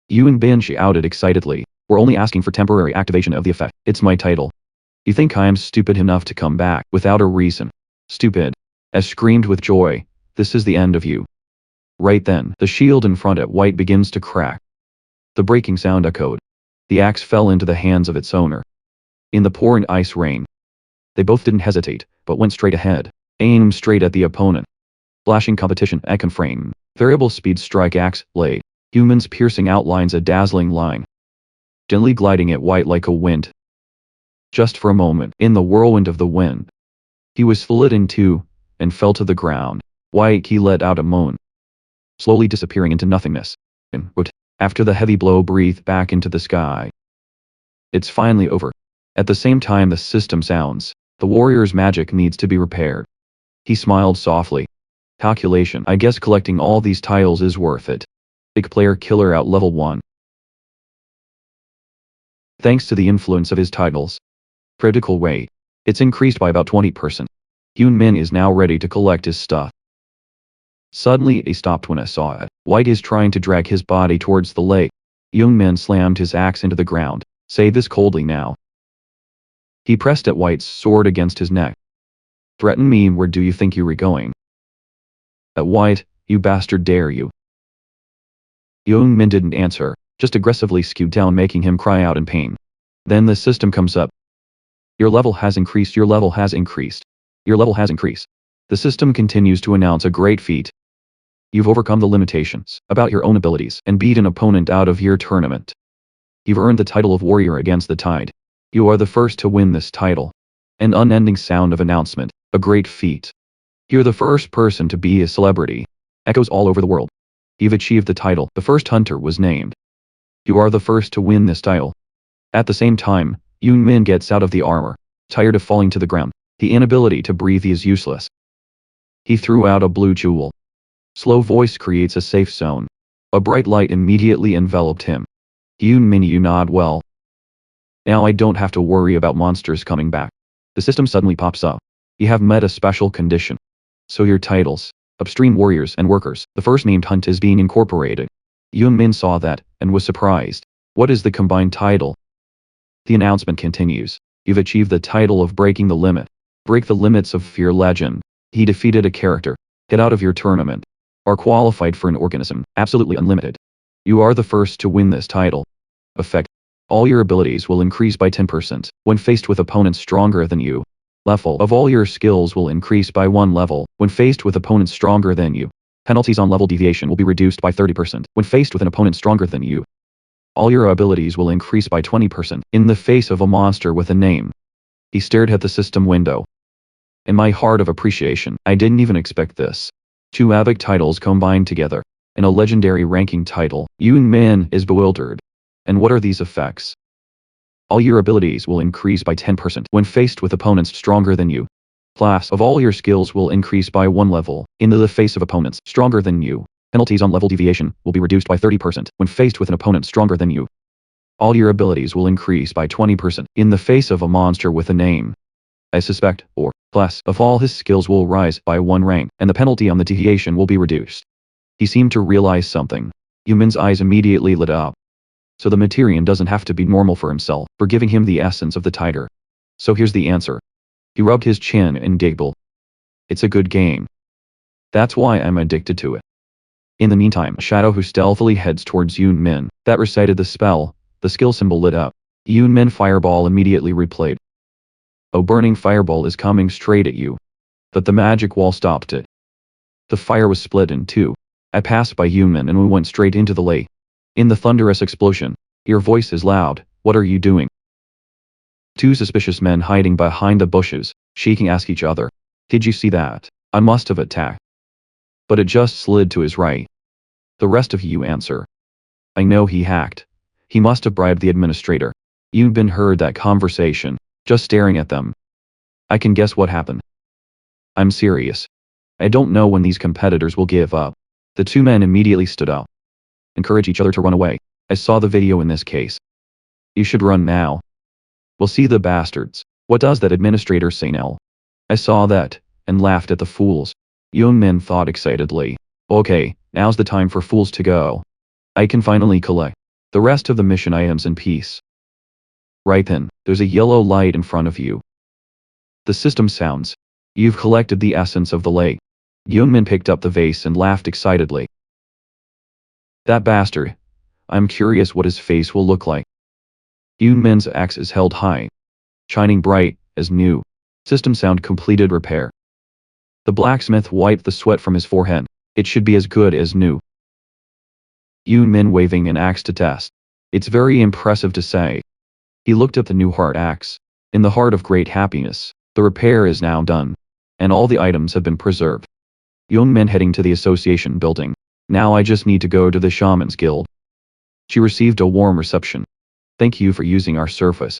Yoon Bin shouted excitedly, we're only asking for temporary activation of the effect. It's my title. You think I'm stupid enough to come back without a reason? Stupid. As screamed with joy, this is the end of you. Right then, the shield in front at White begins to crack. The breaking sound echoed. The axe fell into the hands of its owner. In the pouring ice rain, they both didn't hesitate, but went straight ahead, aimed straight at the opponent. Flashing competition icon frame, variable speed strike axe blade, humans piercing outlines a dazzling line. Gently gliding at White like a wind. Just for a moment, in the whirlwind of the wind, he was split in two, and fell to the ground. White he let out a moan, slowly disappearing into nothingness. And, after the heavy blow, breathed back into the sky. It's finally over. At the same time the system sounds, the warrior's magic needs to be repaired. He smiled softly. Calculation, I guess collecting all these tiles is worth it. Big player killer out level 1. Thanks to the influence of his titles. Critical rate. It's increased by about 20%. Yoon Min is now ready to collect his stuff. Suddenly he stopped when I saw it. White is trying to drag his body towards the lake. Yoon Min slammed his axe into the ground. Say this coldly now. He pressed at White's sword against his neck. Threaten me, where do you think you were going? At White, you bastard, dare you? Yoon Min didn't answer, just aggressively skewed down, making him cry out in pain. Then the system comes up. Your level has increased, your level has increased. Your level has increased. The system continues to announce a great feat. You've overcome the limitations about your own abilities and beat an opponent out of your tournament. You've earned the title of Warrior Against the Tide. You are the first to win this title. An unending sound of announcement, a great feat. You're the first person to be a celebrity. Echoes all over the world. You've achieved the title, the first hunter was named. You are the first to win this title. At the same time, Yoon Min gets out of the armor, tired of falling to the ground. The inability to breathe is useless. He threw out a blue jewel. Slow voice creates a safe zone. A bright light immediately enveloped him. Yoon Min, you nod well. Now I don't have to worry about monsters coming back. The system suddenly pops up. You have met a special condition. So your titles, Upstream Warriors and Workers, the first named hunt is being incorporated. Yoon Min saw that, and was surprised. What is the combined title? The announcement continues. You've achieved the title of Breaking the Limit. Break the limits of your legend. He defeated a character. Get out of your tournament. Are qualified for an organism, absolutely unlimited. You are the first to win this title. Effect. All your abilities will increase by 10% when faced with opponents stronger than you. Level of all your skills will increase by 1 level when faced with opponents stronger than you. Penalties on level deviation will be reduced by 30% when faced with an opponent stronger than you. All your abilities will increase by 20% in the face of a monster with a name. He stared at the system window. In my heart of appreciation, I didn't even expect this. 2 epic titles combined together. In a legendary ranking title, Yoon Min is bewildered. And what are these effects? All your abilities will increase by 10% when faced with opponents stronger than you. Class of all your skills will increase by 1 level in the face of opponents stronger than you. Penalties on level deviation will be reduced by 30% when faced with an opponent stronger than you. All your abilities will increase by 20% in the face of a monster with a name. I suspect, or class of all his skills will rise by 1 rank, and the penalty on the deviation will be reduced. He seemed to realize something. Yoon Min's eyes immediately lit up. So the Materian doesn't have to be normal for himself, for giving him the essence of the tiger. So here's the answer. He rubbed his chin and giggled. It's a good game. That's why I'm addicted to it. In the meantime, a shadow who stealthily heads towards Yoon Min, that recited the spell, the skill symbol lit up. Yoon Min fireball immediately replayed. A burning fireball is coming straight at you. But the magic wall stopped it. The fire was split in 2. I passed by Yoon Min and we went straight into the lake. In the thunderous explosion, your voice is loud. What are you doing? 2 suspicious men hiding behind the bushes, shaking ask each other. Did you see that? I must have attacked. But it just slid to his right. The rest of you answer. I know he hacked. He must have bribed the administrator. Yoon Bin heard that conversation, just staring at them. I can guess what happened. I'm serious. I don't know when these competitors will give up. The two men immediately stood up. Encourage each other to run away. I saw the video in this case. You should run now. We'll see the bastards. What does that administrator say now? I saw that, and laughed at the fools. Yoon Min thought excitedly. Okay, now's the time for fools to go. I can finally collect the rest of the mission items in peace. Right then, there's a yellow light in front of you. The system sounds. You've collected the essence of the lake. Yoon Min picked up the vase and laughed excitedly. That bastard. I'm curious what his face will look like. Yoon Min's axe is held high, shining bright, as new. System sound completed repair. The blacksmith wiped the sweat from his forehead. It should be as good as new. Yoon Min waving an axe to test. It's very impressive to say. He looked at the new heart axe. In the heart of great happiness, the repair is now done, and all the items have been preserved. Yoon Min heading to the association building. Now I just need to go to the Shaman's Guild. She received a warm reception. Thank you for using our service.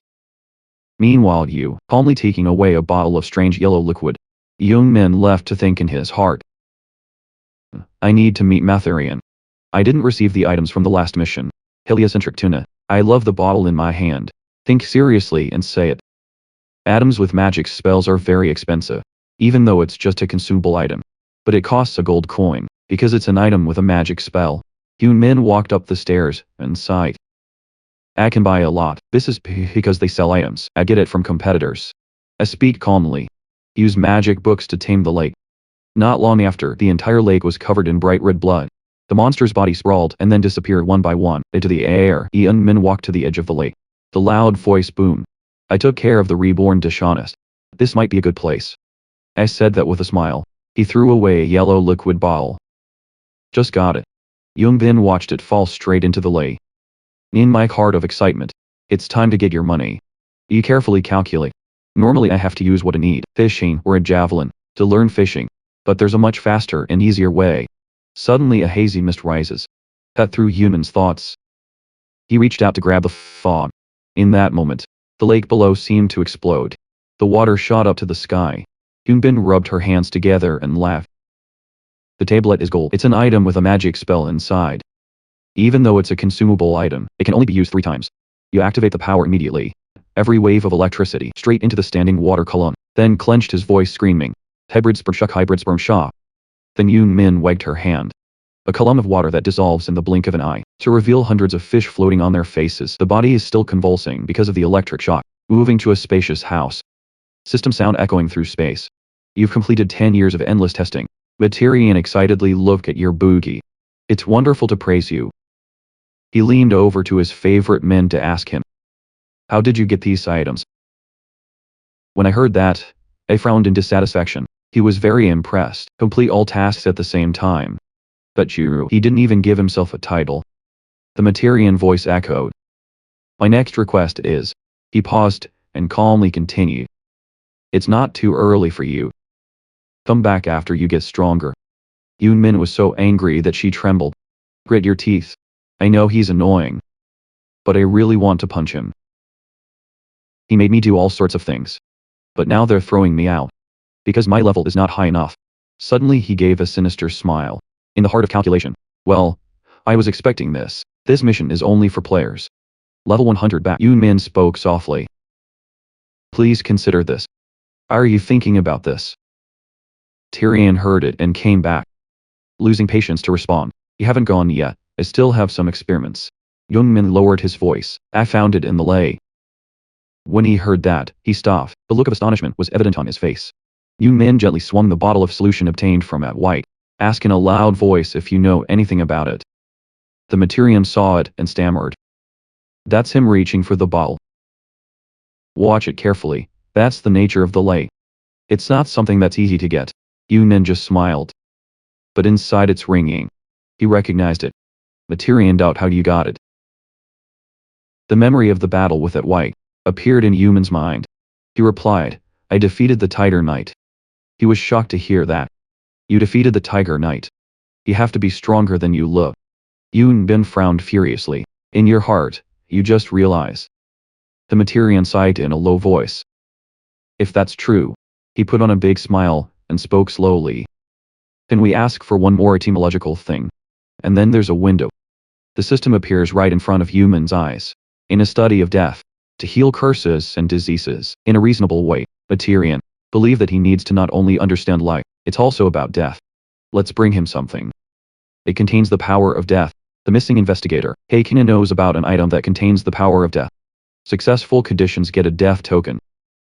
Meanwhile you, calmly taking away a bottle of strange yellow liquid. Yoon Min left to think in his heart. I need to meet Mathurian. I didn't receive the items from the last mission. Heliocentric tuna. I love the bottle in my hand. Think seriously and say it. Atoms with magic spells are very expensive, even though it's just a consumable item. But it costs a gold coin, because it's an item with a magic spell. Yoon Min walked up the stairs, and sighed. I can buy a lot. This is because they sell items. I get it from competitors. I speak calmly. Use magic books to tame the lake. Not long after, the entire lake was covered in bright red blood. The monster's body sprawled and then disappeared one by one into the air. Yoon Min walked to the edge of the lake. The loud voice boomed. I took care of the reborn dishonest. This might be a good place. I said that with a smile. He threw away a yellow liquid bottle. Just got it. Yoon Bin watched it fall straight into the lake. In my heart of excitement. It's time to get your money. You carefully calculate. Normally I have to use what I need, fishing or a javelin, to learn fishing. But there's a much faster and easier way. Suddenly a hazy mist rises. Cut through Yoon's thoughts. He reached out to grab the fog. In that moment, the lake below seemed to explode. The water shot up to the sky. Yoon Bin rubbed her hands together and laughed. The tablet is gold. It's an item with a magic spell inside. Even though it's a consumable item, it can only be used 3 times. You activate the power immediately. Every wave of electricity straight into the standing water column, then clenched his voice screaming. Hybrid sperm shock. Then Yoon Min wagged her hand. A column of water that dissolves in the blink of an eye, to reveal hundreds of fish floating on their faces. The body is still convulsing because of the electric shock, moving to a spacious house. System sound echoing through space. You've completed 10 years of endless testing. Materian excitedly looked at your boogie. It's wonderful to praise you. He leaned over to his favorite men to ask him. How did you get these items? When I heard that, I frowned in dissatisfaction. He was very impressed. Complete all tasks at the same time. But he didn't even give himself a title. The Materian voice echoed. My next request is. He paused, and calmly continued. It's not too early for you. Come back after you get stronger. Yoon Min was so angry that she trembled. Grit your teeth. I know he's annoying. But I really want to punch him. He made me do all sorts of things. But now they're throwing me out. Because my level is not high enough. Suddenly he gave a sinister smile. In the heart of calculation. Well, I was expecting this. This mission is only for players. Level 100 back. Yoon Min spoke softly. Please consider this. Are you thinking about this? Tyrion heard it and came back. Losing patience to respond. You haven't gone yet. I still have some experiments. Yoon Min lowered his voice. I found it in the lake. When he heard that, he stopped. The look of astonishment was evident on his face. Yoon Min gently swung the bottle of solution obtained from at White. Ask in a loud voice if you know anything about it. The Materian saw it and stammered. That's him reaching for the bottle. Watch it carefully. That's the nature of the lake. It's not something that's easy to get. Yoon Min just smiled. But inside it's ringing. He recognized it. Materian doubt how you got it. The memory of the battle with at White appeared in Yoon Min's mind. He replied, I defeated the Tiger Knight. He was shocked to hear that. You defeated the Tiger Knight. You have to be stronger than you look. Yoon Bin frowned furiously. In your heart, you just realize. The Materian sighed in a low voice. If that's true. He put on a big smile, and spoke slowly. Can we ask for one more etymological thing? And then there's a window. The system appears right in front of humans' eyes. In a study of death. To heal curses and diseases, in a reasonable way, Materian. Believe that he needs to not only understand life, it's also about death. Let's bring him something. It contains the power of death. The missing investigator, Heikina, knows about an item that contains the power of death. Successful conditions get a death token.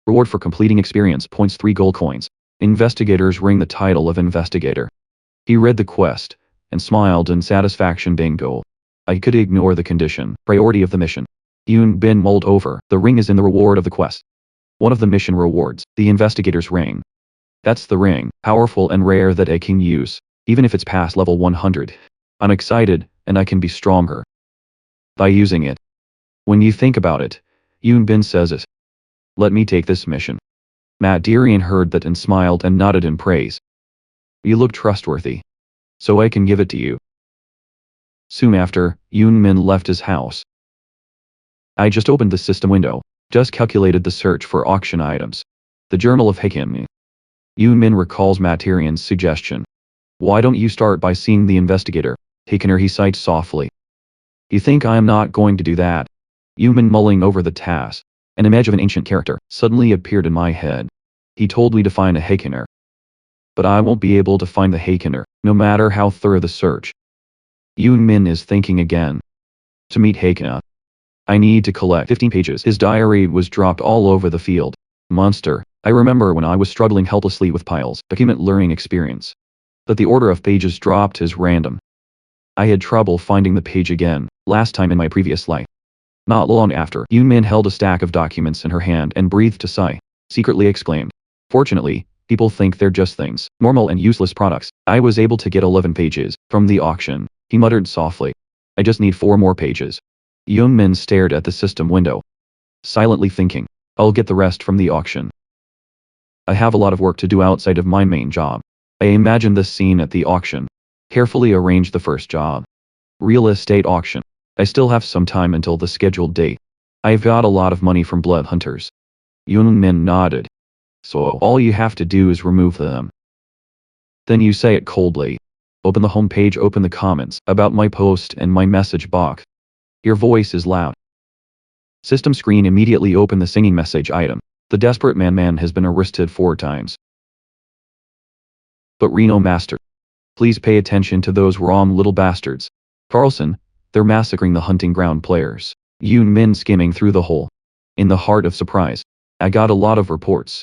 Reward for completing experience points 3 gold coins. Investigators ring the title of investigator. He read the quest, and smiled in satisfaction. Bingo. I could ignore the condition, priority of the mission. Yoon Bin mulled over, the ring is in the reward of the quest. One of the mission rewards, the investigator's ring. That's the ring, powerful and rare that I can use, even if it's past level 100. I'm excited, and I can be stronger by using it. When you think about it, Yoon Bin says it. Let me take this mission. Materian heard that and smiled and nodded in praise. You look trustworthy. So I can give it to you. Soon after, Yoon Min left his house. I just opened the system window, just calculated the search for auction items. The Journal of Hakim. Yoon Min recalls Materian's suggestion. Why don't you start by seeing the investigator? Hakiner, he sighed softly. You think I am not going to do that? Yoon Min, mulling over the task. An image of an ancient character suddenly appeared in my head. He told me to find a Hakiner. But I won't be able to find the Hakiner, no matter how thorough the search. Yoon Min is thinking again. To meet Hakina, I need to collect 15 pages. His diary was dropped all over the field. Monster, I remember when I was struggling helplessly with piles, document learning experience. That the order of pages dropped is random. I had trouble finding the page again, last time in my previous life. Not long after, Yoon Min held a stack of documents in her hand and breathed a sigh, secretly exclaimed. Fortunately, people think they're just things, normal and useless products. I was able to get 11 pages from the auction, he muttered softly. I just need 4 more pages. Yoon Min stared at the system window, silently thinking, I'll get the rest from the auction. I have a lot of work to do outside of my main job. I imagine this scene at the auction. Carefully arrange the first job. Real estate auction. I still have some time until the scheduled date. I've got a lot of money from blood hunters. Yoon Min nodded. So all you have to do is remove them. Then you say it coldly. Open the home page, open the comments about my post and my message box. Your voice is loud. System screen, immediately open the singing message item. The desperate man has been arrested 4 times. But Reno Master. Please pay attention to those wrong little bastards. Carlson, they're massacring the hunting ground players. Yoon Min skimming through the whole. In the heart of surprise. I got a lot of reports.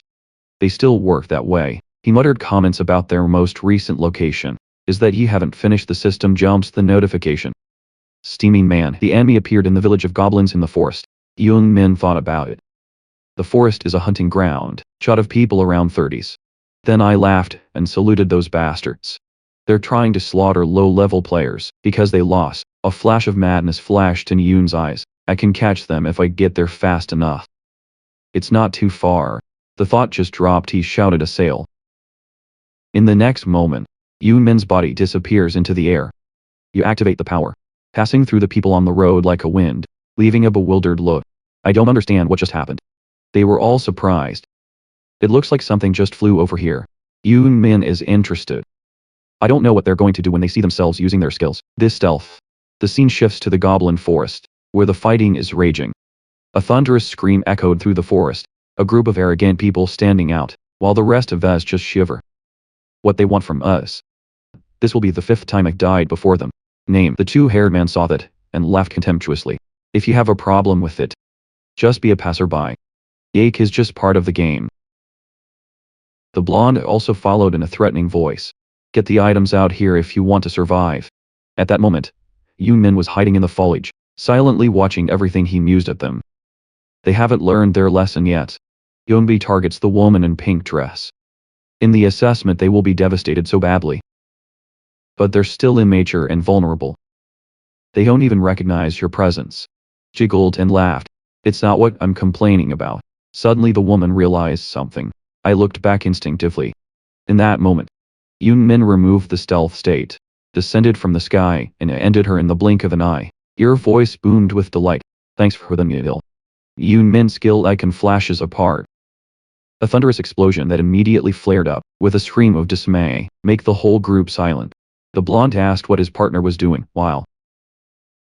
They still work that way. He muttered comments about their most recent location. Is that you haven't finished the system jumps the notification. Steaming man, the enemy appeared in the village of goblins in the forest. Yoon Min thought about it. The forest is a hunting ground, shot of people around 30s. Then I laughed and saluted those bastards. They're trying to slaughter low-level players, because they lost. A flash of madness flashed in Yoon's eyes. I can catch them if I get there fast enough. It's not too far. The thought just dropped. He shouted a sail. In the next moment, Yoon Min's body disappears into the air. You activate the power, passing through the people on the road like a wind, leaving a bewildered look. I don't understand what just happened. They were all surprised. It looks like something just flew over here. Yoon Min is interested. I don't know what they're going to do when they see themselves using their skills. This stealth. The scene shifts to the goblin forest, where the fighting is raging. A thunderous scream echoed through the forest, a group of arrogant people standing out, while the rest of us just shiver. What they want from us. This will be the 5th time I died before them. Name. The 2-haired man saw that, and laughed contemptuously. If you have a problem with it, just be a passerby. Yake is just part of the game. The blonde also followed in a threatening voice. Get the items out here if you want to survive. At that moment, Yoon Min was hiding in the foliage, silently watching everything. He mused at them. They haven't learned their lesson yet. Yeonbi targets the woman in pink dress. In the assessment they will be devastated so badly. But they're still immature and vulnerable. They don't even recognize your presence. Jiggled and laughed. It's not what I'm complaining about. Suddenly the woman realized something. I looked back instinctively. In that moment, Yoon Min removed the stealth state. descended from the sky, and ended her in the blink of an eye. Your voice boomed with delight. Thanks for the meal. Yoon Min's skill icon flashes apart. A thunderous explosion that immediately flared up, with a scream of dismay, make the whole group silent. The blonde asked what his partner was doing, while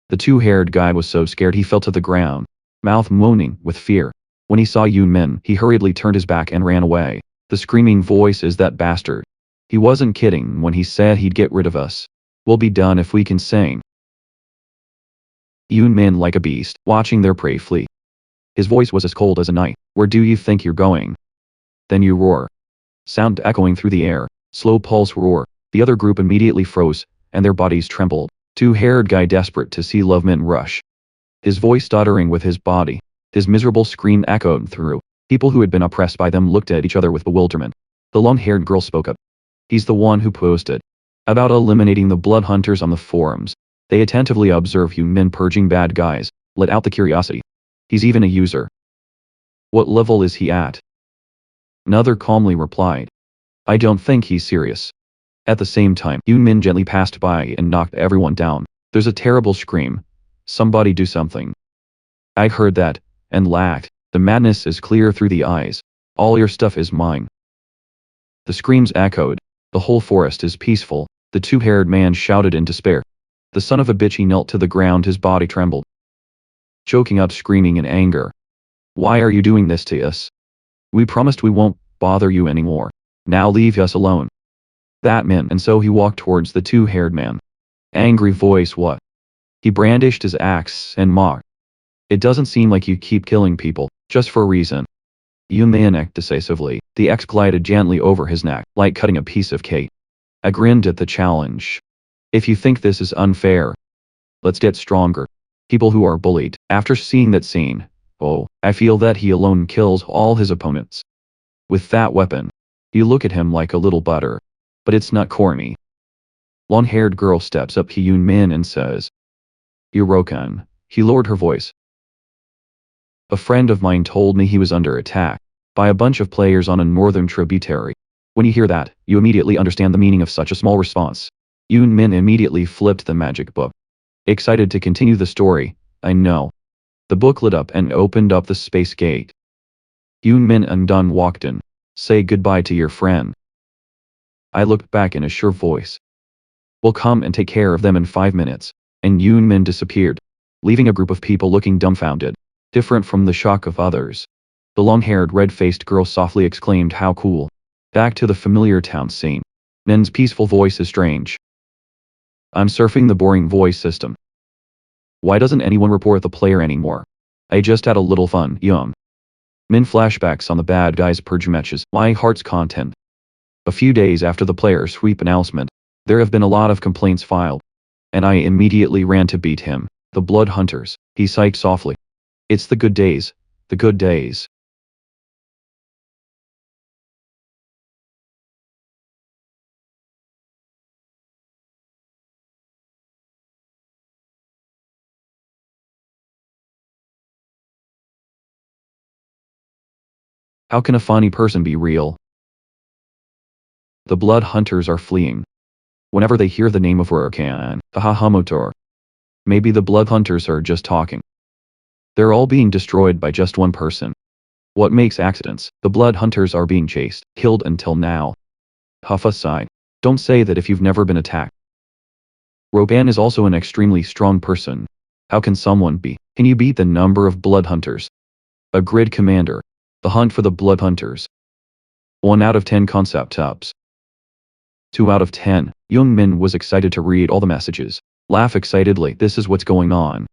the two-haired guy was so scared he fell to the ground, mouth moaning with fear. When he saw Yoon Min, he hurriedly turned his back and ran away. The screaming voice is that bastard. He wasn't kidding when he said he'd get rid of us. We'll be done if we can sing. Yoon Min like a beast, watching their prey flee. His voice was as cold as a knife. Where do you think you're going? Then you roar. Sound echoing through the air, slow pulse roar. The other group immediately froze, and their bodies trembled. Two-haired guy desperate to see Love Min rush. His voice stuttering with his body. His miserable scream echoed through. People who had been oppressed by them looked at each other with bewilderment. The long-haired girl spoke up. He's the one who posted about eliminating the blood hunters on the forums. They attentively observe Yoon Min purging bad guys, let out the curiosity. He's even a user. What level is he at? Another calmly replied. I don't think he's serious. At the same time, Yoon Min gently passed by and knocked everyone down. There's a terrible scream. Somebody do something. I heard that, and laughed. The madness is clear through the eyes. All your stuff is mine. The screams echoed. The whole forest is peaceful. The two-haired man shouted in despair. The son of a bitch, he knelt to the ground, his body trembled. Choking up, screaming in anger. Why are you doing this to us? We promised we won't bother you anymore. Now leave us alone. That meant, and so he walked towards the two-haired man. Angry voice, what? He brandished his axe and mocked. It doesn't seem like you keep killing people, just for a reason. Yoon Min acted decisively. The axe glided gently over his neck, like cutting a piece of cake. I grinned at the challenge. If you think this is unfair, let's get stronger. People who are bullied. After seeing that scene, oh, I feel that he alone kills all his opponents. With that weapon, you look at him like a little butter. But it's not corny. Long-haired girl steps up to Yoon Min and says, Irokan. He lowered her voice. A friend of mine told me he was under attack by a bunch of players on a northern tributary. When you hear that, you immediately understand the meaning of such a small response. Yoon Min immediately flipped the magic book. Excited to continue the story, I know. The book lit up and opened up the space gate. Yoon Min undone walked in. Say goodbye to your friend. I looked back in a sure voice. We'll come and take care of them in 5 minutes. And Yoon Min disappeared, leaving a group of people looking dumbfounded, different from the shock of others. The long-haired, red-faced girl softly exclaimed, how cool. Back to the familiar town scene. Min's peaceful voice is strange. I'm surfing the boring voice system. Why doesn't anyone report the player anymore? I just had a little fun, Young. Min flashbacks on the bad guys purge matches, my heart's content. A few days after the player sweep announcement, there have been a lot of complaints filed. And I immediately ran to beat him. The blood hunters, he sighed softly. It's the good days. The good days. How can a funny person be real? The blood hunters are fleeing. Whenever they hear the name of Rurkan, Hahamotor. Maybe the blood hunters are just talking. They're all being destroyed by just one person. What makes accidents? The blood hunters are being chased, killed until now. Huffa sighed. Don't say that if you've never been attacked. Roban is also an extremely strong person. How can someone be? Can you beat the number of blood hunters? A grid commander. The hunt for the blood hunters. 1 out of 10 concept ups. 2 out of 10. Young Min was excited to read all the messages. Laugh excitedly, this is what's going on.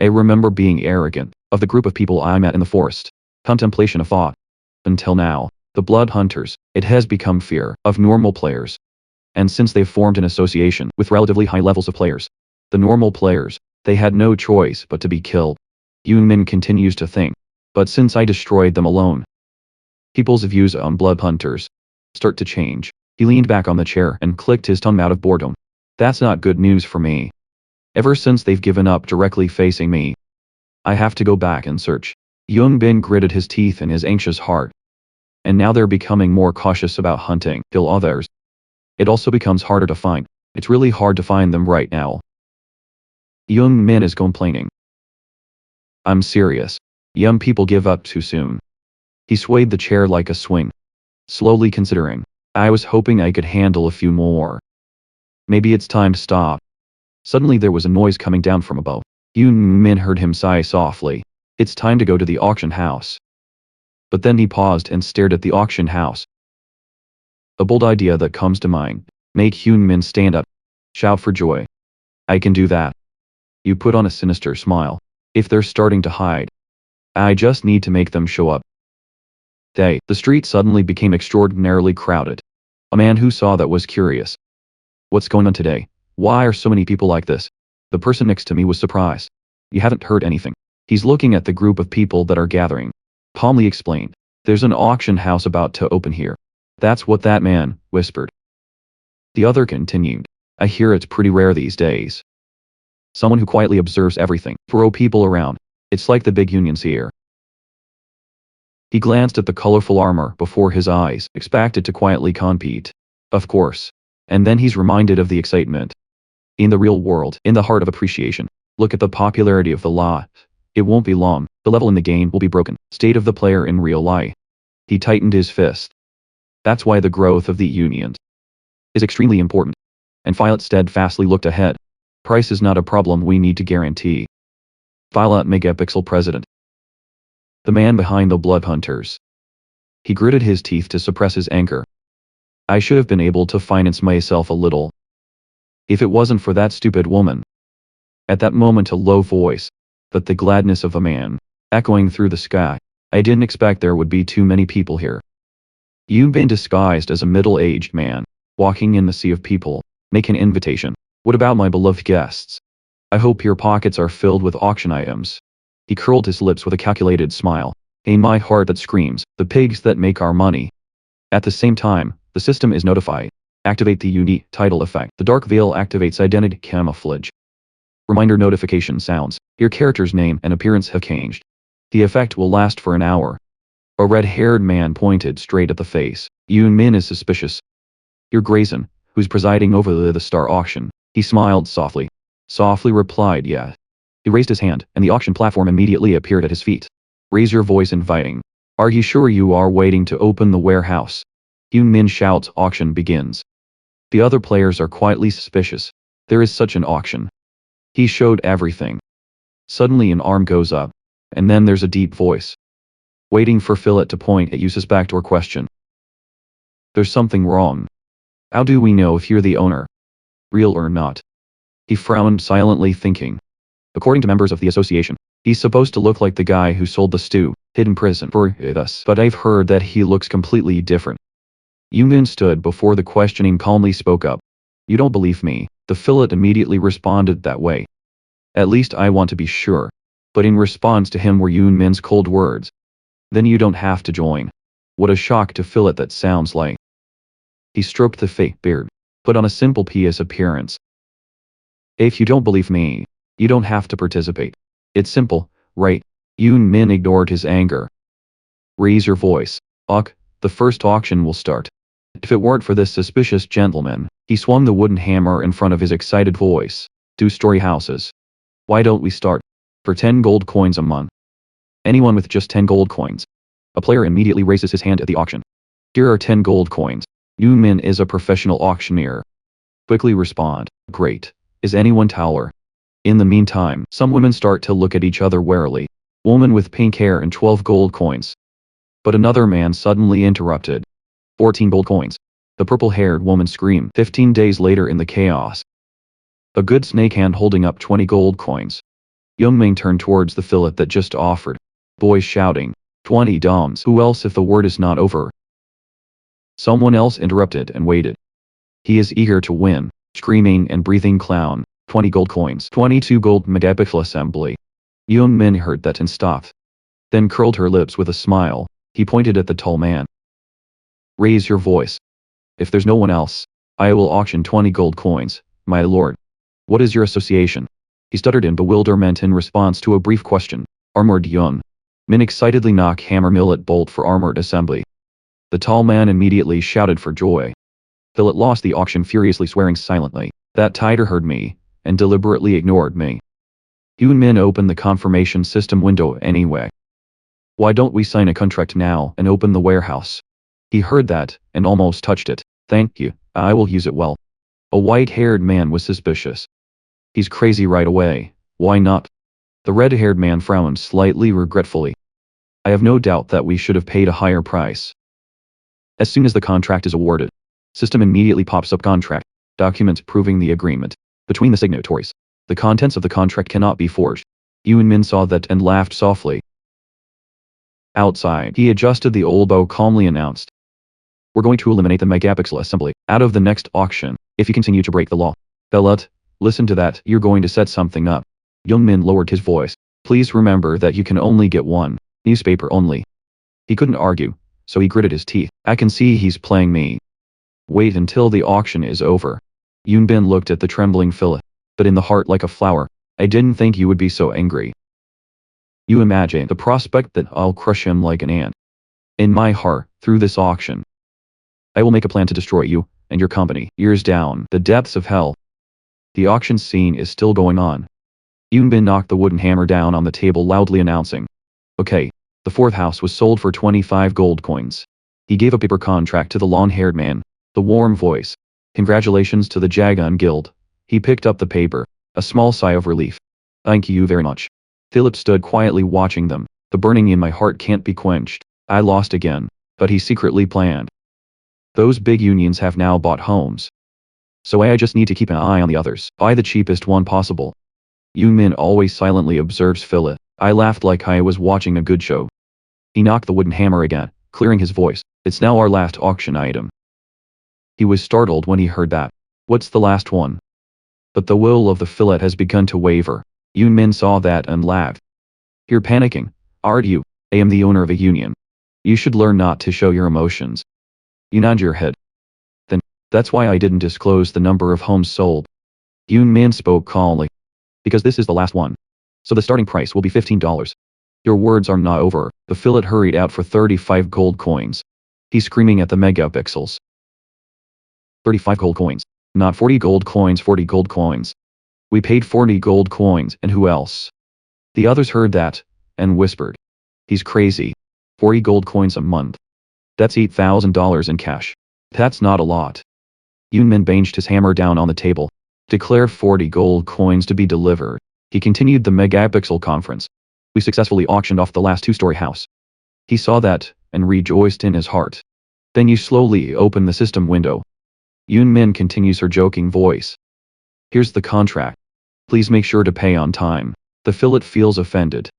I remember being arrogant of the group of people I met in the forest. Contemplation of thought. Until now, the blood hunters, it has become fear of normal players. And since they've formed an association with relatively high levels of players, the normal players, they had no choice but to be killed. Yoon Min continues to think. But since I destroyed them alone, people's views on blood hunters start to change. He leaned back on the chair and clicked his tongue out of boredom. That's not good news for me. Ever since they've given up directly facing me, I have to go back and search. Young Bin gritted his teeth in his anxious heart. And now they're becoming more cautious about hunting, kill others. It also becomes harder to find. It's really hard to find them right now. Young Min is complaining. I'm serious. Young people give up too soon. He swayed the chair like a swing, slowly considering. I was hoping I could handle a few more. Maybe it's time to stop. Suddenly there was a noise coming down from above. Yoon Min heard him sigh softly. It's time to go to the auction house. But then he paused and stared at the auction house. A bold idea that comes to mind. Make Hyun Min stand up. Shout for joy. I can do that. You put on a sinister smile. If they're starting to hide, I just need to make them show up. The street suddenly became extraordinarily crowded. A man who saw that was curious. What's going on today? Why are so many people like this? The person next to me was surprised. You haven't heard anything. He's looking at the group of people that are gathering. Calmly explained. There's an auction house about to open here. That's what that man whispered. The other continued. I hear it's pretty rare these days. Someone who quietly observes everything. Throw people around. It's like the big unions here. He glanced at the colorful armor before his eyes, expected to quietly compete. Of course. And then he's reminded of the excitement. In the real world, in the heart of appreciation. Look at the popularity of the law. It won't be long, the level in the game will be broken. State of the player in real life. He tightened his fist. That's why the growth of the unions is extremely important. And Violet steadfastly looked ahead. Price is not a problem we need to guarantee. Violet Megapixel President. The man behind the blood hunters. He gritted his teeth to suppress his anger. I should have been able to finance myself a little. If it wasn't for that stupid woman. At that moment a low voice, but the gladness of a man, echoing through the sky. I didn't expect there would be too many people here. You've been disguised as a middle-aged man, walking in the sea of people. Make an invitation. What about my beloved guests? I hope your pockets are filled with auction items. He curled his lips with a calculated smile. In my heart that screams, the pigs that make our money. At the same time, the system is notified. Activate the unique title effect. The dark veil activates identity camouflage. Reminder notification sounds. Your character's name and appearance have changed. The effect will last for an hour. A red-haired man pointed straight at the face. Yoon Min is suspicious. You're Grayson, who's presiding over the star auction. He smiled softly. Softly replied, yeah. He raised his hand, and the auction platform immediately appeared at his feet. Raise your voice inviting. Are you sure you are waiting to open the warehouse? Yoon Min shouts, auction begins. The other players are quietly suspicious. There is such an auction. He showed everything. Suddenly an arm goes up. And then there's a deep voice. Waiting for Philip to point at you suspect or question. There's something wrong. How do we know if you're the owner? Real or not? He frowned silently thinking. According to members of the association, he's supposed to look like the guy who sold the stew, hid in prison for us, but I've heard that he looks completely different. Yoon stood before the questioning calmly spoke up. You don't believe me? The Philip immediately responded that way. At least I want to be sure. But in response to him were Yoon Min's cold words. Then you don't have to join. What a shock to Philip that sounds like. He stroked the fake beard, put on a simple pious appearance. If you don't believe me, you don't have to participate. It's simple, right? Yoon Min ignored his anger. Raise your voice. The first auction will start. If it weren't for this suspicious gentleman, he swung the wooden hammer in front of his excited voice. 2-story houses. Why don't we start? For 10 gold coins a month. Anyone with just 10 gold coins. A player immediately raises his hand at the auction. Here are 10 gold coins. Yoon Min is a professional auctioneer. Quickly respond. Great. Is anyone taller? In the meantime, some women start to look at each other warily. Woman with pink hair and 12 gold coins. But another man suddenly interrupted. 14 gold coins. The purple-haired woman screamed 15 days later in the chaos. A good snake hand holding up 20 gold coins. Young Ming turned towards the fillet that just offered. Boys shouting. 20 doms. Who else if the word is not over? Someone else interrupted and waited. He is eager to win. Screaming and breathing clown. 20 gold coins. 22 gold megapixel assembly. Young Min heard that and stopped. Then curled her lips with a smile. He pointed at the tall man. Raise your voice. If there's no one else, I will auction 20 gold coins, my lord. What is your association? He stuttered in bewilderment in response to a brief question. Armored Young Min excitedly knock hammer millet bolt for armored assembly. The tall man immediately shouted for joy. Philip lost the auction furiously swearing silently. That tiger heard me, and deliberately ignored me. Yoon Min opened the confirmation system window anyway. Why don't we sign a contract now and open the warehouse? He heard that, and almost touched it. Thank you, I will use it well. A white-haired man was suspicious. He's crazy right away, why not? The red-haired man frowned slightly regretfully. I have no doubt that we should have paid a higher price. As soon as the contract is awarded, system immediately pops up contract, document proving the agreement between the signatories. The contents of the contract cannot be forged. Yoon Min saw that and laughed softly. Outside, he adjusted the elbow calmly announced. We're going to eliminate the megapixel assembly out of the next auction if you continue to break the law. Bellet, listen to that, you're going to set something up. Yoon Min lowered his voice. Please remember that you can only get one newspaper only. He couldn't argue, so he gritted his teeth. I can see he's playing me. Wait until the auction is over. Yoon Bin looked at the trembling Philip, but in the heart like a flower. I didn't think you would be so angry. You imagine the prospect that I'll crush him like an ant. In my heart, through this auction. I will make a plan to destroy you, and your company, years down the depths of hell. The auction scene is still going on. Yoon Bin knocked the wooden hammer down on the table loudly announcing. Okay, the fourth house was sold for 25 gold coins. He gave a paper contract to the long-haired man, the warm voice. Congratulations to the Jagan Guild. He picked up the paper, a small sigh of relief. Thank you very much. Philip stood quietly watching them. The burning in my heart can't be quenched. I lost again, but he secretly planned. Those big unions have now bought homes. So I just need to keep an eye on the others. Buy the cheapest one possible. Yoon Min always silently observes Philip. I laughed like I was watching a good show. He knocked the wooden hammer again, clearing his voice. It's now our last auction item. He was startled when he heard that. What's the last one? But the will of the Philip has begun to waver. Yoon Min saw that and laughed. You're panicking, aren't you? I am the owner of a union. You should learn not to show your emotions. You nod your head. Then, that's why I didn't disclose the number of homes sold. Yoon Min spoke calmly. Because this is the last one. So the starting price will be $15. Your words are not over. The Philip hurried out for 35 gold coins. He's screaming at the megapixels. 35 gold coins. Not 40 gold coins, 40 gold coins. We paid 40 gold coins, and who else? The others heard that, and whispered. He's crazy. 40 gold coins a month. That's $8,000 in cash. That's not a lot. Yoon Min banged his hammer down on the table. Declare 40 gold coins to be delivered. He continued the megapixel conference. We successfully auctioned off the last two-story house. He saw that, and rejoiced in his heart. Then you slowly open the system window. Yoon Min continues her joking voice. Here's the contract. Please make sure to pay on time. The Philip feels offended.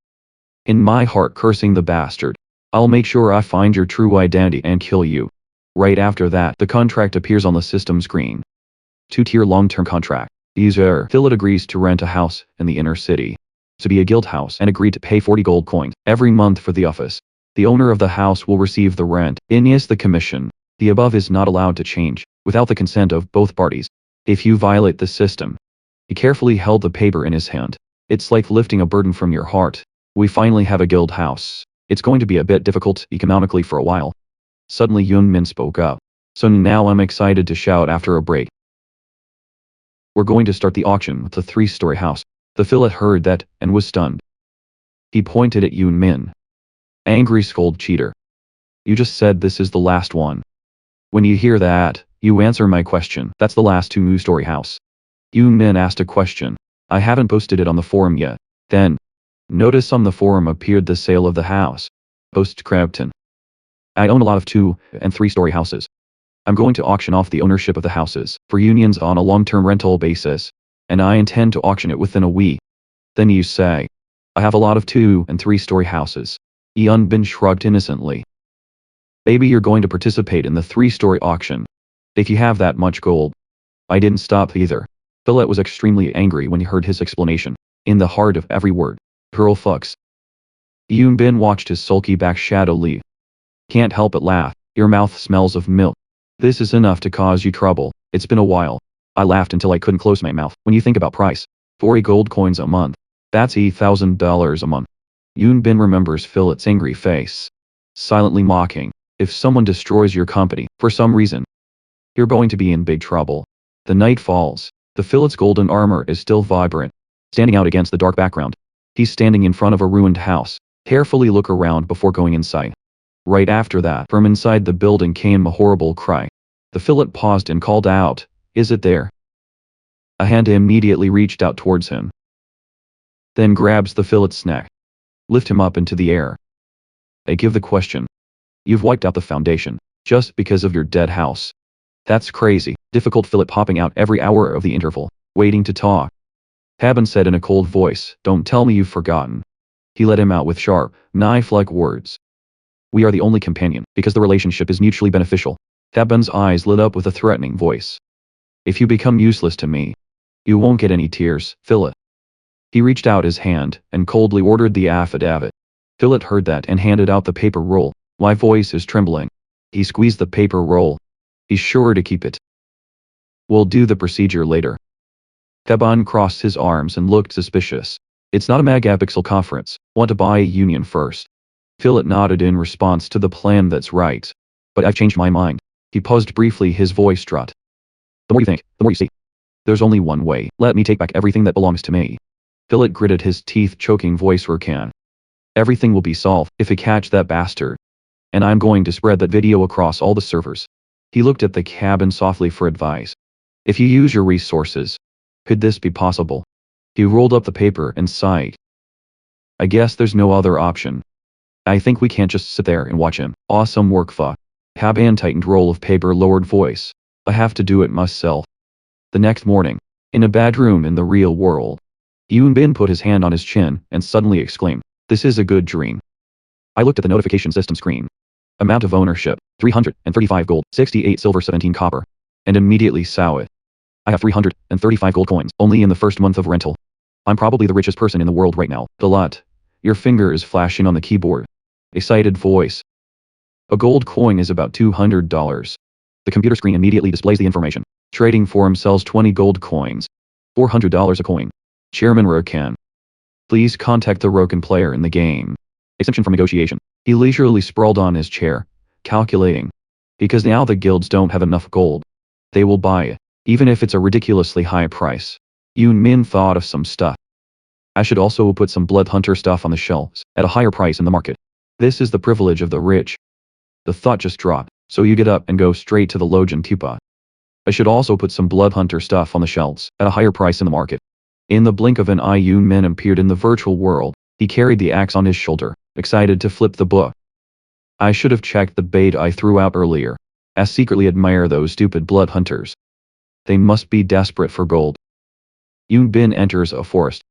In my heart cursing the bastard. I'll make sure I find your true identity and kill you. Right after that, the contract appears on the system screen. 2-tier long-term contract. User Philip agrees to rent a house in the inner city. To be a guild house and agreed to pay 40 gold coins every month for the office. The owner of the house will receive the rent, is the commission. The above is not allowed to change, without the consent of both parties. If you violate the system. He carefully held the paper in his hand. It's like lifting a burden from your heart. We finally have a guild house. It's going to be a bit difficult economically for a while. Suddenly Yoon Min spoke up. So now I'm excited to shout after a break. We're going to start the auction with the 3-story house. The Philip heard that, and was stunned. He pointed at Yoon Min. Angry scold cheater. You just said this is the last one. When you hear that, you answer my question. That's the last 2-story house. Yoon Min asked a question. I haven't posted it on the forum yet. Then, notice on the forum appeared the sale of the house. Postscriptum. I own a lot of 2- and 3-story houses. I'm going to auction off the ownership of the houses for unions on a long-term rental basis. And I intend to auction it within a week. Then you say, I have a lot of 2- and 3-story houses. Yoon Bin shrugged innocently. Maybe you're going to participate in the 3-story auction. If you have that much gold. I didn't stop either. Philip was extremely angry when he heard his explanation. In the heart of every word. Pearl fucks. Yoon Bin watched his sulky back shadow leave. Can't help but laugh. Your mouth smells of milk. This is enough to cause you trouble. It's been a while. I laughed until I couldn't close my mouth. When you think about price. 40 gold coins a month. That's $8,000 a month. Yoon Bin remembers Philip's angry face. Silently mocking. If someone destroys your company, for some reason, you're going to be in big trouble. The night falls. The Philip's golden armor is still vibrant, standing out against the dark background. He's standing in front of a ruined house. Carefully look around before going inside. Right after that, from inside the building came a horrible cry. The Philip paused and called out, "Is it there?" A hand immediately reached out towards him, then grabs the Philip's neck. Lift him up into the air. I give the question. You've wiped out the foundation, just because of your dead house. That's crazy. Difficult Philip popping out every hour of the interval, waiting to talk. Haben said in a cold voice, "Don't tell me you've forgotten." He let him out with sharp, knife-like words. "We are the only companion, because the relationship is mutually beneficial." Haben's eyes lit up with a threatening voice. "If you become useless to me, you won't get any tears, Philip." He reached out his hand, and coldly ordered the affidavit. Philip heard that and handed out the paper roll. My voice is trembling. He squeezed the paper roll. He's sure to keep it. "We'll do the procedure later." Taban crossed his arms and looked suspicious. "It's not a megapixel conference. Want to buy a union first?" Philip nodded in response to the plan. "That's right. But I've changed my mind." He paused briefly, his voice dropped. "The more you think, the more you see. There's only one way. Let me take back everything that belongs to me." Philip gritted his teeth, choking voice, "We can. Everything will be solved if we catch that bastard. And I'm going to spread that video across all the servers." He looked at the cabin softly for advice. "If you use your resources, could this be possible?" He rolled up the paper and sighed. "I guess there's no other option. I think we can't just sit there and watch him." "Awesome work, fuck." Haban tightened roll of paper, lowered voice. "I have to do it myself." The next morning, in a bedroom in the real world, Yoon Bin put his hand on his chin and suddenly exclaimed, "This is a good dream." I looked at the notification system screen. Amount of ownership, 335 gold, 68 silver, 17 copper. And immediately saw it. I have 335 gold coins, only in the first month of rental. I'm probably the richest person in the world right now. Dalat. Your finger is flashing on the keyboard. Excited voice. A gold coin is about $200. The computer screen immediately displays the information. Trading forum sells 20 gold coins. $400 a coin. Chairman Rokan. Please contact the Rokan player in the game. Exception from negotiation. He leisurely sprawled on his chair, calculating. Because now the guilds don't have enough gold. They will buy it, even if it's a ridiculously high price. Yoon Min thought of some stuff. I should also put some blood hunter stuff on the shelves, at a higher price in the market. This is the privilege of the rich. The thought just dropped, so you get up and go straight to the Lojan Pupa. I should also put some blood hunter stuff on the shelves, at a higher price in the market. In the blink of an eye, Yoon Min appeared in the virtual world. He carried the axe on his shoulder, excited to flip the book. I should have checked the bait I threw out earlier. I secretly admire those stupid blood hunters. They must be desperate for gold. Yoon Bin enters a forest.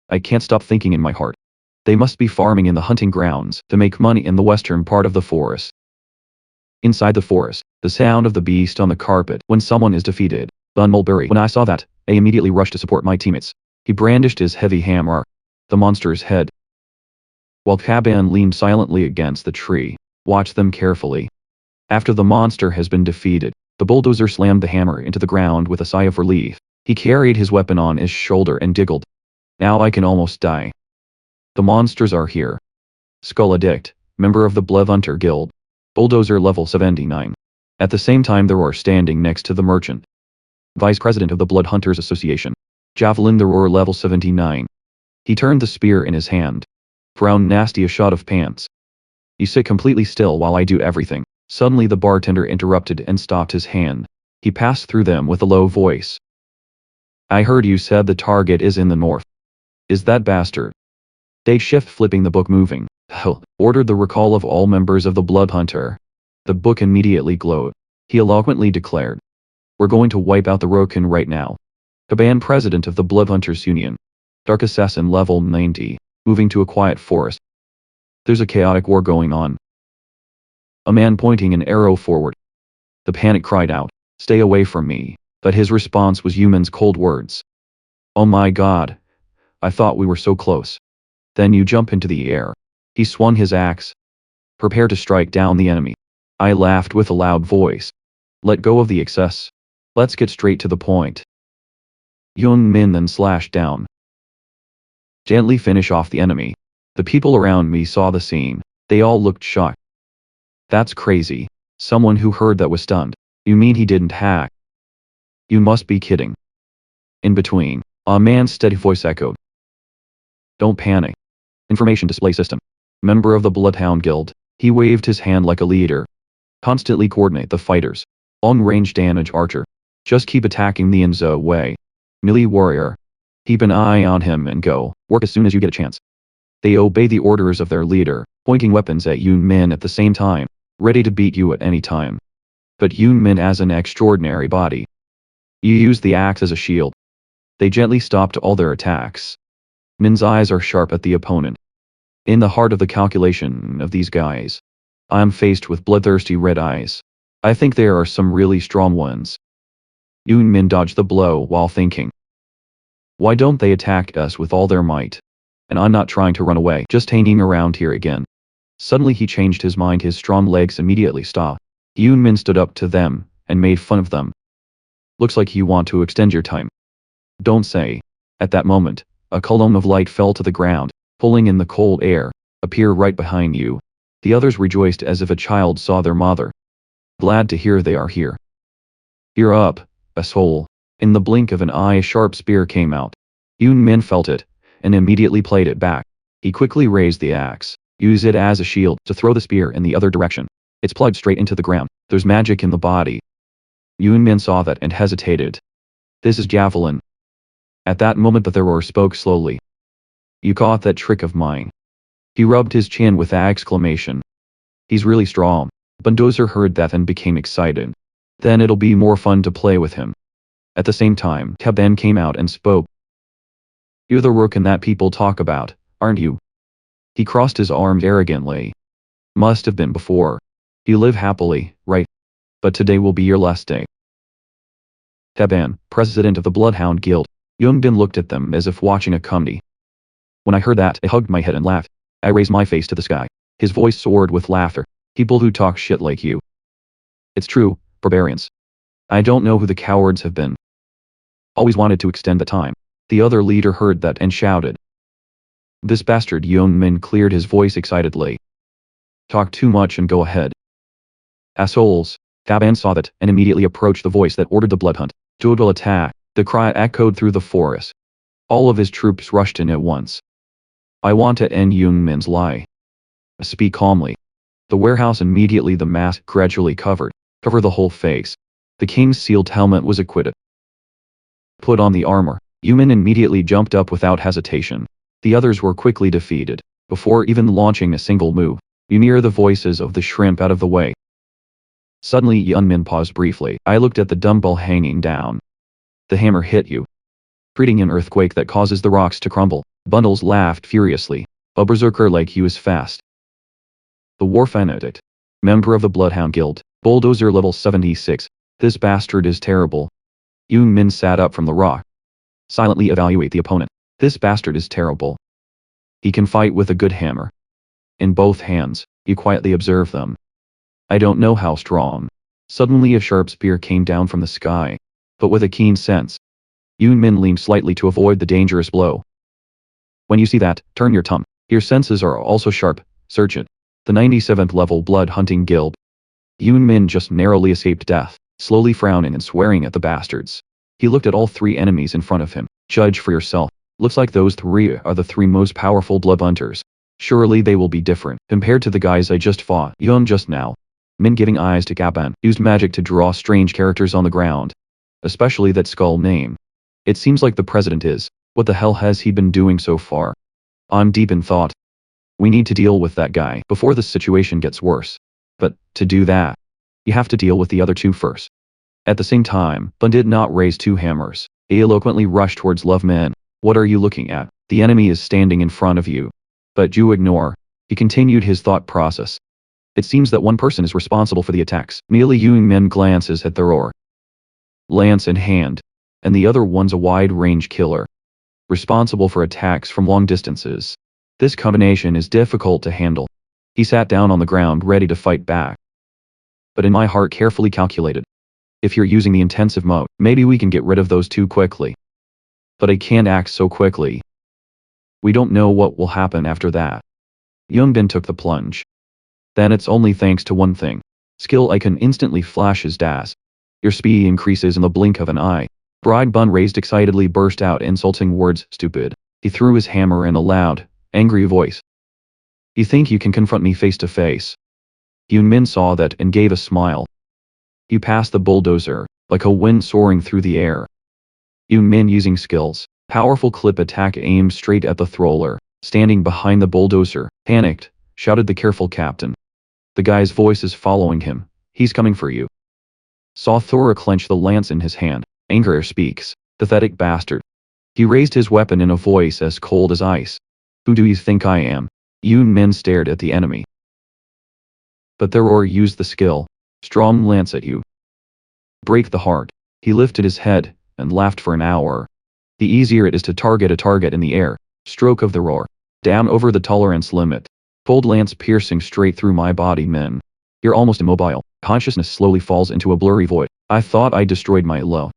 I can't stop thinking in my heart. They must be farming in the hunting grounds to make money in the western part of the forest. Inside the forest, the sound of the beast on the carpet when someone is defeated. Bun Mulberry. When I saw that, I immediately rushed to support my teammates. He brandished his heavy hammer. The monster's head. While Kaban leaned silently against the tree, watched them carefully. After the monster has been defeated, the bulldozer slammed the hammer into the ground with a sigh of relief. He carried his weapon on his shoulder and giggled. Now I can almost die. The monsters are here. Skull Addict, member of the Blood Hunter Guild. Bulldozer level 79. At the same time the roar standing next to the merchant. Vice President of the Blood Hunters Association. Javelin the roar level 79. He turned the spear in his hand. Brown nasty a shot of pants. You sit completely still while I do everything. Suddenly the bartender interrupted and stopped his hand. He passed through them with a low voice. I heard you said the target is in the north. Is that bastard? Day shift flipping the book moving. Hell, ordered the recall of all members of the Blood Hunter. The book immediately glowed. He eloquently declared. We're going to wipe out the Rokan right now. Kaban president of the Blood Hunters Union. Dark Assassin level 90. Moving to a quiet forest. There's a chaotic war going on. A man pointing an arrow forward. The panic cried out, stay away from me, but his response was Yuman's cold words. Oh my god. I thought we were so close. Then you jump into the air. He swung his axe. Prepare to strike down the enemy. I laughed with a loud voice. Let go of the excess. Let's get straight to the point. Yoon Min then slashed down. Gently finish off the enemy. The people around me saw the scene. They all looked shocked. That's crazy. Someone who heard that was stunned. You mean he didn't hack? You must be kidding. In between, a man's steady voice echoed. Don't panic. Information display system. Member of the Bloodhound Guild. He waved his hand like a leader. Constantly coordinate the fighters. Long-range damage archer. Just keep attacking the Inzo way. Melee warrior. Keep an eye on him and go. Work as soon as you get a chance. They obey the orders of their leader, pointing weapons at Yoon Min at the same time, ready to beat you at any time. But Yoon Min has an extraordinary body. You use the axe as a shield. They gently stopped all their attacks. Min's eyes are sharp at the opponent. In the heart of the calculation of these guys, I am faced with bloodthirsty red eyes. I think there are some really strong ones. Yoon Min dodged the blow while thinking. Why don't they attack us with all their might? And I'm not trying to run away, just hanging around here again. Suddenly he changed his mind. His strong legs immediately stopped. Yoon Min stood up to them and made fun of them. Looks like you want to extend your time. Don't say. At that moment, a column of light fell to the ground, pulling in the cold air, appear right behind you. The others rejoiced as if a child saw their mother. Glad to hear they are here. You're up, asshole. In the blink of an eye a sharp spear came out. Yoon Min felt it, and immediately played it back. He quickly raised the axe, used it as a shield to throw the spear in the other direction. It's plugged straight into the ground. There's magic in the body. Yoon Min saw that and hesitated. This is javelin. At that moment the thrower spoke slowly. You caught that trick of mine. He rubbed his chin with an exclamation. He's really strong. Bulldozer heard that and became excited. Then it'll be more fun to play with him. At the same time, Taban came out and spoke. You're the Rookin that people talk about, aren't you? He crossed his arms arrogantly. Must have been before. You live happily, right? But today will be your last day. Taban, president of the Bloodhound Guild. Yoon Bin looked at them as if watching a comedy. When I heard that, I hugged my head and laughed. I raised my face to the sky. His voice soared with laughter. People who talk shit like you. It's true, barbarians. I don't know who the cowards have been. Always wanted to extend the time. The other leader heard that and shouted. This bastard. Yoon Min cleared his voice excitedly. Talk too much and go ahead. Assholes. Taban saw that and immediately approached the voice that ordered the blood hunt. Total attack. The cry echoed through the forest. All of his troops rushed in at once. I want to end Yoon Min's lie. Speak calmly. The warehouse immediately the mask gradually cover the whole face. The king's sealed helmet was equipped. Put on the armor. Yoon Min immediately jumped up without hesitation. The others were quickly defeated. Before even launching a single move, you hear the voices of the shrimp out of the way. Suddenly Yoon Min paused briefly. I looked at the dumbbell hanging down. The hammer hit you, creating an earthquake that causes the rocks to crumble. Bundles laughed furiously. A berserker like you is fast. The War Fanatic. Member of the Bloodhound Guild. Bulldozer level 76. This bastard is terrible. Yoon Min sat up from the rock. Silently evaluate the opponent. This bastard is terrible. He can fight with a good hammer. In both hands, you quietly observe them. I don't know how strong. Suddenly a sharp spear came down from the sky. But with a keen sense. Yoon Min leaned slightly to avoid the dangerous blow. When you see that, turn your tongue. Your senses are also sharp. Search it. The 97th level blood hunting guild. Yoon Min just narrowly escaped death, slowly frowning and swearing at the bastards. He looked at all three enemies in front of him. Judge for yourself. Looks like those three are the three most powerful blood hunters. Surely they will be different compared to the guys I just fought. Yoon just now. Min giving eyes to Gaban, used magic to draw strange characters on the ground. Especially that skull name. It seems like the president is. What the hell has he been doing so far? I'm deep in thought. We need to deal with that guy before the situation gets worse. But, to do that, you have to deal with the other two first. At the same time, Bun did not raise two hammers. He eloquently rushed towards Love Man. What are you looking at? The enemy is standing in front of you. But you ignore. He continued his thought process. It seems that one person is responsible for the attacks. Merely Yoon Min glances at the roar. Lance in hand. And the other one's a wide-range killer. Responsible for attacks from long distances. This combination is difficult to handle. He sat down on the ground ready to fight back. But in my heart carefully calculated. If you're using the intensive mode, maybe we can get rid of those two quickly. But I can't act so quickly. We don't know what will happen after that. Yoon Bin took the plunge. Then it's only thanks to one thing. Skill icon instantly flashes dash. Your speed increases in the blink of an eye. Bride Bun raised excitedly burst out insulting words, stupid. He threw his hammer in a loud, angry voice. You think you can confront me face to face? Yoon Min saw that and gave a smile. You passed the bulldozer, like a wind soaring through the air. Yoon Min using skills. Powerful clip attack aimed straight at the thrower, standing behind the bulldozer, panicked, shouted the careful captain. The guy's voice is following him. He's coming for you. Saw Thora clench the lance in his hand. Anger speaks. Pathetic bastard. He raised his weapon in a voice as cold as ice. Who do you think I am? Yoon Min stared at the enemy. But Thora used the skill. Strong lance at you. Break the heart. He lifted his head, and laughed for an hour. The easier it is to target a target in the air. Stroke of the roar. Down over the tolerance limit. Cold lance piercing straight through my body, Min. You're almost immobile. Consciousness slowly falls into a blurry void. I thought I destroyed my low.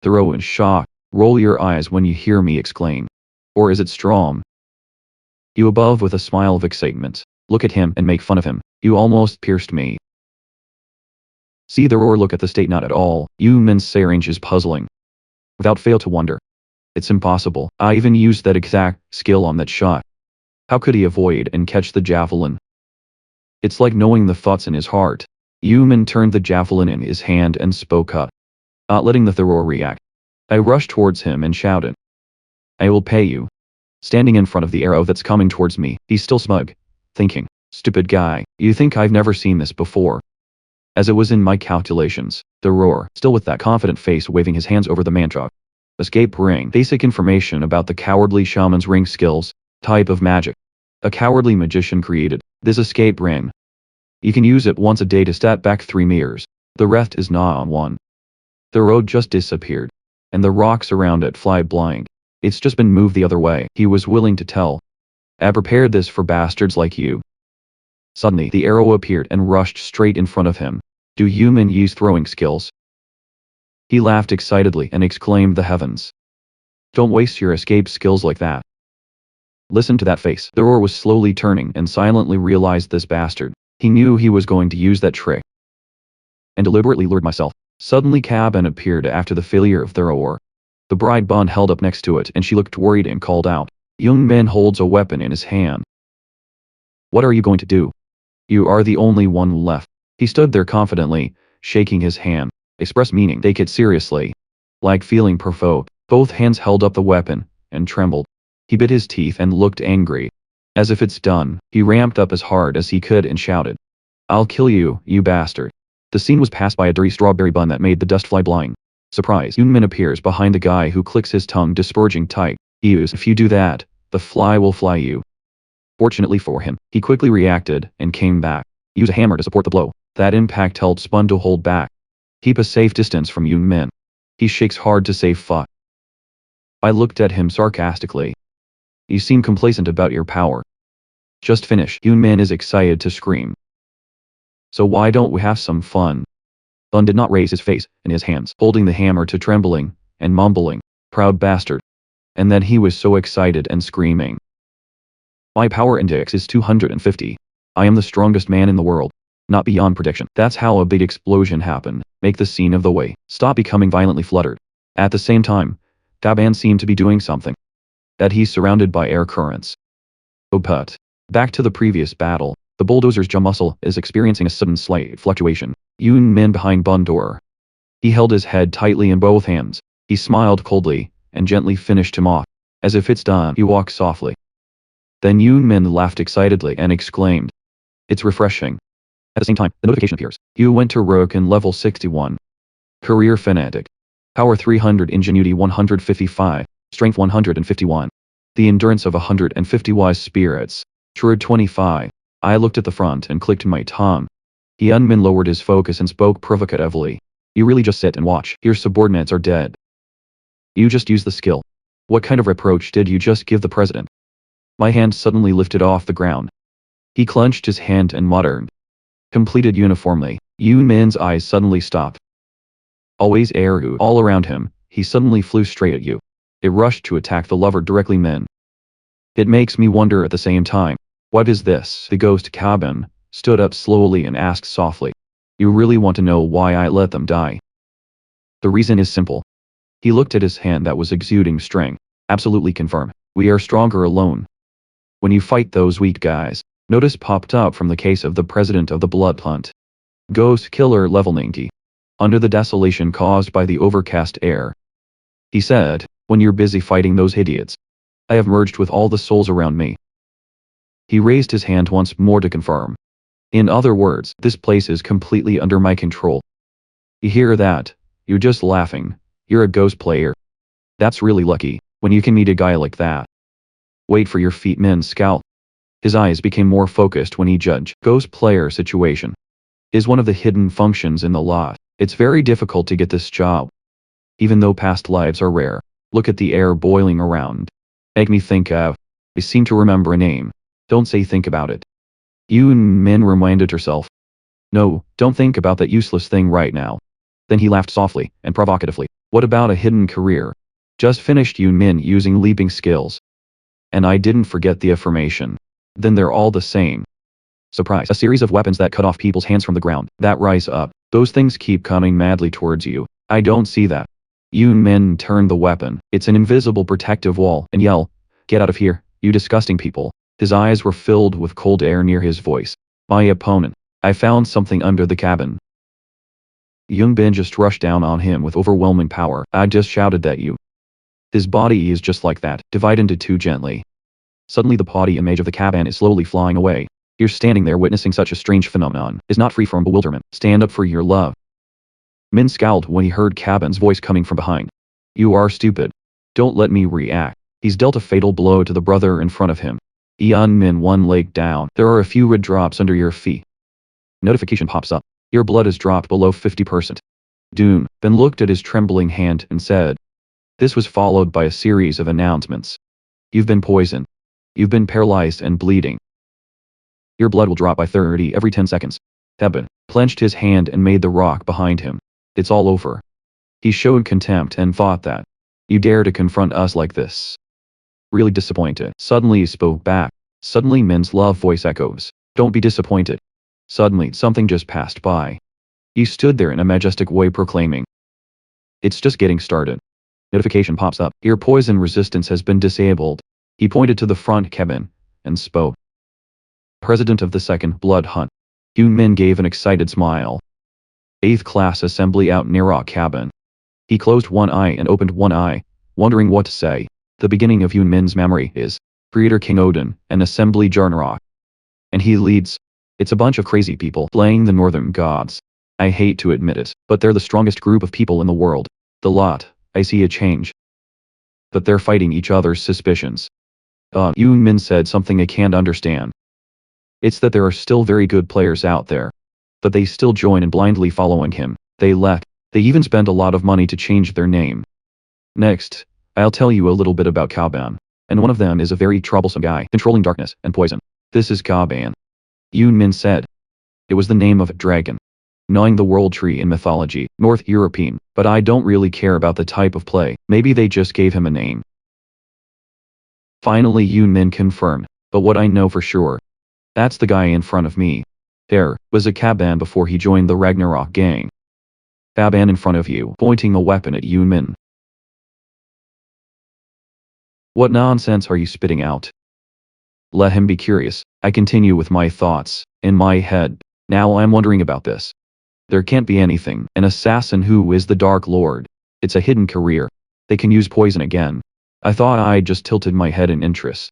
Thorough in shock. Roll your eyes when you hear me exclaim. Or is it strong? You above with a smile of excitement. Look at him and make fun of him. You almost pierced me. See the roar, look at the state, not at all. Yoon Min's range is puzzling. Without fail to wonder. It's impossible. I even used that exact skill on that shot. How could he avoid and catch the javelin? It's like knowing the thoughts in his heart. Yoon Min turned the javelin in his hand and spoke up. Not letting the Thorough react. I rushed towards him and shouted. I will pay you. Standing in front of the arrow that's coming towards me, he's still smug. Thinking, stupid guy, you think I've never seen this before? As it was in my calculations, the roar, still with that confident face waving his hands over the mantra. Escape ring. Basic information about the cowardly shaman's ring skills. Type of magic. A cowardly magician created this escape ring. You can use it once a day to stat back 3 meters. The rest is not on one. The road just disappeared. And the rocks around it fly blind. It's just been moved the other way. He was willing to tell. I prepared this for bastards like you. Suddenly the arrow appeared and rushed straight in front of him. Do Yoon Min use throwing skills? He laughed excitedly and exclaimed the heavens. Don't waste your escape skills like that. Listen to that face. The roar was slowly turning and silently realized this bastard. He knew he was going to use that trick. And deliberately lured myself. Suddenly cabin appeared after the failure of the roar. The bride bun held up next to it and she looked worried and called out. Yoon Min holds a weapon in his hand. What are you going to do? You are the only one left. He stood there confidently, shaking his hand. Express meaning, take it seriously. Like feeling provoked, both hands held up the weapon, and trembled. He bit his teeth and looked angry. As if it's done, he ramped up as hard as he could and shouted. I'll kill you, you bastard. The scene was passed by a dirty strawberry bun that made the dust fly blind. Surprise, Yoon Min appears behind the guy who clicks his tongue disgorging tight. If you do that, the fly will fly you. Fortunately for him, he quickly reacted and came back. Use a hammer to support the blow. That impact helped Spun to hold back. Keep a safe distance from Yoon Min. He shakes hard to say fuck. I looked at him sarcastically. You seem complacent about your power. Just finish. Yoon Min is excited to scream. So why don't we have some fun? Bun did not raise his face, and his hands, holding the hammer to trembling, and mumbling, proud bastard. And then he was so excited and screaming. My power index is 250. I am the strongest man in the world. Not beyond prediction. That's how a big explosion happened. Make the scene of the way. Stop becoming violently fluttered. At the same time, Taban seemed to be doing something. That he's surrounded by air currents. Oh but. Back to the previous battle. The bulldozer's jaw muscle is experiencing a sudden slight fluctuation. Yoon Min behind Bun door. He held his head tightly in both hands. He smiled coldly, and gently finished him off. As if it's done, he walked softly. Then Yoon Min laughed excitedly and exclaimed. It's refreshing. At the same time, the notification appears. You went to Roken level 61. Career Fanatic. Power 300, Ingenuity 155, Strength 151. The Endurance of 150 Wise Spirits. Shrewd 25. I looked at the front and clicked my tongue. Yoon Min lowered his focus and spoke provocatively. You really just sit and watch. Your subordinates are dead. You just use the skill. What kind of reproach did you just give the president? My hand suddenly lifted off the ground. He clenched his hand and muttered. Completed uniformly. Yoon Min's eyes suddenly stopped. Always arrow all around him, he suddenly flew straight at you. It rushed to attack the lover directly. Min. It makes me wonder at the same time. What is this? The ghost cabin stood up slowly and asked softly. You really want to know why I let them die? The reason is simple. He looked at his hand that was exuding strength. Absolutely confirm. We are stronger alone. When you fight those weak guys. Notice popped up from the case of the president of the blood hunt. Ghost killer level 90. Under the desolation caused by the overcast air. He said, when you're busy fighting those idiots. I have merged with all the souls around me. He raised his hand once more to confirm. In other words, this place is completely under my control. You hear that? You're just laughing. You're a ghost player. That's really lucky, when you can meet a guy like that. Wait for your feet, Min scowled. His eyes became more focused when he judged ghost player situation. Is one of the hidden functions in the lot. It's very difficult to get this job. Even though past lives are rare. Look at the air boiling around. Make me think of. I seem to remember a name. Don't say think about it. Min reminded herself. No, don't think about that useless thing right now. Then he laughed softly and provocatively. What about a hidden career? Just finished Min using leaping skills. And I didn't forget the affirmation. Then they're all the same. Surprise. A series of weapons that cut off people's hands from the ground, that rise up. Those things keep coming madly towards you. I don't see that. Min turned the weapon. It's an invisible protective wall and yell. Get out of here, you disgusting people. His eyes were filled with cold air near his voice. My opponent. I found something under the cabin. Bin just rushed down on him with overwhelming power. I just shouted at you. His body is just like that, divide into two gently. Suddenly the body image of the cabin is slowly flying away. You're standing there witnessing such a strange phenomenon, is not free from bewilderment. Stand up for your love. Min scowled when he heard Cabin's voice coming from behind. You are stupid. Don't let me react. He's dealt a fatal blow to the brother in front of him. Min one leg down. There are a few red drops under your feet. Notification pops up. Your blood has dropped below 50%. Bin looked at his trembling hand and said. This was followed by a series of announcements. You've been poisoned. You've been paralyzed and bleeding. Your blood will drop by 30 every 10 seconds. Bin clenched his hand and made the rock behind him. It's all over. He showed contempt and thought that. You dare to confront us like this. Really disappointed. Suddenly he spoke back. Suddenly Min's love voice echoes. Don't be disappointed. Suddenly something just passed by. He stood there in a majestic way proclaiming. It's just getting started. Notification pops up. Your poison resistance has been disabled. He pointed to the front cabin and spoke. President of the Second Blood Hunt. Min gave an excited smile. 8th class assembly out near our cabin. He closed one eye and opened one eye, wondering what to say. The beginning of Min's memory is Creator King Odin and Assembly Jarnrock. And he leads. It's a bunch of crazy people playing the northern gods. I hate to admit it, but they're the strongest group of people in the world. The lot, I see a change. But they're fighting each other's suspicions. Min said something I can't understand. It's that there are still very good players out there. But they still join in blindly following him. They even spend a lot of money to change their name. Next, I'll tell you a little bit about Kaban. And one of them is a very troublesome guy, controlling darkness and poison. This is Kaban. Min said. It was the name of a dragon. Knowing the world tree in mythology, North European, but I don't really care about the type of play. Maybe they just gave him a name. Finally Min confirmed, but what I know for sure. That's the guy in front of me. There was a Kaban before he joined the Ragnarok gang. Kaban in front of you, pointing a weapon at Min. What nonsense are you spitting out? Let him be curious. I continue with my thoughts, in my head. Now I'm wondering about this. There can't be anything. An assassin who is the Dark Lord. It's a hidden career. They can use poison again. I thought I just tilted my head in interest.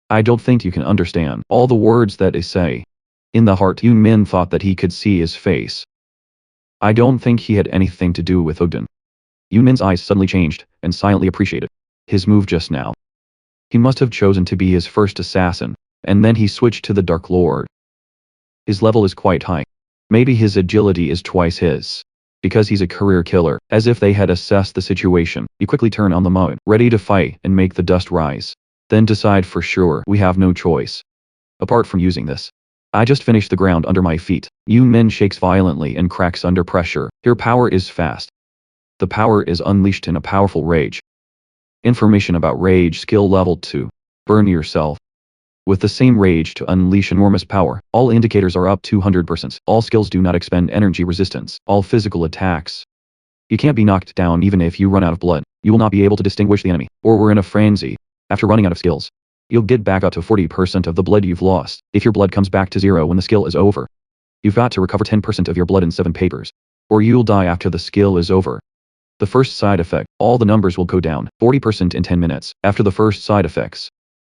I don't think you can understand all the words that they say. In the heart Min thought that he could see his face. I don't think he had anything to do with Odin. Min's eyes suddenly changed, and silently appreciated his move just now. He must have chosen to be his first assassin, and then he switched to the Dark Lord. His level is quite high. Maybe his agility is twice his. Because he's a career killer, as if they had assessed the situation, you quickly turn on the mode, ready to fight and make the dust rise. Then decide for sure we have no choice. Apart from using this. I just finished the ground under my feet. Min shakes violently and cracks under pressure. Your power is fast. The power is unleashed in a powerful rage. Information about rage skill level 2. Burn yourself. With the same rage to unleash enormous power, all indicators are up 200%. All skills do not expend energy resistance. All physical attacks. You can't be knocked down even if you run out of blood. You will not be able to distinguish the enemy, or we're in a frenzy. After running out of skills, you'll get back up to 40% of the blood you've lost. If your blood comes back to 0 when the skill is over, you've got to recover 10% of your blood in 7 papers, or you'll die after the skill is over. The first side effect, all the numbers will go down 40% in 10 minutes after the first side effects.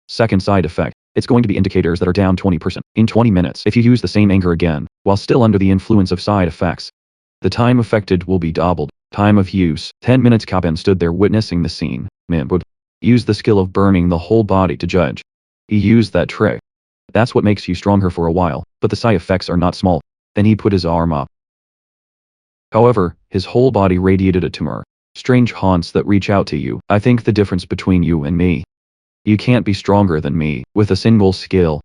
Second side effect, it's going to be indicators that are down 20% in 20 minutes if you use the same anger again, while still under the influence of side effects. The time affected will be doubled. Time of use, 10 minutes. Kaben stood there witnessing the scene. Man would use the skill of burning the whole body to judge. He used that trick. That's what makes you stronger for a while, but the side effects are not small. Then he put his arm up. However, his whole body radiated a tumor. Strange haunts that reach out to you. I think the difference between you and me. You can't be stronger than me with a single skill.